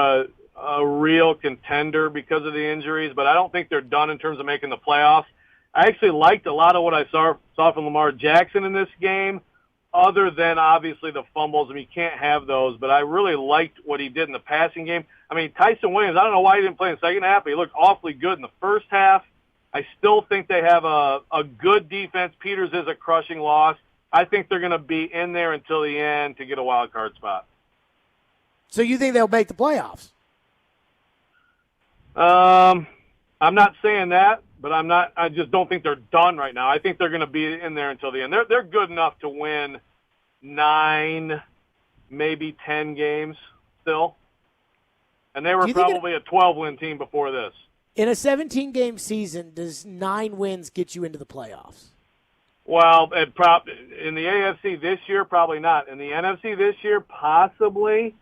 a real contender because of the injuries, but I don't think they're done in terms of making the playoffs. I actually liked a lot of what I saw from Lamar Jackson in this game, other than obviously the fumbles. I mean, you can't have those, but I really liked what he did in the passing game. I mean, Tyson Williams, I don't know why he didn't play in the second half, but he looked awfully good in the first half. I still think they have a good defense. Peters is a crushing loss. I think they're going to be in there until the end to get a wild card spot.
So you think they'll make the playoffs?
I'm not saying that, but I just don't think they're done right now. I think they're going to be in there until the end. They're good enough to win 9, maybe 10 games still. And they were probably a 12-win team before this.
In a 17-game season, does 9 wins get you into the playoffs?
Well, in the AFC this year, probably not. In the NFC this year, possibly.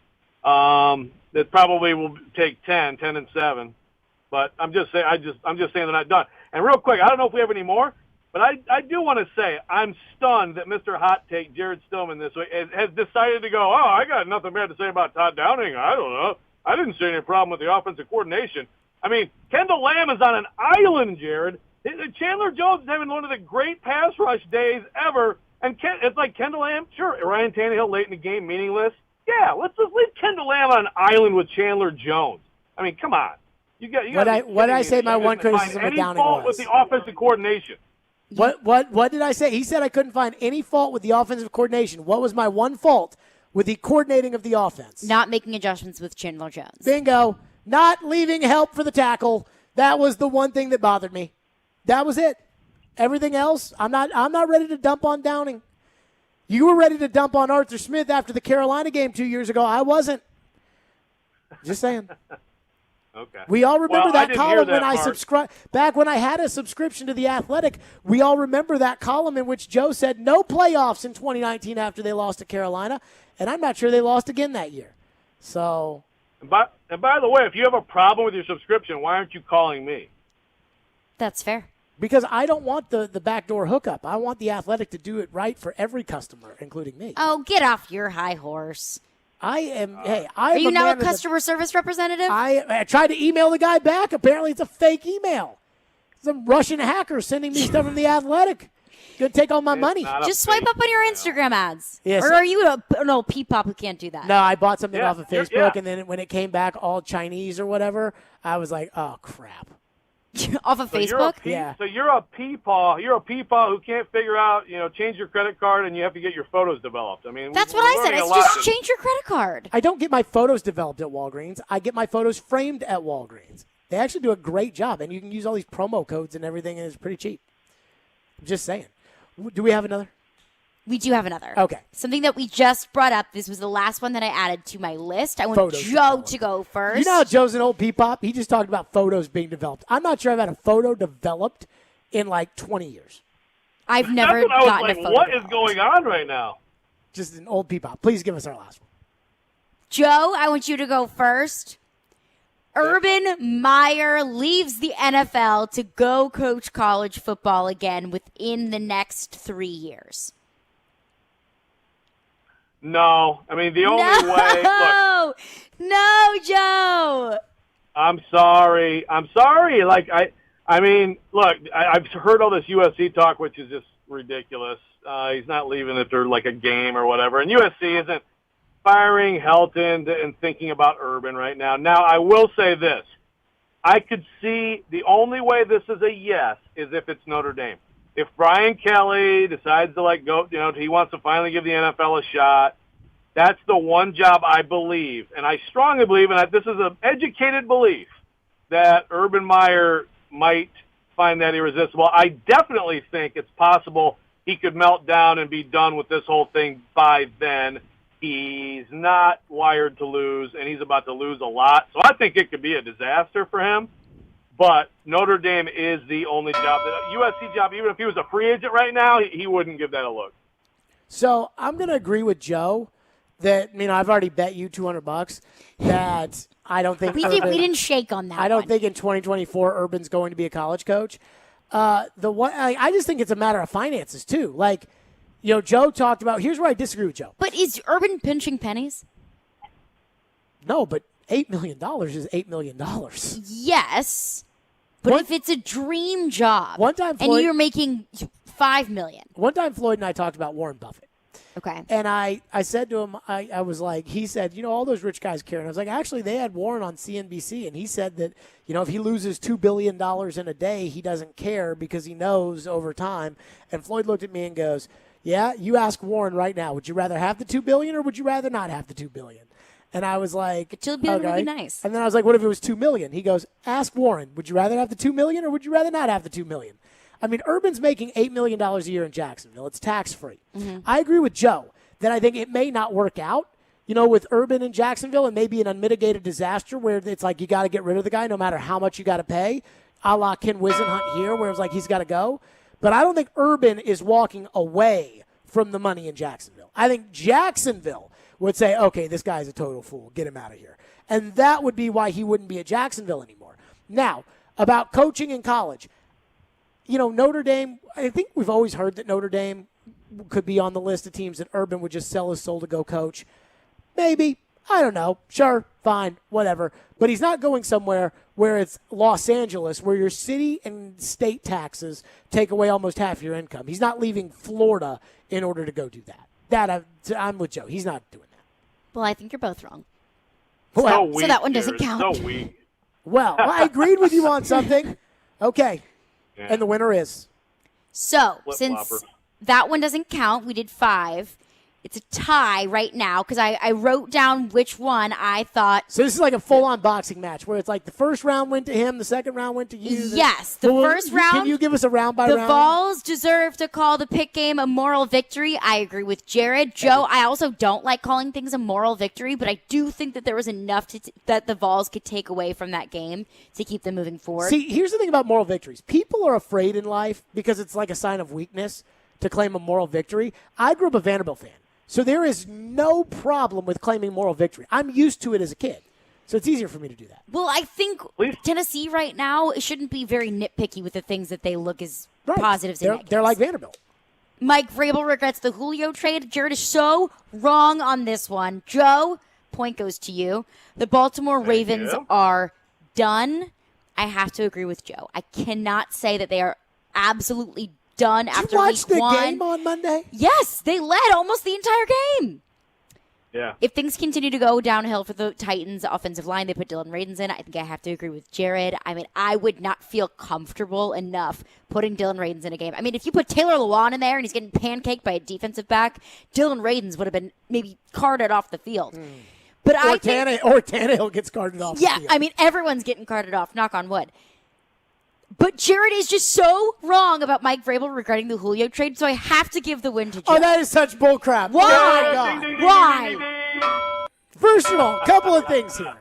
It probably will take 10 and 7. But I'm just saying they're not done. And real quick, I don't know if we have any more, but I do want to say I'm stunned that Mr. Hot Take Jared Stillman this week has decided to go, I got nothing bad to say about Todd Downing. I don't know. I didn't see any problem with the offensive coordination. I mean, Kendall Lamb is on an island, Jared. Chandler Jones is having one of the great pass rush days ever. And it's like Kendall Lamb, sure, Ryan Tannehill late in the game, meaningless. Yeah, let's just leave Kendall Lamb on an island with Chandler Jones. I mean, come on.
What did I say my one criticism of Downing
was? With the offensive coordination.
What did I say? He said I couldn't find any fault with the offensive coordination. What was my one fault with the coordinating of the offense?
Not making adjustments with Chandler Jones.
Bingo. Not leaving help for the tackle. That was the one thing that bothered me. That was it. Everything else, I'm not ready to dump on Downing. You were ready to dump on Arthur Smith after the Carolina game 2 years ago. I wasn't. Just saying.
Okay.
We all remember that column when I
subscribed.
Back when I had a subscription to The Athletic, we all remember that column in which Joe said no playoffs in 2019 after they lost to Carolina, and I'm not sure they lost again that year. So.
And by the way, if you have a problem with your subscription, why aren't you calling me?
That's fair.
Because I don't want the backdoor hookup. I want The Athletic to do it right for every customer, including me.
Oh, get off your high horse.
I am.
Are you now a customer service representative?
I tried to email the guy back. Apparently, it's a fake email. Some Russian hacker sending me stuff from The Athletic. Gonna take all my money.
Just swipe up on your Instagram ads.
Yes.
Or are you an old peepop who can't do that?
No, I bought something off of Facebook, and then when it came back all Chinese or whatever, I was like, oh crap.
Off of Facebook?
So you're a peepaw. You're a peepaw who can't figure out, change your credit card, and you have to get your photos developed. I mean,
that's what I said. It's just change your credit card.
I don't get my photos developed at Walgreens. I get my photos framed at Walgreens. They actually do a great job, and you can use all these promo codes and everything, and it's pretty cheap. I'm just saying. Do we have another?
We do have another.
Okay.
Something that we just brought up. This was the last one that I added to my list. I want Joe to go first.
You know how Joe's an old peepop? He just talked about photos being developed. I'm not sure I've had a photo developed in like 20 years.
I've never gotten a photo.
What is going on right now?
Just an old peepop. Please give us our last one.
Joe, I want you to go first. Urban Meyer leaves the NFL to go coach college football again within the next 3 years.
No. I mean, the only way. Look,
no, Joe.
I'm sorry. Like, I mean, look, I've heard all this USC talk, which is just ridiculous. He's not leaving after like a game or whatever. And USC isn't firing Helton and thinking about Urban right now. Now, I will say this. I could see the only way this is a yes is if it's Notre Dame. If Brian Kelly decides to go, he wants to finally give the NFL a shot, that's the one job I believe, and I strongly believe, and this is an educated belief, that Urban Meyer might find that irresistible. I definitely think it's possible he could melt down and be done with this whole thing by then. He's not wired to lose, and he's about to lose a lot. So I think it could be a disaster for him. But Notre Dame is the only job, the USC job, even if he was a free agent right now, he wouldn't give that a look.
So I'm going to agree with Joe that, I've already bet you $200 that I don't think
we didn't shake on that.
I don't think in 2024 Urban's going to be a college coach. I just think it's a matter of finances too. Joe talked about. Here's where I disagree with Joe.
But is Urban pinching pennies?
No, but $8 million is $8 million.
Yes. But if it's a dream job, and you're making $5 million.
One time Floyd and I talked about Warren Buffett.
Okay.
And I said to him, I was like, he said, all those rich guys care. And I was like, actually, they had Warren on CNBC, and he said that, if he loses $2 billion in a day, he doesn't care because he knows over time. And Floyd looked at me and goes, yeah, you ask Warren right now, would you rather have the $2 billion or would you rather not have the $2 billion? And I was like,
$2 billion would be nice.
And then I was like, what if it was $2 million? He goes, ask Warren, would you rather have the $2 million or would you rather not have the $2 million? Urban's making $8 million a year in Jacksonville. It's tax-free. Mm-hmm. I agree with Joe that I think it may not work out, with Urban in Jacksonville, and maybe an unmitigated disaster where it's like you got to get rid of the guy no matter how much you got to pay, a la Ken Wisenhunt here, where it's like he's got to go. But I don't think Urban is walking away from the money in Jacksonville. I think Jacksonville would say, okay, this guy's a total fool. Get him out of here. And that would be why he wouldn't be at Jacksonville anymore. Now, about coaching in college. Notre Dame, I think we've always heard that Notre Dame could be on the list of teams that Urban would just sell his soul to go coach. Maybe. I don't know. Sure, fine, whatever. But he's not going somewhere where it's Los Angeles, where your city and state taxes take away almost half your income. He's not leaving Florida in order to go do that. I'm with Joe. He's not doing that.
Well, I think you're both wrong.
Well,
so that one doesn't count.
So weak.
Well, I agreed with you on something. Okay. Yeah. And the winner is?
So, since that one doesn't count, we did 5. It's a tie right now because I wrote down which one I thought.
So this is like a full-on boxing match where it's like the first round went to him, the second round went to you.
Yes, the first round.
Can you give us a round by round?
The Vols deserve to call the pick game a moral victory. I agree with Jared. Joe, I also don't like calling things a moral victory, but I do think that there was enough that the Vols could take away from that game to keep them moving forward.
See, here's the thing about moral victories. People are afraid in life because it's like a sign of weakness to claim a moral victory. I grew up a Vanderbilt fan. So there is no problem with claiming moral victory. I'm used to it as a kid. So it's easier for me to do that.
Well, I think Tennessee right now shouldn't be very nitpicky with the things that they look as positives and negatives.
They're like Vanderbilt.
Mike Vrabel regrets the Julio trade. Jared is so wrong on this one. Joe, point goes to you. The Baltimore Ravens are done. I have to agree with Joe. I cannot say that they are absolutely done after week 1.
Did you watch the game on Monday?
Yes, they led almost the entire game.
Yeah.
If things continue to go downhill for the Titans' offensive line, they put Dylan Radins in. I think I have to agree with Jared. I mean, I would not feel comfortable enough putting Dylan Radins in a game. I mean, if you put Taylor Lewan in there and he's getting pancaked by a defensive back, Dylan Radins would have been maybe carted off the field. But
Tannehill gets carted off the field.
Yeah, I mean, everyone's getting carted off, knock on wood. But Jared is just so wrong about Mike Vrabel regarding the Julio trade, so I have to give the win to Joe.
Oh, that is such bullcrap.
Why?
Oh, my God.
Why?
First of all, a couple of things here.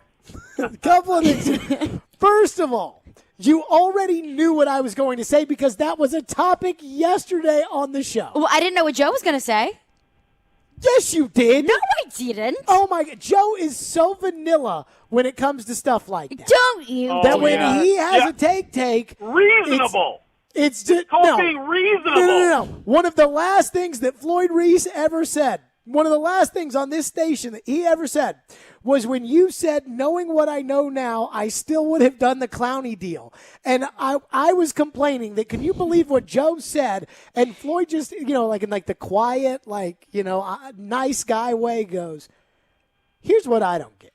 First of all, you already knew what I was going to say because that was a topic yesterday on the show.
Well, I didn't know what Joe was going to say.
Yes, you did.
No, I didn't.
Oh, my God. Joe is so vanilla when it comes to stuff like that.
Don't you?
That when he has a take.
Reasonable.
It's just
being reasonable.
No. One of the last things that Floyd Reese ever said, one of the last things on this station that he ever said was when you said, knowing what I know now, I still would have done the Clowney deal. And I was complaining that, can you believe what Joe said? And Floyd just, like in like the quiet, nice guy way goes, here's what I don't get.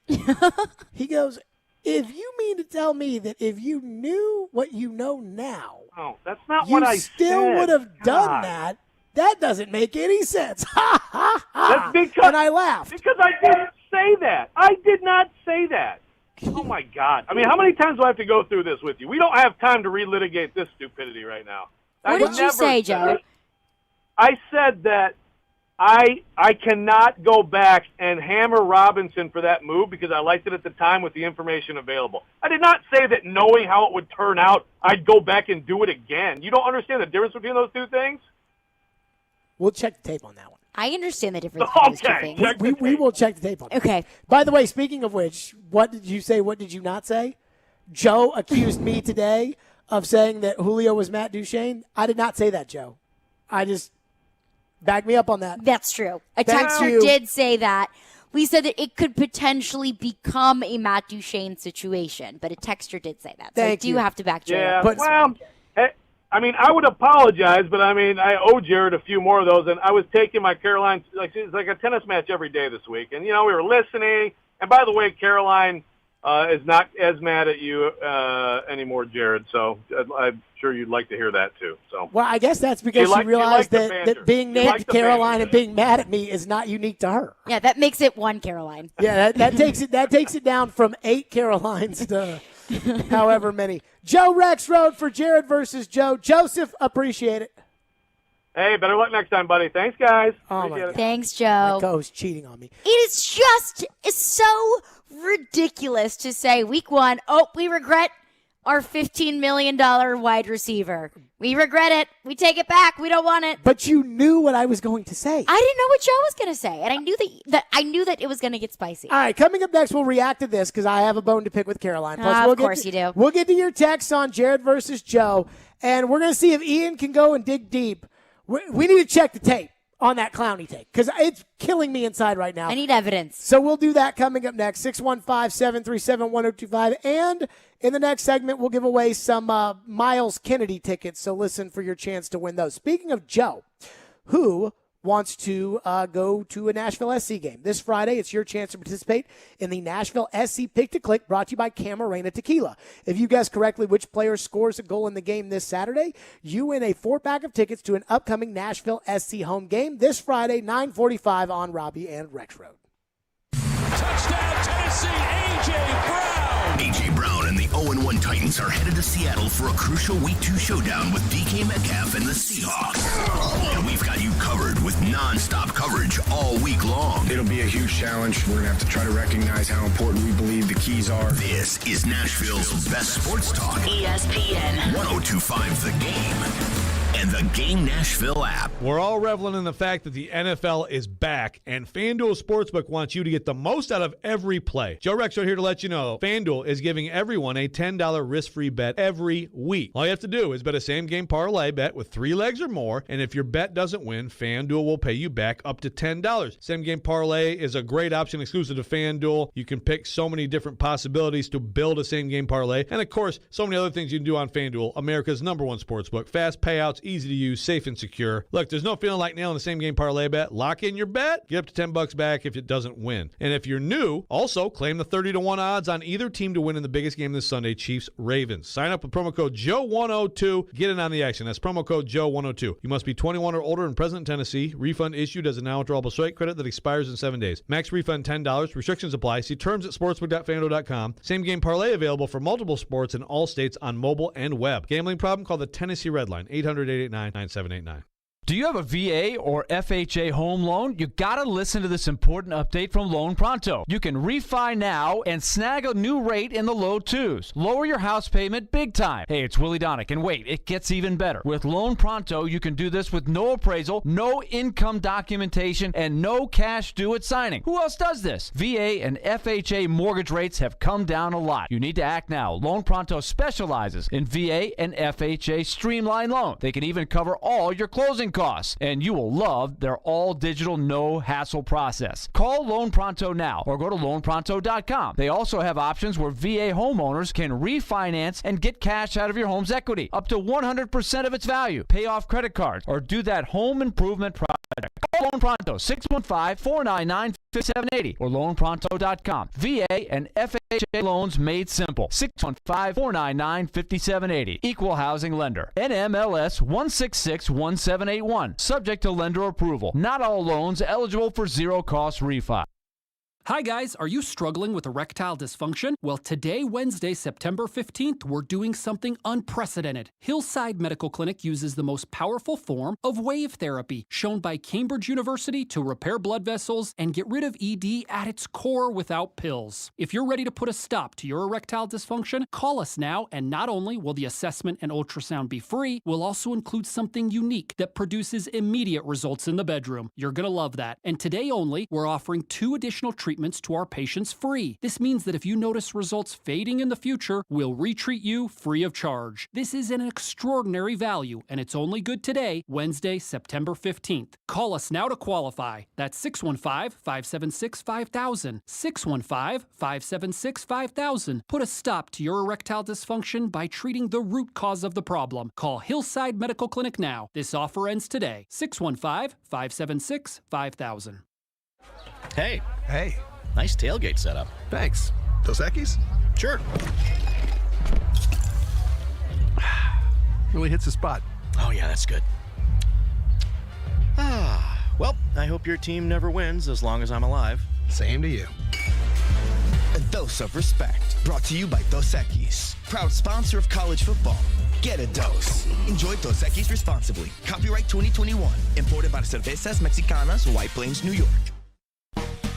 He goes, if you mean to tell me that if you knew what you know now,
that's not what I said.
You still would have done that. That doesn't make any sense. Ha, ha, ha.
That's because,
and I laughed.
Because I didn't say that. I did not say that. Oh, my God. I mean, how many times do I have to go through this with you? We don't have time to relitigate this stupidity right now.
What did you say, Joe?
I said that I cannot go back and hammer Robinson for that move because I liked it at the time with the information available. I did not say that knowing how it would turn out, I'd go back and do it again. You don't understand the difference between those two things?
We'll check the tape on that one.
I understand the difference between those two things.
We will check the tape on that.
Okay.
By the way, speaking of which, what did you say? What did you not say? Joe accused me today of saying that Julio was Matt Duchene. I did not say that, Joe. I just back me up on that.
That's true. A texter did say that. We said that it could potentially become a Matt Duchene situation, but a texter did say that. So I do have to back Joe.
Yeah, I mean, I would apologize, but I mean, I owe Jared a few more of those, and I was taking my Caroline, it's like a tennis match every day this week, and, we were listening, and by the way, Caroline is not as mad at you anymore, Jared, so I'm sure you'd like to hear that, too. So.
Well, I guess that's because she realized that being named Caroline and being mad at me is not unique to her.
Yeah, that makes it one Caroline.
Yeah, that takes it down from 8 Carolines to however many. Joe Rex Road for Jared versus Joe. Joseph, appreciate it.
Hey, better luck next time, buddy. Thanks, guys.
Appreciate it.
Thanks, Joe.
My co-host cheating on me.
It is it's so ridiculous to say week 1, we regret our $15 million wide receiver. We regret it. We take it back. We don't want it.
But you knew what I was going to say.
I didn't know what Joe was going to say, and I knew that it was going to get spicy.
All right, coming up next, we'll react to this because I have a bone to pick with Caroline. Plus,
of course you do.
We'll get to your texts on Jared versus Joe, and we're going to see if Ian can go and dig deep. We need to check the tape on that Clowney take because it's killing me inside right now.
I need evidence.
So we'll do that coming up next, 615-737-1025. And in the next segment, we'll give away some Miles Kennedy tickets, so listen for your chance to win those. Speaking of Joe, who wants to go to a Nashville SC game. This Friday, it's your chance to participate in the Nashville SC Pick to Click brought to you by Camarena Tequila. If you guess correctly which player scores a goal in the game this Saturday, you win a 4-pack of tickets to an upcoming Nashville SC home game this Friday, 9:45 on Robbie and Rex Road.
Touchdown, Tennessee, A.J. Brown.
A.J. Brown and the 0-1 Titans are headed to Seattle for a crucial Week 2 showdown with DK Metcalf and the Seahawks. And we've got you covered with non-stop coverage all week long.
It'll be a huge challenge. We're going to have to try to recognize how important we believe the keys are.
This is Nashville's best sports talk.
ESPN
102.5 The Game and the Game Nashville app.
We're all reveling in the fact that the NFL is back, and FanDuel Sportsbook wants you to get the most out of every play. Joe Rexroad here to let you know FanDuel is giving everyone a $10 risk-free bet every week. All you have to do is bet a same-game parlay bet with 3 legs or more, and if your bet doesn't win, FanDuel will pay you back up to $10. Same-game parlay is a great option exclusive to FanDuel. You can pick so many different possibilities to build a same-game parlay, and of course, so many other things you can do on FanDuel, America's #1 sportsbook. Fast payouts, easy to use, safe and secure. Look, there's no feeling like nailing the same game parlay bet. Lock in your bet, get up to $10 back if it doesn't win. And if you're new, also claim the 30-1 odds on either team to win in the biggest game this Sunday, Chiefs-Ravens. Sign up with promo code Joe102. Get in on the action. That's promo code Joe102. You must be 21 or older and present in Tennessee. Refund issued as a now withdrawable strike credit that expires in 7 days. Max refund $10. Restrictions apply. See terms at sportsbook.fanduel.com. Same game parlay available for multiple sports in all states on mobile and web. Gambling problem? Call the Tennessee Red Line, 800-889-9789.
Do you have a VA or FHA home loan? You gotta listen to this important update from Loan Pronto. You can refi now and snag a new rate in the low 2s. Lower your house payment big time. Hey, it's Willie Donick, and wait, it gets even better. With Loan Pronto, you can do this with no appraisal, no income documentation, and no cash due at signing. Who else does this? VA and FHA mortgage rates have come down a lot. You need to act now. Loan Pronto specializes in VA and FHA streamlined loan. They can even cover all your closing costs, and you will love their all-digital, no-hassle process. Call Loan Pronto now or go to loanpronto.com. They also have options where VA homeowners can refinance and get cash out of your home's equity, up to 100% of its value, pay off credit cards, or do that home improvement project. Call Loan Pronto, 615-499-5780 or loanpronto.com. VA and FHA loans made simple. 615-499-5780. Equal housing lender. NMLS 1661781. Subject to lender approval. Not all loans eligible for zero-cost refi.
Hi guys, are you struggling with erectile dysfunction? Well, today, Wednesday, September 15th, we're doing something unprecedented. Hillside Medical Clinic uses the most powerful form of wave therapy, shown by Cambridge University to repair blood vessels and get rid of ED at its core without pills. If you're ready to put a stop to your erectile dysfunction, call us now, and not only will the assessment and ultrasound be free, we'll also include something unique that produces immediate results in the bedroom. You're gonna love that. And today only, we're offering 2 additional treatments to our patients free. This means that if you notice results fading in the future, we'll retreat you free of charge. This is an extraordinary value, and it's only good today, Wednesday, September 15th. Call us now to qualify. That's 615-576-5000. 615-576-5000. Put a stop to your erectile dysfunction by treating the root cause of the problem. Call Hillside Medical Clinic now. This offer ends today. 615-576-5000.
Hey.
Hey.
Nice tailgate setup.
Thanks. Dos Equis?
Sure.
Really hits the spot.
Oh, yeah, that's good. Well, I hope your team never wins as long as I'm alive.
Same to you.
A dose of respect. Brought to you by Dos Equis, proud sponsor of college football. Get a dose. Enjoy Dos Equis responsibly. Copyright 2021. Imported by Cervezas Mexicanas, White Plains, New York.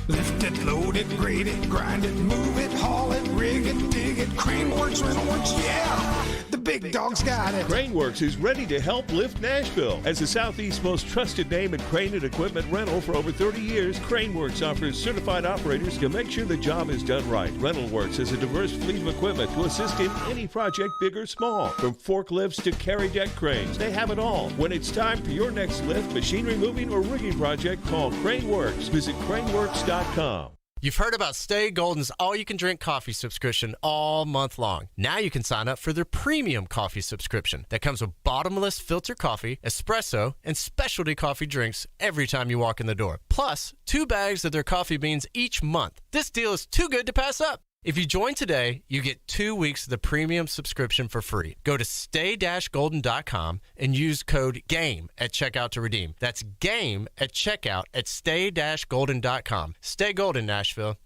Lift it, load it, grade it, grind it, move it, haul it, rig it, dig it, Craneworks, Rentalworks, yeah! The big dog's got it.
Craneworks is ready to help lift Nashville. As the Southeast's most trusted name in crane and equipment rental for over 30 years, Craneworks offers certified operators to make sure the job is done right. Rentalworks has a diverse fleet of equipment to assist in any project, big or small. From forklifts to carry deck cranes, they have it all. When it's time for your next lift, machinery moving, or rigging project, call Craneworks. Visit craneworks.com.
You've heard about Stay Golden's all-you-can-drink coffee subscription all month long. Now you can sign up for their premium coffee subscription that comes with bottomless filter coffee, espresso, and specialty coffee drinks every time you walk in the door. Plus, 2 bags of their coffee beans each month. This deal is too good to pass up. If you join today, you get 2 weeks of the premium subscription for free. Go to stay-golden.com and use code GAME at checkout to redeem. That's GAME at checkout at stay-golden.com. Stay Golden, Nashville.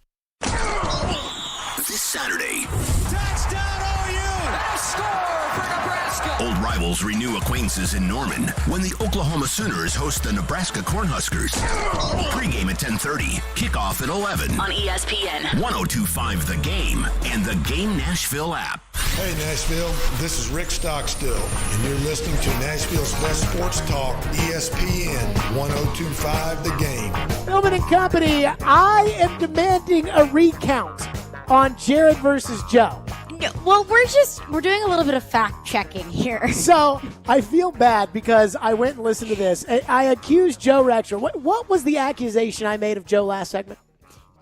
This Saturday,
Touchdown OU! Score for Nebraska!
old rivals renew acquaintances in Norman when the Oklahoma Sooners host the Nebraska Cornhuskers. Pre-game at 10:30, kickoff at 11.
On ESPN.
102.5 The Game and the Game Nashville app.
Hey Nashville, this is Rick Stockstill, and you're listening to Nashville's best sports talk, ESPN 102.5 The Game.
Stillman and Company, I am demanding a recount on Jared versus Joe.
Well, we're doing a little bit of fact checking here.
So I feel bad because I went and listened to this. I accused Joe Rexer. What was the accusation I made of Joe last segment?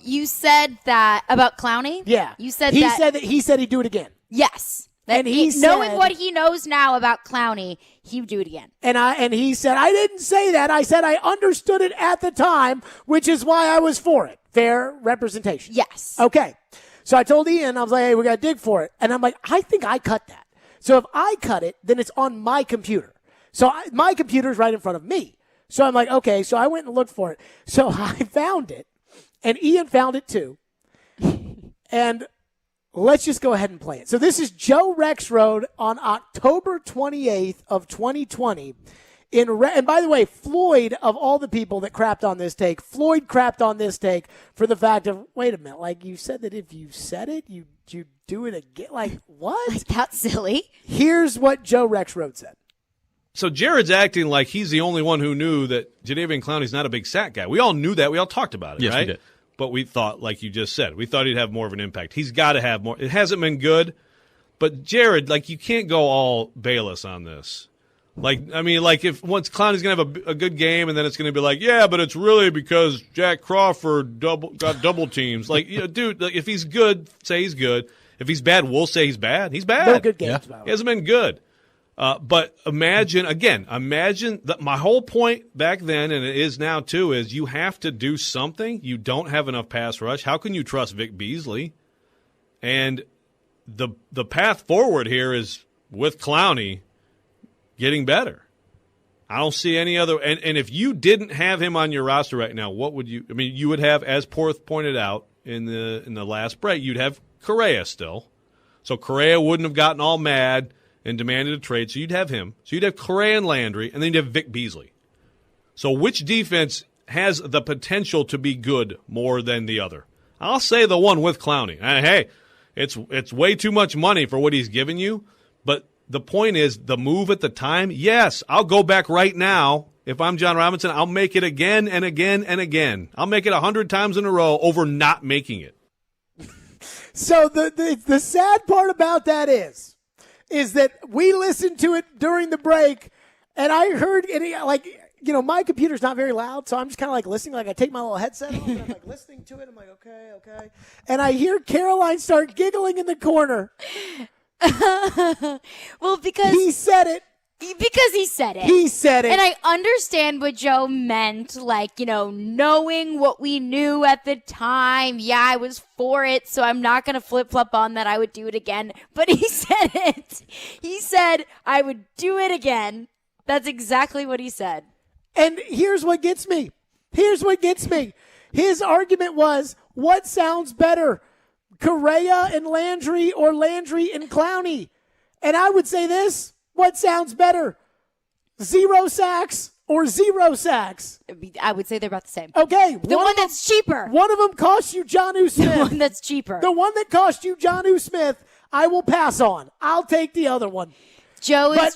You said that about Clowney?
Yeah.
You said
he
that.
He said he'd do it again.
Yes.
And he said,
knowing what he knows now about Clowney, he would do it again.
And he said, I didn't say that. I said I understood it at the time, which is why I was for it. Fair representation.
Yes.
Okay. So I told Ian, I was like, hey, we got to dig for it. And I'm like, I think I cut that. So if I cut it, then it's on my computer. So my computer's right in front of me. So I'm like, okay. So I went and looked for it. So I found it. And Ian found it too. And let's just go ahead and play it. So this is Joe Rexrode on October 28th of 2020. And by the way, Floyd, of all the people that crapped on this take, Floyd crapped on this take for the fact of, wait a minute, like you said that if you said it, you do it again. Like, what?
Like, that's silly.
Here's what Joe Rexrode said.
So Jared's acting like he's the only one who knew that Jadeveon Clowney's not a big sack guy. We all knew that. We all talked about it,
yes,
right?
We did.
But we thought, like you just said, we thought he'd have more of an impact. He's got to have more. It hasn't been good. But Jared, like, you can't go all Bayless on this. Like, I mean, like, if once Clowney's going to have a good game and then it's going to be like, yeah, but it's really because Jack Crawford got double teams. Like, you know, dude, like, if he's good, say he's good. If he's bad, we'll say he's bad. He's bad.
No good games,
yeah. He hasn't been good. But imagine that my whole point back then, and it is now too, is you have to do something. You don't have enough pass rush. How can you trust Vic Beasley? And the path forward here is with Clowney getting better. I don't see any other. And if you didn't have him on your roster right now, what would you? I mean, you would have, as Porth pointed out in the last break, you'd have Correa still. So Correa wouldn't have gotten all mad and demanded a trade. So you'd have him. So you'd have Correa and Landry, and then you'd have Vic Beasley. So which defense has the potential to be good more than the other? I'll say the one with Clowney. Hey, it's way too much money for what he's given you, but the point is the move at the time. Yes, I'll go back right now. If I'm John Robinson, I'll make it again and again and again. I'll make it 100 times in a row over not making it.
So the sad part about that is that we listened to it during the break, and I heard it, like, you know, my computer's not very loud, so I'm just kind of like listening. Like, I take my little headset off, and I'm like listening to it. I'm like, okay. And I hear Caroline start giggling in the corner.
Well, because
he said it.
Because he said it.
He said it.
And I understand what Joe meant, like, you know, knowing what we knew at the time. Yeah, I was for it, so I'm not going to flip-flop on that I would do it again. But he said it. He said, I would do it again. That's exactly what he said.
And here's what gets me. His argument was, what sounds better, Correa and Landry or Landry and Clowney? And I would say this. What sounds better, 0 sacks or 0 sacks?
I would say they're about the same.
Okay.
The one that's cheaper.
One of them cost you Jonnu Smith.
The one that's cheaper.
The one that cost you Jonnu Smith, I will pass on. I'll take the other one.
Joe is
but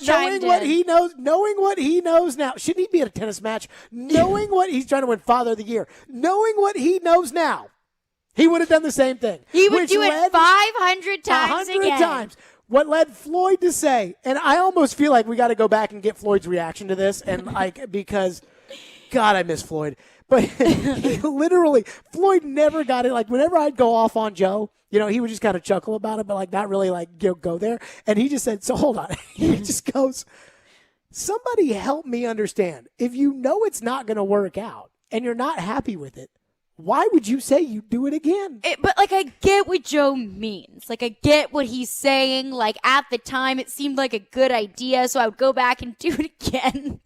knowing what he knows now, shouldn't he be at a tennis match? Knowing what he's trying to win Father of the Year, knowing what he knows now, he would have done the same thing.
He would do it 500 times
100
again.
times. What led Floyd to say, and I almost feel like we got to go back and get Floyd's reaction to this, and because, God, I miss Floyd. But he literally, Floyd never got it. Like, whenever I'd go off on Joe, he would just kind of chuckle about it, but like not really like go there. And he just said, so hold on. He just goes, somebody help me understand. If you know it's not going to work out and you're not happy with it, why would you say you do it again?
But I get what Joe means. I get what he's saying. At the time, it seemed like a good idea, so I would go back and do it again.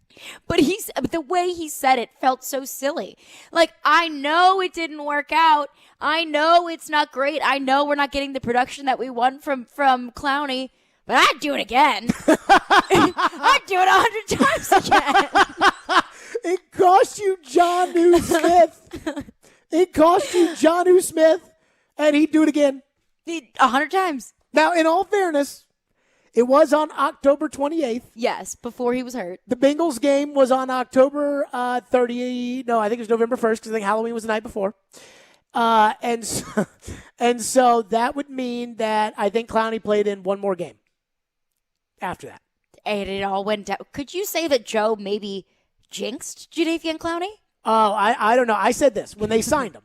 But the way he said it felt so silly. I know it didn't work out. I know it's not great. I know we're not getting the production that we want from Clowney. But I'd do it again. I'd do it 100 times again.
It cost you Jonnu Smith. It cost you Jonnu Smith, and he'd do it again.
100 times.
Now, in all fairness, it was on October 28th.
Yes, before he was hurt.
The Bengals game was on October 30. No, I think it was November 1st because I think Halloween was the night before. And so that would mean that I think Clowney played in one more game after that.
And it all went down. Could you say that Joe maybe jinxed Jadeveon Clowney?
Oh, I don't know. I said this when they signed him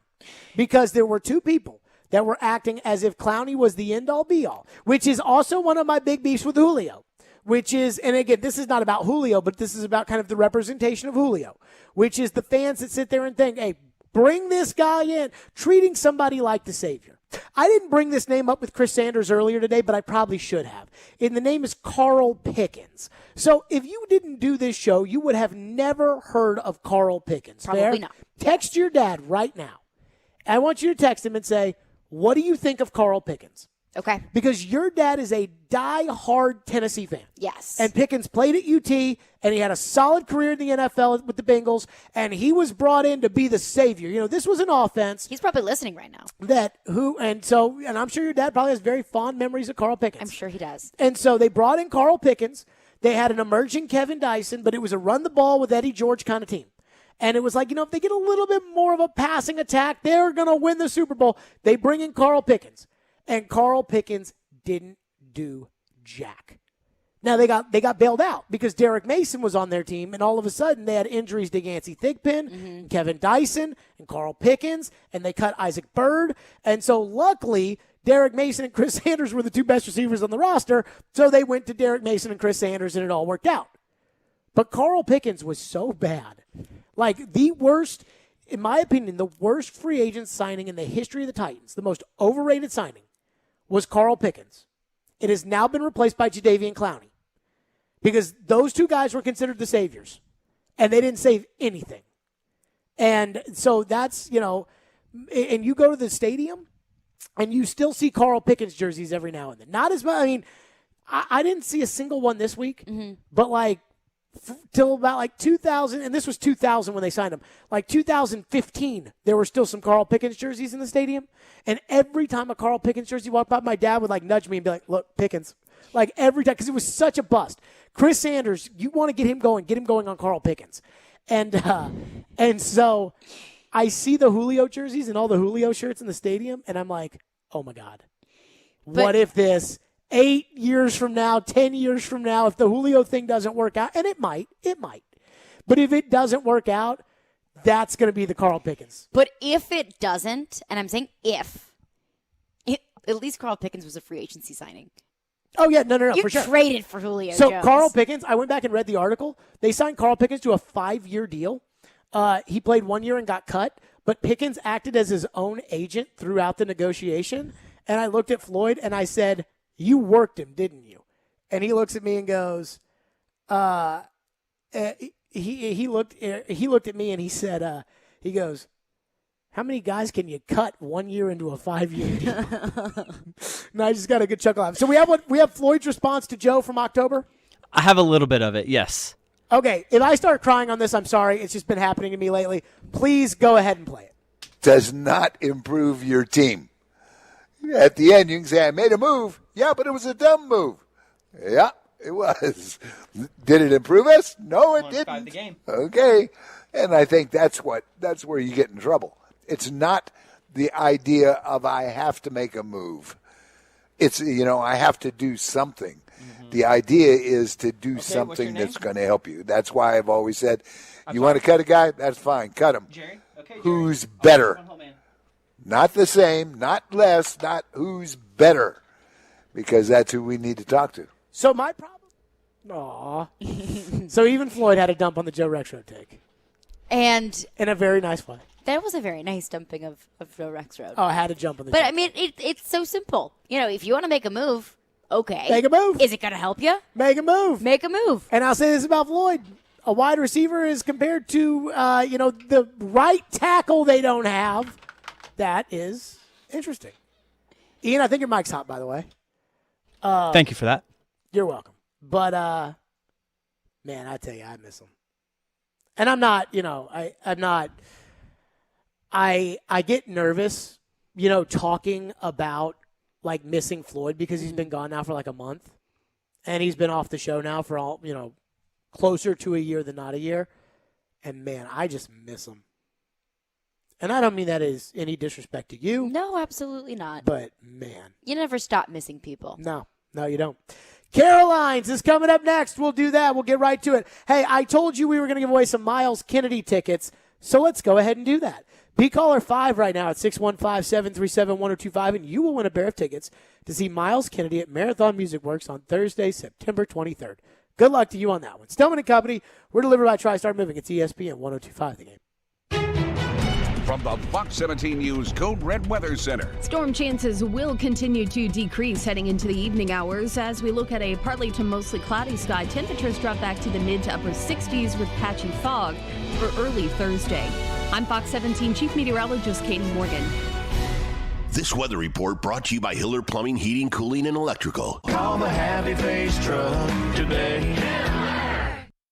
because there were two people that were acting as if Clowney was the end-all, be-all, which is also one of my big beefs with Julio, which is, and again, this is not about Julio, but this is about kind of the representation of Julio, which is the fans that sit there and think, hey, bring this guy in, treating somebody like the savior. I didn't bring this name up with Chris Sanders earlier today, but I probably should have. And the name is Carl Pickens. So if you didn't do this show, you would have never heard of Carl Pickens.
Probably
Fair?
not.
Text your dad right now. I want you to text him and say, what do you think of Carl Pickens?
Okay.
Because your dad is a die-hard Tennessee fan.
Yes.
And Pickens played at UT, and he had a solid career in the NFL with the Bengals, and he was brought in to be the savior. This was an offense.
He's probably listening right now.
And I'm sure your dad probably has very fond memories of Carl Pickens.
I'm sure he does.
And so they brought in Carl Pickens. They had an emerging Kevin Dyson, but it was a run-the-ball with Eddie George kind of team. And it was like, if they get a little bit more of a passing attack, they're going to win the Super Bowl. They bring in Carl Pickens. And Carl Pickens didn't do jack. Now, they got bailed out because Derek Mason was on their team, and all of a sudden they had injuries to Yancey Thigpen, and Kevin Dyson, and Carl Pickens, and they cut Isaac Byrd. And so luckily, Derek Mason and Chris Sanders were the two best receivers on the roster, so they went to Derek Mason and Chris Sanders, and it all worked out. But Carl Pickens was so bad. The worst, in my opinion, the worst free agent signing in the history of the Titans, the most overrated signing, was Carl Pickens. It has now been replaced by Jadeveon Clowney because those two guys were considered the saviors, and they didn't save anything. And so that's, and you go to the stadium, and you still see Carl Pickens jerseys every now and then. Not as much. I mean, I didn't see a single one this week, but till about 2000, and this was 2000 when they signed him. 2015, there were still some Carl Pickens jerseys in the stadium. And every time a Carl Pickens jersey walked by, my dad would nudge me and be like, look, Pickens. Every time, because it was such a bust. Chris Sanders, you want to get him going on Carl Pickens. And so I see the Julio jerseys and all the Julio shirts in the stadium, and I'm like, oh my God. What if this 8 years from now, 10 years from now, if the Julio thing doesn't work out, and it might. But if it doesn't work out, that's going to be the Carl Pickens.
But if it doesn't, and I'm saying at least Carl Pickens was a free agency signing.
Oh, yeah, no,
you
for sure.
traded for Julio
So
Jones.
Carl Pickens, I went back and read the article. They signed Carl Pickens to a 5-year deal. He played 1 year and got cut, but Pickens acted as his own agent throughout the negotiation. And I looked at Floyd and I said, you worked him, didn't you? And he looks at me and goes, he looked at me and he said, he goes, how many guys can you cut 1 year into a 5-year deal? And I just got a good chuckle out of it. So we have Floyd's response to Joe from October?
I have a little bit of it, yes.
Okay, if I start crying on this, I'm sorry. It's just been happening to me lately. Please go ahead and play it.
Does not improve your team. At the end, you can say, I made a move. Yeah, but it was a dumb move. Yeah, it was. Did it improve us? No, it didn't.
The game.
Okay. And I think that's where you get in trouble. It's not the idea of I have to make a move. It's, I have to do something. Mm-hmm. The idea is to do something that's going to help you. That's why I've always said, you want to cut a guy? That's fine. Cut him.
Jerry? Okay, Jerry.
Who's better?
Home,
not the same, not less, not who's better. Because that's who we need to talk to.
So my problem? Aw. So even Floyd had a dump on the Joe Rexroad take.
And
in a very nice way.
That was a very nice dumping of Joe Rexroad.
Oh, I had to jump on the
But,
Joe.
I mean, it's so simple. If you want to make a move, okay.
Make a move.
Is it going to help you?
Make a move.
Make a move.
And I'll say this about Floyd. A wide receiver is compared to, the right tackle they don't have. That is interesting. Ian, I think your mic's hot, by the way.
Thank you for that.
You're welcome. But, man, I tell you, I miss him. And I'm not, I'm not. I get nervous, talking about, missing Floyd because he's been gone now for, a month. And he's been off the show now for all, closer to a year than not a year. And, man, I just miss him. And I don't mean that as any disrespect to you.
No, absolutely not.
But, man.
You never stop missing people.
No, you don't. Caroline's is coming up next. We'll do that. We'll get right to it. Hey, I told you we were going to give away some Miles Kennedy tickets, so let's go ahead and do that. Be caller 5 right now at 615-737-1025, and you will win a pair of tickets to see Miles Kennedy at Marathon Music Works on Thursday, September 23rd. Good luck to you on that one. Stillman and Company, we're delivered by TriStar Moving. It's ESPN 102.5 The Game.
From the Fox 17 News Code Red Weather Center.
Storm chances will continue to decrease heading into the evening hours as we look at a partly to mostly cloudy sky. Temperatures drop back to the mid to upper 60s with patchy fog for early Thursday. I'm Fox 17 Chief Meteorologist Katie Morgan.
This weather report brought to you by Hiller Plumbing, Heating, Cooling, and Electrical.
Call the Happy Face Truck today.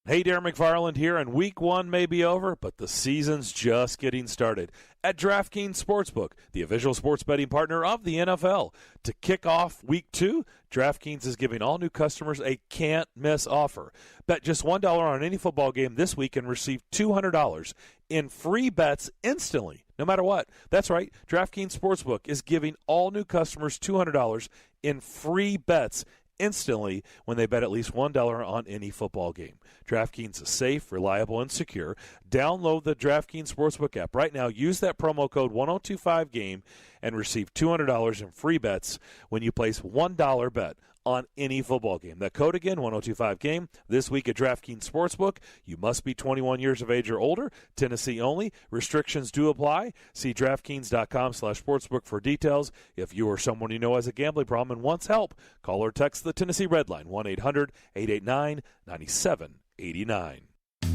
Hey, Darren McFarland here, and Week 1 may be over, but the season's just getting started. At DraftKings Sportsbook, the official sports betting partner of the NFL. To kick off Week 2, DraftKings is giving all new customers a can't-miss offer. Bet just $1 on any football game this week and receive $200 in free bets instantly, no matter what. That's right, DraftKings Sportsbook is giving all new customers $200 in free bets instantly when they bet at least $1 on any football game. DraftKings is safe, reliable, and secure. Download the DraftKings Sportsbook app right now. Use that promo code 1025GAME and receive $200 in free bets when you place $1 bet on any football game. That code again, 1025GAME. This week at DraftKings Sportsbook, you must be 21 years of age or older. Tennessee only. Restrictions do apply. See DraftKings.com/sportsbook for details. If you or someone you know has a gambling problem and wants help, call or text the Tennessee Red Line, 1-800-889-9789.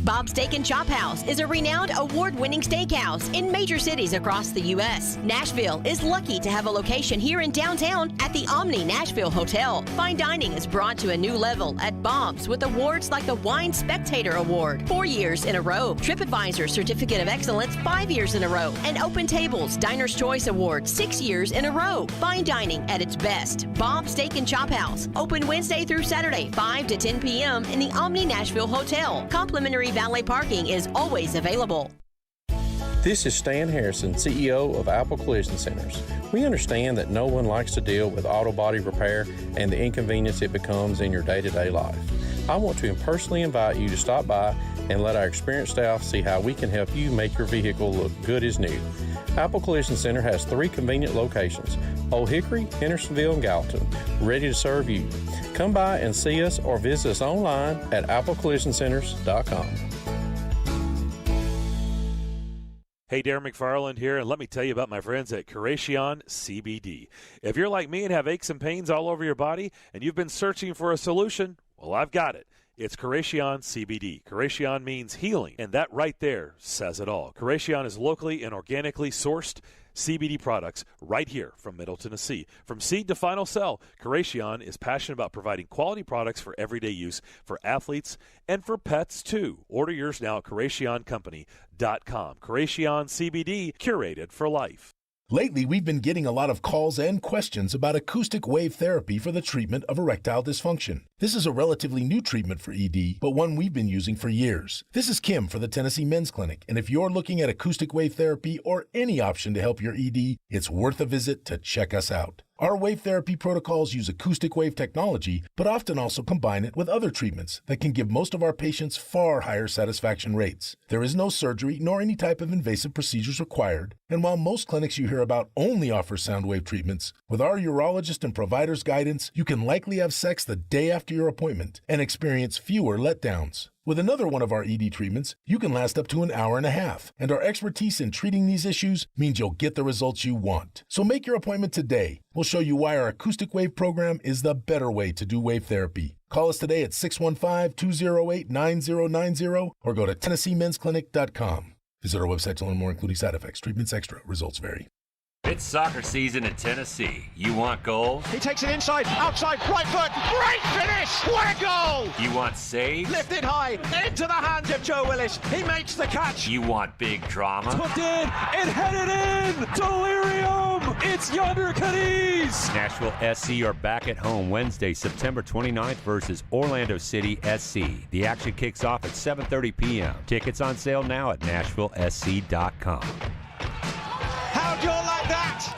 Bob's Steak and Chop House is a renowned award-winning steakhouse in major cities across the U.S. Nashville is lucky to have a location here in downtown at the Omni Nashville Hotel. Fine dining is brought to a new level at Bob's with awards like the Wine Spectator Award 4 years in a row, TripAdvisor Certificate of Excellence 5 years in a row, and Open Tables Diner's Choice Award 6 years in a row. Fine dining at its best. Bob's Steak and Chop House, open Wednesday through Saturday, 5 to 10 p.m. in the Omni Nashville Hotel. Complimentary valet parking is always available.
This is Stan Harrison, CEO of Apple Collision Centers. We understand that no one likes to deal with auto body repair and the inconvenience it becomes in your day-to-day life. I want to personally invite you to stop by and let our experienced staff see how we can help you make your vehicle look good as new. Apple Collision Center has 3 convenient locations, Old Hickory, Hendersonville, and Gallatin, ready to serve you. Come by and see us or visit us online at applecollisioncenters.com.
Hey, Darren McFarland here, and let me tell you about my friends at Curation CBD. If you're like me and have aches and pains all over your body and you've been searching for a solution, well, I've got it. It's Curacion CBD. Curacion means healing, and that right there says it all. Curacion is locally and organically sourced CBD products right here from Middle Tennessee. From seed to final sell, Curacion is passionate about providing quality products for everyday use for athletes and for pets, too. Order yours now at CuracionCompany.com. Curacion CBD, curated for life.
Lately, we've been getting a lot of calls and questions about acoustic wave therapy for the treatment of erectile dysfunction. This is a relatively new treatment for ED, but one we've been using for years. This is Kim for the Tennessee Men's Clinic, and if you're looking at acoustic wave therapy or any option to help your ED, it's worth a visit to check us out. Our wave therapy protocols use acoustic wave technology, but often also combine it with other treatments that can give most of our patients far higher satisfaction rates. There is no surgery nor any type of invasive procedures required, and while most clinics you hear about only offer sound wave treatments, with our urologist and provider's guidance, you can likely have sex the day after your appointment and experience fewer letdowns. With another one of our ED treatments, you can last up to an hour and a half, and our expertise in treating these issues means you'll get the results you want. So make your appointment today. We'll show you why our acoustic wave program is the better way to do wave therapy. Call us today at 615-208-9090 or go to TennesseeMen'sClinic.com. Visit our website to learn more, including side effects, treatments extra. Results vary.
It's soccer season in Tennessee. You want goals?
He takes it inside, outside, right foot. Great finish! What a goal!
You want saves?
Lifted high, into the hands of Joe Willis. He makes the catch.
You want big drama?
Hooked in and headed in. Delirium! It's Yonder Cadiz!
Nashville SC are back at home Wednesday, September 29th versus Orlando City SC. The action kicks off at 7:30 p.m. Tickets on sale now at NashvilleSC.com.
How'd you like that?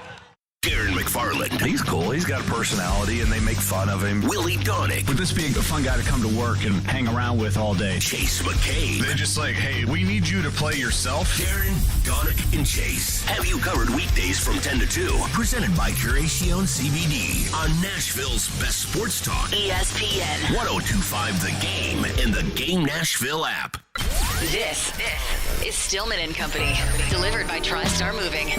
Darren McFarland.
He's cool. He's got a personality, and they make fun of him.
Willie Donick.
Would this be a fun guy to come to work and hang around with all day?
Chase McCabe.
They're just like, hey, we need you to play yourself.
Darren, Donick, and Chase have you covered weekdays from 10 to 2. Presented by Curacion CBD on Nashville's best sports talk.
ESPN
102.5 The Game and the Game Nashville app.
This is Stillman and Company, delivered by TriStar Moving.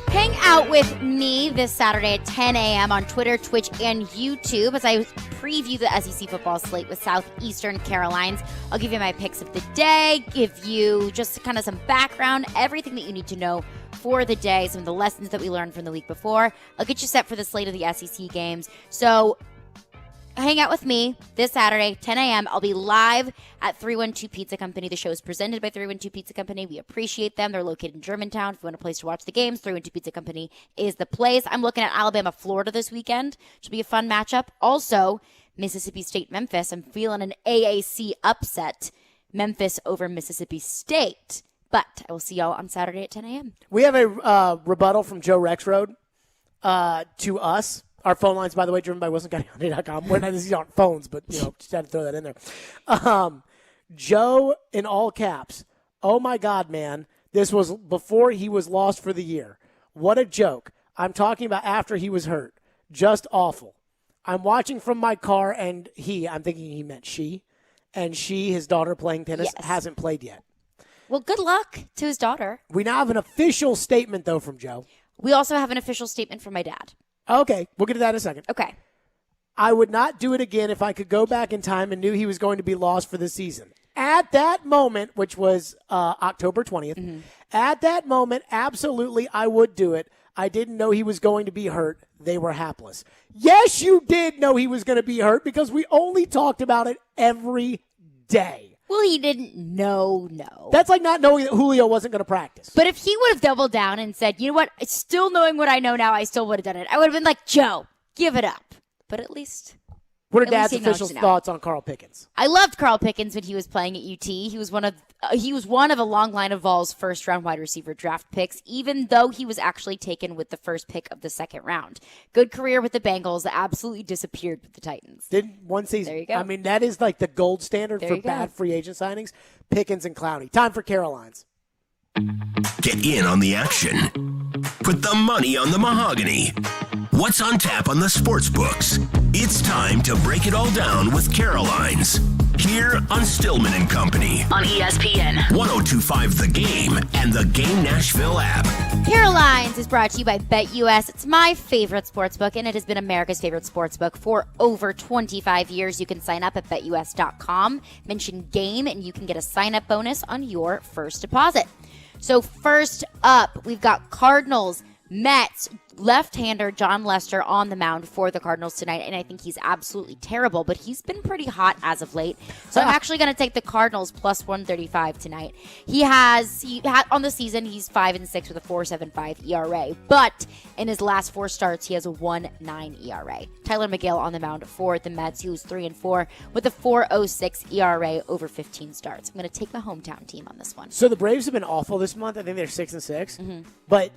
Hang out with me this Saturday at 10 a.m. on Twitter, Twitch, and YouTube as I preview the SEC football slate with Southeastern Carolines. I'll give you my picks of the day, give you just kind of some background, everything that you need to know for the day, some of the lessons that we learned from the week before. I'll get you set for the slate of the SEC games. So hang out with me this Saturday, 10 a.m. I'll be live at 312 Pizza Company. The show is presented by 312 Pizza Company. We appreciate them. They're located in Germantown. If you want a place to watch the games, 312 Pizza Company is the place. I'm looking at Alabama, Florida this weekend. Should be a fun matchup. Also, Mississippi State, Memphis. I'm feeling an AAC upset. Memphis over Mississippi State. But I will see y'all on Saturday at 10 a.m.
We have a rebuttal from Joe Rexroad to us. Our phone lines, by the way, driven by WilsonCountyHyundai.com. We're not, these aren't phones, but, just had to throw that in there. Joe, in all caps, oh, my God, man, this was before he was lost for the year. What a joke. I'm talking about after he was hurt. Just awful. I'm watching from my car, and I'm thinking he meant she, and his daughter playing tennis, hasn't played yet.
Well, good luck to his daughter.
We now have an official statement, though, from Joe.
We also have an official statement from my dad.
Okay, we'll get to that in a second.
Okay.
I would not do it again if I could go back in time and knew he was going to be lost for the season. At that moment, which was October 20th, at that moment, absolutely, I would do it. I didn't know he was going to be hurt. They were hapless. Yes, you did know he was going to be hurt because we only talked about it every day.
Well, he didn't know.
That's like not knowing that Julio wasn't going to practice.
But if he would have doubled down and said, you know what, still knowing what I know now, I still would have done it. I would have been like, Joe, give it up. But at least...
What are Dad's official thoughts on Carl Pickens?
I loved Carl Pickens when he was playing at UT. He was one of a long line of Vols' first-round wide receiver draft picks, even though he was actually taken with the first pick of the second round. Good career with the Bengals. Absolutely disappeared with the Titans.
Did one season.
There you go.
I mean, that is like the gold standard for bad free agent signings. Pickens and Clowney. Time for Carolines.
Get in on the action. Put the money on the mahogany. What's on tap on the sports books? It's time to break it all down with Carolines. Here on Stillman and Company.
On ESPN.
102.5 The Game and the Game Nashville app.
Carolines is brought to you by BetUS. It's my favorite sportsbook, and it has been America's favorite sportsbook for over 25 years. You can sign up at BetUS.com, mention GAME, and you can get a sign-up bonus on your first deposit. So first up, we've got Cardinals, Mets, left-hander John Lester on the mound for the Cardinals tonight, and I think he's absolutely terrible, but he's been pretty hot as of late. So I'm actually going to take the Cardinals plus 135 tonight. He had on the season, he's 5-6 with a 4.75 ERA, but in his last 4 starts, he has a 1.9 ERA. Tyler McGill on the mound for the Mets, he was 3-4 with a 4.06 ERA over 15 starts. I'm going to take my hometown team on this one.
So the Braves have been awful this month. I think they're 6-6, but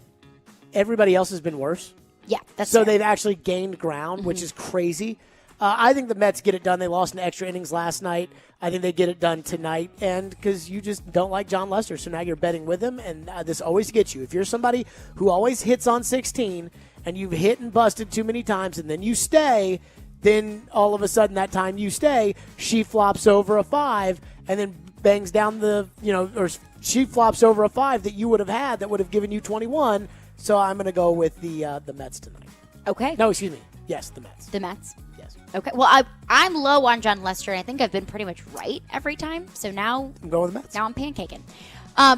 everybody else has been worse.
Yeah, that's
so
fair.
they've actually gained ground, which is crazy. I think the Mets get it done. They lost in extra innings last night. I think they get it done tonight, and because you just don't like John Lester, so now you're betting with him, and this always gets you. If you're somebody who always hits on 16 and you've hit and busted too many times, and then you stay, then all of a sudden that time you stay, she flops over a 5 and then bangs down or she flops over a 5 that you would have had that would have given you 21. So I'm going to go with the Mets tonight.
Okay.
No, excuse me. Yes, the Mets.
The Mets?
Yes.
Okay. Well, I'm low on John Lester, and I think I've been pretty much right every time. So now
I'm going with the Mets.
Now I'm pancaking.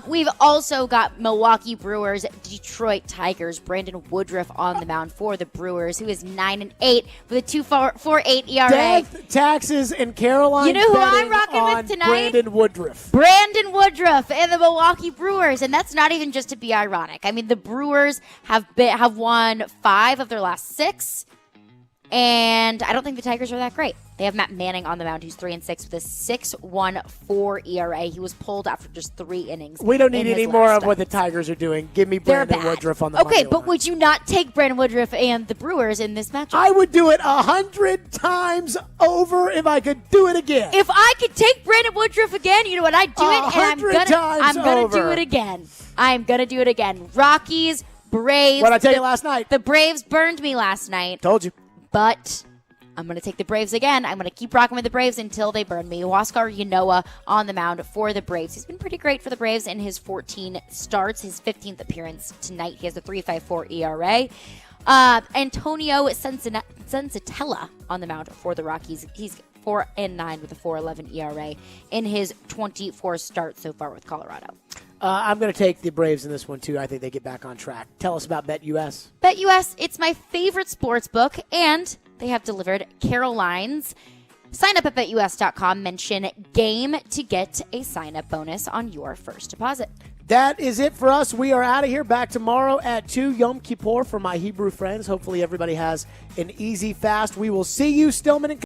We've also got Milwaukee Brewers, Detroit Tigers. Brandon Woodruff on the mound for the Brewers, who is 9-8 with a 2.48 ERA.
Death, taxes, and Caroline.
You know who I'm
betting
rocking
on
with tonight?
Brandon Woodruff.
Brandon Woodruff and the Milwaukee Brewers, and that's not even just to be ironic. I mean, the Brewers have won 5 of their last 6, and I don't think the Tigers are that great. They have Matt Manning on the mound, who's 3-6 with a 6.14 ERA. He was pulled after just 3 innings.
We don't need any more of what the Tigers are doing. Give me Brandon Woodruff on the
Okay,
money
but
line.
would you not take Brandon Woodruff and the Brewers in this matchup?
I would do it 100 times over if I could do it again.
If I could take Brandon Woodruff again, you know what? I'd do it, and I'm
100
gonna
times
do
over.
it again. I'm gonna do it again. Rockies, Braves.
What'd I tell you last night?
The Braves burned me last night.
Told you.
But I'm going to take the Braves again. I'm going to keep rocking with the Braves until they burn me. Huascar Ynoa on the mound for the Braves. He's been pretty great for the Braves in his 14 starts. His 15th appearance tonight. He has a 3.54 ERA. Antonio Sensatella on the mound for the Rockies. He's 4-9 with a 4.11 ERA in his 24 starts so far with Colorado.
I'm going to take the Braves in this one, too. I think they get back on track. Tell us about BetUS.
BetUS, it's my favorite sports book, and they have delivered Carolines. Sign up at BetUS.com. Mention GAME to get a sign-up bonus on your first deposit.
That is it for us. We are out of here. Back tomorrow at 2, Yom Kippur for my Hebrew friends. Hopefully everybody has an easy fast. We will see you, Stillman and